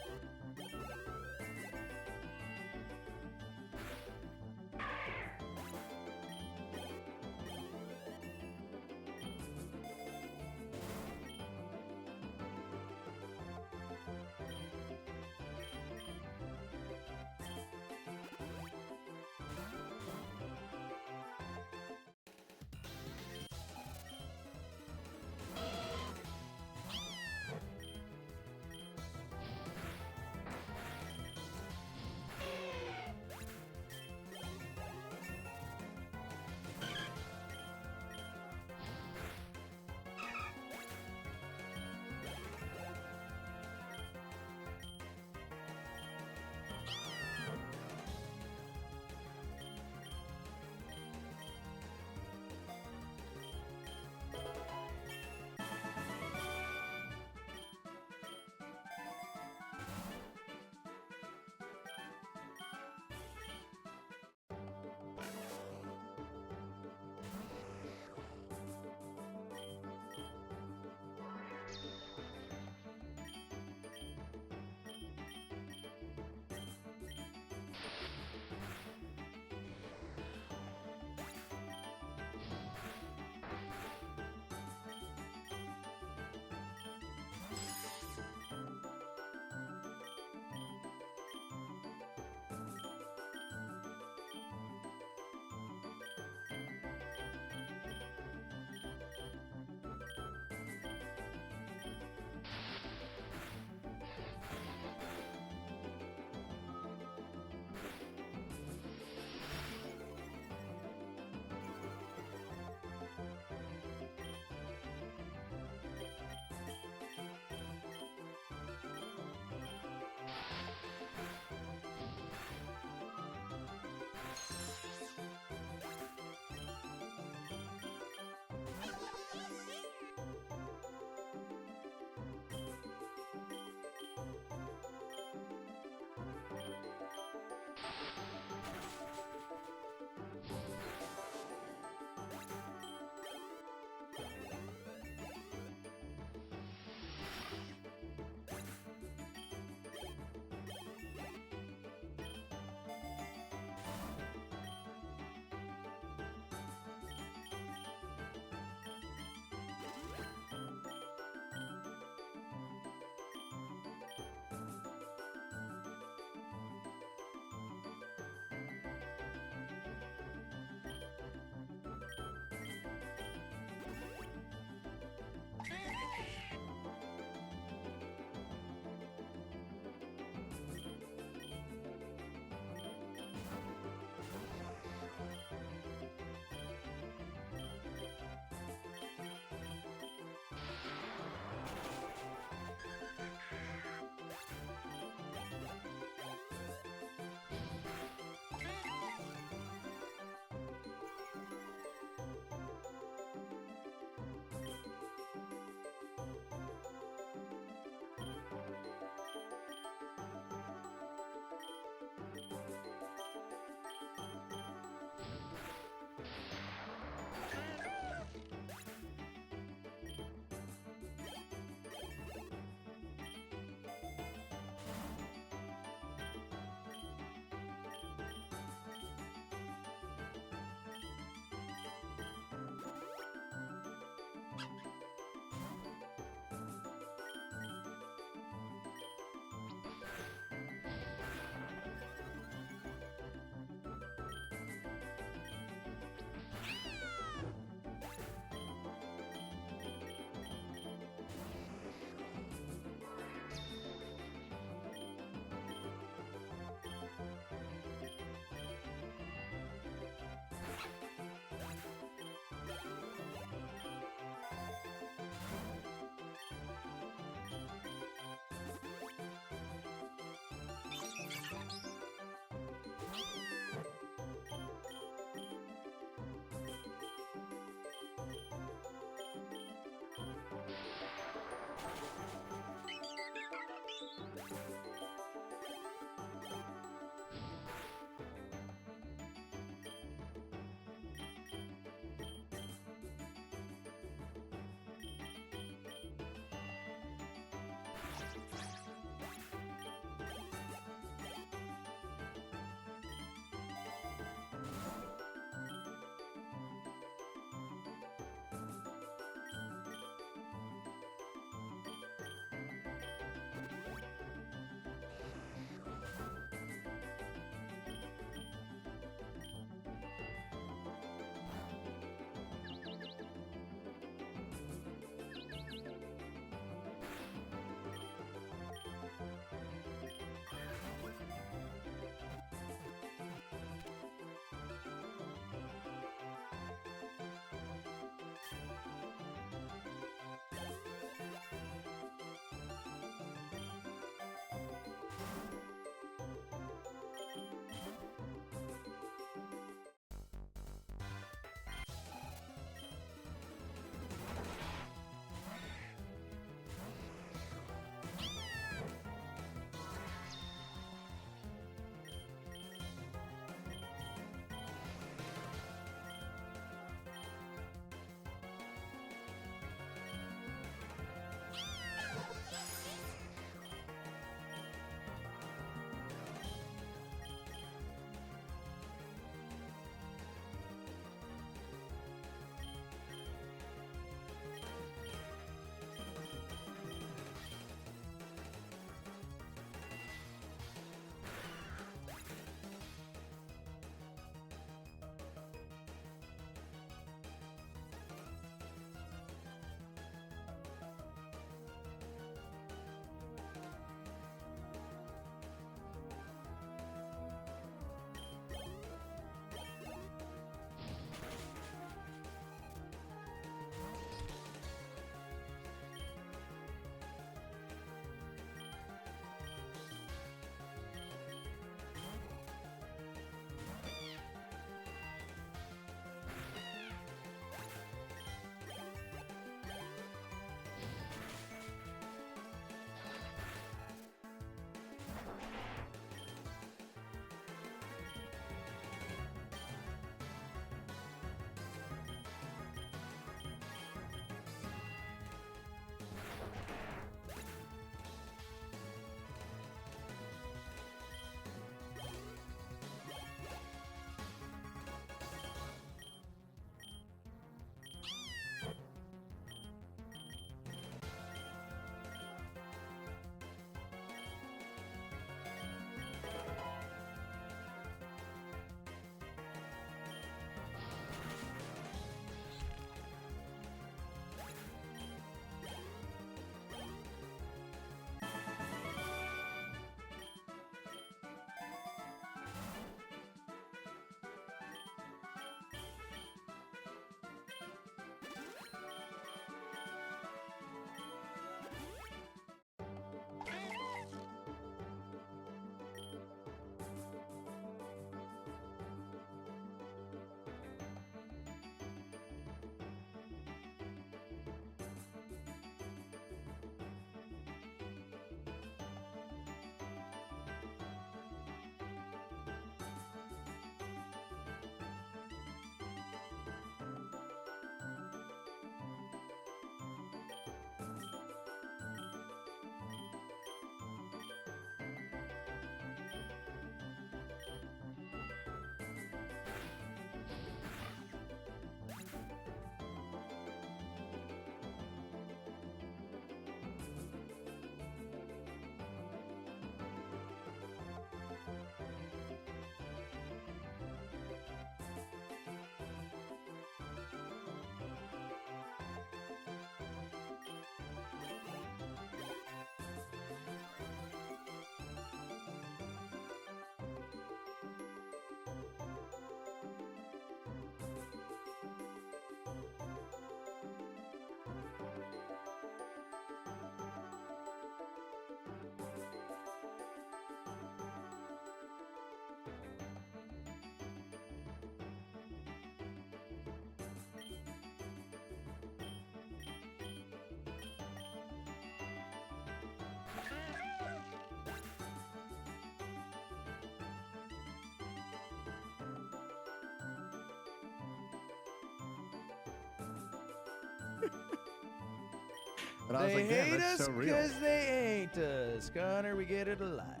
And I was They like, damn, hate that's us so real. because they ain't us. Connor, we get it a lot.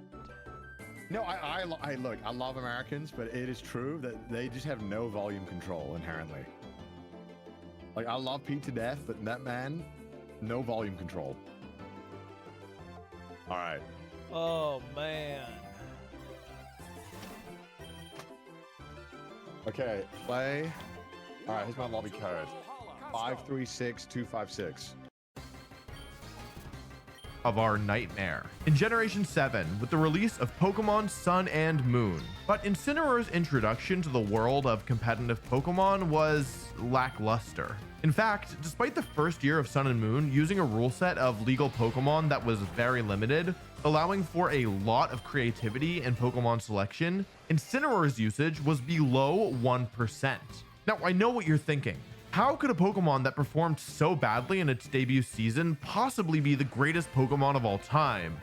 No, I look, I love Americans, but it is true that they just have no volume control inherently. Like, I love Pete to death, but that man, no volume control. All right. Oh, man. Okay, play. All right, here's my lobby code. 536256. Of our nightmare in Generation 7 with the release of Pokemon Sun and Moon. But Incineroar's introduction to the world of competitive Pokemon was lackluster. In fact, despite the first year of Sun and Moon using a rule set of legal Pokemon that was very limited, allowing for a lot of creativity in Pokemon selection, Incineroar's usage was below 1%. Now, I know what you're thinking. How could a Pokemon that performed so badly in its debut season possibly be the greatest Pokemon of all time?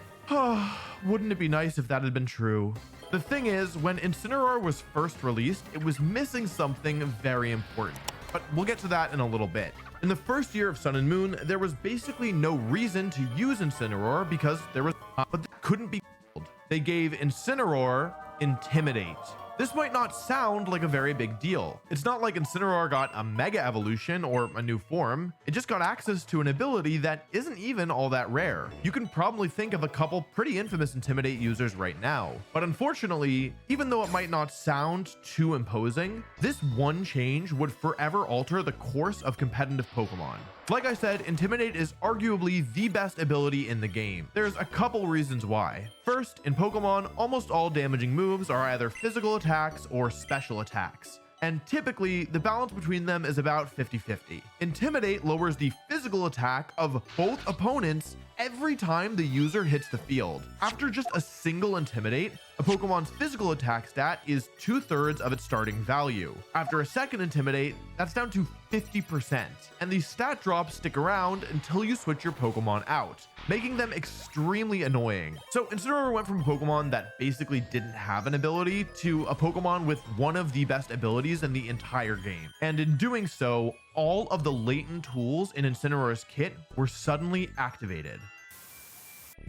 Wouldn't it be nice if that had been true? The thing is, when Incineroar was first released, it was missing something very important. But we'll get to that in a little bit. In the first year of Sun and Moon, there was basically no reason to use Incineroar because there was but that couldn't be killed. They gave Incineroar Intimidate. This might not sound like a very big deal. It's not like Incineroar got a Mega Evolution or a new form. It just got access to an ability that isn't even all that rare. You can probably think of a couple pretty infamous Intimidate users right now. But unfortunately, even though it might not sound too imposing, this one change would forever alter the course of competitive Pokemon. Like I said, Intimidate is arguably the best ability in the game. There's a couple reasons why. First, in Pokemon, almost all damaging moves are either physical attacks or special attacks. And typically, the balance between them is about 50-50. Intimidate lowers the physical attack of both opponents every time the user hits the field. After just a single Intimidate, a Pokemon's physical attack stat is 2/3 of its starting value. After a second Intimidate, that's down to 50%, and these stat drops stick around until you switch your Pokemon out, making them extremely annoying. So Incineroar went from a Pokemon that basically didn't have an ability to a Pokemon with one of the best abilities in the entire game. And in doing so, all of the latent tools in Incineroar's kit were suddenly activated.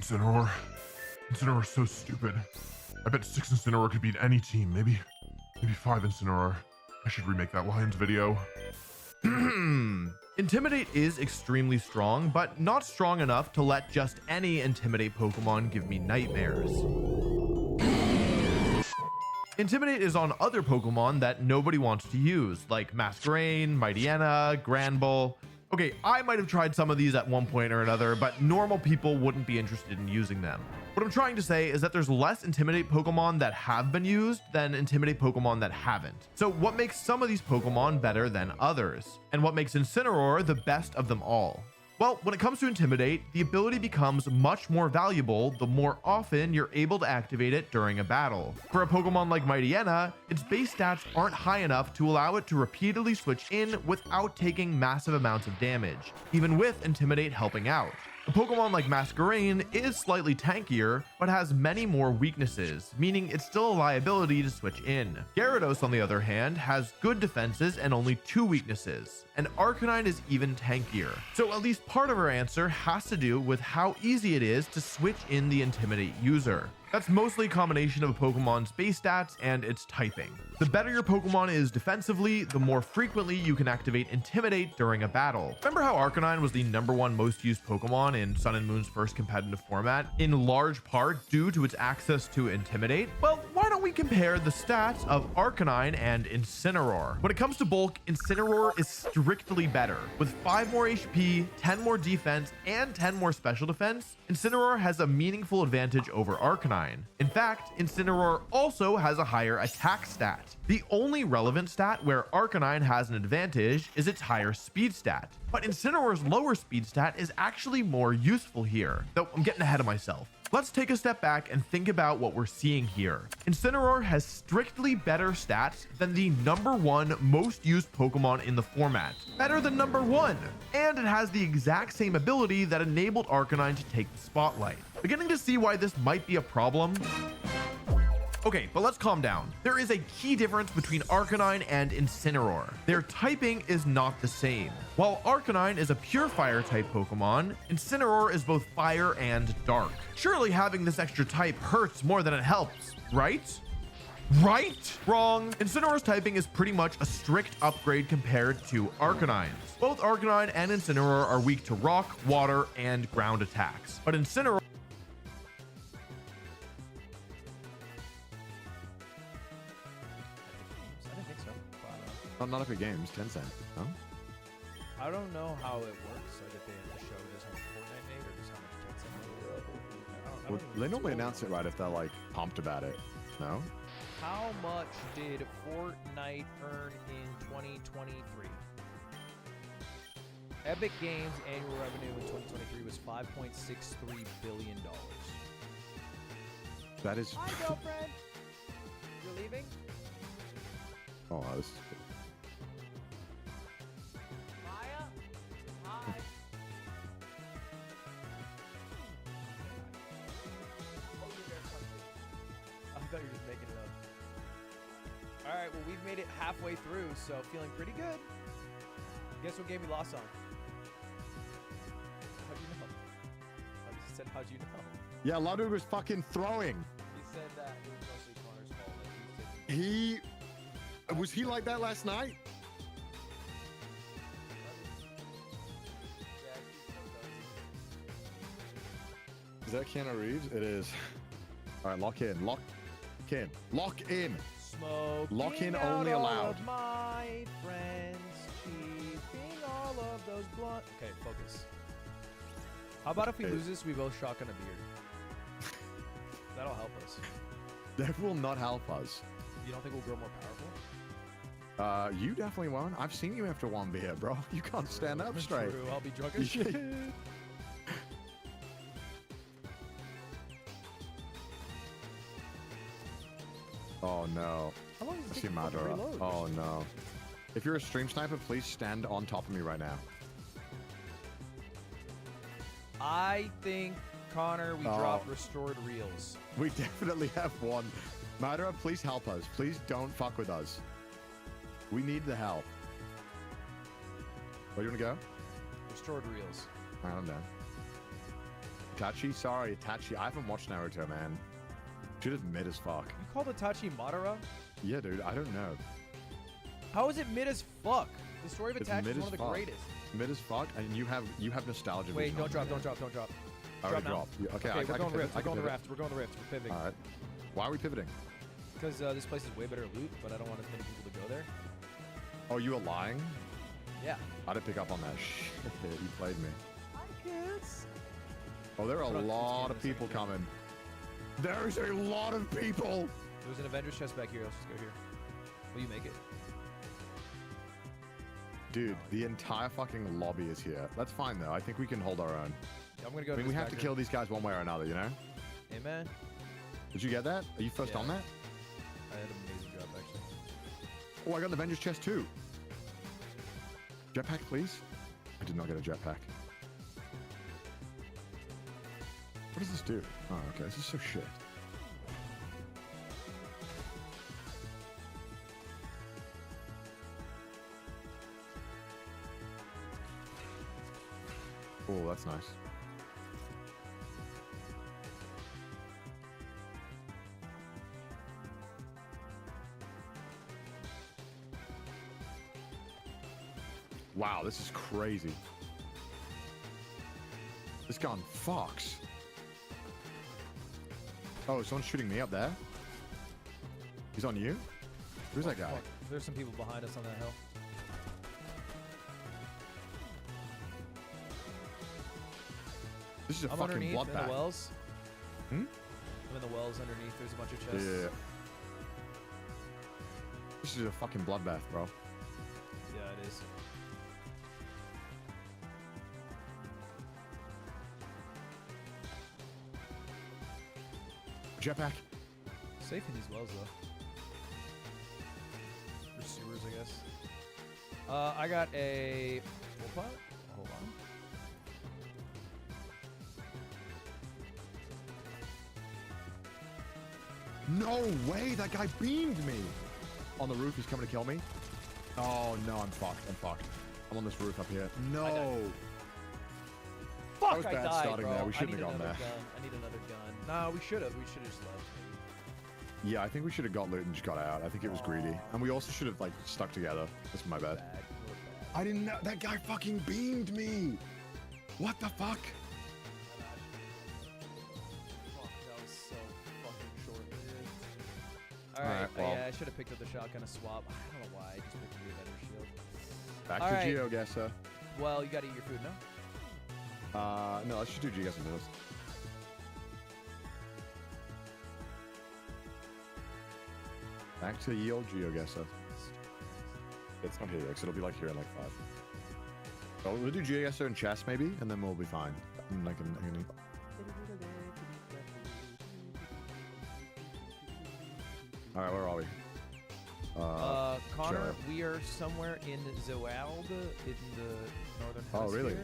Incineroar's so stupid. I bet 6 Incineroar could beat any team, maybe 5 Incineroar. I should remake that Lions video. Intimidate is extremely strong, but not strong enough to let just any Intimidate Pokemon give me nightmares. Intimidate is on other Pokemon that nobody wants to use, like Masquerain, Mightyena, Granbull. Okay, I might have tried some of these at one point or another, but normal people wouldn't be interested in using them. What I'm trying to say is that there's less Intimidate Pokemon that have been used than Intimidate Pokemon that haven't. So what makes some of these Pokemon better than others? And what makes Incineroar the best of them all? Well, when it comes to Intimidate, the ability becomes much more valuable the more often you're able to activate it during a battle. For a Pokemon like Mightyena, its base stats aren't high enough to allow it to repeatedly switch in without taking massive amounts of damage, even with Intimidate helping out. A Pokemon like Masquerain is slightly tankier, but has many more weaknesses, meaning it's still a liability to switch in. Gyarados, on the other hand, has good defenses and only 2 weaknesses, and Arcanine is even tankier. So at least part of our answer has to do with how easy it is to switch in the Intimidate user. That's mostly a combination of a Pokemon's base stats and its typing. The better your Pokemon is defensively, the more frequently you can activate Intimidate during a battle. Remember how Arcanine was the #1 most used Pokemon in Sun and Moon's first competitive format, in large part due to its access to Intimidate? Well, why don't we compare the stats of Arcanine and Incineroar? When it comes to bulk, Incineroar is strictly better. With 5 more HP, 10 more defense, and 10 more special defense, Incineroar has a meaningful advantage over Arcanine. In fact, Incineroar also has a higher attack stat. The only relevant stat where Arcanine has an advantage is its higher speed stat. But Incineroar's lower speed stat is actually more useful here, though I'm getting ahead of myself. Let's take a step back and think about what we're seeing here. Incineroar has strictly better stats than the #1 most used Pokemon in the format. Better than #1! And it has the exact same ability that enabled Arcanine to take the spotlight. Beginning to see why this might be a problem? Okay, but let's calm down. There is a key difference between Arcanine and Incineroar. Their typing is not the same. While Arcanine is a pure fire type Pokemon, Incineroar is both fire and dark. Surely having this extra type hurts more than it helps, right? Right? Wrong. Incineroar's typing is pretty much a strict upgrade compared to Arcanine's. Both Arcanine and Incineroar are weak to rock, water, and ground attacks. But Incineroar I don't think so. But, Not Epic Games, Tencent. No? I don't know how it works. Like if they show just how much Fortnite made or just how much Tencent made. I Well, don't they even normally know. announce it right if they're like pumped about it. No? How much did Fortnite earn in 2023? Epic Games annual revenue in 2023 was $5.63 billion. That is. Hi, girlfriend. You're leaving? Oh, this is good. Maya? Hi. I thought you were just making it up. All right, well, we've made it halfway through, so feeling pretty good. Guess what game we lost on? How'd you know? I just said, how'd you know? Yeah, Ludwig was fucking throwing. He said that it was mostly Connor's fault. Like he was taking Was he like that last night? Is that Keanu Reeves? It is. All right, lock in. Lock in. Lock in. Smoke. Lock in only allowed. My friends, keeping all of those blunt. Okay, focus. How about if we lose this, we both shotgun a beard? That'll help us. That will not help us. You don't think we'll grow more powerful? You definitely won't. I've seen you after one beer, bro. You can't stand up straight. True, I'll be drunk as shit. Oh no. How long does I it see take to fucking Madara. reload? Oh no. If you're a stream sniper, please stand on top of me right now. I think, Connor, we dropped restored reels. We definitely have one. Madara, please help us. Please don't fuck with us. We need the help. Where do you want to go? Restored reels. All right, I'm down. Itachi? Sorry, Itachi. I haven't watched Naruto, man. Shit is mid as fuck. You called Itachi Madara? Yeah, dude, I don't know. How is it mid as fuck? The story of It's Itachi mid is as one of the fuck. greatest. Mid as fuck, and you have nostalgia. Wait, vision don't on drop, me. don't drop, don't drop. I already now. dropped. Yeah, okay, Okay, I we're can going pivot. rift. I We're can going the pivot. raft. We're going the rift. We're pivoting. All right. Why are we pivoting? Because this place is way better loot, but I don't want as many people to go there. Oh, you were lying? Yeah. I didn't pick up on that shit. You played me. Hi, kids. Oh, there are a Put on lot kids of game in a people second. coming. There's a lot of people. There's an Avengers chest back here. Let's just go here. Will you make it? Dude, the entire fucking lobby is here. That's fine, though. I think we can hold our own. Yeah, I'm gonna go. I mean, to we this have to back kill room. these guys one way or another, you know? Amen. Did you get that? Are you first Yeah. on that? I had an amazing drop actually. Oh, I got an Avengers chest too. Jetpack, please. I did not get a jetpack. What does this do? Oh, okay. This is so shit. Oh, that's nice. Wow, this is crazy. This gun fucks. Oh, someone's shooting me up there. He's on you? Who's that guy? Fuck, there's some people behind us on that hill. This is a I'm fucking underneath in the bloodbath. wells. Hmm? I'm in the wells underneath. There's a bunch of chests. Yeah. This is a fucking bloodbath, bro. Yeah, it is. Jetpack. Safe in these wells though. Or sewers, I guess. I got a full pot. Hold on. No way, that guy beamed me. On the roof, he's coming to kill me. Oh no, I'm fucked. I'm fucked. I'm on this roof up here. No. Fuck, was I bad died, starting bro. there. We shouldn't I need have gone another there. gun. I need another gun. Nah, we should have. We should have just left. Maybe. Yeah, I think we should have got loot and just got out. I think it was greedy. And we also should have, like, stuck together. That's my bad. Bad. We're bad. I didn't know. That guy fucking beamed me. What the fuck? Fuck, that was so fucking short-lived. Alright, Alright, well. yeah, I should have picked up the shotgun to swap. I don't know why. I just picked the Avenger shield. Back All to right. GeoGuessr. Well, you gotta eat your food, no? No, let's just do GeoGuessr first. Back to ye old GeoGuessr. It's not here, because it'll be like here in like 5. So we'll do GeoGuessr and chess maybe, and then we'll be fine. And I can eat. All right, where are we? Connor, sure. we are somewhere in Zoald in the northern hemisphere. Oh, really?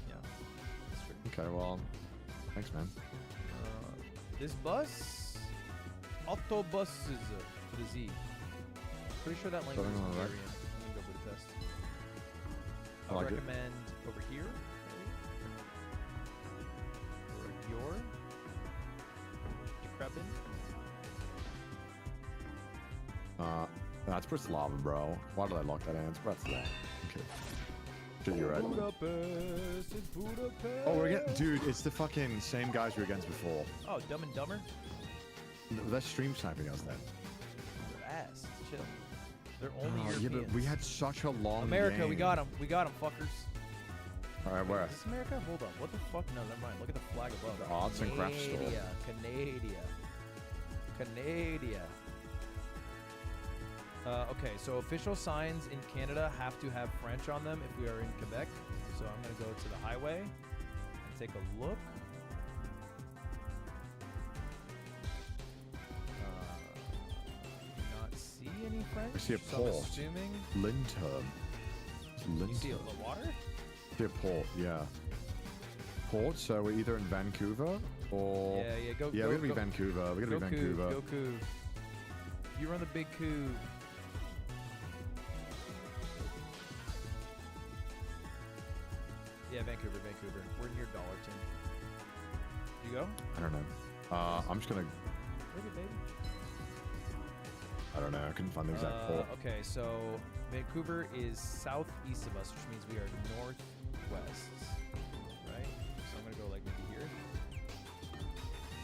Yeah. That's true. Okay, well, thanks, man. This bus? Autobuses with a Z. Pretty sure that language is Something like that. Hungarian. I'm gonna go Budapest. I I like it. recommend over here, maybe? Or your? Decrepit? That's Bratislava, bro. Why did I lock that in? It's Bratislava. Okay. Shit, you're right. Budapest is Budapest. Oh, we're against, dude, it's the fucking same guys we were against before. Oh, Dumb and Dumber? They're stream sniping us then. They're ass. Chill. They're only Oh, yeah, Europeans. but we had such a long America, we game. got them. We got them, fuckers. All right, where? Is this America? Hold on. What the fuck? No, never mind. Look at the flag above. The arts and crafts store. Canada. Okay, so official signs in Canada have to have French on them if we are in Quebec. So I'm gonna go to the highway and take a look. Do not see any French. I see a so I'm port. assuming Lintern. It's you see Lintern. the water. I see a port, yeah. Port, so we're either in Vancouver or... Yeah, go. Yeah, go, we gotta be go, Vancouver. We gotta go be Vancouver. Couve, go Couve. You run the big coup. Yeah, Vancouver. We're near Dollarton. You go? I don't know. I'm just gonna... Maybe, baby. I don't know. I couldn't find the exact port. Okay, so Vancouver is southeast of us, which means we are northwest. Right? So I'm gonna go like maybe here.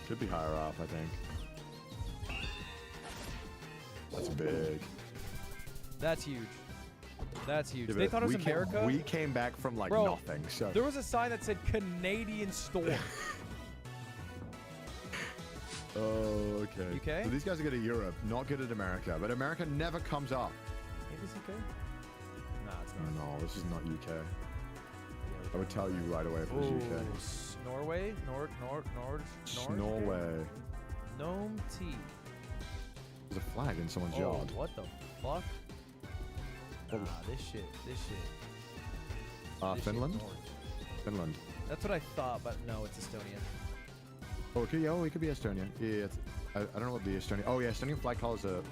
Could be higher up, I think. That's big. That's huge. That's huge. Yeah, They but thought it was America. We came back from like Bro, nothing, so... There was a sign that said Canadian store. Oh, okay. UK? So these guys are good at Europe, not good at America. But America never comes up. Maybe it's UK? Nah, it's not. No, this is not UK. Yeah, I would tell you right away if it was UK. Norway? Nord? Norway. Gnome tea. There's a flag in someone's Oh, yard. what the fuck? Oh. Nah, this shit. This shit Finland? north. Finland. That's what I thought, but no, it's Estonia. Oh, it could be Estonia. Yeah, it's, I don't know what the Estonian... Oh, yeah, Estonian flag colors are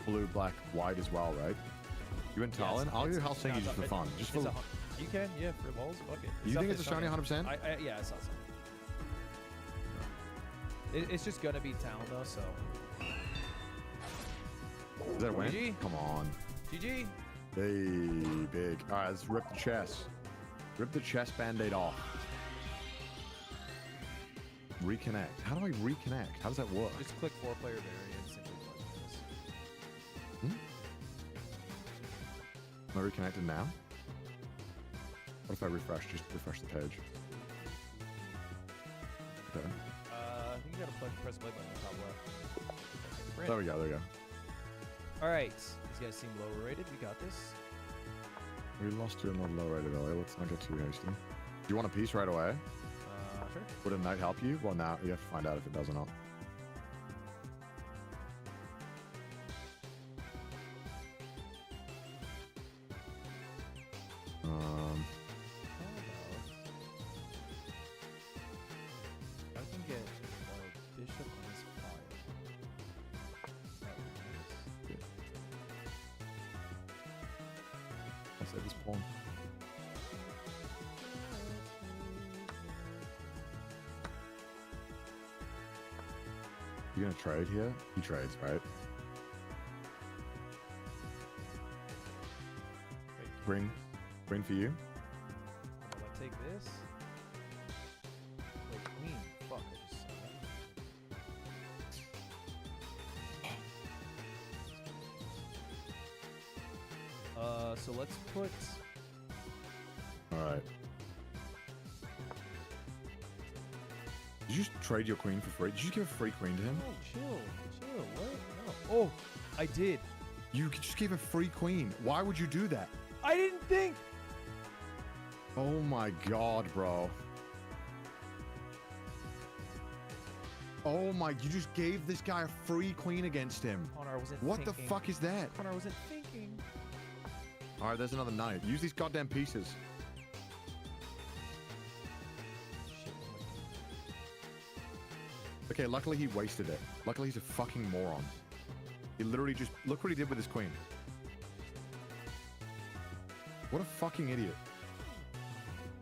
blue, black, white as well, right? You in Tallinn? I'll go to Helsinki just for fun. Just for... You can, yeah, for balls, fuck it. You think it's Estonia 100%? Yeah, I saw something. It's just gonna be town, though, so... Is that a win? GG. Come on. GG! Hey, big. All right, let's rip the chest. Rip the chest band-aid off. Reconnect. How do I reconnect? How does that work? Just click 4-player variant, simply plug this. Am I reconnected now? What if I refresh? Just refresh the page. Okay. I think you gotta press play button on the top left. There we go, there we go. Alright, these guys seem lower rated. We got this. We lost to another low rated earlier. Let's not get too hasty. Do you want a piece right away? Sure. Would a knight help you? Well, now you have to find out if it does or not. I can get a bishop on this file. Save this pawn. You gonna trade here? He trades, right? Green for you. How about I take this? Wait, queen. Fuck, I just saw that. So let's put. All right. Did you just trade your queen for free? Did you give a free queen to him? Oh, chill. What? No. Oh, I did. You just gave a free queen. Why would you do that? I didn't think. Oh my god, bro. Oh my, you just gave this guy a free queen against him. Connor, I wasn't What thinking. the fuck is that? Connor, I wasn't thinking. All right, there's another knight. Use these goddamn pieces. Shit, what am I doing? Okay, luckily he wasted it. Luckily he's a fucking moron. He literally just, look what he did with his queen. What a fucking idiot.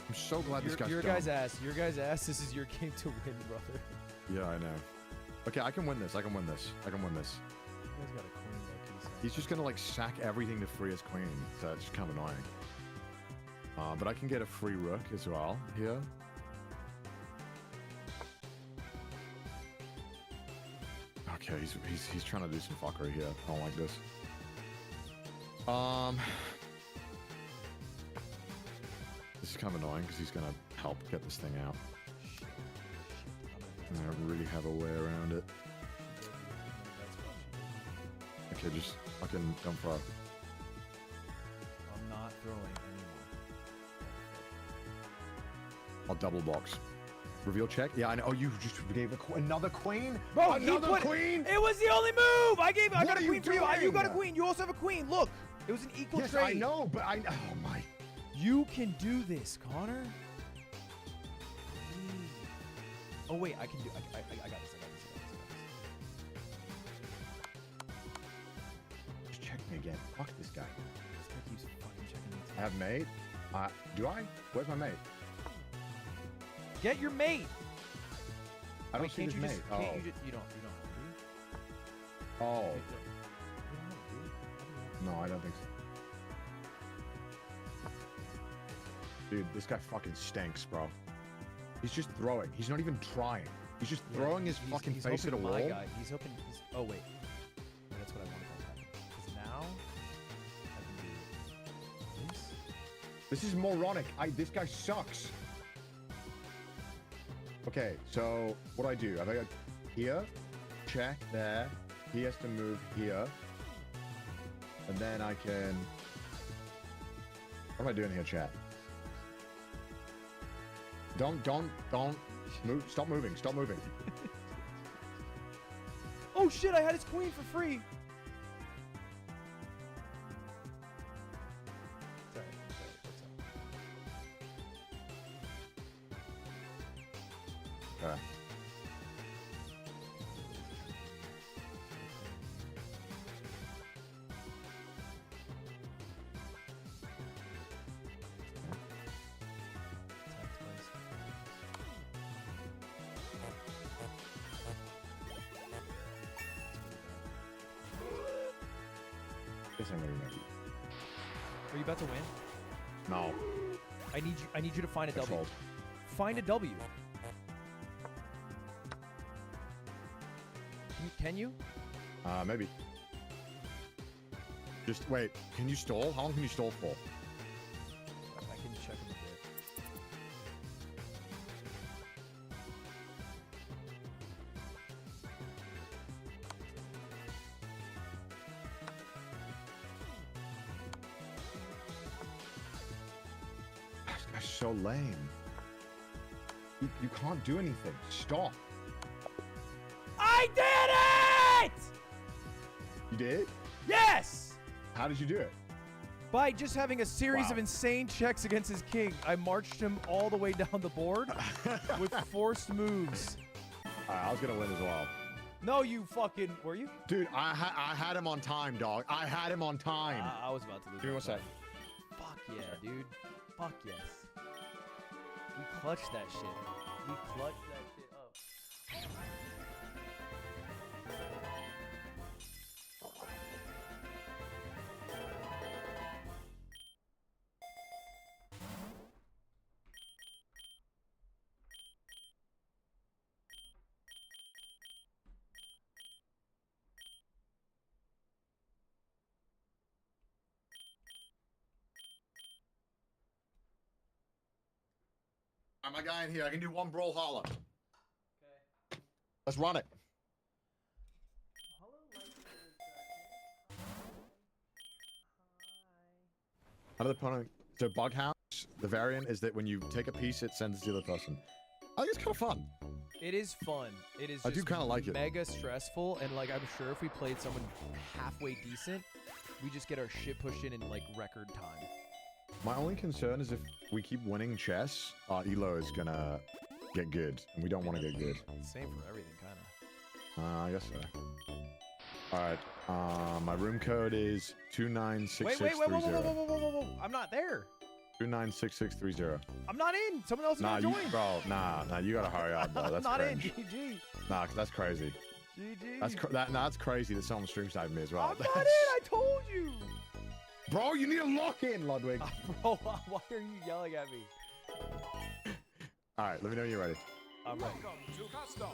I'm so glad this guy's Your dumb. guy's ass. Your guy's ass. This is your game to win, brother. Yeah, I know. Okay, I can win this. I can win this. I can win this. You guys got a queen by piece. He's just gonna like sack everything to free his queen. So it's kind of annoying. But I can get a free rook as well here. Okay, he's trying to do some fuckery here. I don't like this. This is kind of annoying because he's gonna help get this thing out. And I don't really have a way around it. Okay, just fucking don't throw. I'm not throwing anymore. I'll double box. Reveal check. Yeah, I know. Oh, you just gave another queen? Bro, another queen? It was the only move. I got What a are queen you for you. You doing? got a queen. You also have a queen. Look, it was an equal Yes, trade. I know, but oh my. You can do this, Connor. Oh wait, I can do. I got this. I got this. Just check me again. Fuck this guy. This guy keeps fucking checking me. I have mate. Do I? Where's my mate? Get your mate. I don't Wait, see can't his you mate. just? Oh. Can't you just? You don't. Oh. You don't. You don't. No, I don't think so. Dude, this guy fucking stinks, bro. He's just throwing. He's not even trying. He's just throwing his fucking face at a wall. My guy. He's hoping. Oh wait. That's what I want to happen. Because now I can do this. This is moronic. This guy sucks. Okay, so what do? I got here, check there. He has to move here. And then I can... What am I doing here, chat? Don't move. Stop moving. Stop moving. Oh shit! I had his queen for free. Sorry. Okay. Guess I'm gonna win. Are you about to win? No. I need you to find a W. Controlled. Find a W. Can you? Maybe. Just wait. Can you stall? How long can you stall for? I can check in a bit. This guy's so lame. You can't do anything. Stop. I did it! You did? Yes! How did you do it? By just having a series Wow. of insane checks against his king. I marched him all the way down the board with forced moves. I was gonna win as well. No, you fucking... Were you? Dude, I had him on time, dog. I had him on time. I was about to lose. Give me one sec. Fuck yeah, dude. Fuck yes. We clutched that shit. We clutched that shit up. I'm a guy in here. I can do one Brawlhalla. Okay. Let's run it. Another opponent. So Bug House, the variant is that when you take a piece, it sends it to the other person. I think it's kind of fun. It is fun. It is. I do just kinda like it. Mega stressful, and like I'm sure if we played someone halfway decent, we just get our shit pushed in like record time. My only concern is if we keep winning chess, our elo is gonna get good, and we don't want to get good. Same for everything, kind of. I guess so. All right. My room code is 296630. Whoa. I'm not there. 296630. I'm not in. Someone else Nah, gotta you, join. bro. Nah. You gotta hurry up, bro. I'm That's not cringe. in. GG. Nah, 'cause that's crazy. GG. That's crazy that someone stream sniped me as well. I'm not in. I told you. Bro, you need to lock in, Ludwig. Bro, why are you yelling at me? All right, let me know when you're ready. I'm ready.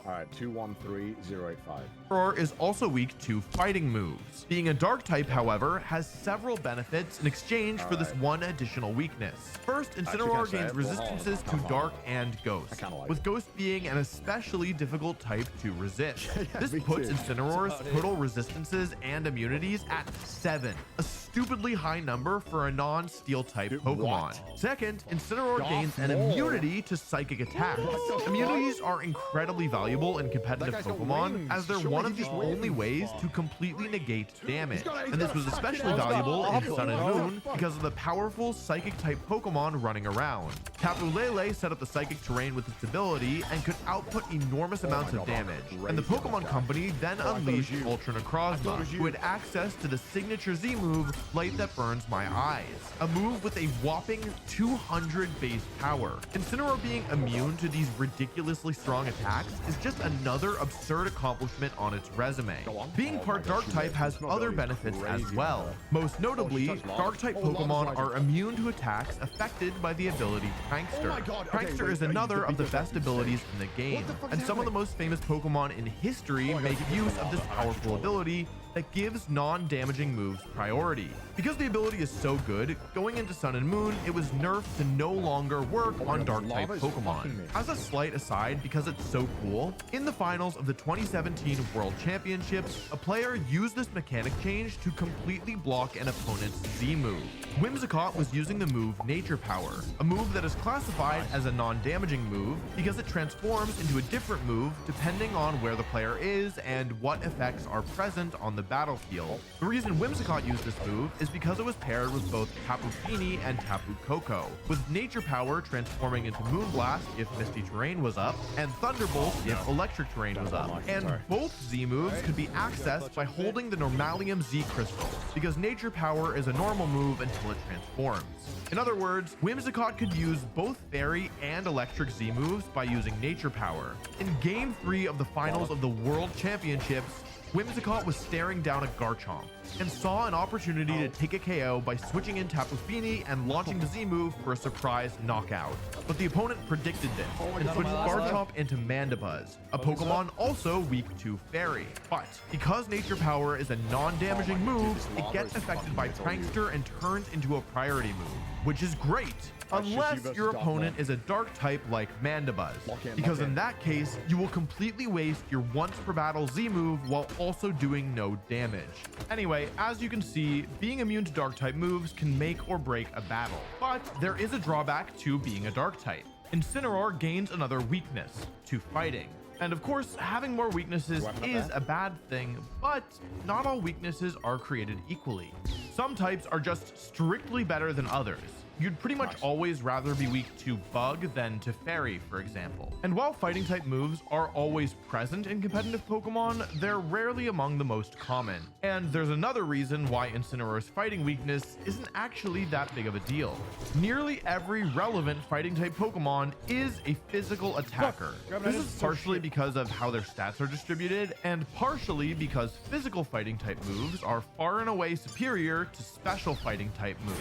All right, 213085. Incineroar is also weak to fighting moves. Being a dark type, however, has several benefits in exchange for this one additional weakness. First, Incineroar gains resistances to dark and ghost, with ghost being an especially difficult type to resist. This puts Incineroar's total resistances and immunities at 7, a stupidly high number for a non-steel type Pokemon. Second, Incineroar gains an immunity to psychic attacks. Immunities are incredibly valuable in competitive Pokemon, as they're one of the only ways to completely negate damage. And this was especially valuable in Sun and Moon because of the powerful psychic type Pokemon running around. Tapu Lele set up the psychic terrain with its ability and could output enormous amounts of damage. And the Pokemon Company then unleashed Ultra Necrozma, who had access to the signature Z move, Light That Burns My Eyes, a move with a whopping 200 base power. Incineroar being immune to these ridiculously strong attacks is just another absurd accomplishment on its resume. Being part dark type has other benefits as well. Most notably, dark type Pokemon are immune to attacks affected by the ability Prankster. Prankster is another of the best abilities in the game, and some of the most famous Pokemon in history make use of this powerful ability that gives non-damaging moves priority. Because the ability is so good, going into Sun and Moon, it was nerfed to no longer work on Dark-type Pokemon. As a slight aside, because it's so cool, in the finals of the 2017 World Championships, a player used this mechanic change to completely block an opponent's Z move. Whimsicott was using the move Nature Power, a move that is classified as a non-damaging move because it transforms into a different move depending on where the player is and what effects are present on the battlefield. The reason Whimsicott used this move is because it was paired with both Tapu Fini and Tapu Koko, with Nature Power transforming into Moonblast if Misty Terrain was up, and Thunderbolt if Electric Terrain was up. And both Z moves could be accessed by holding the Normalium Z Crystal, because Nature Power is a normal move until it transforms. In other words, Whimsicott could use both Fairy and Electric Z moves by using Nature Power. In Game 3 of the finals of the World Championships, Whimsicott was staring down a Garchomp and saw an opportunity to take a KO by switching in Tapu Fini and launching the Z move for a surprise knockout. But the opponent predicted this and switched Garchomp into Mandibuzz, a Pokemon also weak to Fairy. But because Nature Power is a non-damaging move, it gets affected by Prankster and turns into a priority move, which is great. Unless your opponent is a dark type like Mandibuzz, because in that case, you will completely waste your once per battle Z move while also doing no damage. Anyway, as you can see, being immune to dark type moves can make or break a battle, but there is a drawback to being a dark type. Incineroar gains another weakness, to fighting. And of course, having more weaknesses is a bad thing, but not all weaknesses are created equally. Some types are just strictly better than others. you'd pretty much always rather be weak to Bug than to Fairy, for example. And while fighting type moves are always present in competitive Pokemon, they're rarely among the most common. And there's another reason why Incineroar's fighting weakness isn't actually that big of a deal. Nearly every relevant fighting type Pokemon is a physical attacker. This is partially because of how their stats are distributed, and partially because physical fighting type moves are far and away superior to special fighting type moves.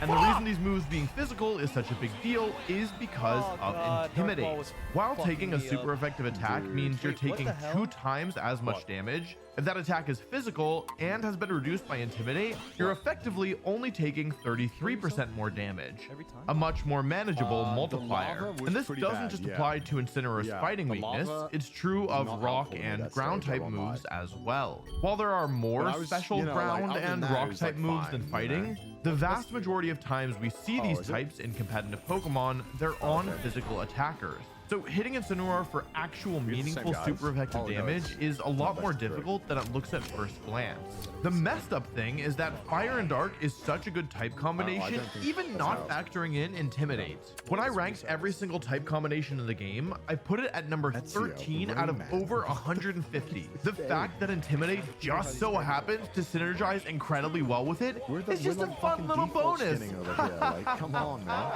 And the reason these moves being physical is such a big deal is because of Intimidate. While taking a super effective attack means you're taking 2 times as much damage, if that attack is physical and has been reduced by Intimidate, you're effectively only taking 33% more damage, a much more manageable multiplier. And this doesn't just apply to Incineroar's fighting weakness, it's true of rock and ground type moves as well. While there are more special ground and rock type moves than fighting, the vast majority of times we see these types in competitive Pokemon, they're on physical attackers. So hitting Incineroar for actual meaningful super effective damage is a lot more difficult than it looks at first glance. The messed up thing is that Fire and Dark is such a good type combination, even not factoring in Intimidate. When I ranked every single type combination in the game, I put it at number 13 out of over 150. The fact that Intimidate just so happens to synergize incredibly well with it is just a fun little bonus. Come on, man.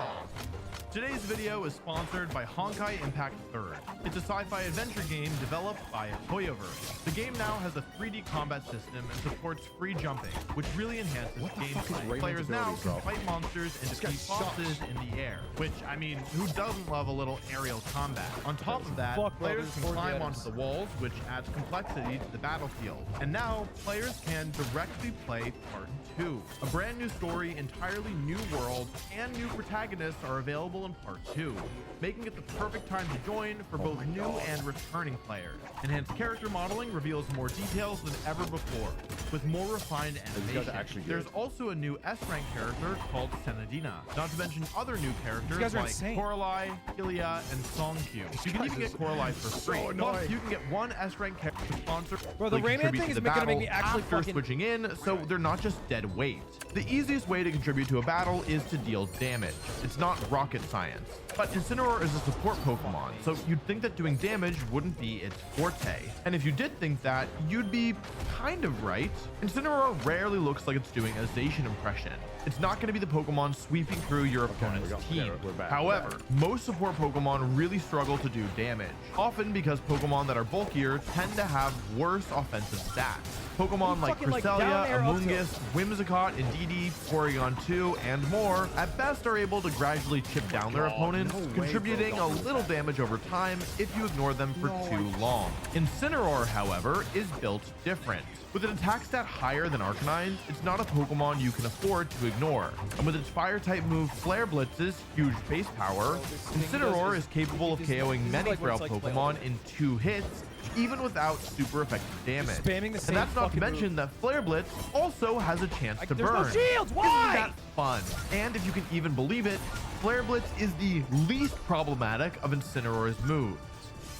Today's video is sponsored by Honkai Impact 3rd. It's a sci-fi adventure game developed by Hoyoverse. The game now has a 3D combat system and supports free jumping, which really enhances gameplay. Players now can fight monsters and defeat bosses in the air, which, I mean, who doesn't love a little aerial combat? On top of that, players can climb onto the walls, which adds complexity to the battlefield. And now, players can directly play Part 2. A brand new story, entirely new world, and new protagonists are available in Part 2, making it the perfect time to join for both new and returning players. Enhanced character modeling reveals more details than ever before, with more refined animation. There's also a new S-rank character called Senadina, not to mention other new characters like Coralie, Ilia, and Songq. You can even get Coralie for free. Plus, you can get one S-rank character sponsor. Bro, the Rayman thing is gonna make me actually after switching in, so they're not just dead weight. The easiest way to contribute to a battle is to deal damage. It's not rocket science. But Incineroar is a support Pokemon, so you'd think that doing damage wouldn't be its forte. And if you did think that, you'd be kind of right. Incineroar rarely looks like it's doing a Zacian impression. It's not going to be the Pokemon sweeping through your opponent's team. However, most support Pokemon really struggle to do damage, often because Pokemon that are bulkier tend to have worse offensive stats. Pokemon like Cresselia, Amoonguss, Whimsicott, Indeedee, Porygon 2, and more, at best are able to gradually chip down their opponents, contributing a little damage over time if you ignore them for too long. Incineroar, however, is built different. With an attack stat higher than Arcanine's, it's not a Pokemon you can afford to ignore. And with its fire-type move Flare Blitz's huge base power, Incineroar is capable of KOing many frail Pokemon in 2 hits, even without super effective damage. And that's not to mention that Flare Blitz also has a chance to burn. There's no shields! Why? Isn't that fun? And if you can even believe it, Flare Blitz is the least problematic of Incineroar's moves.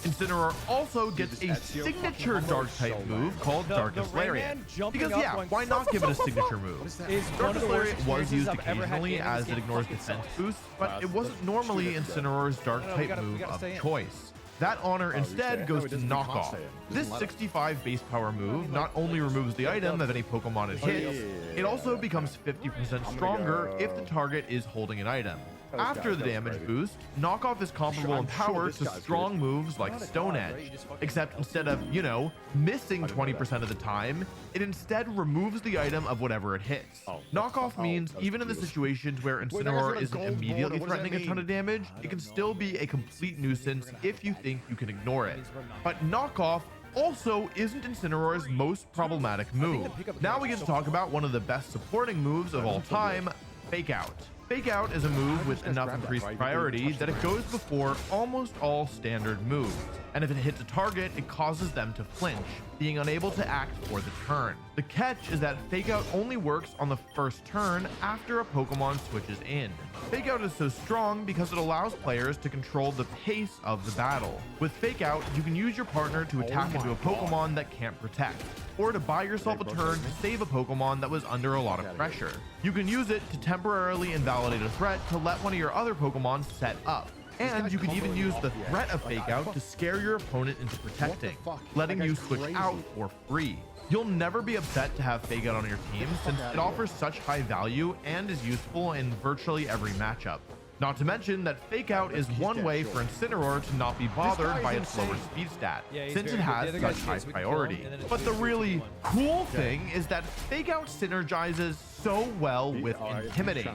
Incineroar also gets a signature Dark-type move called Darkest Lariat. Because yeah, why not give it a signature move? Darkest Lariat was used occasionally as it ignores defense boosts, but it wasn't normally Incineroar's Dark-type move of choice. That honor instead goes to Knockoff. This 65 base power move not only removes the item of any Pokemon it hits, it also becomes 50% stronger if the target is holding an item. After the damage boost, Knockoff is comparable in power to strong moves like Stone Edge, except instead of, you know, missing 20% of the time, it instead removes the item of whatever it hits. Knockoff means even in the situations where Incineroar isn't immediately threatening a ton of damage, it can still be a complete nuisance if you think you can ignore it. But Knockoff also isn't Incineroar's most problematic move. Now we get to talk about one of the best supporting moves of all time, Fake Out. Fake Out is a move with enough increased priority that it goes before almost all standard moves, and if it hits a target, it causes them to flinch, being unable to act for the turn. The catch is that Fake Out only works on the first turn after a Pokemon switches in. Fake Out is so strong because it allows players to control the pace of the battle. With Fake Out, you can use your partner to attack into a Pokemon that can't protect, or to buy yourself a turn to save a Pokemon that was under a lot of pressure. You can use it to temporarily invalidate invalidate a threat to let one of your other Pokemon set up. And you can even use the threat of Fake Out to scare your opponent into protecting, letting you switch out for free. You'll never be upset to have Fake Out on your team since it offers such high value and is useful in virtually every matchup. Not to mention that Fake Out is one way for Incineroar to not be bothered by its lower speed stat, since it has such high priority. But the really cool thing is that Fake Out synergizes so well with Intimidate,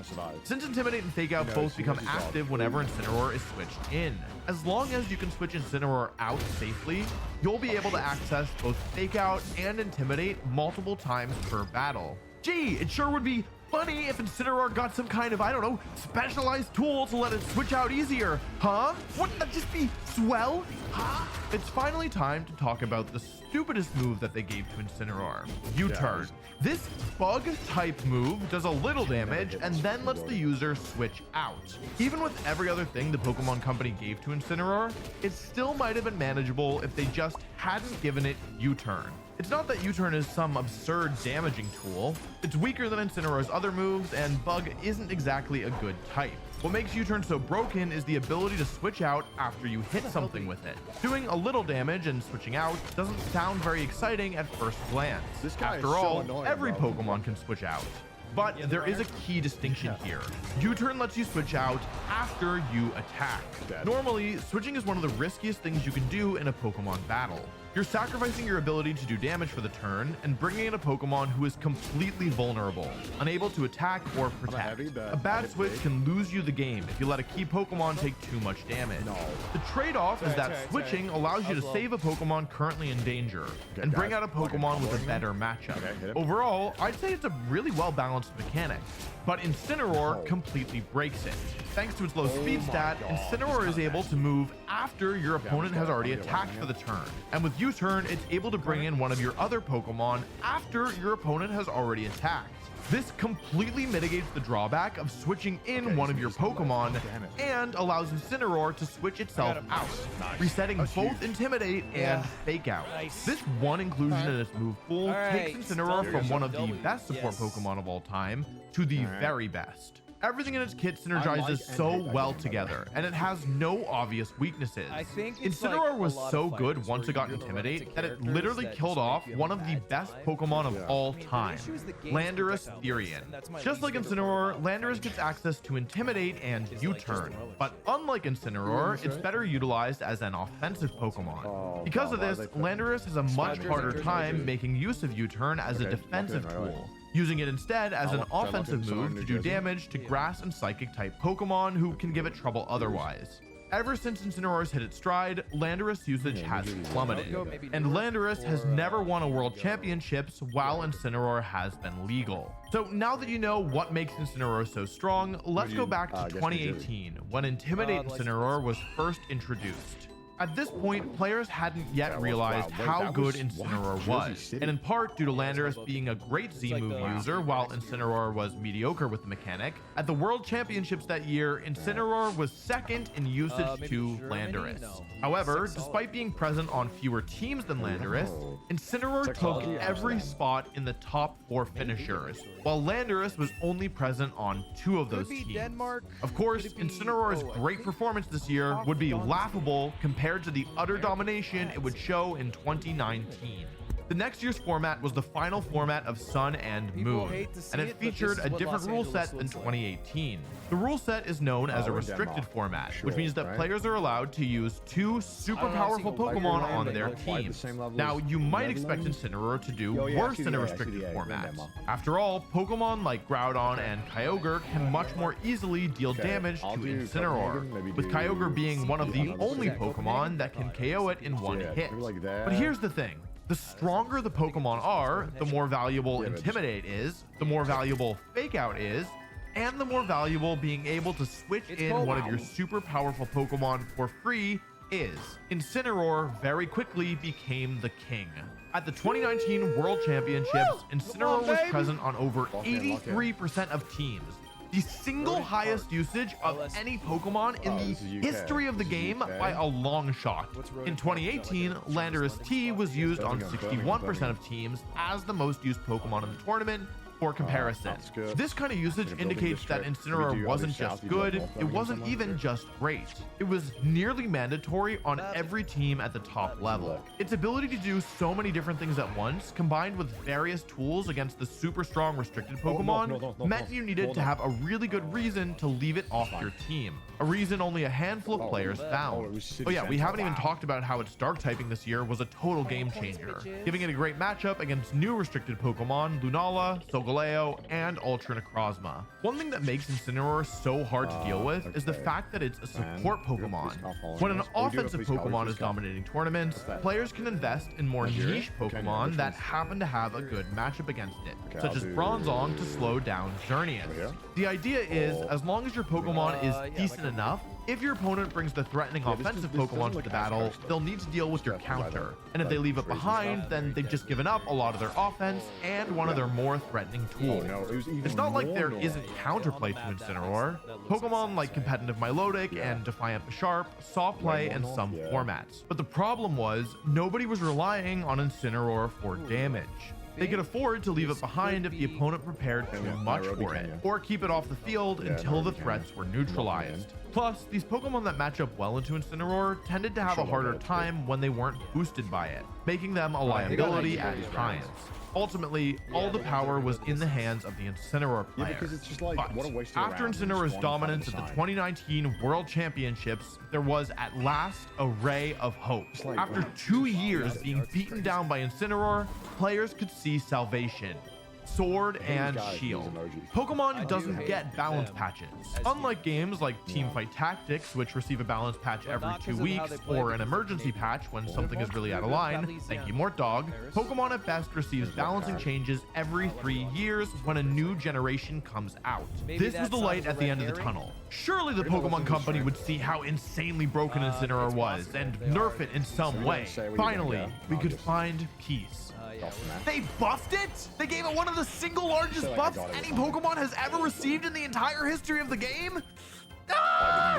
since Intimidate and Fake Out both become active whenever Incineroar is switched in. As long as you can switch Incineroar out safely, you'll be able to access both Fake Out and Intimidate multiple times per battle. Gee, it sure would be funny if Incineroar got some kind of, I don't know, specialized tool to let it switch out easier, huh? Wouldn't that just be swell? Huh? It's finally time to talk about the stupidest move that they gave to Incineroar, U-Turn. This bug type move does a little damage and then lets the user switch out. Even with every other thing the Pokemon Company gave to Incineroar, it still might have been manageable if they just hadn't given it U-Turn. It's not that U-Turn is some absurd damaging tool. It's weaker than Incineroar's other moves, and Bug isn't exactly a good type. What makes U-Turn so broken is the ability to switch out after you hit something with it. Doing a little damage and switching out doesn't sound very exciting at first glance. After all, every Pokemon can switch out. But there is a key distinction here. U-Turn lets you switch out after you attack. Normally, switching is one of the riskiest things you can do in a Pokemon battle. You're sacrificing your ability to do damage for the turn and bringing in a Pokemon who is completely vulnerable, unable to attack or protect. A bad switch can lose you the game if you let a key Pokemon take too much damage. The trade-off is that switching allows you to save a Pokemon currently in danger and bring out a Pokemon with a better matchup. Overall, I'd say it's a really well-balanced mechanic, but Incineroar completely breaks it. Thanks to its low speed stat, Incineroar is able to move after your opponent has already attacked for the turn. And with U-Turn, it's able to bring in one of your other Pokemon after your opponent has already attacked. This completely mitigates the drawback of switching in one of your Pokemon and allows Incineroar to switch itself out, resetting both Intimidate and Fake Out. This one inclusion in its move pool takes Incineroar from one of the best support Pokemon of all time to the very best. Everything in its kit synergizes so well together, and it has no obvious weaknesses. Incineroar was so good once it got Intimidate that it literally killed off one of the best Pokemon of all time, Landorus Therian. Just like Incineroar, Landorus gets access to Intimidate and U-Turn, but unlike Incineroar, it's better utilized as an offensive Pokemon. Because of this, Landorus has a much harder time making use of U-Turn as a defensive tool, using it instead as an offensive move to do damage to grass and psychic type Pokemon who can give it trouble otherwise. Ever since Incineroar's hit its stride, Landorus usage has plummeted, and Landorus has never won a World Championships while Incineroar has been legal. So now that you know what makes Incineroar so strong, let's go back to 2018 when Intimidate Incineroar was first introduced. At this point, players hadn't yet realized how good Incineroar was, and in part due to Landorus being a great Z-move user while Incineroar was mediocre with the mechanic. At the World Championships that year, Incineroar was second in usage to Landorus. However, despite being present on fewer teams than Landorus, Incineroar took every spot in the top 4 finishers, while Landorus was only present on 2 of those teams. Of course, Incineroar's great performance this year would be laughable compared to the utter domination it would show in 2019. The next year's format was the final format of Sun and Moon, and it featured a different rule set than 2018. The rule set is known as a restricted format, which means that players are allowed to use 2 super powerful Pokemon on their teams. Now, you might expect Incineroar to do worse in a restricted format. After all, Pokemon like Groudon and Kyogre can much more easily deal damage to Incineroar, with Kyogre being one of the only Pokemon that can KO it in one hit. But here's the thing. The stronger the Pokemon are, the more valuable Intimidate is, the more valuable Fake Out is, and the more valuable being able to switch in one of your super powerful Pokemon for free is. Incineroar very quickly became the king. At the 2019 World Championships, Incineroar was present on over 83% of teams, the single highest usage of any Pokemon in the history of the game by a long shot. In 2018, Landorus T was used on 61% of teams as the most used Pokemon in the tournament, For comparison, outskirt. this kind of usage Like a building indicates that district. Maybe Incineroar do wasn't other south, just you do like good, North it Birmingham wasn't somewhere? even just great. It was nearly mandatory on every team at the top level. Its ability to do so many different things at once, combined with various tools against the super strong restricted Pokemon, meant you needed to have a really good reason to leave it off your team. A reason only a handful of players found. Oh yeah, we haven't even talked about how its dark typing this year was a total game changer, giving it a great matchup against new restricted Pokemon, Lunala, Solgaleo, and Ultra Necrozma. One thing that makes Incineroar so hard to deal with is the fact that it's a support Pokemon. When an offensive Pokemon is dominating tournaments, players can invest in more niche Pokemon that happen to have a good matchup against it, such as Bronzong to slow down Xerneas. The idea is, as long as your Pokemon is decent enough, if your opponent brings the threatening offensive Pokemon to the battle, they'll need to deal with your counter. And if they leave it behind, then they've just given up a lot of their offense and one of their more threatening tools. It's not like there isn't counterplay to Incineroar. Pokemon like competitive Milotic and Defiant Bisharp saw play in some formats. But the problem was, nobody was relying on Incineroar for damage. They could afford to leave it behind if the opponent prepared too much for it, or keep it off the field until the threats were neutralized. Plus, these Pokemon that match up well into Incineroar tended to have a harder time when they weren't boosted by it, making them a liability at times. Ultimately, all the power was in the hands of the Incineroar player. Yeah, because it's just like, what a waste of a After round. Incineroar's Just one dominance at from the the 2019 World Championships, there was at last a ray of hope. like, After 2 years being beaten down by Incineroar, players could see salvation. Sword and Shield. Pokemon doesn't get balance patches. Unlike games like Teamfight Tactics, which receive a balance patch every 2 weeks, or an emergency patch when something is really out of line, thank you Mort Dog, Pokemon at best receives balancing changes every 3 years when a new generation comes out. This was the light at the end of the tunnel. Surely the Pokemon Company would see how insanely broken Incineroar was and nerf it in some way. Finally, we could find peace. They buffed it? They gave it one of the single largest buffs any Pokemon has ever received in the entire history of the game?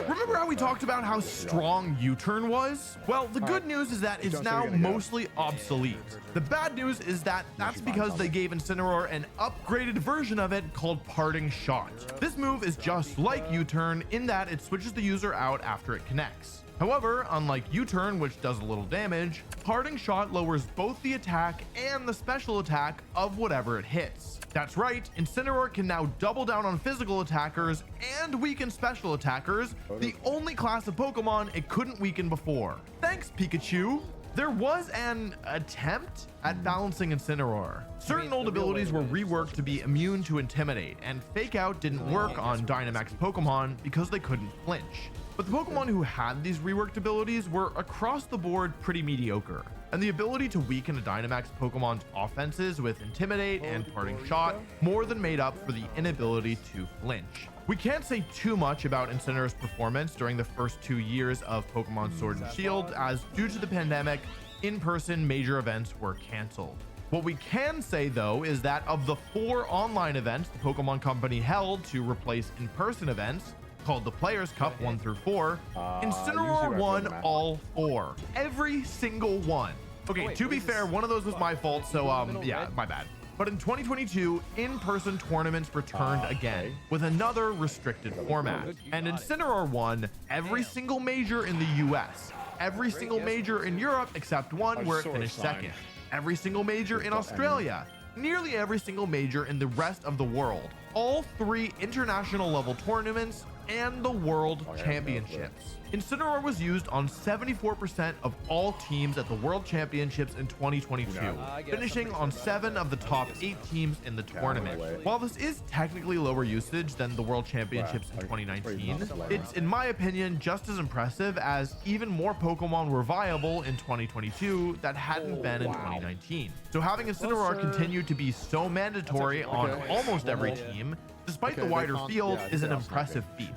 Remember how we talked about how strong U-turn was? Well, the good news is that it's now mostly obsolete. The bad news is that that's because they gave Incineroar an upgraded version of it called Parting Shot. This move is just like U-turn in that it switches the user out after it connects. However, unlike U-turn, which does a little damage, Parting Shot lowers both the attack and the special attack of whatever it hits. That's right, Incineroar can now double down on physical attackers and weaken special attackers, the only class of Pokemon it couldn't weaken before. Thanks, Pikachu! There was an attempt at balancing Incineroar. Certain old abilities were reworked to be immune to Intimidate, and Fake Out didn't work on Dynamax Pokemon because they couldn't flinch. But the Pokemon who had these reworked abilities were across the board pretty mediocre, and the ability to weaken a Dynamax Pokemon's offenses with Intimidate and Parting Shot more than made up for the inability to flinch. We can't say too much about Incineroar's performance during the first 2 years of Pokemon Sword and Shield, as due to the pandemic, in-person major events were canceled. What we can say though is that of the 4 online events the Pokemon Company held to replace in-person events, called the Players Cup 1 through 4, Incineroar won all 4. Every single one. Okay, to be fair, one of those was my fault, so yeah, my bad. But in 2022, in-person tournaments returned again with another restricted format. And Incineroar won every single major in the US, every single major in Europe except one where it finished second, every single major in Australia, nearly every single major in the rest of the world, all 3 international level tournaments, and the World Championships. Incineroar was used on 74% of all teams at the World Championships in 2022, finishing on 7 of the top 8 teams in the tournament. While this is technically lower usage than the World Championships in 2019, it's, in my opinion, just as impressive as even more Pokemon were viable in 2022 that hadn't been in 2019. So having Incineroar continue to be so mandatory on almost every team, despite the wider field, is an impressive feat.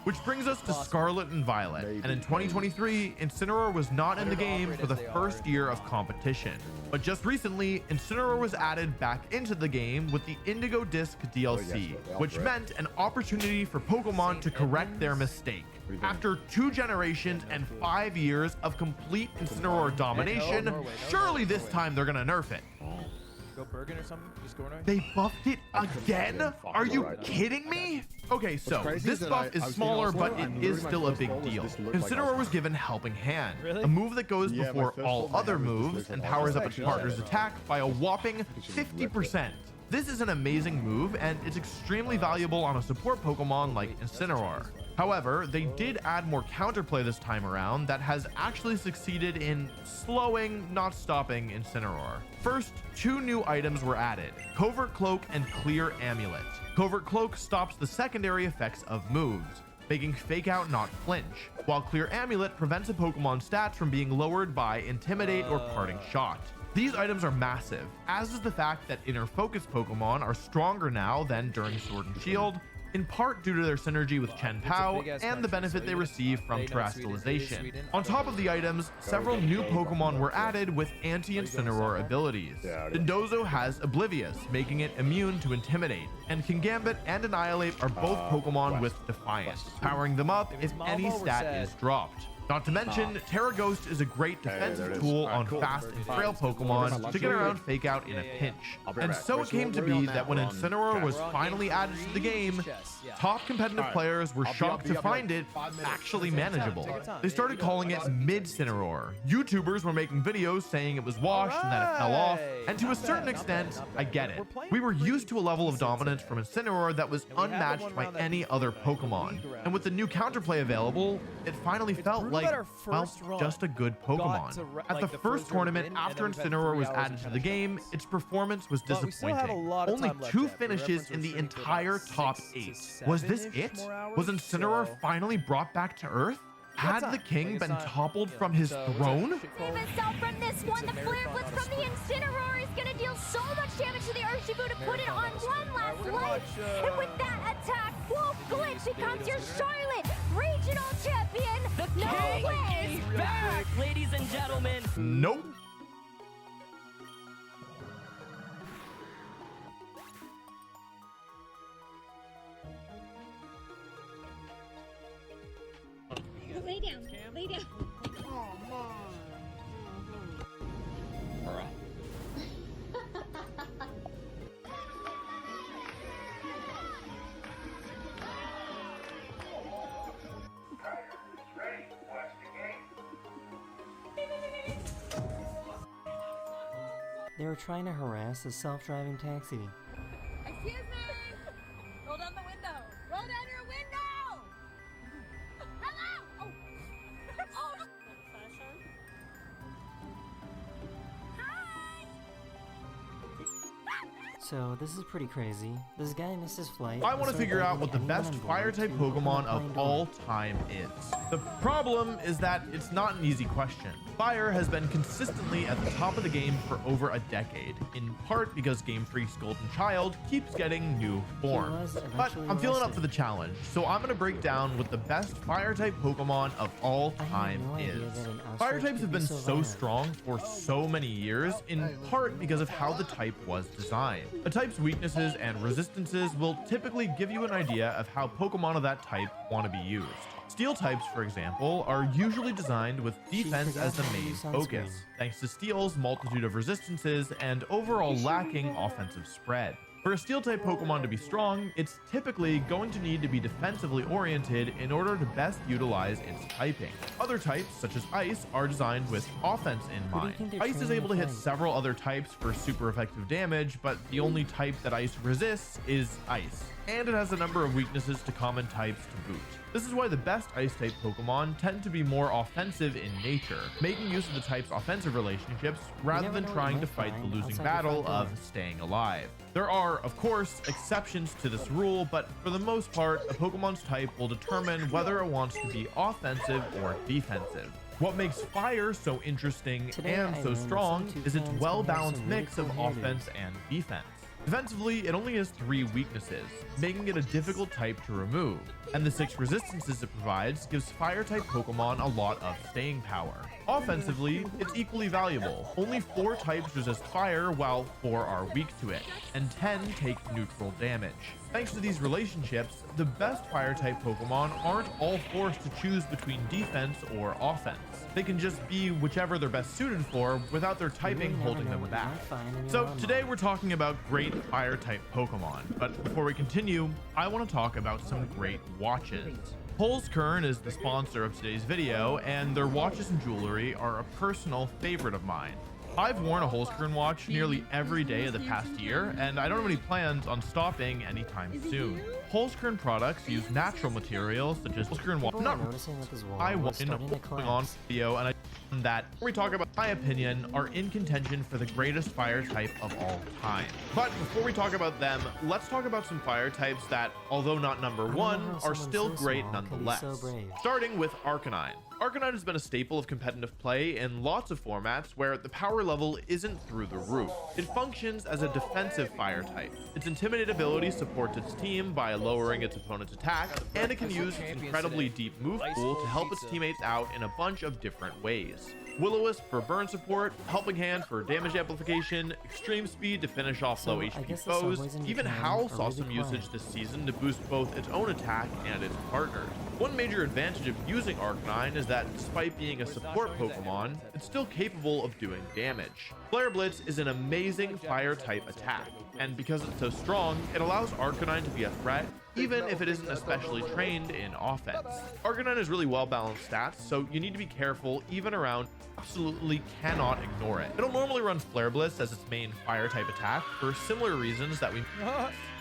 Which brings us to Scarlet and Violet, and in 2023, Incineroar was not in the game for the first year of competition. But just recently, Incineroar was added back into the game with the Indigo Disc DLC, which meant an opportunity for Pokemon to correct their mistake. After 2 generations and 5 years of complete Incineroar domination, surely this time they're gonna nerf it. Go Bergen or something. Just go right. They buffed it again? Are you kidding me? Okay, so crazy this is that buff I is was smaller, thinking but also, it I'm is literally still my a first big ball was deal. this looked like Incineroar was Ice given Helping Hand, Really? a move that goes Yeah, my before first all ball, my other hand was this moves looked and like powers Ice. up its Actually, partner's yeah. attack by a whopping 50%. This is an amazing move, and it's extremely valuable on a support Pokemon like Incineroar. However, they did add more counterplay this time around that has actually succeeded in slowing, not stopping Incineroar. First, 2 new items were added, Covert Cloak and Clear Amulet. Covert Cloak stops the secondary effects of moves, making Fake Out not flinch, while Clear Amulet prevents a Pokemon's stats from being lowered by Intimidate or Parting Shot. These items are massive, as is the fact that Inner Focus Pokemon are stronger now than during Sword and Shield, in part due to their synergy with Chen Pao and the benefit they receive from terrestrialization. On top of the items, several new Pokemon were added with anti-Incineroar abilities. Dondozo has Oblivious, making it immune to Intimidate, and Kingambit and Annihilate are both Pokemon with Defiance, powering them up if any stat is dropped. Not to mention, Terra Ghost is a great defensive tool on fast and frail Pokemon to get around Fake Out in a pinch. And so it came to be that when Incineroar was finally added to the game, top competitive players were shocked to find it actually manageable. They started calling it Mid-Cineroar. YouTubers were making videos saying it was washed and that it fell off, and to a certain extent, I get it. We were used to a level of dominance from Incineroar that was unmatched by any other Pokemon, and with the new counterplay available, it finally felt like, well, just a good Pokemon. At the first tournament after Incineroar was added to the game, its performance was disappointing. Only 2 finishes in the entire top 8. Was this it? Was Incineroar finally brought back to Earth? Had the king been toppled from his throne? Save us from this one. The Flare Blitz from the Incineroar is gonna deal so much damage to the Urshifu to put it on one last life. And with that attack, Wolf Glitch becomes your Charlotte Regional Champion. The No king way! is back, ladies and gentlemen. Nope. Lay down. Lay down. They were trying to harass a self-driving taxi. Excuse me. Roll down the window. Roll down your window. Hello. Oh. Oh. So this is pretty crazy. This guy missed his flight. I want to figure out what the best fire-type Pokemon of all time is. The problem is that it's not an easy question. Fire has been consistently at the top of the game for over a decade, in part because Game Freak's Golden Child keeps getting new forms. But I'm feeling up for the challenge, so I'm going to break down what the best fire-type Pokemon of all time is. Fire types have been so strong for so many years, in part because of how the type was designed. A type's weaknesses and resistances will typically give you an idea of how Pokemon of that type want to be used. Steel types, for example, are usually designed with defense as the main focus, thanks to Steel's multitude of resistances and overall lacking offensive spread. For a Steel-type Pokemon to be strong, it's typically going to need to be defensively oriented in order to best utilize its typing. Other types, such as Ice, are designed with offense in mind. Ice is able to hit several other types for super effective damage, but the only type that Ice resists is Ice, and it has a number of weaknesses to common types to boot. This is why the best Ice-type Pokemon tend to be more offensive in nature, making use of the type's offensive relationships rather than trying to fight the losing battle of staying alive. There are, of course, exceptions to this rule, but for the most part, a Pokemon's type will determine whether it wants to be offensive or defensive. What makes Fire so interesting and so strong is its well-balanced mix of offense and defense. Defensively, it only has 3 weaknesses, making it a difficult type to remove, and the 6 resistances it provides gives fire-type Pokemon a lot of staying power. Offensively, it's equally valuable. Only 4 types resist fire, while 4 are weak to it, and 10 take neutral damage. Thanks to these relationships, the best fire-type Pokemon aren't all forced to choose between defense or offense. They can just be whichever they're best suited for without their typing holding them back. So today we're talking about great fire-type Pokemon, but before we continue, I want to talk about some great watches. Pulse Kern is the sponsor of today's video, and their watches and jewelry are a personal favorite of mine. I've worn a Holzkern watch nearly every day of the past year, and I don't have any plans on stopping anytime soon. Holzkern products use natural materials such as Holzkern watch. I want on video, and I that we talk about my opinion are in contention for the greatest fire type of all time. But before we talk about them, let's talk about some fire types that, although not number 1, are still great nonetheless. Starting with Arcanine. Arcanine has been a staple of competitive play in lots of formats where the power level isn't through the roof. It functions as a defensive fire type. Its Intimidate ability supports its team by lowering its opponent's attack, and it can use its incredibly deep move pool to help its teammates out in a bunch of different ways. Will-O-Wisp for burn support, Helping Hand for damage amplification, extreme speed to finish off low HP foes. Even Howl saw some usage this season to boost both its own attack and its partners. One major advantage of using Arcanine is that despite being a support Pokemon, it's still capable of doing damage. Flare Blitz is an amazing fire type attack, and because it's so strong, it allows Arcanine to be a threat even if it isn't especially trained in offense. Arcanine has really well balanced stats, so you need to be careful even around absolutely cannot ignore it. It'll normally run Flare Blitz as its main fire type attack for similar reasons that we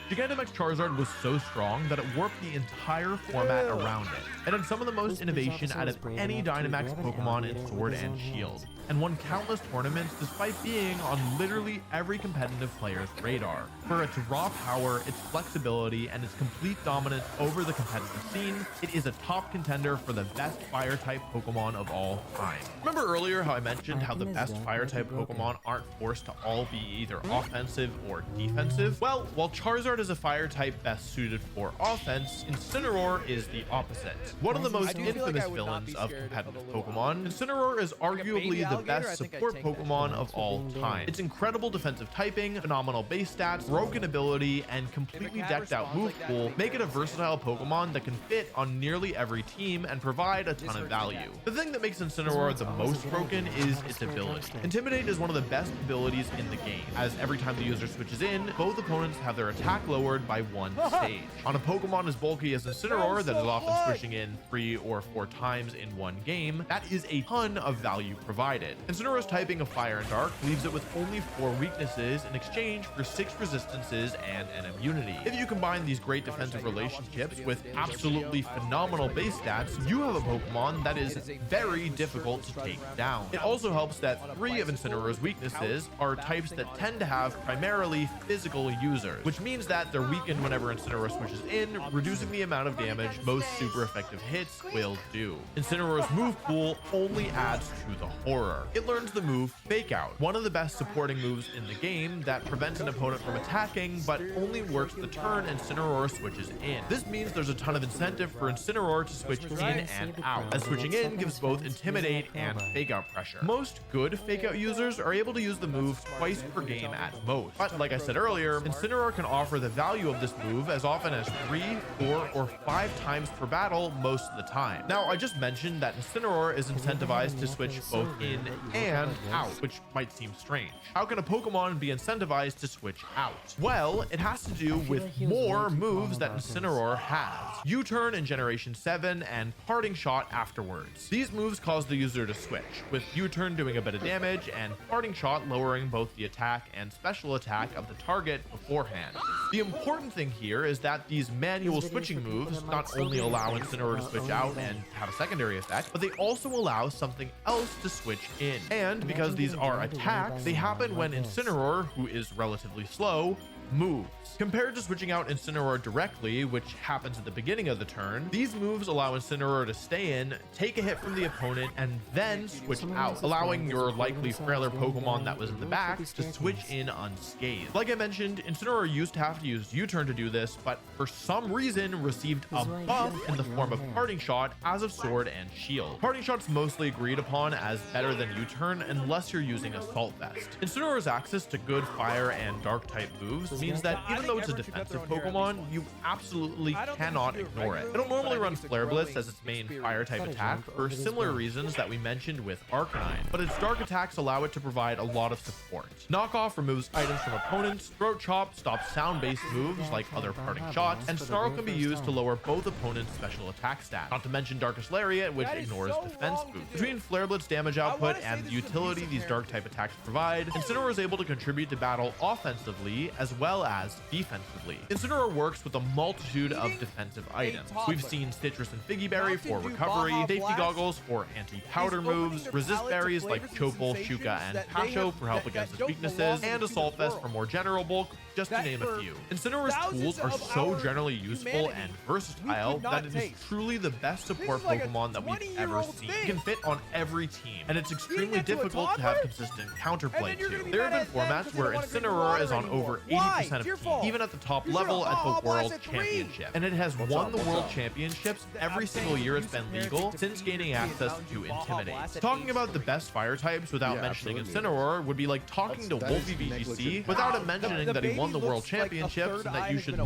Gigantamax Charizard was so strong that it warped the entire format around it. It had some of the most innovation out of any Dynamax Pokemon in Sword and Shield, and won countless tournaments despite being on literally every competitive player's radar. For its raw power, its flexibility, and its complete dominance over the competitive scene, it is a top contender for the best fire-type Pokemon of all time. Remember earlier how I mentioned how the best fire-type Pokemon aren't forced to all be either offensive or defensive? Well, while Charizard is a fire-type best suited for offense, Incineroar is the opposite. One of the most infamous villains of competitive Pokemon, Incineroar is arguably the best support Pokemon of all time. Its incredible defensive typing, phenomenal base stats, broken ability, and completely decked out move pool make it a versatile Pokemon that can fit on nearly every team and provide a ton of value. The thing that makes Incineroar the most broken is its ability. Intimidate is one of the best abilities in the game, as every time the user switches in, both opponents have their attack lowered by 1 stage. On a Pokemon as bulky as Incineroar that is often switching in 3 or 4 times in one game, that is a ton of value provided. Incineroar's typing of Fire and Dark leaves it with only 4 weaknesses in exchange for 6 resistances and an immunity. If you combine these great defensive relationships with absolutely phenomenal base stats, you have a Pokemon that is very difficult to take down. It also helps that 3 of Incineroar's weaknesses are types that tend to have primarily physical users, which means that they're weakened whenever Incineroar switches in, reducing the amount of damage most super effective hits will do. Incineroar's move pool only adds to the horror. It learns the move Fake Out, one of the best supporting moves in the game that prevents an opponent from attacking but only works the turn Incineroar switches in. This means there's a ton of incentive for Incineroar to switch in and out, as switching in gives both Intimidate and Fake Out pressure. Most good Fake Out users are able to use the move twice per game at most, but like I said earlier, Incineroar can offer the value of this move as often as 3, 4, or 5 times per battle most of the time. Now, I just mentioned that Incineroar is incentivized to switch both in and out, which might seem strange. How can a Pokemon be incentivized to switch out? Well, it has to do with more moves that Incineroar has. U-Turn in Generation 7 and Parting Shot afterwards. These moves cause the user to switch, with U-Turn doing a bit of damage and Parting Shot lowering both the attack and special attack of the target beforehand. The important thing here is that these manual switching moves not only allow Incineroar to switch out and have a secondary effect, but they also allow something else to switch in. And because these are attacks, they happen when Incineroar, who is relatively slow, moves. Compared to switching out Incineroar directly, which happens at the beginning of the turn, these moves allow Incineroar to stay in, take a hit from the opponent, and then switch out, allowing your likely frailer Pokemon that was in the back to switch in unscathed. Like I mentioned, Incineroar used to have to use U-turn to do this, but for some reason received a buff in the form of Parting Shot as of Sword and Shield. Parting Shot's mostly agreed upon as better than U-turn unless you're using Assault Vest. Incineroar's access to good fire and dark type moves means that even though it's a defensive Pokemon, you absolutely cannot ignore it. It'll normally run Flare Blitz as its main fire type attack for similar reasons that we mentioned with Arcanine, but its dark attacks allow it to provide a lot of support. Knockoff removes items from opponents, Throat Chop stops sound-based moves like other Parting Shots, and Snarl can be used to lower both opponents' special attack stats. Not to mention Darkest Lariat, which ignores defense boost. Between Flare Blitz damage output and the utility these dark type attacks provide, Incineroar is able to contribute to battle offensively as well as defensively. Incineroar works with a multitude of defensive items. We've seen Citrus and Figgy Berry for recovery, Safety Goggles for anti-powder moves, Resist Berries like Chopal, Shuka, and Pasho for help against its weaknesses, and Assault Vest for more general bulk, just to name a few. Incineroar's tools are so generally useful and versatile that it is truly the best support Pokemon that we've ever seen. It can fit on every team, and it's extremely difficult to have consistent counterplay to. There have been formats where Incineroar is on over 80% of teams, even at the top level at the World Championship, and it has won the World Championships every single year it's been legal since gaining access to Intimidate. Talking about the best fire types without mentioning Incineroar would be like talking to Wolfie VGC without mentioning that he won the World Championships and that you should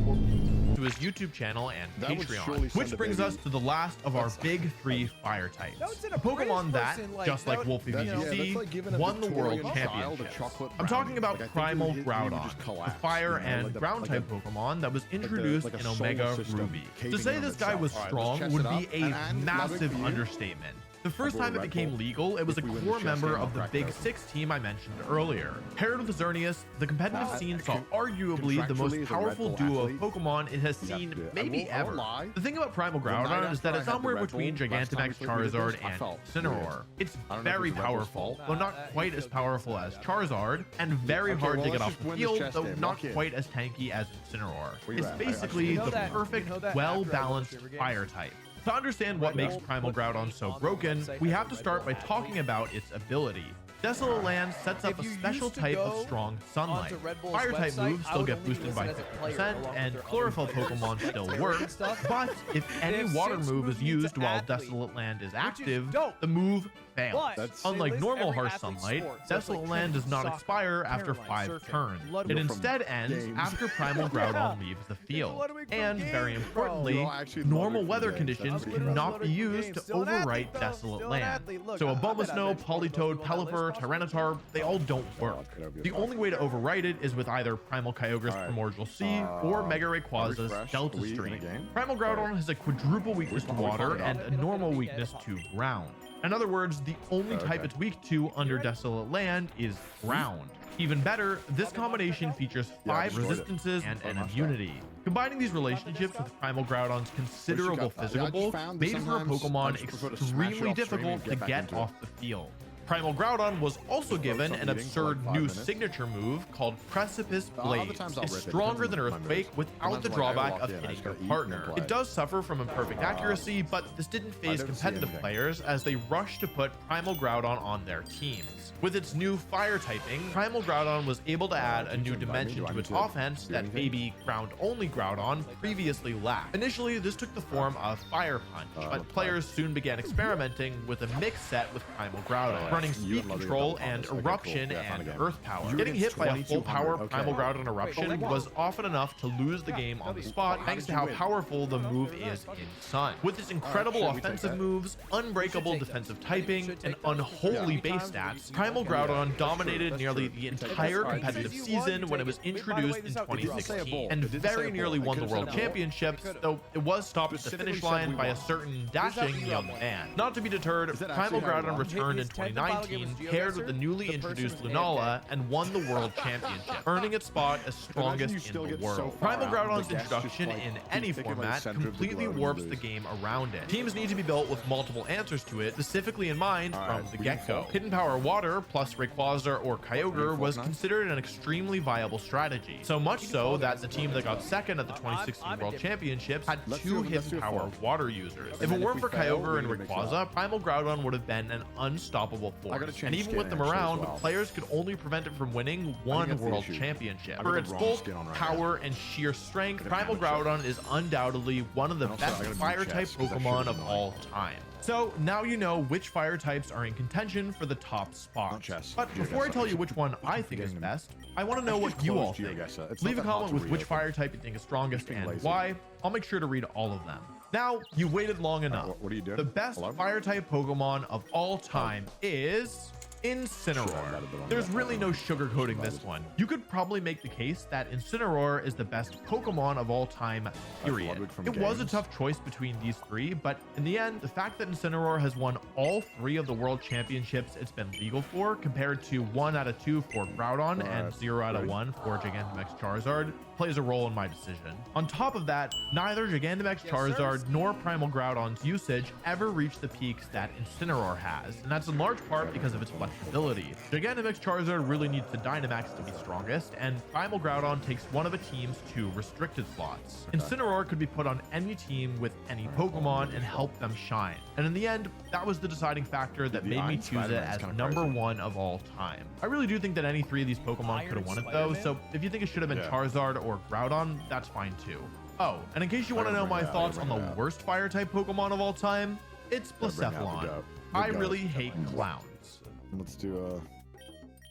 to his YouTube channel and Patreon. Which brings us to the last of our big three fire types. A Pokemon that, just like Wolfie VGC, won the World Championships. I'm talking about Primal Groudon, a fire and ground type Pokemon that was introduced in Omega Ruby. To say this guy was strong would be a massive understatement. The first time it became legal, it was a core member of the Big Six team I mentioned earlier. Paired with Xerneas, the competitive scene saw arguably the most powerful duo of Pokemon it has seen maybe ever. The thing about Primal Groudon is that it's somewhere between Gigantamax Charizard and Incineroar. It's very powerful, though not quite as powerful as Charizard, and very hard to get off the field, though not quite as tanky as Incineroar. It's basically the perfect, well-balanced fire type. To understand what makes Primal Groudon so broken, we have to start by talking about its ability. Desolate Land sets up a special type of strong sunlight. Fire type moves still get boosted by 50%, and Chlorophyll Pokemon still work, but if any water move is used while Desolate Land is active, the move fails. Unlike normal harsh sunlight, Desolate Land does not expire after 5 turns. It instead ends after Primal Groudon leaves the field. And very importantly, normal weather conditions cannot be used to overwrite Desolate Land. So Abomasnow, Politoed, Pelipper, Tyranitar, they all don't work. The only way to overwrite it is with either Primal Kyogre's Primordial Sea or Mega Rayquaza's Delta Stream. Primal Groudon has a quadruple weakness to water and a normal weakness to ground. In other words, the only type it's weak to under Desolate Land is ground. Even better, this combination features 5 resistances and an immunity. Combining these relationships with Primal Groudon's considerable physical bulk made for a Pokemon extremely difficult to get off the field. Primal Groudon was also given an absurd new signature move called Precipice Blaze. It's stronger than Earthquake without the drawback of hitting your partner. It does suffer from imperfect accuracy, but this didn't phase competitive players as they rushed to put Primal Groudon on their teams. With its new fire typing, Primal Groudon was able to add a new dimension to its offense that baby ground-only Groudon previously lacked. Initially, this took the form of Fire Punch, but players soon began experimenting with a mixed set with Primal Groudon, running Speed Control and Eruption and Earth Power. Getting hit by a full power Primal Groudon Eruption was often enough to lose the game on the spot thanks to how powerful the move is in Sun. With its incredible offensive moves, unbreakable defensive typing, and unholy base stats, Primal Groudon dominated nearly the entire competitive season when it was introduced in 2016, and very nearly won the World Championships, though it was stopped at the finish line by a certain dashing young man. Not to be deterred, Primal Groudon returned in 2019 final game was 2019 paired with the GeoGuessr, newly the person introduced was Lunala and won the world championship, earning its spot as strongest in the world. Primal Groudon's introduction in any format completely warps the game around it. Teams need to be built with multiple answers to it, specifically in mind from the get-go. Hidden Power Water plus Rayquaza or Kyogre was considered an extremely viable strategy. So much so that the team that got second at the 2016 World Championships had two Hidden Power Water users. If it weren't for Kyogre and Rayquaza, Primal Groudon would have been an unstoppable force. And even with them around, players could only prevent it from winning one World Championship. For its bulk, power, and sheer strength, Primal Groudon is undoubtedly one of the best Fire-type Pokemon of all time. So now you know which fire types are in contention for the top spot. But before I tell you which one I think is best, I want to know what you all think. Leave a comment with which fire type you think is strongest and why. I'll make sure to read all of them. Now, you waited long enough. What are you doing? The best fire type Pokemon of all time is Incineroar. There's really no sugarcoating this one. You could probably make the case that Incineroar is the best Pokemon of all time, period. It was a tough choice between these three, but in the end, the fact that Incineroar has won all three of the world championships it's been legal for, compared to 1 out of 2 for Groudon and 0 out of 1 for Gigantamax Charizard, plays a role in my decision. On top of that, neither Gigantamax Charizard nor Primal Groudon's usage ever reached the peaks that Incineroar has, and that's in large part because of its flexibility. Gigantamax Charizard really needs the Dynamax to be strongest, and Primal Groudon takes one of a team's 2 restricted slots. Incineroar could be put on any team with any Pokemon and help them shine. And in the end, that was the deciding factor that made me choose it as number 1 of all time. I really do think that any 3 of these Pokemon could have won it though, so if you think it should have been Charizard or Groudon, that's fine too. Oh, and in case you want to know my thoughts on the worst fire type Pokemon of all time, it's Blacephalon. I really hate clowns. Let's do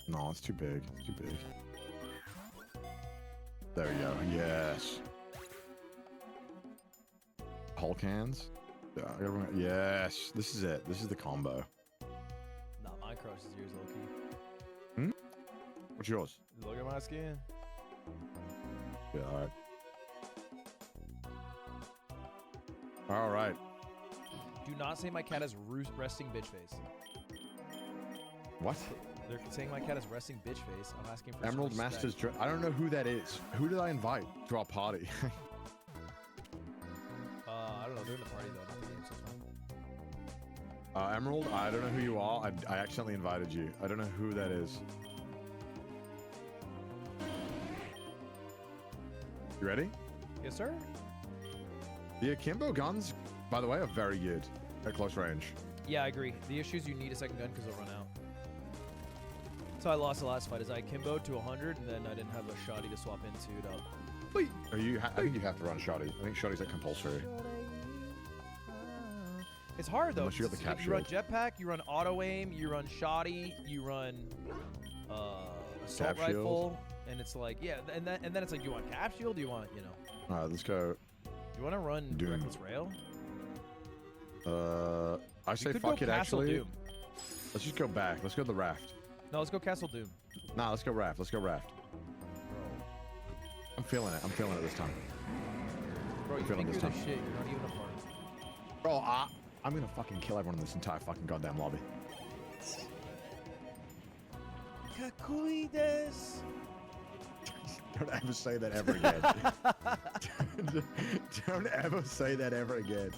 no, it's too big. It's too big. There we go. Yes. Hulk hands. Yeah, yes. This is it. This is the combo. Nah, mine crushes yours, low-key. What's yours? Look at my skin. Yeah, all right. Do not say my cat has resting bitch face. What? They're saying my cat has resting bitch face. I'm asking for Emerald some Masters. I don't know who that is. Who did I invite to our party? I don't know. They're in the party though. Not the game, so it's fine. Emerald, I don't know who you are. I accidentally invited you. I don't know who that is. You ready? Yes, sir. The Akimbo guns, by the way, are very good at close range. Yeah, I agree. The issue is you need a second gun because they'll run out. So I lost the last fight. Is I Akimbo to 100, and then I didn't have a shoddy to swap into to. Are you? I think you have to run shoddy. I think shoddy's like compulsory. It's hard though. Unless you got the cap you run shield. jetpack, you run auto aim, you run shoddy, you run assault Cap shield. rifle, and it's like and then it's like, you want cap shield? Do you want All right, let's go. You want to run Doom. reckless rail? I say could fuck go it. Castle Actually, Doom. let's just go back. Let's go to the raft. No, let's go Castle Doom. Nah, let's go raft. Let's go raft. I'm feeling it. I'm feeling it this time. Bro, you feeling think this you're the time. shit. You're not even a part. Bro, I'm gonna fucking kill everyone in this entire fucking goddamn lobby. Kakulides. Don't ever say that ever again. Don't ever say that ever again.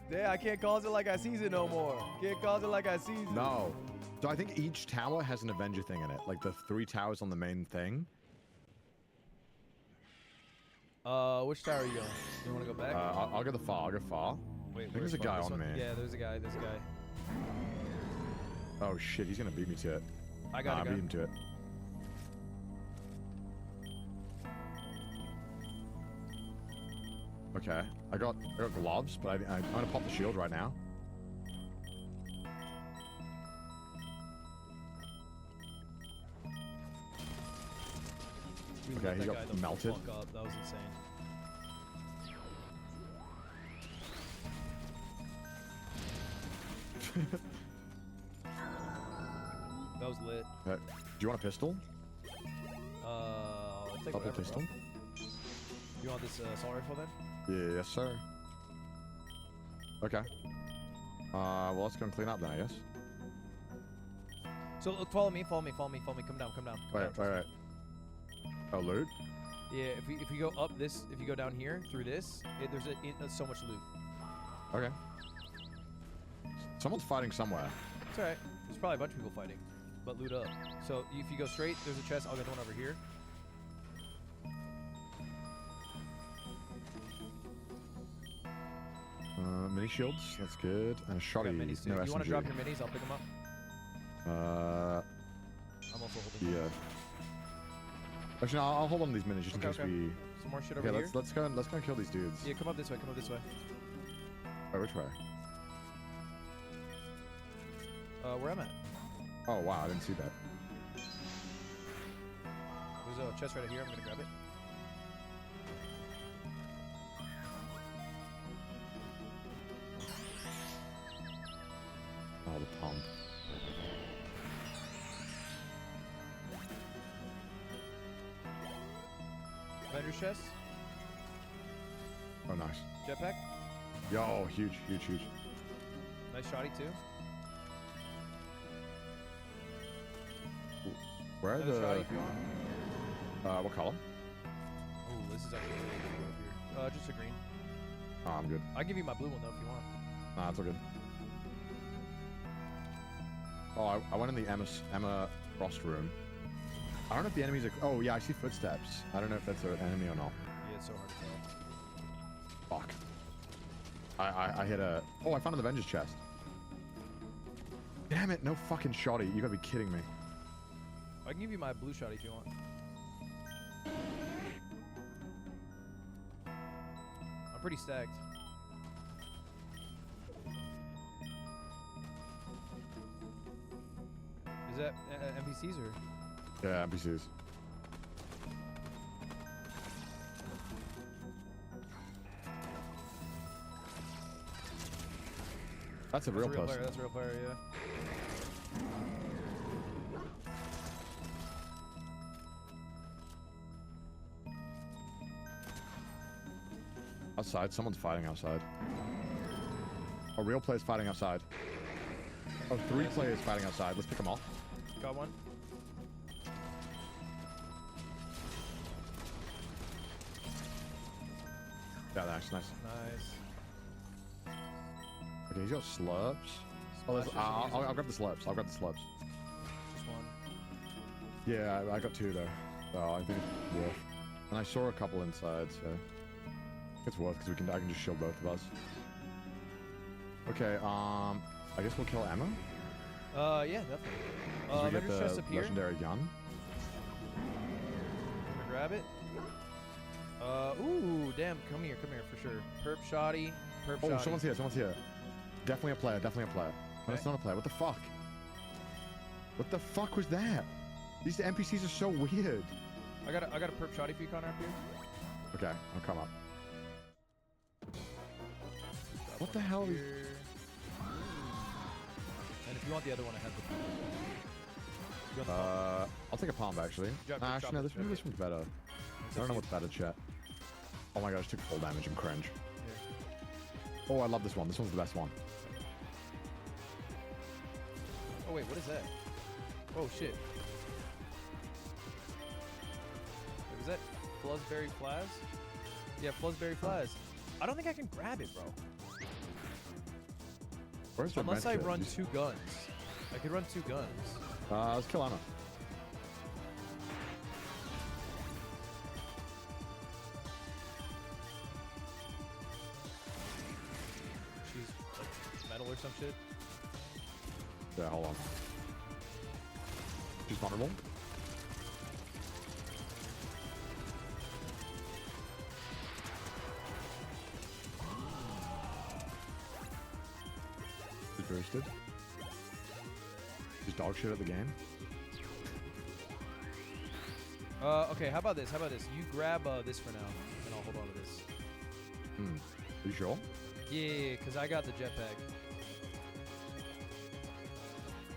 Yeah, I can't cause it like I sees it no more. Can't cause it like I sees it. No. So I think each tower has an Avenger thing in it. Like the 3 towers on the main thing. Which tower are you going? You want to go back? I'll go the far. I'll go far. Wait, I think there's a guy on me. Yeah, there's a guy. There's a guy. Oh shit, he's gonna beat me to it. I got beat him to it. Okay, I got gloves, but I'm gonna pop the shield right now. We Okay, lit he that got guy the melted. fuck up. That was insane. That was lit. Do you want a pistol? I'll take Double whatever, pistol? bro. You want this assault rifle then? Yeah, yes sir. Okay. Well, let's go and clean up then, I guess. So look, follow me. Come down. Come Wait, down, wait. Oh, loot? Yeah, if we go up this, if you go down here through this, there's so much loot. Okay. Someone's fighting somewhere. It's alright. There's probably a bunch of people fighting, but loot up. So if you go straight, there's a chest. I'll get the one over here. Mini shields, that's good. And a I shotty, got minis too. no If you want SMG. to drop your minis, I'll pick them up. I'm also holding. Yeah. Actually, no, I'll hold on to these minis just in case we. Some more shit Okay, over here. let's go and kill these dudes. Yeah, come up this way. Wait, which way? Where I'm at. Oh wow, I didn't see that. There's a chest right here. I'm gonna grab it. Oh, the pump. Vendor's chest. Oh, nice. Jetpack. Yo, huge. Nice shotty too. Where are Another the? shotty if you want. What color? Ooh, this is actually really good up here. Just a green. Oh, I'm good. I'll give you my blue one though if you want. Nah, it's all good. Oh, I went in the Emma Frost room. I don't know if the enemies are. Oh yeah, I see footsteps. I don't know if that's an enemy or not. Yeah, it's so hard to tell. Fuck. I hit a. Oh, I found an Avengers chest. Damn it! No fucking shotty. You gotta be kidding me. I can give you my blue shotty if you want. I'm pretty stacked. Is that NPCs or? Yeah, NPCs. That's a real person. Player. That's a real player. Yeah. Outside, someone's fighting outside. A real player's fighting outside. Oh, 3 players fighting outside. Let's pick them off. Got one. Yeah, nice. Nice. Okay, he's got slurps. Oh, I'll grab the slurps. Just one. Yeah, I got 2 though. So I think it's worth. And I saw a couple inside, so it's worth because I can just shield both of us. Okay, I guess we'll kill Emma. Yeah, definitely. We get Vendor's chest the up here. legendary gun. I'm gonna grab it. Ooh, damn, come here for sure. Perp shotty. Oh, someone's here. Definitely a player. No, it's not a player. What the fuck? What the fuck was that? These NPCs are so weird. I got a perp shotty for you, Connor, up here. Okay, I'll come up. What the hell? And if you want the other one, I have the. I'll take a palm actually. Actually, no, this one's better. I don't know what's better, chat. Oh my gosh, took full damage and cringe. Yeah. Oh, I love this one. This one's the best one. Oh wait, what is that? Oh shit. Wait, was that Fuzzberry Flaz? Yeah, Fuzzberry Flaz. I don't think I can grab it, bro. Where's the Unless I medkit? run 2 guns. I could run 2 guns. Let's kill Emma. She's like metal or some shit. Yeah, hold on. She's vulnerable. She's boosted. She's dog shit at the game. Okay, how about this? You grab this for now, and I'll hold on to this. Are you sure? Yeah, because I got the jetpack.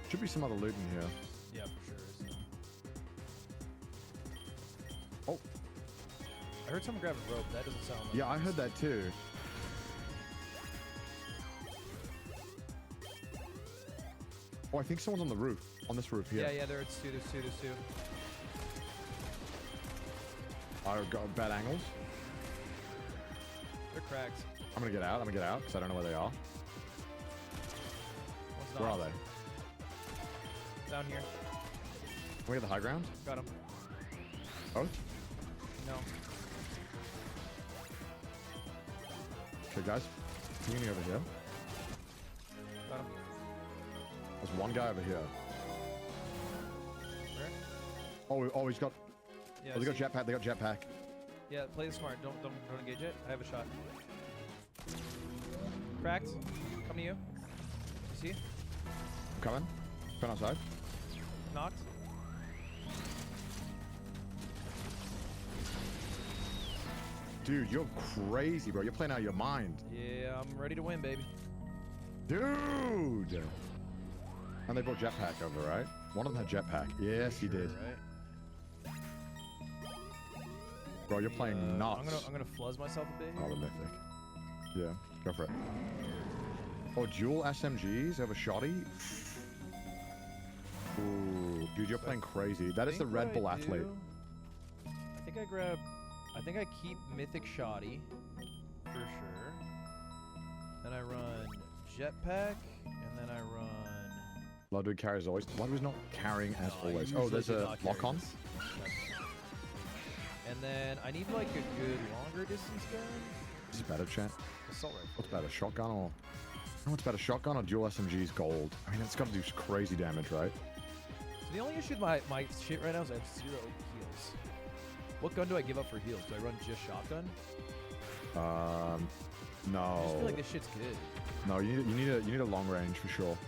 Should be some other loot in here. Yeah, for sure is. Oh. I heard someone grab a rope. That doesn't sound like Yeah, I heard that too. Oh, I think someone's on the roof. On this roof here. Yeah, there's two. I've got bad angles. They're cracked. I'm gonna get out, because I don't know where they are. One's Where are knocked. they? Down here. Can we get the high ground? Got him. Both? No. Okay, guys. Pinging over here. Got him. There's one guy over here. Where? Oh, he's got... Yeah, oh, they got see. jetpack. They got jetpack. Yeah, play it smart. Don't engage it. I have a shot. Cracked. Come to you. You see? I'm coming. Turn outside. Knocked. Dude, you're crazy, bro. You're playing out of your mind. Yeah, I'm ready to win, baby. Dude! And they brought jetpack over, right? One of them had jetpack. Yes, he did. Right. Bro, you're playing nuts. I'm gonna fuzz myself a bit. Oh, the mythic. Yeah, go for it. Oh, dual SMGs over shoddy? Ooh, dude, you're playing crazy. That is the Red Bull athlete. I think I keep Mythic Shoddy, for sure. Then I run Jetpack, and then I run... Ludwig carries always. Ludwig's not carrying as always. usually Oh, there's do a not carry lock-on. this. And then I need like a good longer distance gun. This is better, chat. Assault rifle. What's better, shotgun or... I don't know what's better, shotgun or dual SMG's gold? I mean, it's got to do crazy damage, right? So the only issue with my shit right now is I have 0 heals. What gun do I give up for heals? Do I run just shotgun? No. I just feel like this shit's good. No, you need a long range for sure.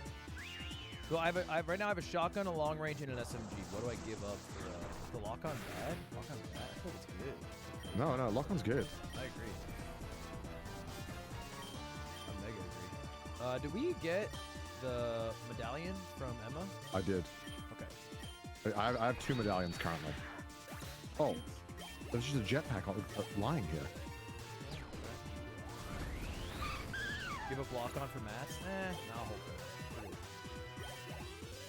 So right now I have a shotgun, a long range, and an SMG. What do I give up for the lock-on bad? Lock-on bad? I feel like it's good. No, lock-on's good. I agree. I mega agree. Did we get the medallion from Emma? I did. Okay. I have 2 medallions currently. Oh, there's just a jetpack lying here. Give up lock-on for mats? No, I'll hold it.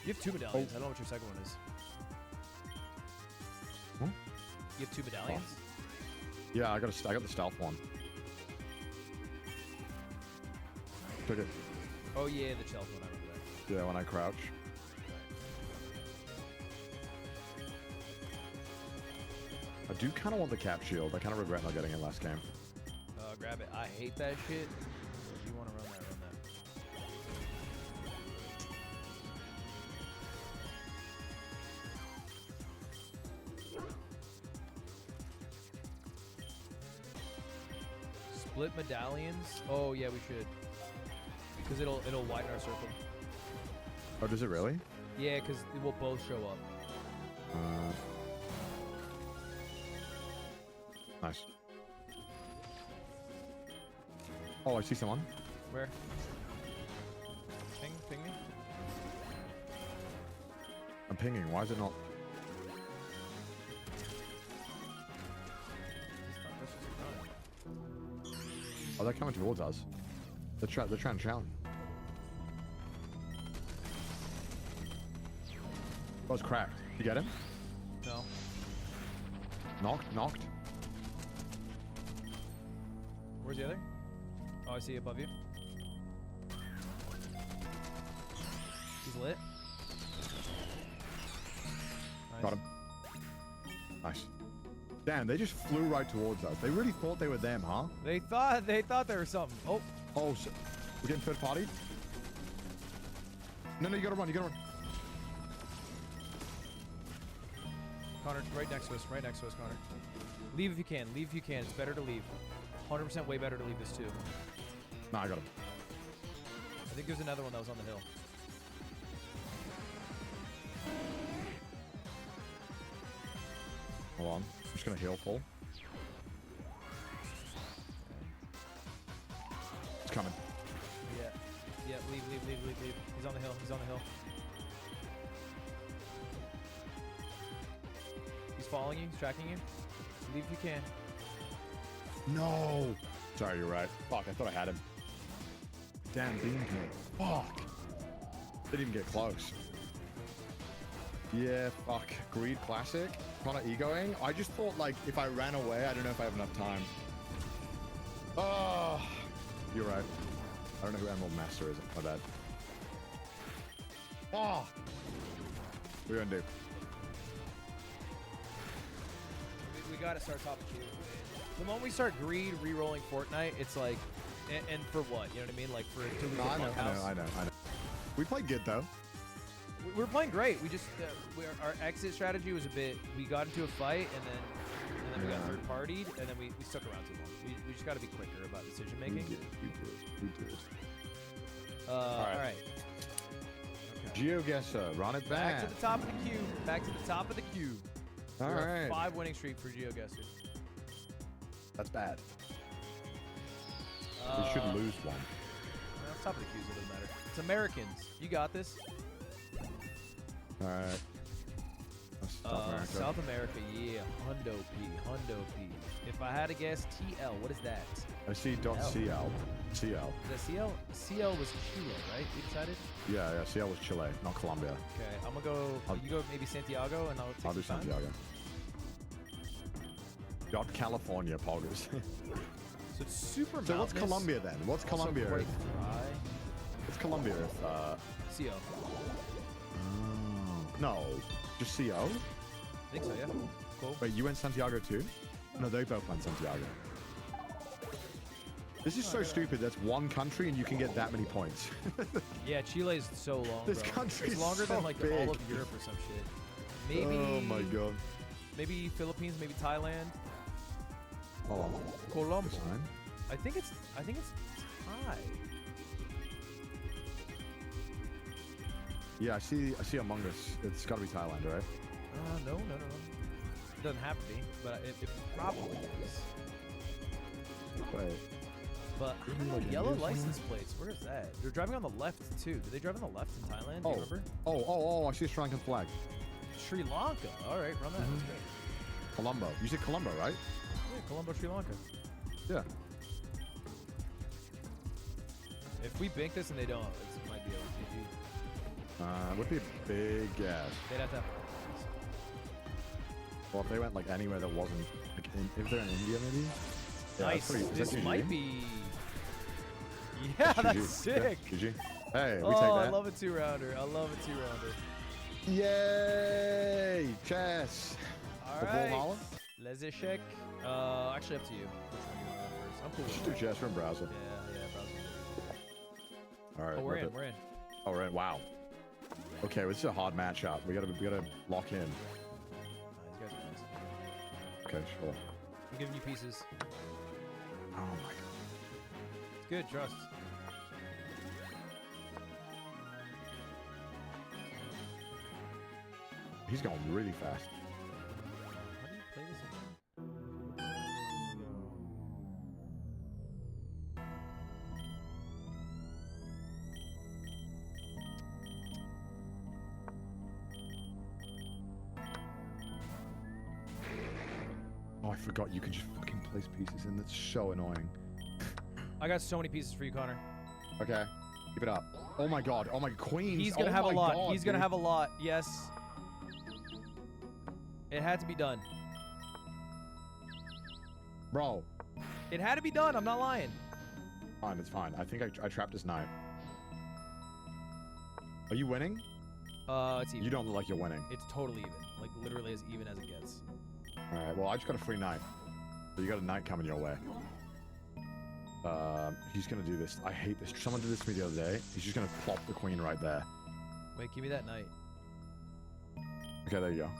You have 2 medallions. I don't know what your second one is. Huh? You have 2 medallions? Yeah, I got the stealth one. Took it. Oh yeah, the stealth one. I remember that. Yeah, when I crouch. I do kind of want the cap shield. I kind of regret not getting it last game. Grab it. I hate that shit. If you want to run that, run that. Split medallions? Oh yeah, we should. Because it'll widen our circle. Oh, does it really? Yeah, because it will both show up. Nice. Oh, I see someone. Where? Ping me. I'm pinging. Why is it not? Oh, they're coming towards us. They're trying to challenge. Oh, it's cracked. You get him? No. Knocked. Where's the other? Oh, I see it above you. He's lit. Nice. Got him. Nice. Damn, they just flew right towards us. They really thought they were them, huh? They thought there was something. Oh. Oh, so we're getting third party? No, you gotta run. Connor, right next to us, Connor. Leave if you can. It's better to leave. 100% way better to leave this too. Nah, I got him. I think there's another one that was on the hill. Hold on. I'm just gonna heal full. It's coming. Yeah, leave. He's on the hill. He's following you. He's tracking you. Leave if you can. No! Sorry, you're right. Fuck, I thought I had him. Damn beam hit. Fuck! Didn't even get close. Yeah, fuck. Greed Classic. Kind of egoing. I just thought, like, if I ran away, I don't know if I have enough time. Oh, you're right. I don't know who Emerald Master is. My bad. Oh! What are you gonna do? We gotta start top of queue. The moment we start greed re-rolling Fortnite, it's like, and for what? You know what I mean? Like for to lose No, I know. We played good though. We're playing great. We just our exit strategy was a bit. We got into a fight and then we got third partied and then we stuck around too long. We just got to be quicker about decision making. We did. All right. Okay. GeoGuessr, run it back. Back to the top of the queue. Back to the top of the queue. All right. 5 winning streak for GeoGuessr. That's bad. We should lose one. No, top of the queues, it doesn't matter. It's Americans. You got this. All right. South America, yeah. Hundo P. If I had to guess, TL, what is that? I see .cl. CL. Is that CL? CL was Chile, right? We decided? Yeah, CL was Chile, not Colombia. Okay, I'm gonna go. You go maybe Santiago, and I'll do some time. Santiago. Got California, Poggers. So it's super So what's Colombia then? What's Colombia? What's Colombia if CO. No, just CO? I think so, yeah. Cool. Wait, you went Santiago too? No, they both went Santiago. This is so stupid. That's one country and you can get that many points. Yeah, Chile is so long. This bro. country it's is longer so than like big. all of Europe or some shit. Maybe. Oh my god. Maybe Philippines, maybe Thailand. Oh, Colombia. fine. I think it's Thai. Yeah, I see Among Us. It's got to be Thailand, right? No. It doesn't have to be, but it probably is. Wait. But I don't know, yellow license plates. Where is that? They're driving on the left too. Do they drive on the left in Thailand? Do you remember? Oh! I see a Sri Lankan flag. Sri Lanka. All right, run that. That's great. Colombo. You said Colombo, right? Yeah, Colombo, Sri Lanka. Yeah. If we bank this and they don't, it might be a GG. It would be a big guess. They'd have to have. Well, if they went like anywhere that wasn't, like, if they're in India, maybe. Yeah, Nice. is This that GG? might be. Yeah, that's GG. sick. Yeah, GG. Hey, we Oh, take that. I love a 2-rounder. Yay! Chess. All The right. Brawlhalla? Les échecs. Actually, up to you. Which one you want to go first? I'm cool with Just do it. chess from browser. Yeah, browser. All right. Oh, we're love in. it. We're in. All right. Wow. Okay, well, this is a hard matchup. We gotta lock in. These guys are nice. Okay, sure. I'm giving you pieces. Oh my god. It's good. Trust. He's going really fast. How do you play this again? Oh, I forgot you can just fucking place pieces in. That's so annoying. I got so many pieces for you, Connor. Okay, keep it up. Oh my god. Oh my queens. He's gonna Oh have a my lot. God, He's gonna dude. have a lot. Yes. It had to be done. Bro. It had to be done. I'm not lying. Fine, it's fine. I think I trapped his knight. Are you winning? It's even. You don't look like you're winning. It's totally even. Like literally as even as it gets. All right. Well, I just got a free knight. So you got a knight coming your way. He's gonna do this. I hate this. Someone did this to me the other day. He's just gonna plop the queen right there. Wait, give me that knight. Okay, there you go.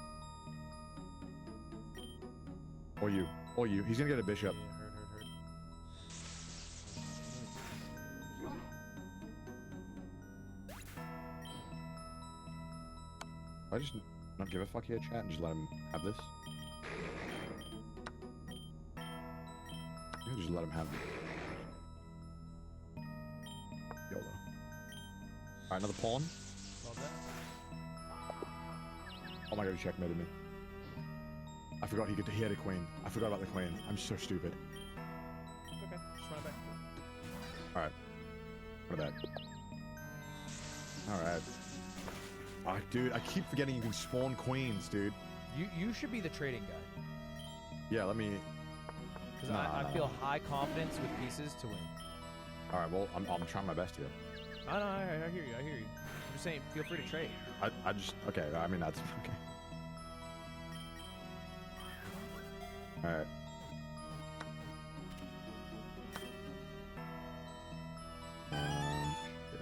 Or you. Or you. He's gonna get a bishop. Yeah, hurt. I just not give a fuck here, chat, and just let him have this. You can just let him have it. YOLO. Alright, another pawn. Love that. Oh my god, he checkmated me. I forgot he had a queen. I forgot about the queen. I'm so stupid. Okay, just run it back. Alright. Run it back. All right. Oh, dude, I keep forgetting you can spawn queens, dude. You should be the trading guy. Yeah, let me. Because I feel high confidence with pieces to win. All right, well, I'm trying my best here. I know, I hear you. I hear you. I'm just saying, feel free to trade. I just okay. I mean that's okay. All right. Shit.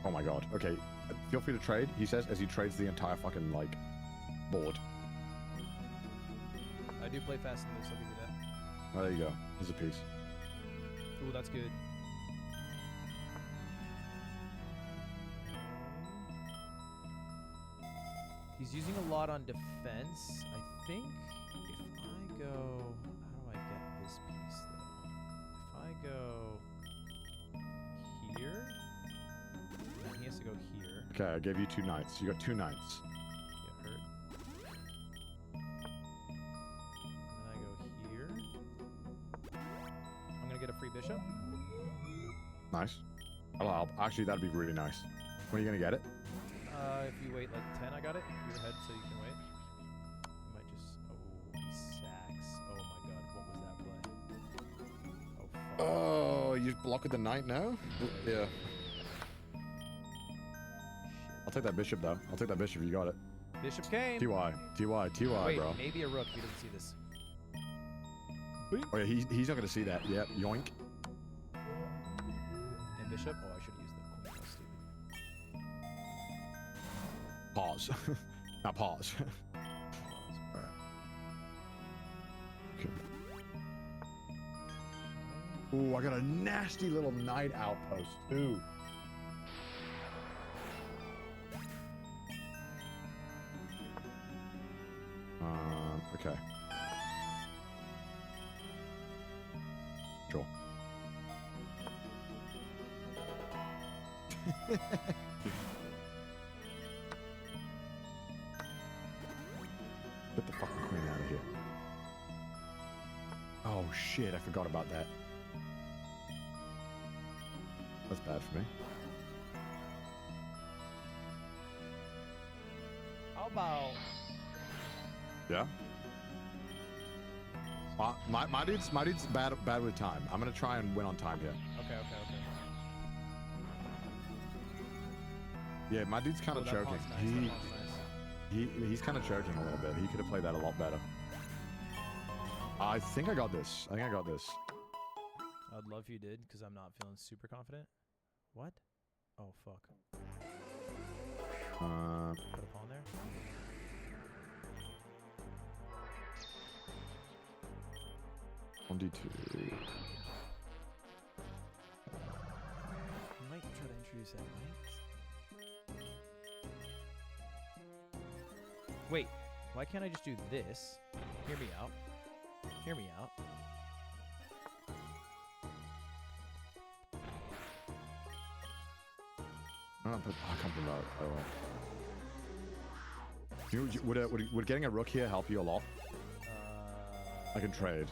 Oh my god. Okay. Feel free to trade, he says, as he trades the entire fucking, like, board. I do play fast in this, I'll give you that. Oh, there you go. Here's a piece. Ooh, that's good. He's using a lot on defense. I think if I go... How do I get this piece, though? If I go here, then he has to go here. Okay, I gave you 2 knights. You got 2 knights. Get hurt. And then I go here. I'm gonna get a free bishop. Nice. That'll help. Actually, that'd be really nice. When are you gonna get it? If you wait like 10, I got it. You're ahead, so you can wait. You might just... Oh, he sacks. Oh my god, what was that play? Oh, fuck. Oh, you blocked the knight now? Yeah. I'll take that bishop, though. I'll take that bishop if you got it. Bishop came. TY, Wait, bro. maybe a rook. He doesn't see this. Oh, yeah, he's not gonna see that. Yep, yoink. And bishop? Oh, I should have used the queen. That's stupid. Pause. Now pause. Okay. Ooh, I got a nasty little knight outpost, too. Okay. Sure. Get the fucking queen out of here. Oh shit, I forgot about that. That's bad for me. How about... Yeah? My dude's bad with time. I'm gonna try and win on time here. Okay. Yeah, my dude's kind of choking. Nice. He's kind of choking a little bit. He could have played that a lot better. I think I got this. I'd love if you did, because I'm not feeling super confident. What? Oh, fuck. Put a pawn there. 1d2. Might try to introduce that knight. Wait, why can't I just do this? Hear me out. Hear me out. I can't remember. Would getting a rook here help you a lot? I can trade.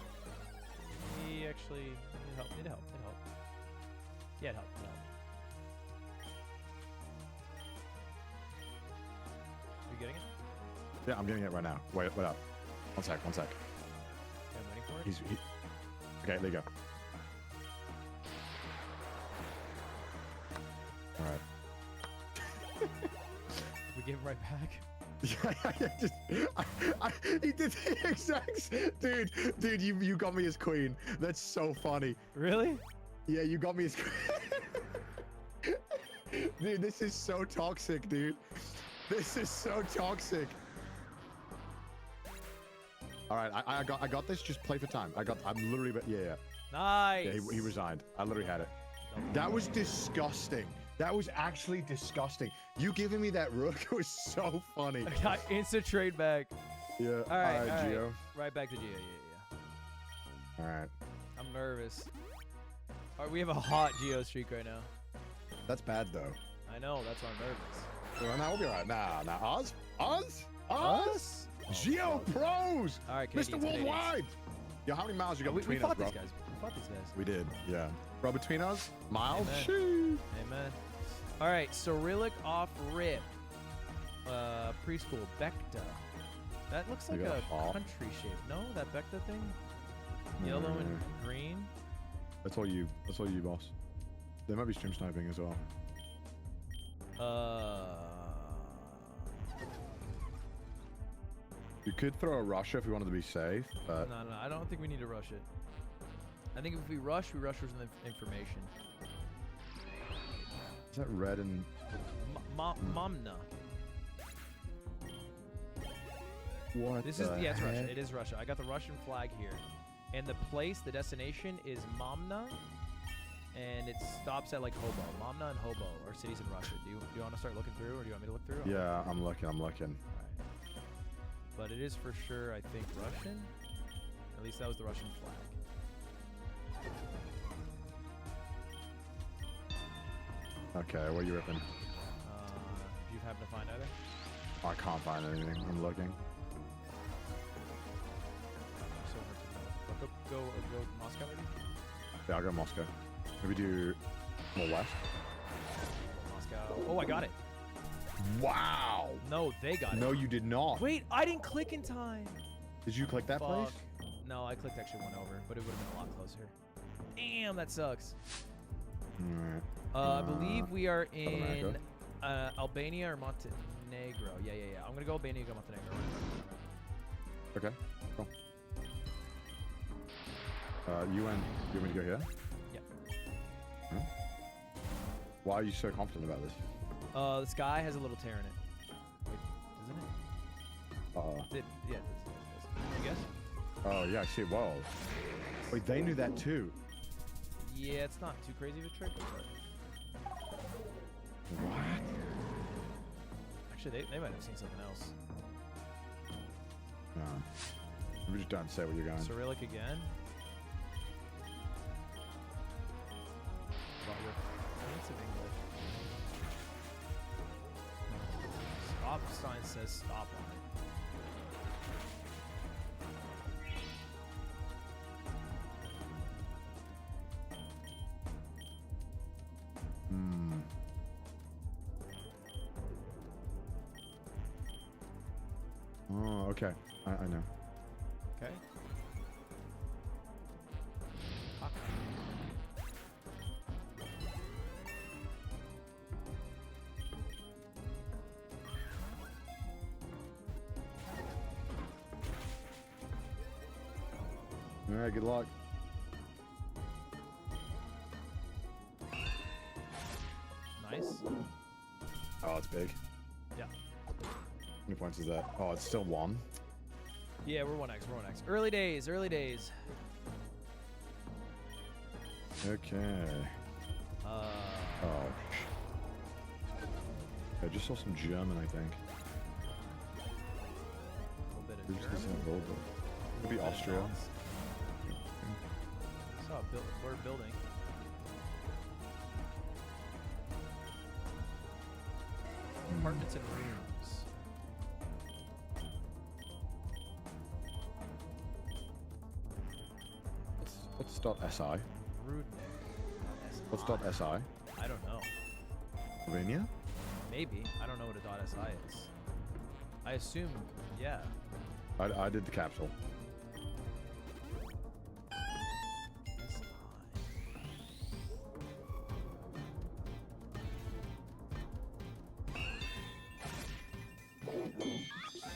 He actually... It'd help. Yeah, it'd help. Are you getting it? Yeah, I'm getting it right now. Wait up. One sec. Okay, I'm waiting for it. Okay, there you go. Alright. We give it right back. He did the exact... Dude, you got me as queen. That's so funny. Really? Yeah, you got me as queen. Dude, this is so toxic, dude. This is so toxic. All right, I got this. Just play for time. I'm literally... Yeah. Nice. Yeah, he resigned. I literally had it. That was disgusting. That was actually disgusting. You giving me that rook was so funny. I got instant trade back. Yeah. All right, Gio. Right back to Gio. Yeah. All right. I'm nervous. All right, we have a hot Gio streak right now. That's bad though. I know. That's why I'm nervous. Well, now we'll be all right. Nah. Oz. Us? Geo Pros. All right, Katie, Mr. Worldwide. Yo, how many miles you got We between fought us, bro? these guys. We fought these guys. We did, yeah. Bro, between us, miles? Amen. Sheesh. Amen. All right, Cyrillic off rip. Preschool, Becta. That looks like Maybe a a ball. country shape. No, that Becta thing? Yellow and green? That's all you. That's all you, boss. There might be stream sniping as well. You could throw a Russia if we wanted to be safe, but No, I don't think we need to rush it. I think if we rush with the information. is that red and Momna. what? This the is yeah, it's heck? Russia. It is Russia. I got the Russian flag here, and the place, the destination is Momna, and it stops at like Hobo. Momna and Hobo are cities in Russia. Do you want to start looking through, or do you want me to look through? Yeah, I'm looking. All right. But it is for sure, I think, Russian. At least that was the Russian flag. Okay, what are you ripping? Do you happen to find either? I can't find anything. I'm looking. So hard to know. Go Moscow maybe? Yeah, I'll go Moscow. Maybe do more west. Moscow. Oh, I got it. Wow. No, they got it. No, you did not. Wait, I didn't click in time. Did you click that Fuck. place? No, I clicked actually one over, but it would have been a lot closer. Damn, that sucks. Alright. I believe we are in America. Albania or Montenegro. Yeah. I'm gonna go Albania, go Montenegro. Okay. Cool. You want me to go here? Yep. Huh? Why are you so confident about this? The sky has a little tear in it. Wait, doesn't it? Yeah, it does. You guess? Oh yeah, I see. Whoa. Wait, they knew that too. Yeah, it's not too crazy of a trick, but What? actually, they might have seen something else. No. We just don't say where you're going. Cyrillic again. About your fancy English. Stop sign says stop on it. Hmm. Oh, okay. I know. Okay. All right, good luck. Nice. Oh, it's big. Yeah. How many points is that? Oh, it's still one. Yeah, we're 1x. We're 1x. Early days. Early days. Okay. Oh. I just saw some German, I think. A little bit of Who's this German. in Volvo? Could be Austria. Saw a blurred building. Apartments and rooms. What's dot SI? Rudnick. What's dot SI? I don't know. Slovenia? Maybe. I don't know what a .si is. I assume, yeah. I did the capsule.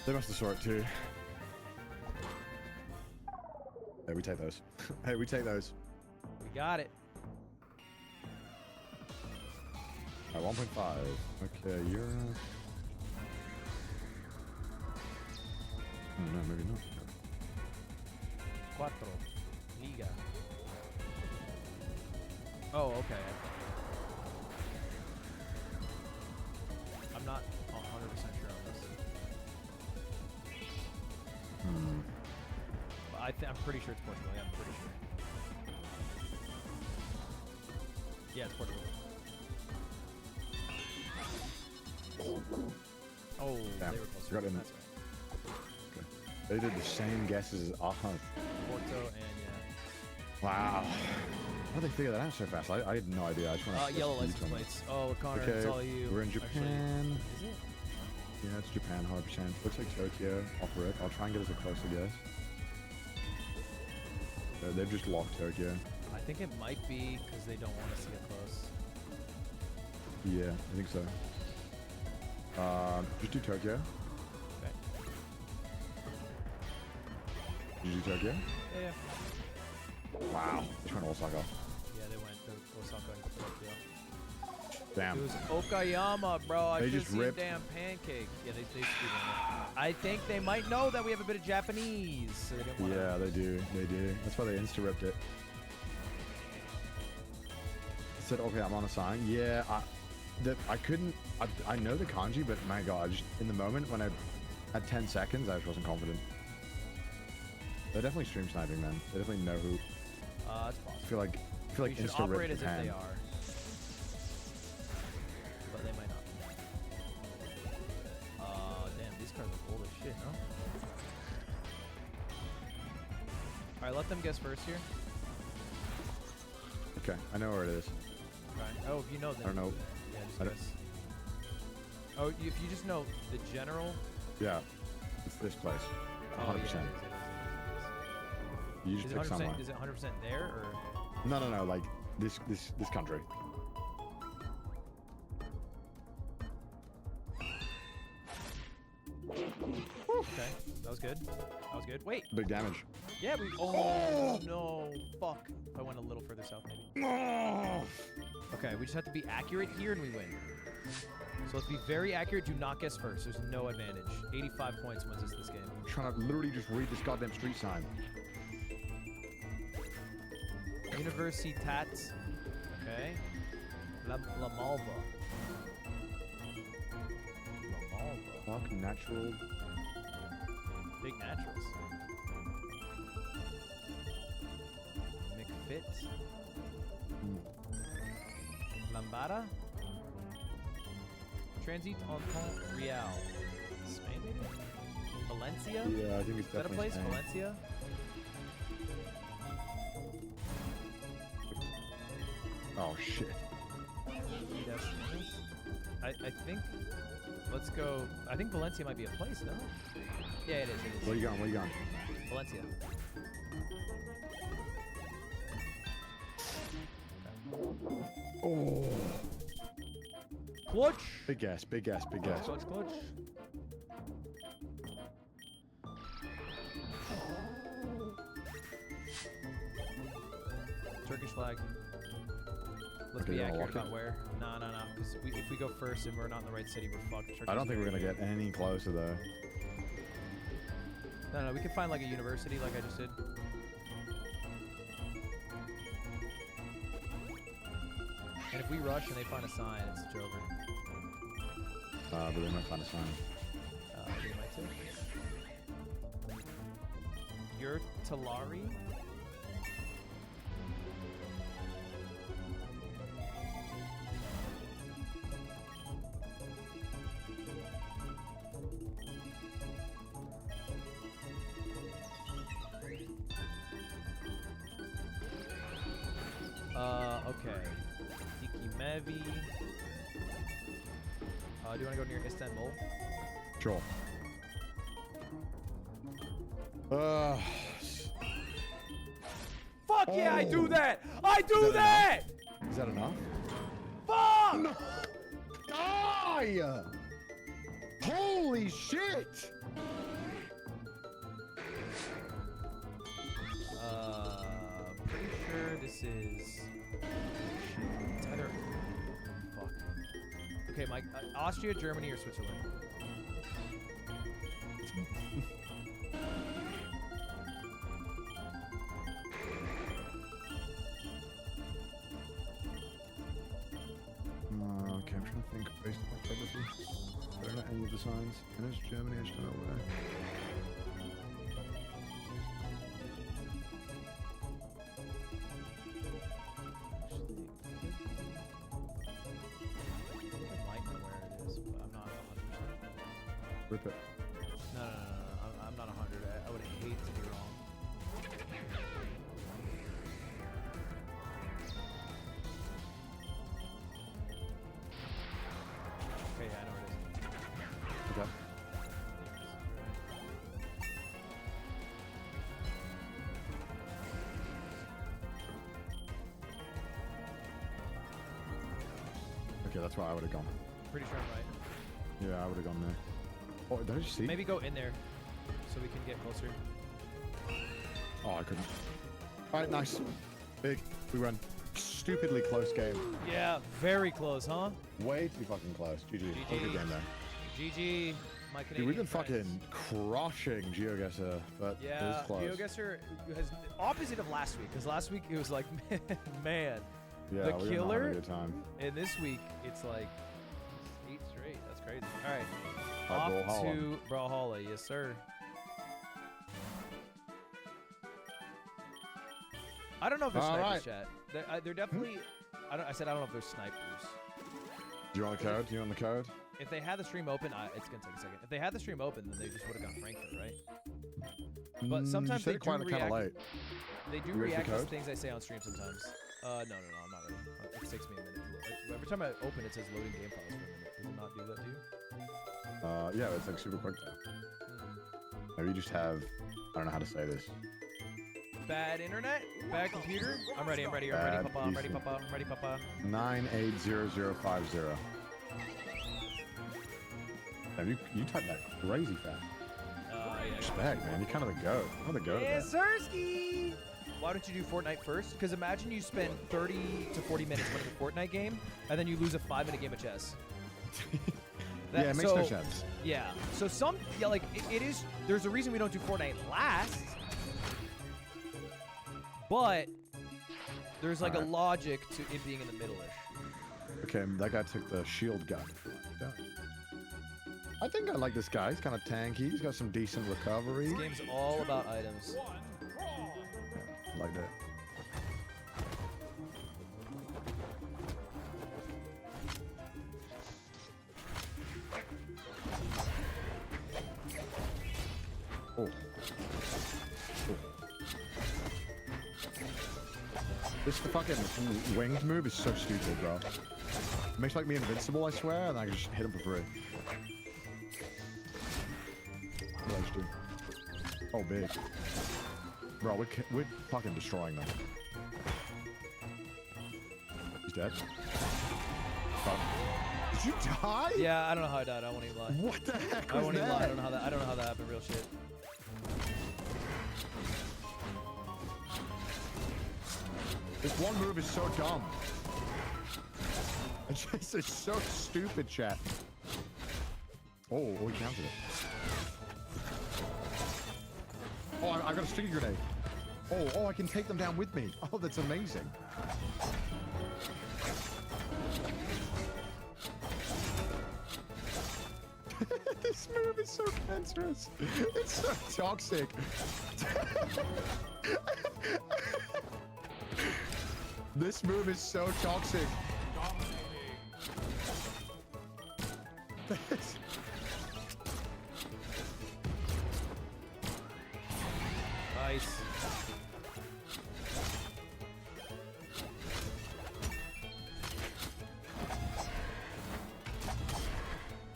They must have saw it too. Hey, we take those. Hey, we take those. We got it. At 1.5. Okay, you're. Oh, no, maybe not. Cuatro. Liga. Oh, okay. I'm not 100% sure on this. But I'm pretty sure it's Portugal. Yeah, I'm pretty sure. Yeah, it's Portugal. Oh, Damn, they were close. forgot in- That's right. They did the same guesses as us. Porto, and yeah. Wow. How did they figure that out so fast? I had no idea. I just want to Yellow license plates. Oh, Connor, okay, it's all you. we're in Actually, Japan. is it? Yeah, it's Japan, 100%. Looks like Tokyo. Off rip. I'll try and get us a closer guess. They've just locked Tokyo. I think it might be because they don't want us to get close. Yeah, I think so. Just do Tokyo. Okay. Did you do Tokyo? Yeah. Wow. They went Osaka. Yeah, they went to Osaka and Tokyo. Damn. It was Okayama, bro. I They should just see a ripped. damn pancake. Yeah, they screwed on it. I think they might know that we have a bit of Japanese, so they didn't want Yeah, they do. They do. That's why they insta-ripped it. Said, okay, I'm on a sign. Yeah, I couldn't. I know the kanji, but my god, just in the moment when I had 10 seconds, I just wasn't confident. They're definitely stream sniping, man. They definitely know who. That's possible. I feel like We should operate insta-ripped as if Japan. they are. But they might not. Damn, these cars are old as shit, no? Alright, let them guess first here. Okay, I know where it is. Right. Oh, if you know then. I don't know. Yeah, just I don't- guess. Oh, if you just know the general. Yeah, it's this place. 100%. You just Is it pick 100%? someone. Is it 100% there or? No, like this country. Okay, that was good. That was good. Wait. Big damage. Yeah, we. Oh no! Fuck. If I went a little further south, maybe. Okay, we just have to be accurate here, and we win. So let's be very accurate. Do not guess first. There's no advantage. 85 points wins us this game. I'm trying to literally just read this goddamn street sign. Universitat. Okay. La Malva. La Malva. Fuck, natural. Big naturals. McFit. Lambada. Transit Entente Real. Spain, maybe? Valencia? Yeah, I think it's Is that a definitely place? Spain. Valencia? Oh shit. Yes. I think. Let's go. I think Valencia might be a place, no? Yeah, it is. It is. Where you going? Where you going? Valencia. Oh. Clutch. Big guess. Big guess. Big guess. Clutch, clutch. Turkish flag. Let's Okay, be you wanna accurate walk about it? where. No. Because if we go first and we're not in the right city, we're fucked. I don't think we're gonna get any closer though. No, we can find like a university, like I just did. And if we rush and they find a sign, it's over. But they might find a sign. They might too. Your Talari? Okay. Dikimevi. Do you want to go near Istanbul? Sure. Fuck yeah, I do Oh. that! I do that! Is that enough? Fuck! No. Die! Holy shit! Pretty sure this is. It's either. Fuck. Okay, Mike. Austria, Germany, or Switzerland? Okay, I'm trying to think based on my geography. I don't know any of the signs. And it's Germany, I just don't know where. I might know where it is, but I'm not 100%. Rip it. No. I'm not 100. I would hate to be wrong. Okay, yeah, I know where it is. Okay. Okay, that's where I would have gone. Pretty sure I'm right. Yeah, I would have gone there. Oh, did I just see? Maybe go in there so we can get closer. Oh, I couldn't. All right, nice. Big. We won. Stupidly close game. Yeah, very close, huh? Way too fucking close. GG. What a good game there. GG, my Canadian Dude, we've been friends. fucking crushing GeoGuessr, but it Yeah, was close. GeoGuessr has opposite of last week, because last week it was like, man, Yeah, the we were not having a killer. good time. And this week it's like 8 straight. That's crazy. All right, Alright, off Brawlhalla. to Brawlhalla, yes sir. I don't know if there's All snipers, right. chat. They're definitely. I said I don't know if there's snipers. Do you want the code? Do you want the code? If they had the stream open, it's gonna take a second. If they had the stream open, then they just would have gone Frankfurt, right? But sometimes you said they it quite do kind of react. late. They do You ready for react to code? things I say on stream sometimes. No, I'm not ready. It takes me a minute. Every time I open, it says loading game files for a minute. Does it not do that to you? Yeah, it's like super quick though. Maybe you just have, I don't know how to say this. Bad internet? Bad computer? I'm ready, Papa. I'm ready, Papa. 980050. Have you typed that crazy fast? Yeah. Respect, man. You're kind of the goat. I'm the goat. Yes, Sirski! Why don't you do Fortnite first? Because imagine you spend 30 to 40 minutes playing a Fortnite game, and then you lose a 5-minute game of chess. Yeah, it makes no sense. Yeah. So it is. There's a reason we don't do Fortnite last, but there's like a logic to it being in the middle-ish. Okay, that guy took the shield gun. I think I like this guy. He's kind of tanky. He's got some decent recovery. This game's all about items. Yeah, like that. Oh. This fucking winged move is so stupid, bro. It makes like me invincible, I swear, and I can just hit him for free. What did I just do? Oh, big. Bro, we're fucking destroying them. He's dead. Fuck. Did you die? Yeah, I don't know how I died. I won't even lie. What the heck I was won't even lie. that? I don't know how that happened. Real shit. This one move is so dumb. It's just so stupid, chat. Oh, we counted it. Oh, I got a sticky grenade. Oh, I can take them down with me. Oh, that's amazing. This move is so cancerous. It's so toxic. This move is so toxic. Nice.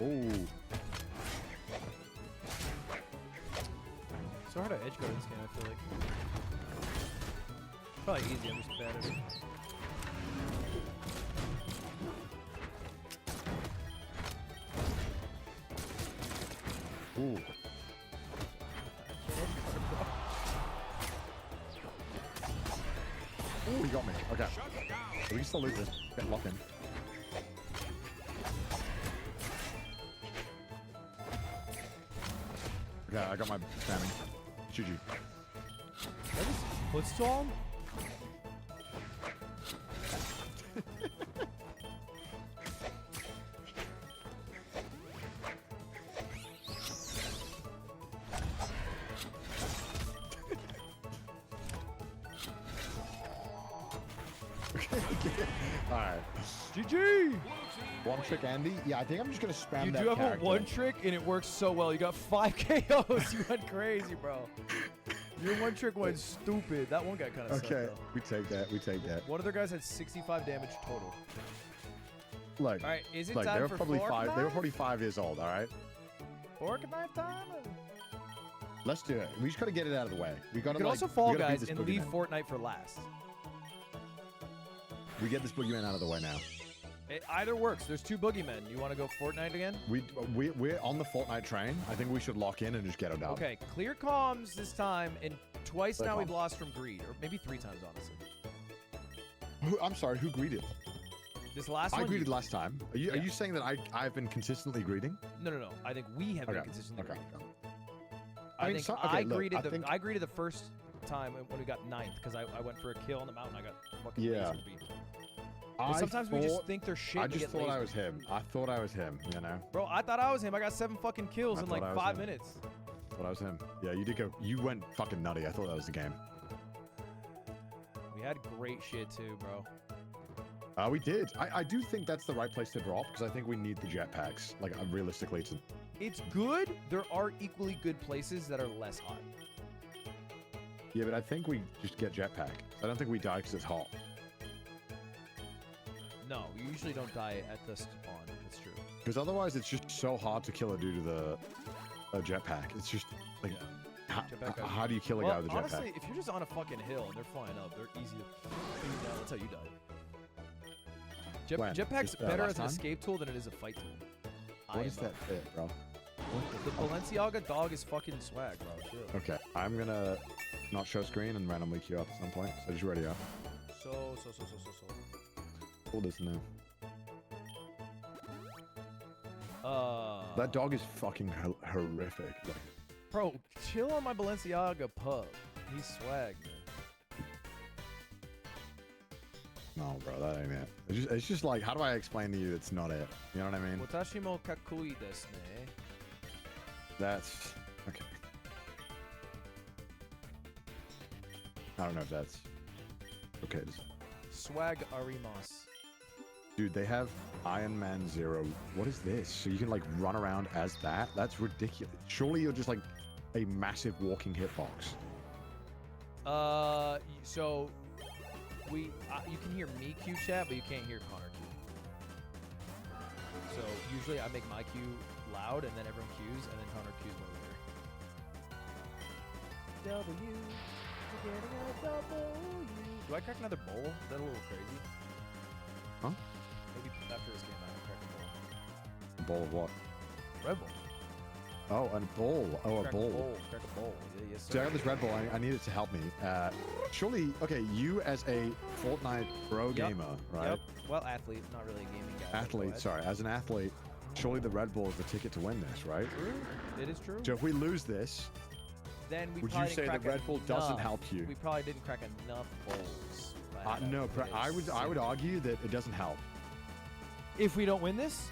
Oh. So hard to edge guard this game, I feel like. Probably easy, I'm just bad at it. Ooh. Ooh, he got me. Okay. We can still lose this. Get locked in. Okay, I got my spamming. GG. That is footstool? Alright. GG! One trick Andy? Yeah, I think I'm just gonna spam You that do have character. a one trick and it works so well. You got 5 KOs. You went crazy, bro. Your one trick went stupid. That one guy kind of sucked, Okay, though. we take that. We take that. One of their guys had 65 damage total. Look, All right, is it look, time they were for probably fork five. They were knife? probably 5 years old. All right, Fork knife time? let's do it. We just gotta get it out of the way. We You gotta could like, also we Fall gotta beat Guys this and leave boogeyman. Fortnite for last. We get this boogeyman out of the way now. It either works. There's 2 boogeymen. You want to go Fortnite again? We're on the Fortnite train. I think we should lock in and just get it done. Okay, clear comms this time, and twice Clear now we've comms. lost from greed, or maybe 3 times, honestly. I'm sorry. Who greeted? This last I one. greeted you- last time. Are you saying that I've been consistently greeting? No. I think we have been Okay, consistently okay, greeting. okay. I mean, think so- okay, I look, greeted I the think- I greeted the first time when we got 9th because I went for a kill on the mountain. I got fucking Yeah. laser beat. But sometimes we just think they're shit. I and just get thought I lasered. was him. I thought I was him. You know. Bro, I thought I was him. I got 7 fucking kills I in thought like I was 5 him. minutes. Thought I was him. Yeah, you did go. You went fucking nutty. I thought that was the game. We had great shit too, bro. We did. I do think that's the right place to drop because I think we need the jetpacks. Like realistically, to It's good. There are equally good places that are less hot. yeah, but I think we just get jetpack. I don't think we die because it's hot. No, you usually don't die at the spawn. That's true. Because otherwise, it's just so hard to kill a dude with a jetpack. It's just like, Jetpack how do you kill a well, guy with a jetpack? honestly, if you're just on a fucking hill and they're flying up, they're easy to shoot down. That's how you die. When? Jetpack's Just, better last as an time? escape tool than it is a fight tool. What is that fit, bro? The Balenciaga dog is fucking swag, bro. Chill. Okay, I'm gonna not show screen and randomly queue up at some point. So just ready up. So. Hold this now. Uh. That dog is fucking horrific. Like, Bro, chill on my Balenciaga pub. He's swag, man. no, bro, that ain't it. It's just like, how do I explain to you it's not it? You know what I mean? Watashi mo kakui desu ne. That's okay. I don't know if that's okay. Swag arimas. Dude, they have Iron Man Zero. What is this? So you can like run around as that? That's ridiculous. Surely you're just like a massive walking hitbox. So you can hear me Q chat, but you can't hear Connor Q. So usually I make my Q loud, and then everyone Qs, and then Connor Qs one later. W, we're getting a W. Do I crack another bowl? Is that a little crazy? Huh? Maybe after this game I crack a bowl. A bowl of what? Red Bull. Oh, a bowl. Oh, a Crack bowl. Crack a bowl. Yeah, yes, So I sir. got this Red Bull. I need it to help me. Surely, okay, you as a Fortnite pro Yep. gamer, right? Yep. Well, athlete, not really a gaming guy. but go Athlete, ahead. sorry. As an athlete, surely the Red Bull is the ticket to win this, right? True. It is true. So if we lose this, Then we would you probably say didn't the crack Red Bull doesn't enough. help you? We probably didn't crack enough bowls. if I had to no, put it I would argue that it doesn't help. If we don't win this,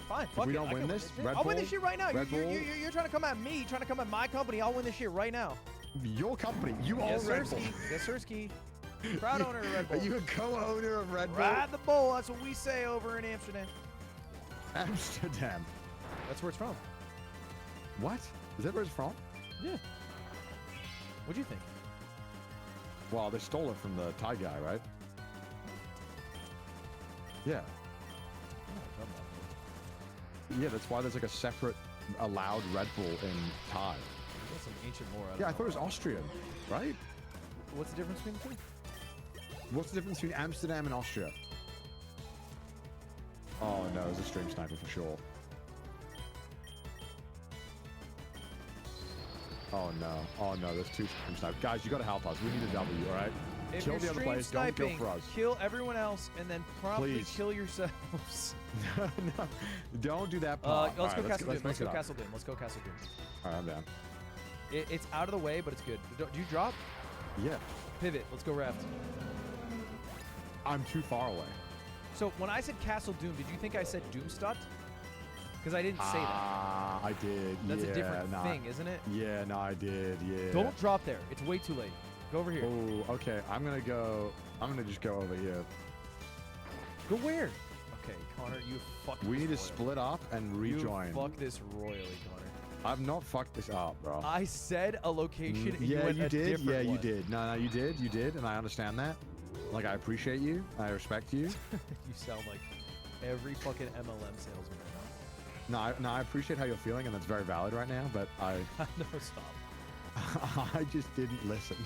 fine. Fuck we it, don't I win can this, shit. Red I'll win Bull- this shit right now. Red Bull- You're trying to come at me, trying to come at my company. I'll win this shit right now. Your company, you Yes, own Red Bull. Sirski. Yes, Sirski. Proud owner of Red Bull. Are you a co-owner of Red Bull? Ride the bull. That's what we say over in Amsterdam. Amsterdam. That's where it's from. What? Is that where it's from? Yeah. What'd you think? Well, they stole it from the Thai guy, right? Yeah. Yeah, that's why there's like a separate allowed Red Bull in Thai. That's some ancient lore. Yeah, I thought it was Austrian, right? What's the difference between the two? What's the difference between Amsterdam and Austria? Oh no, it's a stream sniper for sure. Oh no, there's 2 stream snipers. Guys, you gotta help us. We need a W, alright? If Kill you're the other stream players, don't kill sniping, for us. kill everyone else, and then promptly Please. kill yourselves. No, don't do that part. Let's go Alright, Castle Doom. let's Let's go make it up. Castle Doom. Let's go Castle Doom. Alright, I'm down. It's out of the way, but it's good. Do you drop? Yeah, Pivot. Let's go raft. I'm too far away. So when I said Castle Doom, did you think I said Doomstadt? Because I didn't say that. Ah, I did. That's yeah, a different nah. thing, isn't it? Yeah, no, I did. Yeah. Don't drop there. It's way too late. Go over here. Oh, okay. I'm gonna just go over here. Go where? Okay, Connor, you fucked We this need to royally. split up and rejoin. You fucked this royally, Connor. I've not fucked this up, bro. I said a location and you Yeah, went you a did. different Yeah, you one. did. No, you did, and I understand that. Like, I appreciate you. I respect you. You sound like every fucking MLM salesman right No, I appreciate how you're feeling, and that's very valid right now. But now. No, stop. I just didn't listen.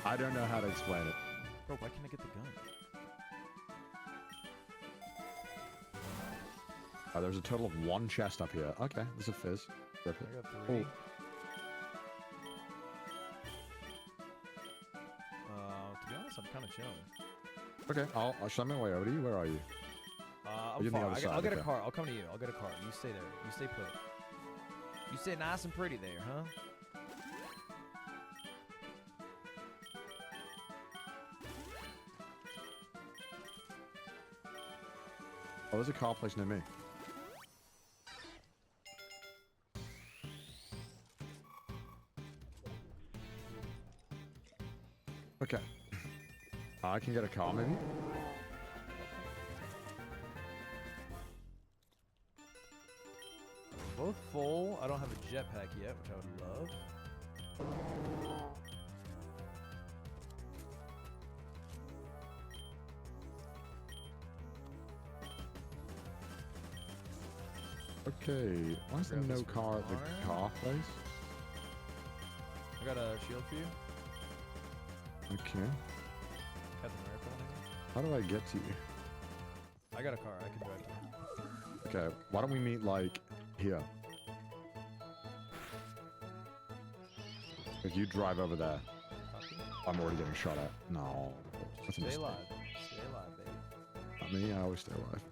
I don't know how to explain it. Bro, why can't I get the gun? There's a total of 1 chest up here. Okay, there's a fizz. Rip it. I got 3. Oh. To be honest, I'm kind of chilling. Okay, I'll show my way over to you. Where are you? I'm You're on the far. other side, I'll get a okay. car. I'll come to you. I'll get a car. You stay there. You stay put. You stay nice and pretty there, huh? Oh, there's a car place near me. Okay. I can get a car, maybe? Both full. I don't have a jetpack yet, which I would love. Okay. Why is there Grab no this car at the car. car place? I got a shield for you. Okay. Captain America one, I think. How do I get to you? I got a car. I can drive to you. Okay, why don't we meet, like, here? If you drive over there. Copy. I'm already getting shot at. No. That's a Stay mistake. alive. Stay alive, baby. Not me, I always stay alive.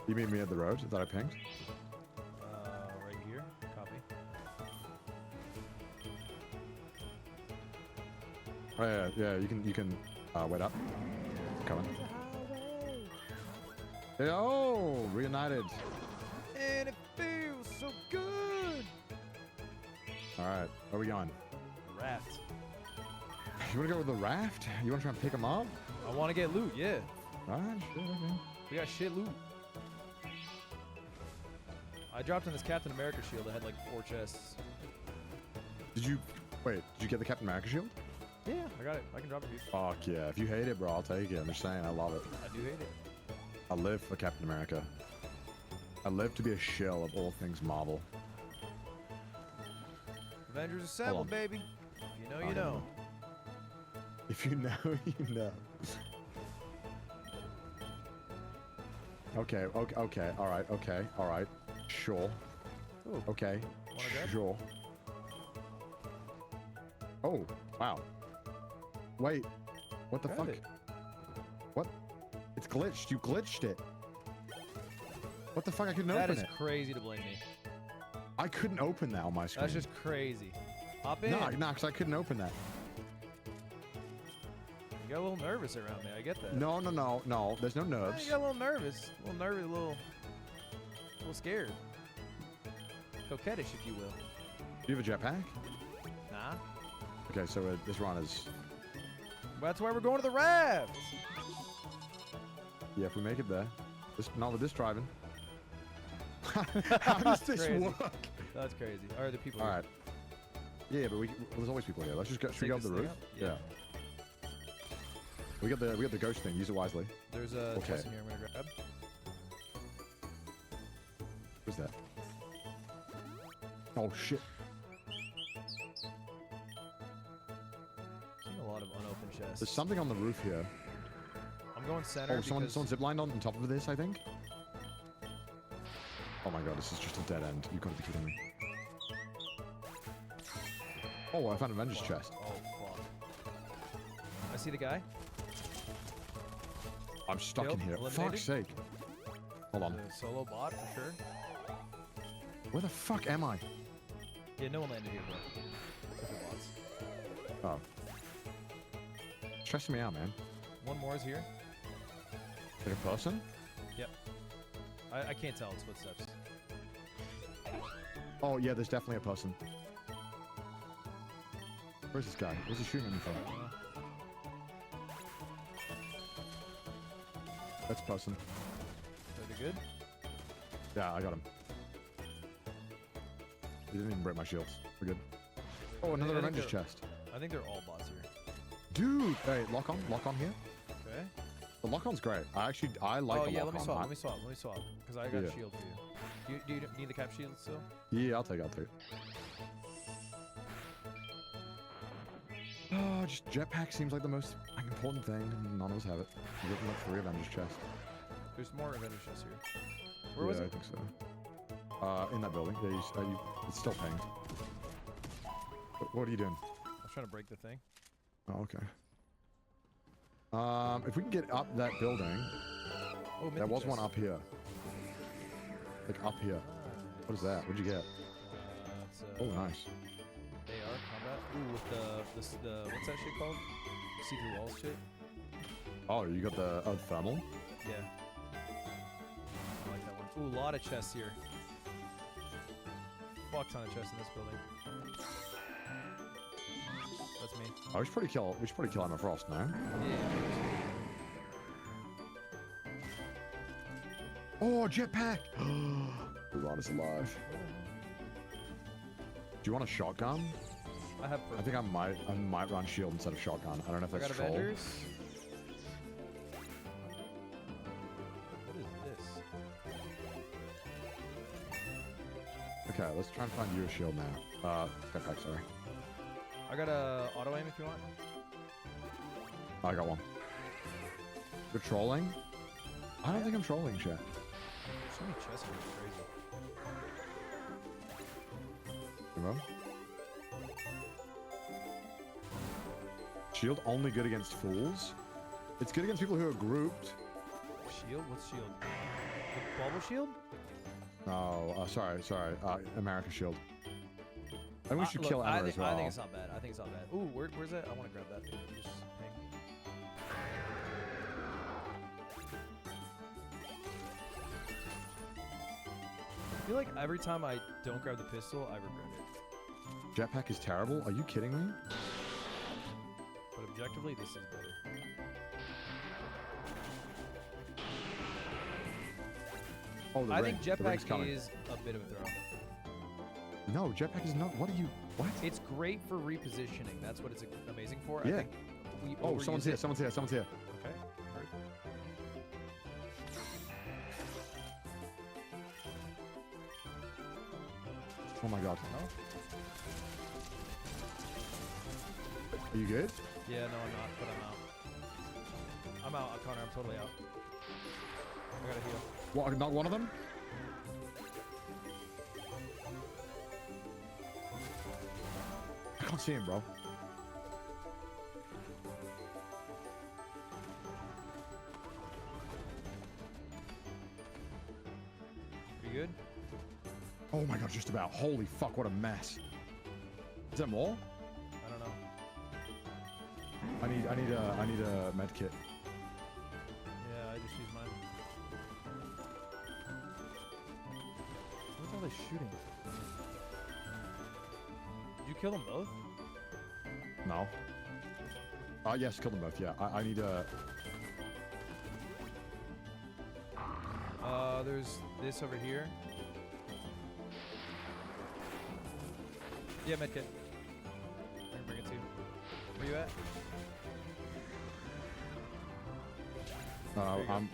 You meet me at the road that I pinged? Right here. Copy. Oh yeah, you can wait up. Coming. Hey, oh, reunited. And it feels so good. All right, where are we going? Raft. You want to go with the raft? You want to try and pick them up? I want to get loot. Yeah. All right, shit, okay. We got shit loot. I dropped in this Captain America shield that had like 4 chests. Did you get the Captain America shield? Yeah, I got it. I can drop it for you. Fuck yeah. If you hate it, bro, I'll take it. I'm just saying, I love it. I do hate it. I live for Captain America. I live to be a shell of all things Marvel. Avengers Assemble, baby. If you know, you know. If you know, you know. Okay, all right. Sure. Ooh. Okay, Wanna grab? sure. Oh, wow. Wait, what the Grab fuck? it. What? It's glitched. You glitched it. What the fuck? I couldn't That open is it. crazy to blame me. I couldn't open that on my screen. That's just crazy. Hop in. No, because I couldn't open that. You got a little nervous around me. I get that. No. There's no You nerves. got a little nervous. A little nervous, a little scared. Coquettish, if you will. Do you have a jetpack? Nah. Okay, so this run is... That's why we're going to the raft. Yeah, if we make it there. Not with this driving. How does this Crazy. work? That's crazy. Are the people? All here? right. Yeah, but there's always people here. Let's just go. Should we go up Take the this roof? thing up? Yeah. We got the ghost thing. Use it wisely. There's a Okay. chest in here I'm gonna grab. Who's that? Oh shit! Seeing a lot of unopened chests. There's something on the roof here. I'm going center. Oh, someone because ziplined on top of this, I think. Oh my god, this is just a dead end. You gotta be kidding me. Oh, I found an Avengers chest. Oh fuck! I see the guy. I'm stuck Killed, in here. eliminated. Fuck's sake. Hold on. The solo bot for sure. Where the fuck am I? Yeah, no one landed here, bro. Except for bots. Oh. Stressing me out, man. One more is here. Like a person? Yep. I can't tell. It's footsteps. Oh, yeah, there's definitely a person. Where's this guy? Where's he shooting at me from? That's person. Pretty good. Yeah, I got him. He didn't even break my shields. We're good. Oh, another Avengers chest. I think they're all bots here. Dude! Hey, lock on here. Okay. The lock-on's great. I like the lock-on. Oh yeah, let me swap. Because I got Yeah. shield for you. Do you need the cap shield still? Yeah, I'll take it. Oh, just jetpack seems like the most important thing. None of us have it. We're getting like 3 Avengers chests. There's more Avengers chests here. Where was I it? think so. In that building. Yeah, it's still pinged. What are you doing? I was trying to break the thing. Oh, okay. If we can get up that building, Oh, there was one chest. up here. Like up here. What is that? What'd you get? It's, Oh, nice. AR combat. Ooh, with the what's that shit called? See-through walls shit. Oh, you got the thermal? Yeah. I like that one. Ooh, a lot of chests here. Fuck ton of chests in this building. That's me. Oh, we should probably kill Emma Frost now. Oh, jetpack! Rod is alive. Do you want a shotgun? I have. I think I might run shield instead of shotgun. I don't know if I that's got troll. Avengers. What is this? Okay, let's try and find you a shield now. Jetpack, sorry. I got a auto aim if you want. I got one. You're trolling? I don't think I'm trolling, chat. So many chests here, it's crazy. Remember? Shield only good against fools? It's good against people who are grouped. Shield? What's shield? The bubble shield? No, sorry. America shield. I think we should kill Emma as well. I think it's not bad. Ooh, where's that? I want to grab that thing. Just hang. I feel like every time I don't grab the pistol, I regret it. Jetpack is terrible? Are you kidding me? But objectively, this is better. Oh, the I ring. think The ring's coming. jetpack is a bit of a throw. No, jetpack is not. What? It's great for repositioning. That's what it's amazing for. Yeah. I think we Oh, someone's here. overuse it. Someone's here. Okay. Heard. Oh my god. No? Are you good? Yeah, no, I'm not, but I'm out, Connor. I'm totally out. I gotta heal. What? Not one of them? I can't see him, bro. You good? Oh my god, just about. Holy fuck, what a mess. Is there more? I don't know. I need a med kit. Yeah, I just used mine. What are they shooting? Did you kill them both? No. Yes, kill them both. Yeah, I need a. There's this over here. Yeah, medkit. I can bring it to you. Where you at? There you go. I'm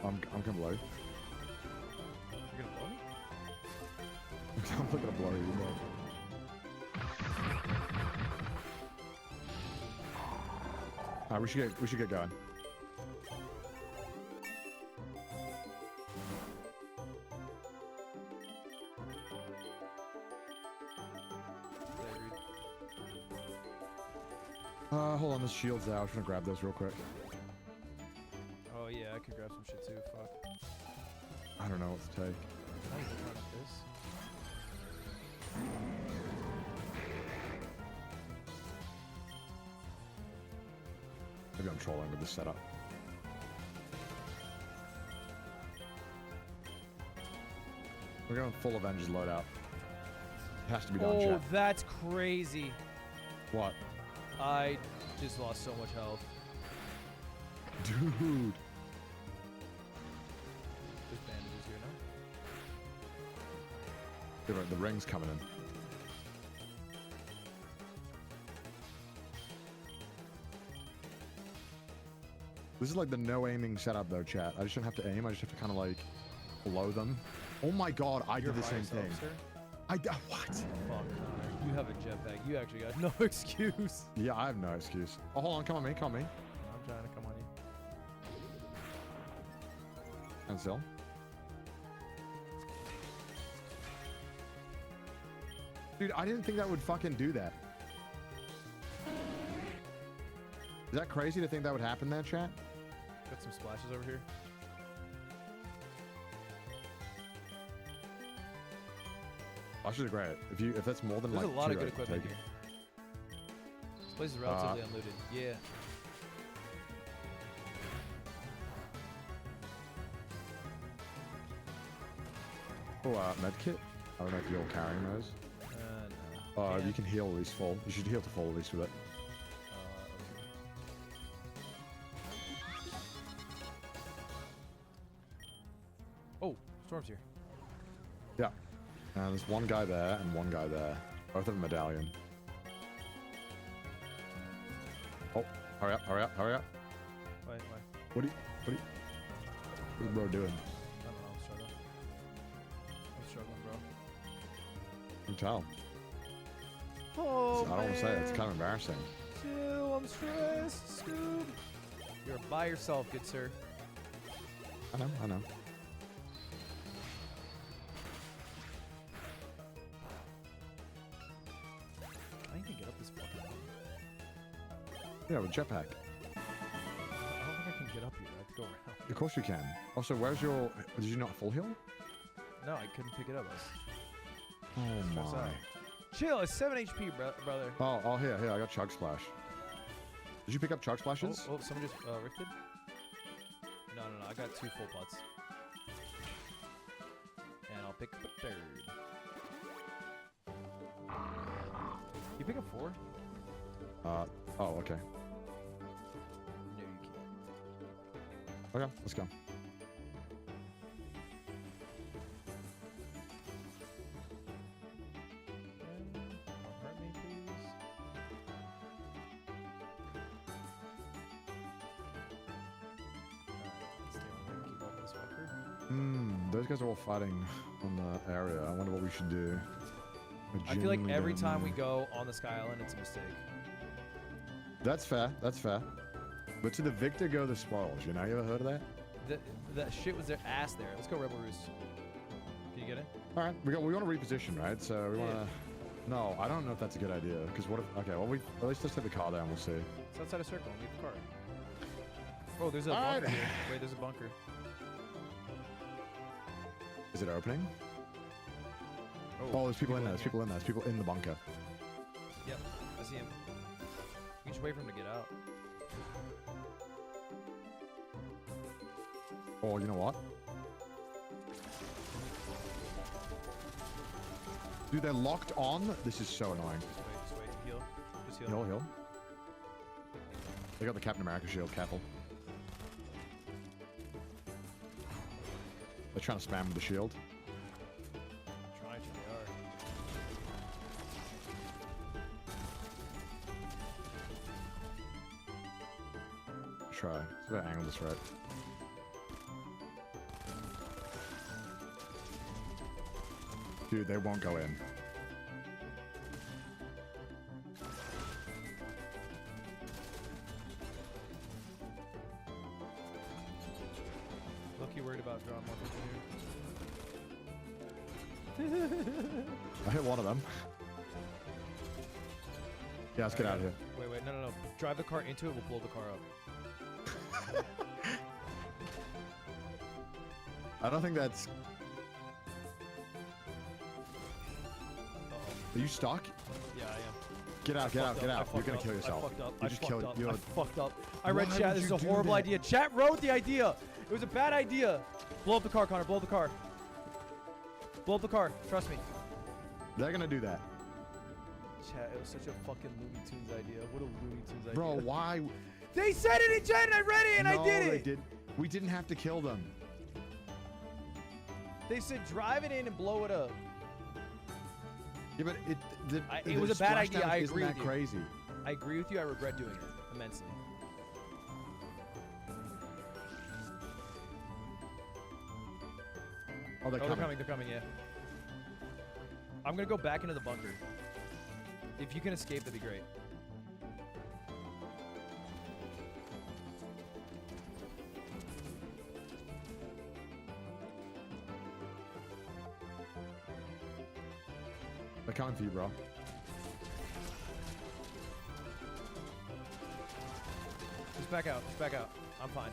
gonna blow you. You're gonna blow me? I'm not gonna blow you. Alright, we should get going. Hold on, this shield's out. I was gonna grab those real quick. Oh yeah, I could grab some shit too. Fuck. I don't know what to take. I need to run up this. Maybe I'm trolling with this setup. We're going full Avengers loadout. It has to be done, Oh, chat. that's crazy. What? I just lost so much health. Dude. There's bandages here now. The ring's coming in. This is like the no aiming setup though, chat. I just don't have to aim. I just have to kind of like blow them. Oh my god, I did the same thing. Sir? What? Fuck, Connor. You have a jetpack. You actually got no excuse. Yeah, I have no excuse. Oh, hold on. Come on me. Come on me. I'm trying to come on you. And still. Dude, I didn't think that would fucking do that. Is that crazy to think that would happen there, chat? Got some splashes over here. Splashes are great. If that's more than There's like a lot two, of good I'd equipment take here. it. This place is relatively unlooted. Yeah. Oh, medkit. I don't know if you're carrying those. No. You can heal at least full. You should heal to full at least with it. Oh, Storm's here. Yeah. And there's one guy there and one guy there. Both of them medallion. Oh, hurry up, hurry up, hurry up. Why? What is bro doing? I don't know, I'm struggling. I'm struggling, bro. You can tell. Oh, I don't want to say it. It's kind of embarrassing. Chill, I'm stressed, Scoob. You're by yourself, good sir. I know, I know. I ain't gonna get up this fucking thing. Yeah, with jetpack. I don't think I can get up here. I have to go around. Of course you can. Also, where's your... Did you not full heal? No, I couldn't pick it up. Oh Stress my. out. Chill, it's 7 HP, brother. Oh, here, I got Chug Splash. Did you pick up Chug Splashes? Oh, someone just rifted? No, I got 2 full pots. And I'll pick up a 3rd. You pick up 4? Oh, okay. No, you can't. Okay, let's go. Hurt me, please. Stay on there, keep up this fucker. Those guys are all fighting on the area. I wonder what we should do. I feel like genuinely every don't time know. we go on the Sky Island, it's a mistake. That's fair, that's fair. But to the victor go the spoils, you know? You ever heard of that? That shit was their ass there. Let's go Rebel Roost. Can you get it? All right, we want to reposition, right? So we want to... No, I don't know if that's a good idea. Because what if... Okay, well, at least let's take the car down. We'll see. It's outside a circle. Leave the car. Oh, there's a All bunker right. here. Wait, there's a bunker. Is it opening? Oh, there's people in there. There's people in there. There's people in the bunker. Yep, I see him. You just wait for him to get out. Oh, you know what? Dude, they're locked on. This is so annoying. Just wait. Heal. Just heal. Heal. They got the Captain America shield, careful. They're trying to spam with the shield. Trying to, they are. Try. See if I angle this right. Dude, they won't go in. Look, you worried about drawing more I hit one of them. Yeah, let's get out of here. Wait, no. Drive the car into it, we'll blow the car up. I don't think that's... Are you stuck? Yeah, I am. Get out. You're gonna kill yourself. I fucked up. I read Why chat. would This is you a do horrible that? idea. Chat wrote the idea. It was a bad idea. Blow up the car, Connor. Blow up the car. Blow up the car. Trust me. They're gonna do that. Chat, it was such a fucking Looney Tunes idea. What a Looney Tunes idea. Bro, why? They said it in chat and I read it and No, I did they it. didn't. We didn't have to kill them. They said drive it in and blow it up. Yeah, but it was a bad idea. I Isn't agree that with you. crazy? I agree with you. I regret doing it immensely. Oh, they're coming. They're coming, yeah. I'm gonna go back into the bunker. If you can escape, that'd be great. They're coming for you, bro. Just back out. Just back out. I'm fine.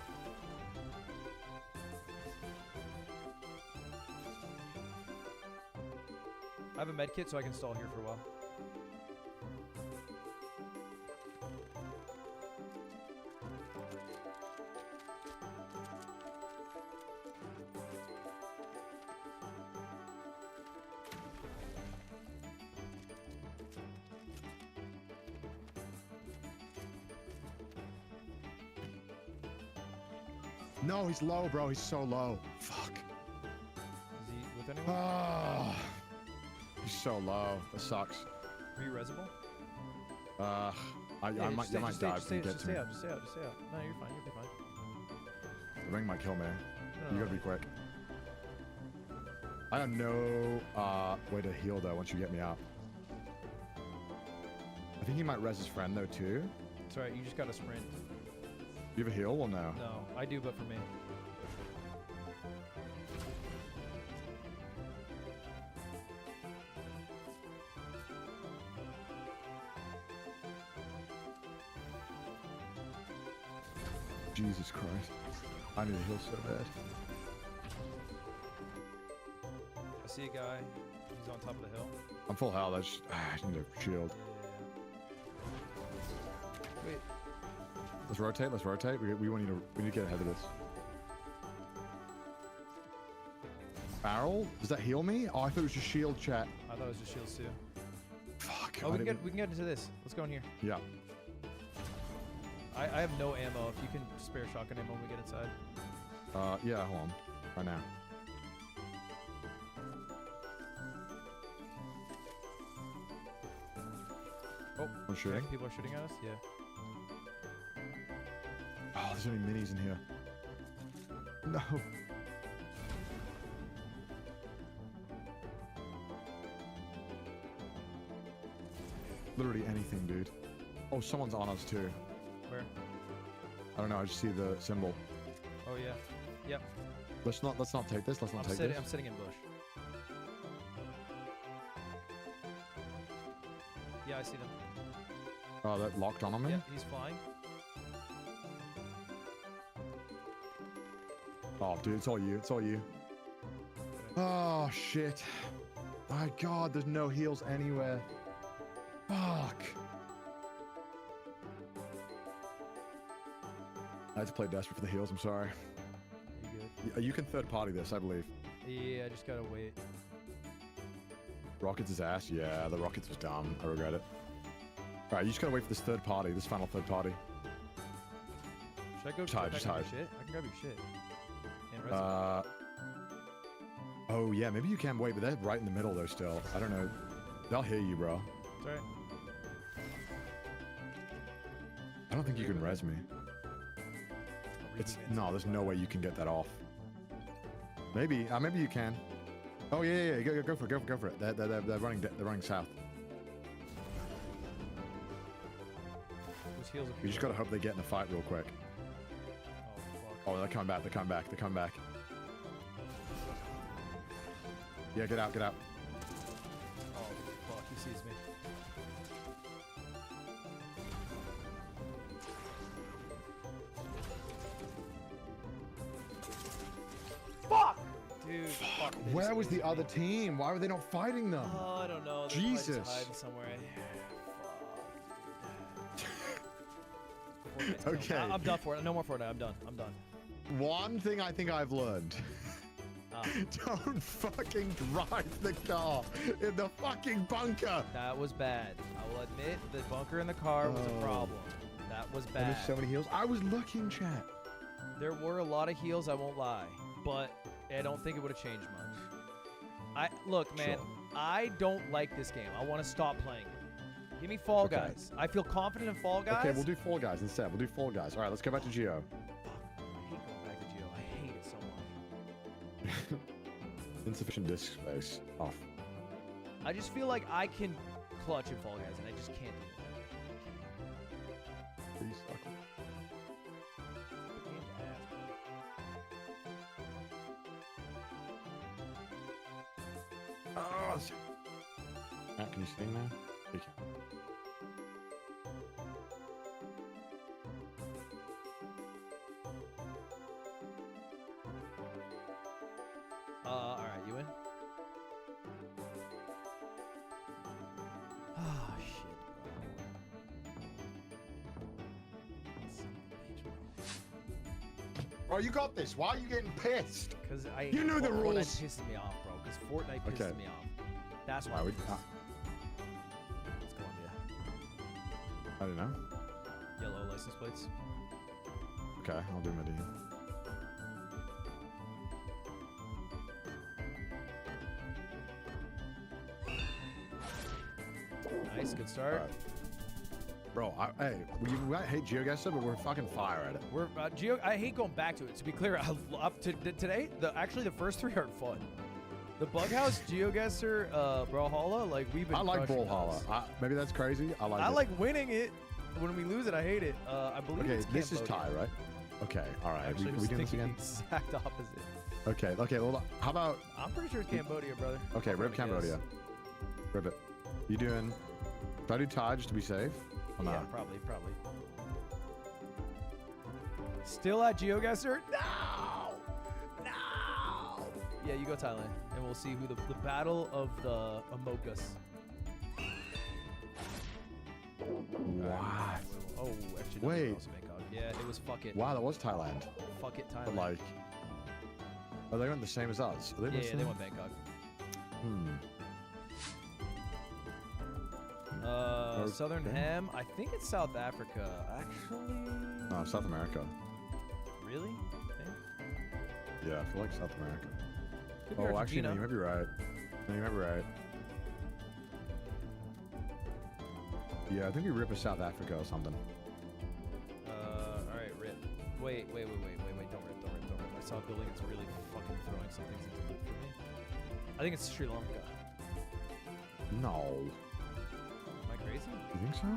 I have a med kit, so I can stall here for a while. No, he's low, bro. He's so low. Fuck. Is he with anyone? Ah, he's so low. That sucks. Are you resable? I Yeah, might, just I might stay, die just if he stay, gets just me. stay out, just stay out, just stay out. No, you're fine, you'll be fine. The ring might kill me. No, You no, gotta be quick. I have no way to heal though once you get me up. I think he might res his friend though too. It's alright, you just gotta sprint. You have a heal? Well, no. No, I do, but for me. Jesus Christ. I need to heal so bad. I see a guy. He's on top of the hill. I'm full health. I just need a shield. Wait. Let's rotate. Let's rotate. We need to get ahead of this. Barrel? Does that heal me? Oh, I thought it was just shield, chat. I thought it was just shields too. Fuck. Oh, I we can didn't- get into this. Let's go in here. Yeah. I have no ammo. If you can spare shotgun ammo when we get inside. Yeah. Hold on. Right now. Oh, I'm shooting. okay, people are shooting at us. Yeah. Oh, there's only minis in here. No. Literally anything, dude. Oh, someone's on us too. Where? I don't know. I just see the symbol. Oh yeah. Yep. Let's not take this. Let's not take this. I'm sitting in bush. Yeah, I see them. Oh, that locked on me. Yeah, he's flying. Oh, dude, it's all you. It's all you. Oh shit. My God, there's no heals anywhere. Fuck. I had to play desperate for the heals. I'm sorry. You good? You can third party this, I believe. Yeah, I just gotta wait. Rockets is ass. Yeah, the Rockets was dumb. I regret it. All right, you just gotta wait for this third party, this final third party. Should I go Just hide, back just and grab hide. your shit? I can grab your shit. And resin. Oh yeah, maybe you can wait, but they're right in the middle though still. I don't know. They'll hear you, bro. It's alright. I don't think you can res me. It's no, there's no way you can get that off. Maybe, maybe you can. Oh yeah, go for it, go for it. They're running south. Whose heels You just gotta hope they get in the fight real quick. Oh, they're coming back. They're coming back. Yeah, get out. Oh fuck, he sees me. Fuck! Dude, fuck. they Where just- was the other team? Why were they not fighting them? Oh, I don't know. They're probably just Jesus. hiding somewhere. Okay. I'm done for it. No more Fortnite. I'm done. One thing I think I've learned. Don't fucking drive the car in the fucking bunker. That was bad. I will admit the bunker in the car was a problem. That was And bad. there's so many heals. I was looking, chat. There were a lot of heals, I won't lie, but I don't think it would have changed much. Look, man, Sure. I don't like this game. I want to stop playing it. Give me Fall Okay. Guys. I feel confident in Fall Guys. Okay, we'll do Fall Guys instead. We'll do Fall Guys. All right, let's go back to Geo. I hate going back to Geo. I hate it so much. Insufficient disk space. Off. I just feel like I can clutch in Fall Guys, and I just can't do it. Please suck. Oh, Matt, can you sing now? You can. All right, you in? Oh, shit, Bro, you got this. Why are you getting pissed? Because You know the Fortnite rules. pisses me off, bro. Because Fortnite pisses Okay. me off. That's why. Why I'm would pissed. I It's Columbia. don't know. Yellow license plates. Okay, I'll do Medellin. Nice, good start. Alright. Bro, hey, we might hate GeoGuessr, but we're fucking fire at it. We're I hate going back to it. To be clear, up to today, actually the first three aren't fun. The Bughouse, GeoGuessr, Brawlhalla, like we've been. I like crushing Brawlhalla. those. Maybe that's crazy. I like I it. like winning it. When we lose it, I hate it. I believe Okay, it's this is Cambodia. tie, right? Okay, all right. Actually, I we was doing this thinking again? the exact opposite. Okay, well, how about... I'm pretty sure it's Cambodia, brother. Okay, I'm rip gonna Cambodia. guess. Rip it. You doing... Do I do tie just to be safe? Or Yeah, not? probably. Still at GeoGuessr? No! No! Yeah, you go Thailand, and we'll see who the battle of the Amogus. Wow. Oh, actually, no, Wait. also Bangkok. Yeah, it was fuck it. Wow, that was Thailand. Fuck it, Thailand. But like... Oh, they went the same as us. Are they yeah, listening? they went Bangkok. Southern Okay. Hem. I think it's South Africa. Actually. No, South America. Really? Yeah, I feel like South America. Could be Oh, actually, no, Argentina. you might be right. No, you might be right. Yeah, I think we rip a South Africa or something. All right, rip. Wait. Don't rip. I saw a building that's really fucking throwing some things into loot for me. I think it's Sri Lanka. No. Am I crazy? You think so?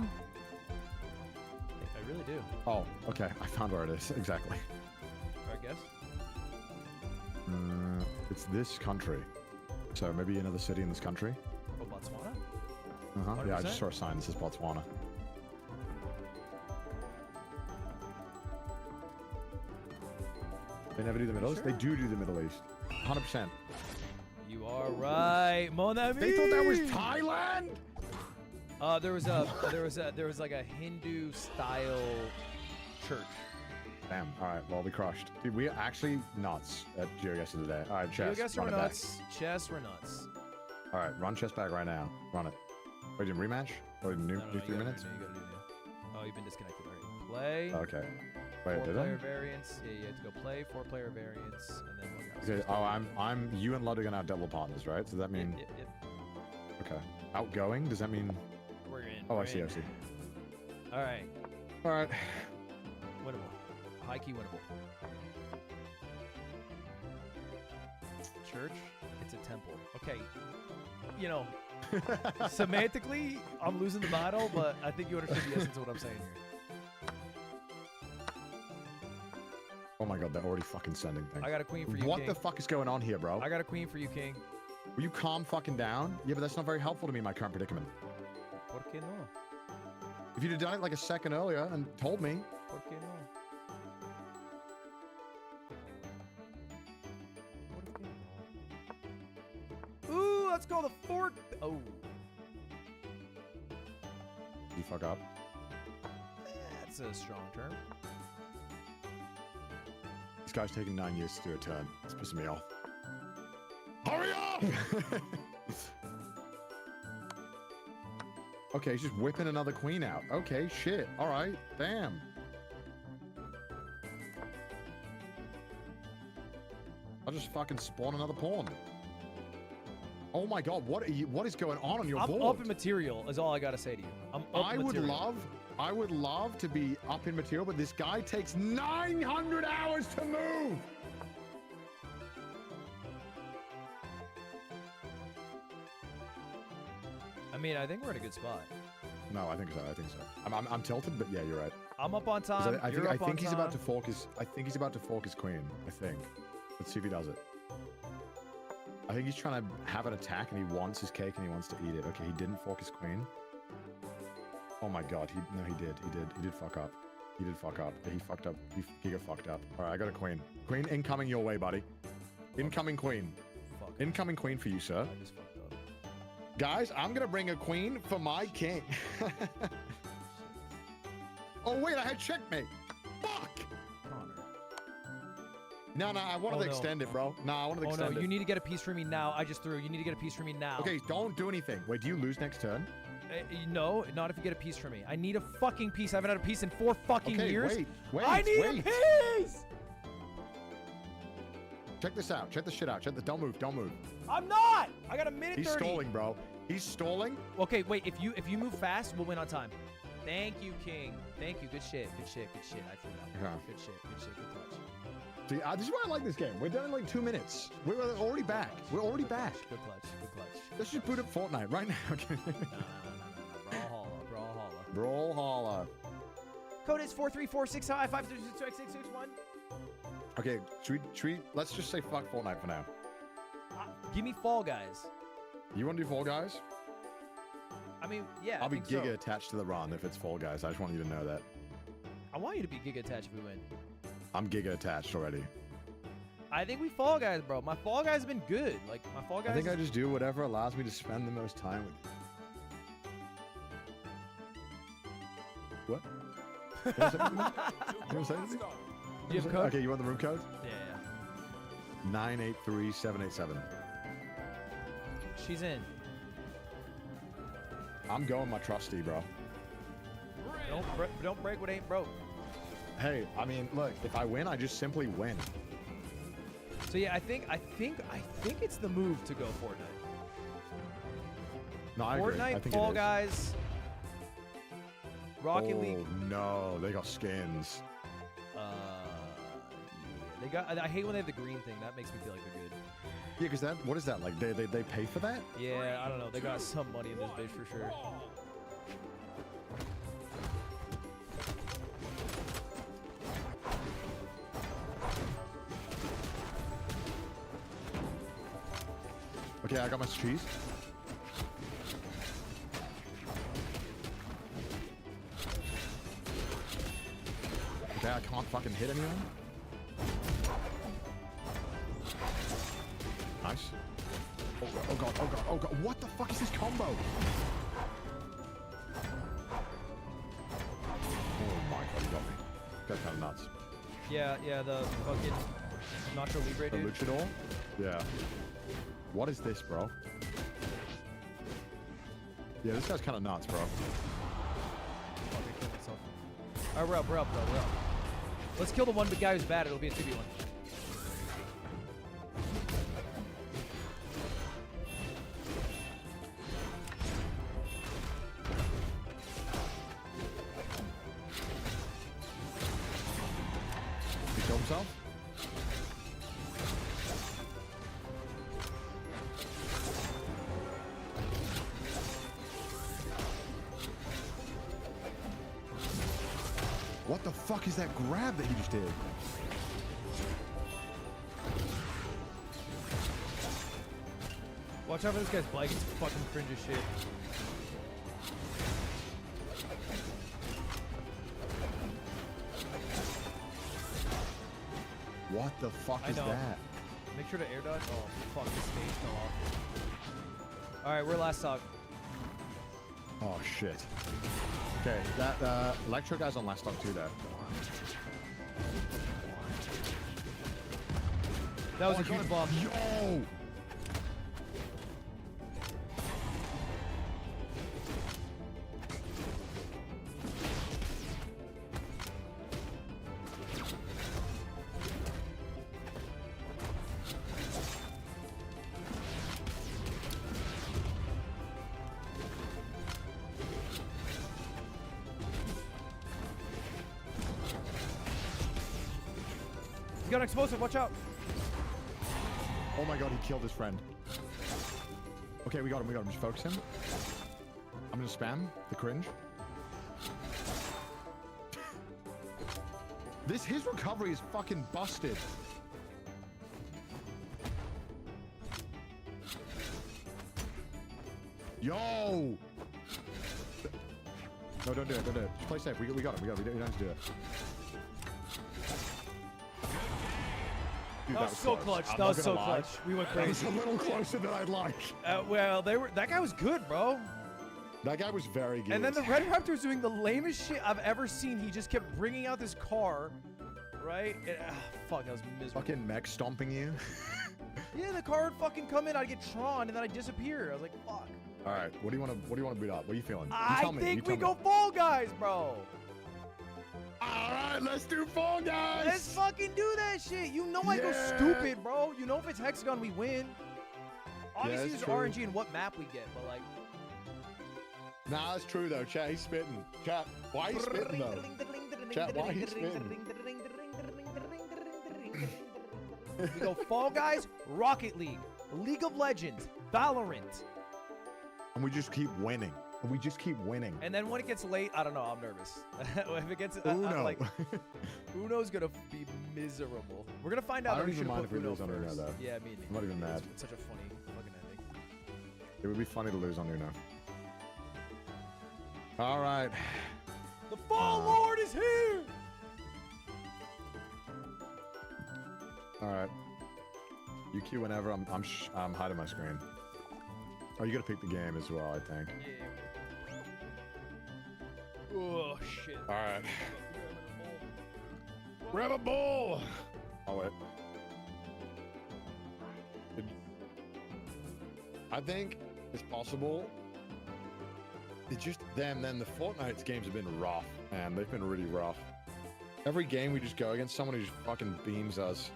I really do. Oh, okay. I found where it is. Exactly. I guess. It's this country. So maybe another city in this country. Oh, Botswana? Yeah, I 100%? just saw a sign that says Botswana. They never do the Middle East? They do the Middle East. 100%. You are right, mon ami. They thought that was Thailand? There was like a Hindu style church. Damn. All right. Well, we crushed. Dude, we are actually nuts at GeoGuessr today. All right, chess. GeoGuessr run were it back. nuts. Chess were nuts. All right, run chess back right now. Run it. Wait, did rematch? Or new, No, new you 3 gotta minutes? do new, you gotta do new. Oh, you've been disconnected. All right. Play. Okay. Wait, did Four-player I? variants. Yeah, you have to go play 4-player variants, and then Bughouse. Okay. Oh, you and Lud are gonna have double partners, right? So that mean Yep. okay. Outgoing? Does that mean? We're in. Oh, we're I see. in. I see. All right. All right. Winnable. High key winnable. Church? It's a temple. Okay. You know, semantically, I'm losing the battle, but I think you understand the essence of what I'm saying here. Oh my God, they're already fucking sending things. I got a queen for you, What King. the fuck is going on here, bro? I got a queen for you, King. Will you calm fucking down? Yeah, but that's not very helpful to me in my current predicament. ¿Por qué no? If you'd have done it like a second earlier and told me. ¿Por qué no? Ooh, let's go the fort. Oh. You fuck up. That's a strong term. This guy's taking 9 years to do a turn. It's pissing me off. Okay, he's just whipping another queen out. Okay, shit. All right, damn. I'll just fucking spawn another pawn. Oh my god, what is going on your board? I'm up in material, is all I gotta say to you. I'm up in material. I would love to be up in material, but this guy takes 900 hours to move. I mean, I think we're in a good spot. No, I think so. I'm tilted, but yeah, you're right. I'm up on time. I think he's about to fork his. I think he's about to fork his queen. I think. Let's see if he does it. I think he's trying to have an attack, and he wants his cake, and he wants to eat it. Okay, he didn't fork his queen. Oh my god, he did fuck up. He did fuck up. He fucked up. He got fucked up. All right, I got a queen. Queen incoming your way, buddy. Incoming queen. Fuck. Incoming queen for you, sir. I just fucked up. Guys, I'm gonna bring a queen for my king. Oh wait, I had checkmate. Fuck. No, I wanted to extend it, bro. No, I wanted to extend it. Oh no, you need to get a piece for me now. I just threw. You need to get a piece for me now. Okay, don't do anything. Wait, do you lose next turn? No, not if you get a piece for me. I need a fucking piece. I haven't had a piece in 4 fucking years. Wait, I need a piece! Check this out. Check the shit out. Don't move. I'm not! I got a minute 30. He's stalling, bro. He's stalling. Okay, wait. If you move fast, we'll win on time. Thank you, King. Thank you. Good shit. I feel that. Yeah. Good shit. Good touch. See, this is why I like this game. We're done in like 2 minutes. We're already back. Good clutch. Let's just boot up Fortnite right now. No. Brawlhalla. Code is 43465522661. Okay, should we let's just say fuck Fortnite for now. Give me Fall Guys. You want to do Fall Guys? I mean, yeah. I'll be think giga so. attached to the run if it's Fall Guys. I just want you to know that. I want you to be giga attached if we win. I'm giga attached already. I think we Fall Guys, bro. My Fall Guys have been good. Like, my Fall Guys... I think I just do whatever allows me to spend the most time with you. What? You want to say anything? Do you have a code? Okay, you want the room code? Yeah. 983787. She's in. I'm going my trusty, bro. Don't break what ain't broke. Hey, I mean, look, if I win, I just simply win. So yeah, I think it's the move to go Fortnite. No, I agree. I Fortnite, think Fall Guys, Rocket League. Oh no, they got skins. They got. I hate when they have the green thing. That makes me feel like they're good. Yeah, because that. What is that like? They pay for that? Yeah, I don't know. They got some money in this bitch for sure. Okay, I got my cheese. Okay, I can't fucking hit anyone. Nice. Oh god, oh god, oh god. What the fuck is this combo? Oh my god, you got me. That's kind of nuts. Yeah, the fucking Nacho Libre The dude. luchador? Yeah. What is this, bro? Yeah, this guy's kind of nuts, bro. Alright, we're up. Let's kill the one big guy who's bad. It'll be a 2v1. He killed himself? What the fuck is that grab that he just did? Watch out for this guy's bike. It's fucking cringe as shit. What the fuck is that? Make sure to air dodge. Oh, fuck, this stage fell off. Alright, we're last stock. Oh, shit. Okay, that Electro guy's on last stock too, though. That was a huge bomb. Yo! He's got an explosive. Watch out. Oh my god, he killed his friend. Okay, we got him. Just focus him. I'm gonna spam the cringe. His recovery is fucking busted. Yo! No, don't do it. Just play safe. We got him. We don't have to do it. Dude, That was so clutch. I'm That not was so gonna lie. clutch. We went That was crazy. a little closer than I'd like. Well, that guy was good, bro. That guy was very good. And then the Red Raptor was doing the lamest shit I've ever seen. He just kept bringing out this car, right? Fuck, that was miserable. Fucking mech stomping you. Yeah, the car would fucking come in, I'd get Tron, and then I'd disappear. I was like, fuck. All right, what do you want to boot up? What are you feeling? You I tell me, think you we tell go me. Fall Guys, bro. All right, let's do Fall Guys. Let's fucking do that shit. You know I go Yeah. stupid, bro. You know if it's Hexagon, we win. Obviously, that's there's true. RNG and what map we get, but like. Nah, that's true though. Chat, he's spitting. Chat, why are you spitting though? Chat, why are you spitting? We go Fall Guys, Rocket League, League of Legends, Valorant. And we just keep winning. And then when it gets late, I don't know. I'm nervous. If it gets Uno. like Uno's gonna be miserable. We're gonna find out. I that don't we even should've mind put if we Uno lose on Uno, first. though. Yeah, me neither. I'm not even mad. It's such a funny fucking ending. It would be funny to lose on Uno. All right. The Fall Lord is here. All right. You queue whenever. I'm hiding my screen. Oh, you gotta pick the game as well, I think. Yeah. Oh shit. All right. Grab a bull. Oh wait. I think it's possible. It's just them. Then the Fortnite games have been rough, man. They've been really rough. Every game we just go against someone who just fucking beams us.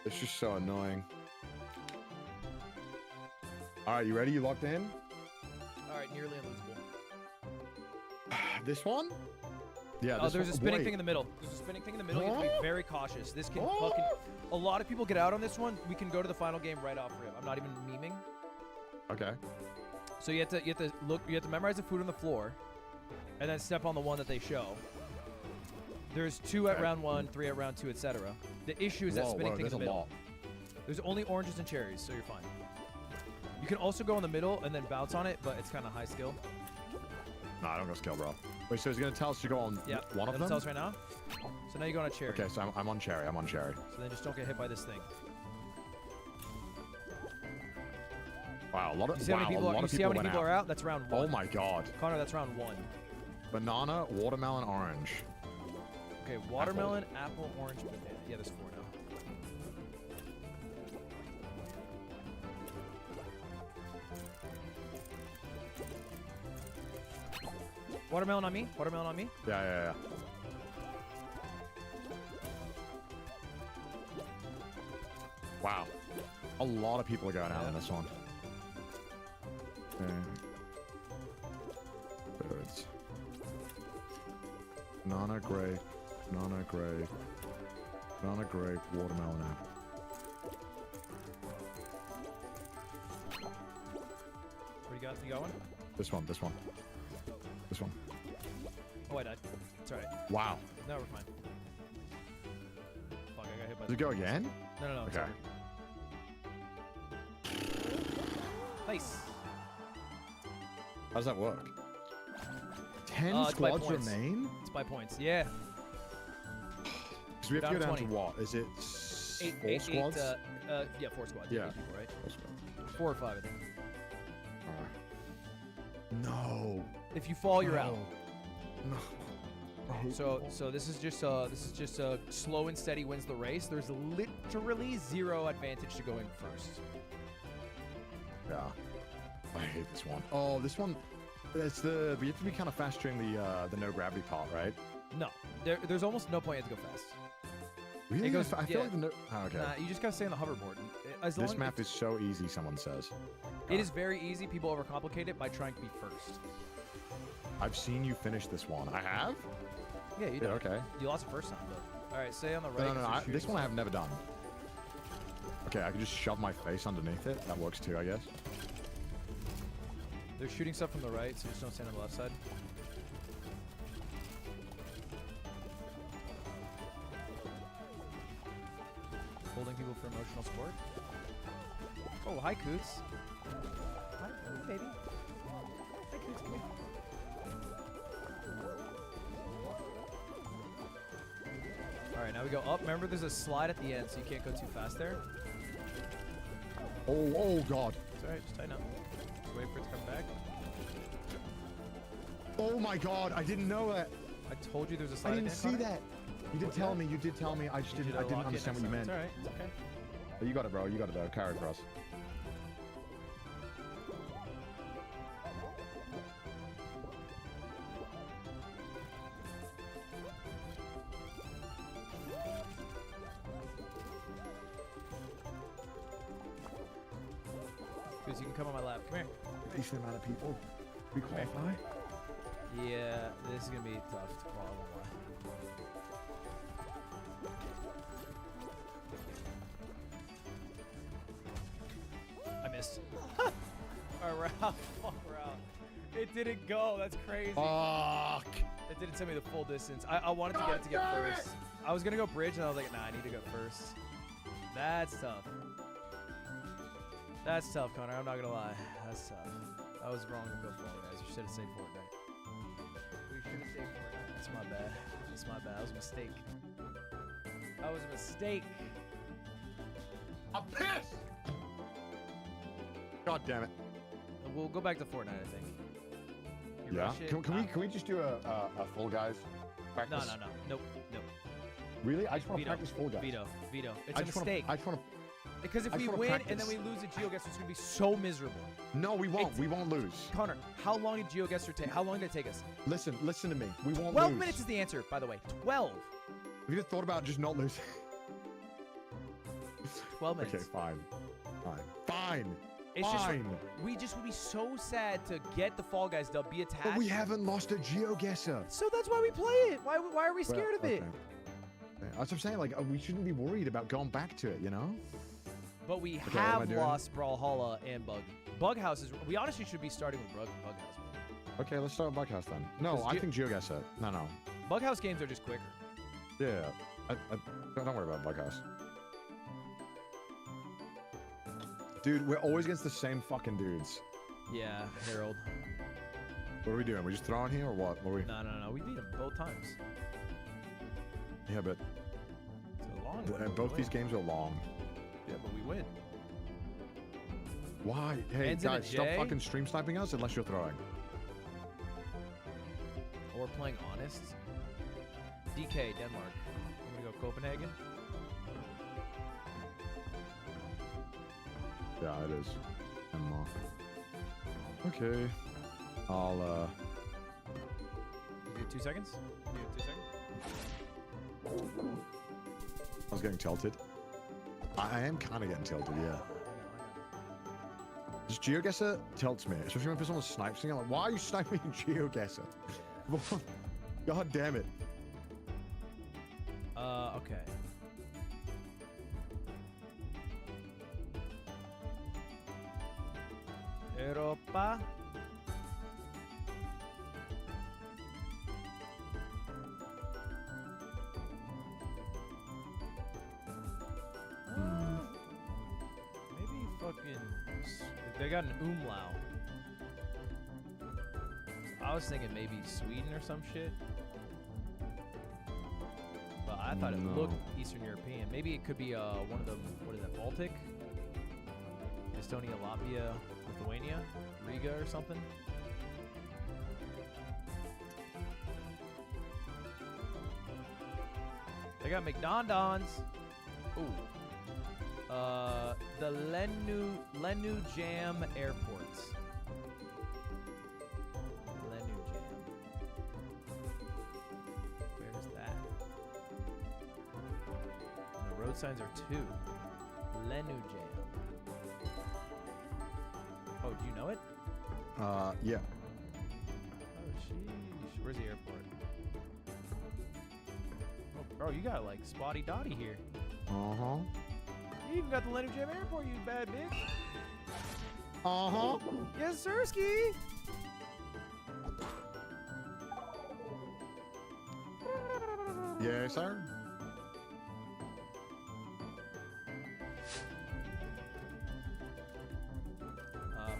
It's just so annoying. All right, you ready? You locked in? All right, nearly unlosable. This one? Yeah. Oh, this there's one. a spinning Wait. thing in the middle. There's a spinning thing in the middle. You have to Huh? be very cautious. This can Huh? fucking. A lot of people get out on this one. We can go to the final game right off rip. I'm not even memeing. Okay. So you have to look. You have to memorize the food on the floor, and then step on the one that they show. There's 2 at Okay. round 1, 3 at round 2, etc. The issue is that Whoa, spinning whoa, thing in the there's a middle. lot. There's only oranges and cherries, so you're fine. You can also go in the middle and then bounce on it, but it's kind of high skill. No, I don't go skill, bro. Wait, so he's gonna tell us to go on Yeah, one of that'll them? tell us right now. So now you go on a cherry. Okay, so I'm on cherry. I'm on cherry. So then just don't get hit by this thing. Wow, a lot of You see how many people, went are out? That's round 1. Oh my god. Connor, that's round 1. Banana, watermelon, orange. Okay, watermelon, apple, orange, banana. Yeah, there's 4 now. Watermelon on me. Watermelon on me. Yeah. Wow. A lot of people are going out on this one. Okay. Birds. Banana, grape, watermelon, apple. Where you got? You got one? This one. Oh, I died. It's alright. Wow. No, we're fine. Fuck, I got hit by Does it go again? No. It's Okay. over. Nice. How does that work? 10 It's by squads points. remain? It's by points. Yeah. Because we have to go Down down 20. to what? Is it four squads? Yeah, 4 squads. Yeah. 8 people, right? 4 squads. 4 or 5, I think. No. If you fall, you're out. No. So this is just slow and steady wins the race. There's literally 0 advantage to going first. Yeah. I hate this one. Oh, this one. It's the. We have to be kind of fast during the no gravity part, right? No, there's almost no point to go fast. Really? It goes, I feel like the no. Oh, okay. Nah, you just gotta stay on the hoverboard. As This long map is so easy. Someone says. It is very easy. People overcomplicate it by trying to be first. I've seen you finish this one. I have. Yeah, you Yeah, did. okay. You lost the first time, but All right, stay on the right. No, 'cause no, they're no. shooting This one I have stuff. never done. Okay, I can just shove my face underneath it. That works too, I guess. They're shooting stuff from the right, so just don't stand on the left side. Holding people for emotional support. Oh, hi, Coots. Hi, baby. Hi, Coots. Come here. All right, now we go up. Remember, there's a slide at the end, so you can't go too fast there. Oh, God. It's all right. Just tighten up. Just wait for it to come back. Oh, my God. I didn't know that. I told you there's a slide. I didn't at the end, see Connor. that. You did tell me. You did tell me. I just didn't. I didn't Lock it understand what you next meant. time. It's all right. It's okay. Oh, you got it, bro. You got it, though. Carry across. Because you can come on my lap. Come here. Decent amount of people. We qualify. Yeah, this is gonna be tough to qualify. I missed. Around, fuck around. It didn't go. That's crazy. Fuck. It didn't tell me the full distance. I wanted to get it to get first. I was gonna go bridge, and I was like, nah, I need to go first. That's tough. That's tough, Connor. I'm not gonna lie. That's tough. I was wrong to go Fall Guys. You should have stayed Fortnite. We should have stayed Fortnite. That's my bad. That's my bad. That was a mistake. That was a mistake. I'm pissed. God damn it. We'll go back to Fortnite, I think. You Yeah. rush it? Can we just do a Fall Guys practice? No. Nope. Really? I just want to Veto. practice Fall Guys. Veto. It's I a just wanna- mistake. I just want to. Because if I we just wanna win practice. and then we lose a GeoGuessr, it's going to be so miserable. No, we won't. It's- We won't lose. Connor, how long did GeoGuessr take? How long did it take us? Listen to me. We won't 12 lose. minutes is the answer, by the way. 12. Have you just thought about just not losing? 12 minutes. Okay, fine. Fine. It's fine. just we just would be so sad to get the Fall Guys dub, be attached. But we haven't lost a GeoGuessr. So that's why we play it. Why are we scared of it? Okay. That's what I'm saying. Like, we shouldn't be worried about going back to it, you know? But we Okay, what am I have doing? lost Brawlhalla and Bug House. We honestly should be starting with Bug House. Okay, let's start with Bughouse then. No, Because I think GeoGuessr. No. Bug House games are just quicker. Yeah. Don't worry about Bughouse. Dude, we're always against the same fucking dudes. Yeah, Harold. What are we doing? We just throwing here or what? What are we? No. We beat him both times. Yeah, but It's a long one. but both we these win. games are long. Yeah, but we win. Why? Hey, Ends in a guys, stop J? fucking stream sniping us unless you're throwing. Or we're playing honest. DK, Denmark. I'm gonna go Copenhagen. Yeah, it is. Denmark. Okay. I'll, You get 2 seconds? You get 2 seconds? I was getting tilted. I am kind of getting tilted, yeah. Just GeoGuessr tilts me, especially when someone snipes me. I'm like, why are you sniping GeoGuessr? God damn it. Okay. Europa. Maybe fucking. They got an umlaut. I was thinking maybe Sweden or some shit. But I thought it No. looked Eastern European. Maybe it could be one of them. What is that? Baltic? Estonia, Latvia, Lithuania, Riga, or something. They got McDonald's. Ooh. The Lenu Jam Airports. Lenu Jam. Where's that? And the road signs are 2. Lenu Jam. Oh, do you know it? Yeah. Oh, sheesh. Where's the airport? Oh, Bro, you got like spotty dotty here. Uh-huh. You even got the Leonard Jam Airport, you bad bitch. Uh-huh. Yes, sirski. Yeah, sir.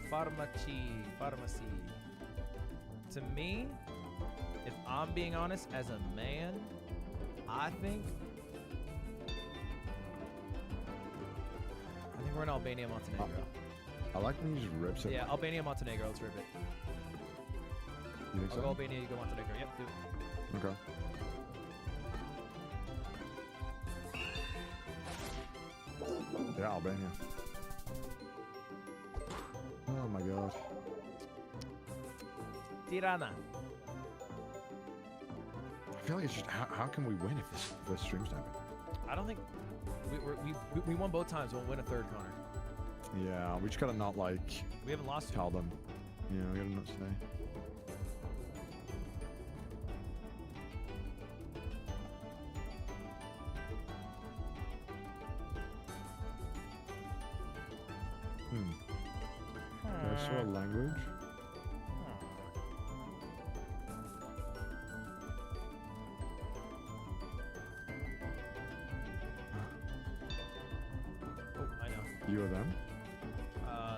Pharmacy. To me, if I'm being honest, as a man, I think we're in Albania, Montenegro. I like when you just rips it. Yeah, Albania, Montenegro. Let's rip it. You think I'll so? go Albania, you go Montenegro. Yep, do it. Okay. Yeah, Albania. Oh my god. Tirana. I feel like it's just how can we win if this stream's not good? I don't think we won both times. We'll win a third, Connor. Yeah, we just gotta not like. We haven't lost. Tell them. Yeah, we gotta not say. Okay, so a language. Oh, I know. You or them?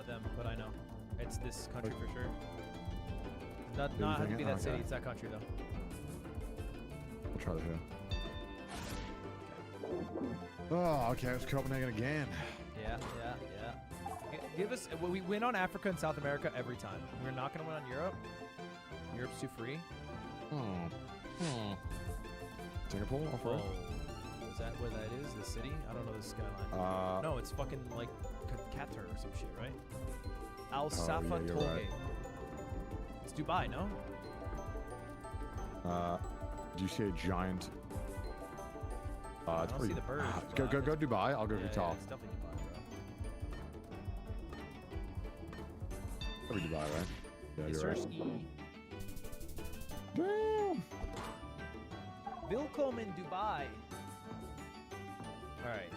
Them, but I know. It's this country Okay. for sure. Not have to be that city. Okay. It's that country though. I'll try to hear. Oh, okay, it's Copenhagen again. Yeah. Give us. We win on Africa and South America every time. We're not gonna win on Europe. Europe's too free. Singapore, off road. Oh, is that where that is? The city? I don't know the skyline. No, it's fucking like Qatar or some shit, right? Al Safa yeah, you're Tollgate. right. It's Dubai, no? Do you see a giant? I It's don't pretty. see the birds. Go but Dubai. I'll go yeah, Qatar. Yeah, it's definitely Dubai, bro. Probably Dubai, right? Yeah, It's you're right. E. Damn. Willkommen in Dubai. All right.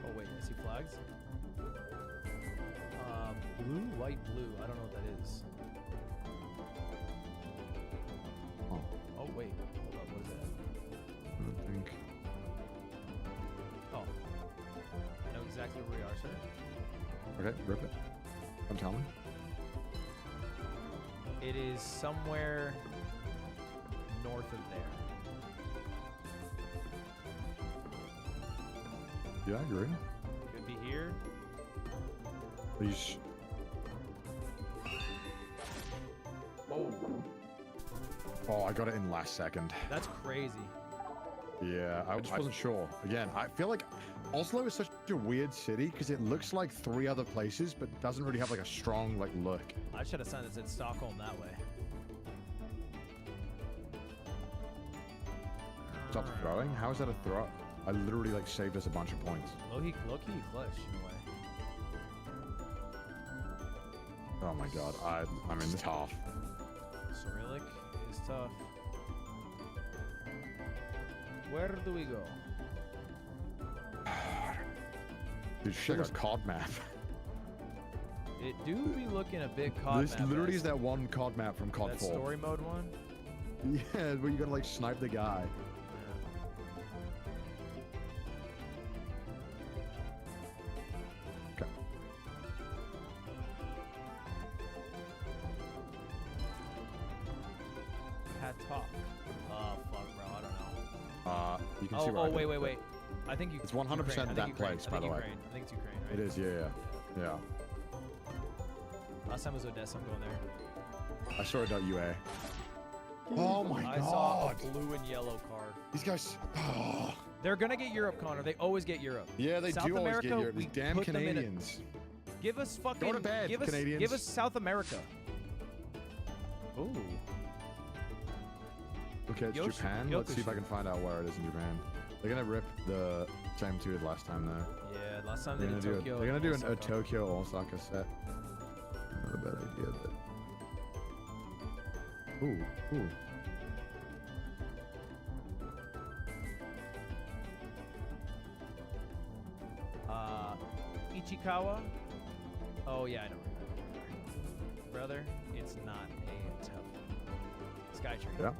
Oh wait, I see flags. Blue, white, blue. I don't know what that is. Oh wait, hold on. What is that? I don't think. Oh, I know exactly where we are, sir. Okay, rip it. Come tell me. It is somewhere north of there. Yeah, I agree. Could be here. Please. Oh, Oh, I got it in last second. that's crazy. Yeah, I just wasn't sure. Again, I feel like Oslo is such a weird city because it looks like 3 other places, but doesn't really have like a strong like look. I should have signed that said Stockholm that way. Stop throwing? How is that a throw? I literally like saved us a bunch of points. Low key clutch in a way. Oh my god, I'm in tough. Cyrillic is tough. Where do we go? Dude, shit, a COD map. It do be looking a big COD This map. literally is that one COD map from COD That 4. story mode one? Yeah, where you gotta like snipe the guy. Okay. Patok. Oh fuck, bro. I don't know. You can see where I did Wait. I think you. It's 100% Ukraine. I think that Ukraine. place, I by think the way. Ukraine. I think it's Ukraine, right? It is, yeah. Last time was Odessa. I'm going there. I saw it at UA. Oh my I god. saw a blue and yellow card. These guys. Oh. They're gonna get Europe, Connor. They always get Europe. Yeah, they South do always America, get Europe. we These damn put them in a- Canadians. Give us fucking. Go to bed, give us, Canadians. Give us South America. Ooh. Okay, it's Yoshi- Japan. Let's see if I Yokushi. can find out where it is in Japan. They're gonna rip the same two as last time though. Yeah, last time They're they gonna did do Tokyo. they're gonna do a Osaka. Tokyo Osaka set. Not a bad idea, but ooh. Ichikawa. Oh yeah, I don't remember. Brother, it's not a tough Skytree. Yeah.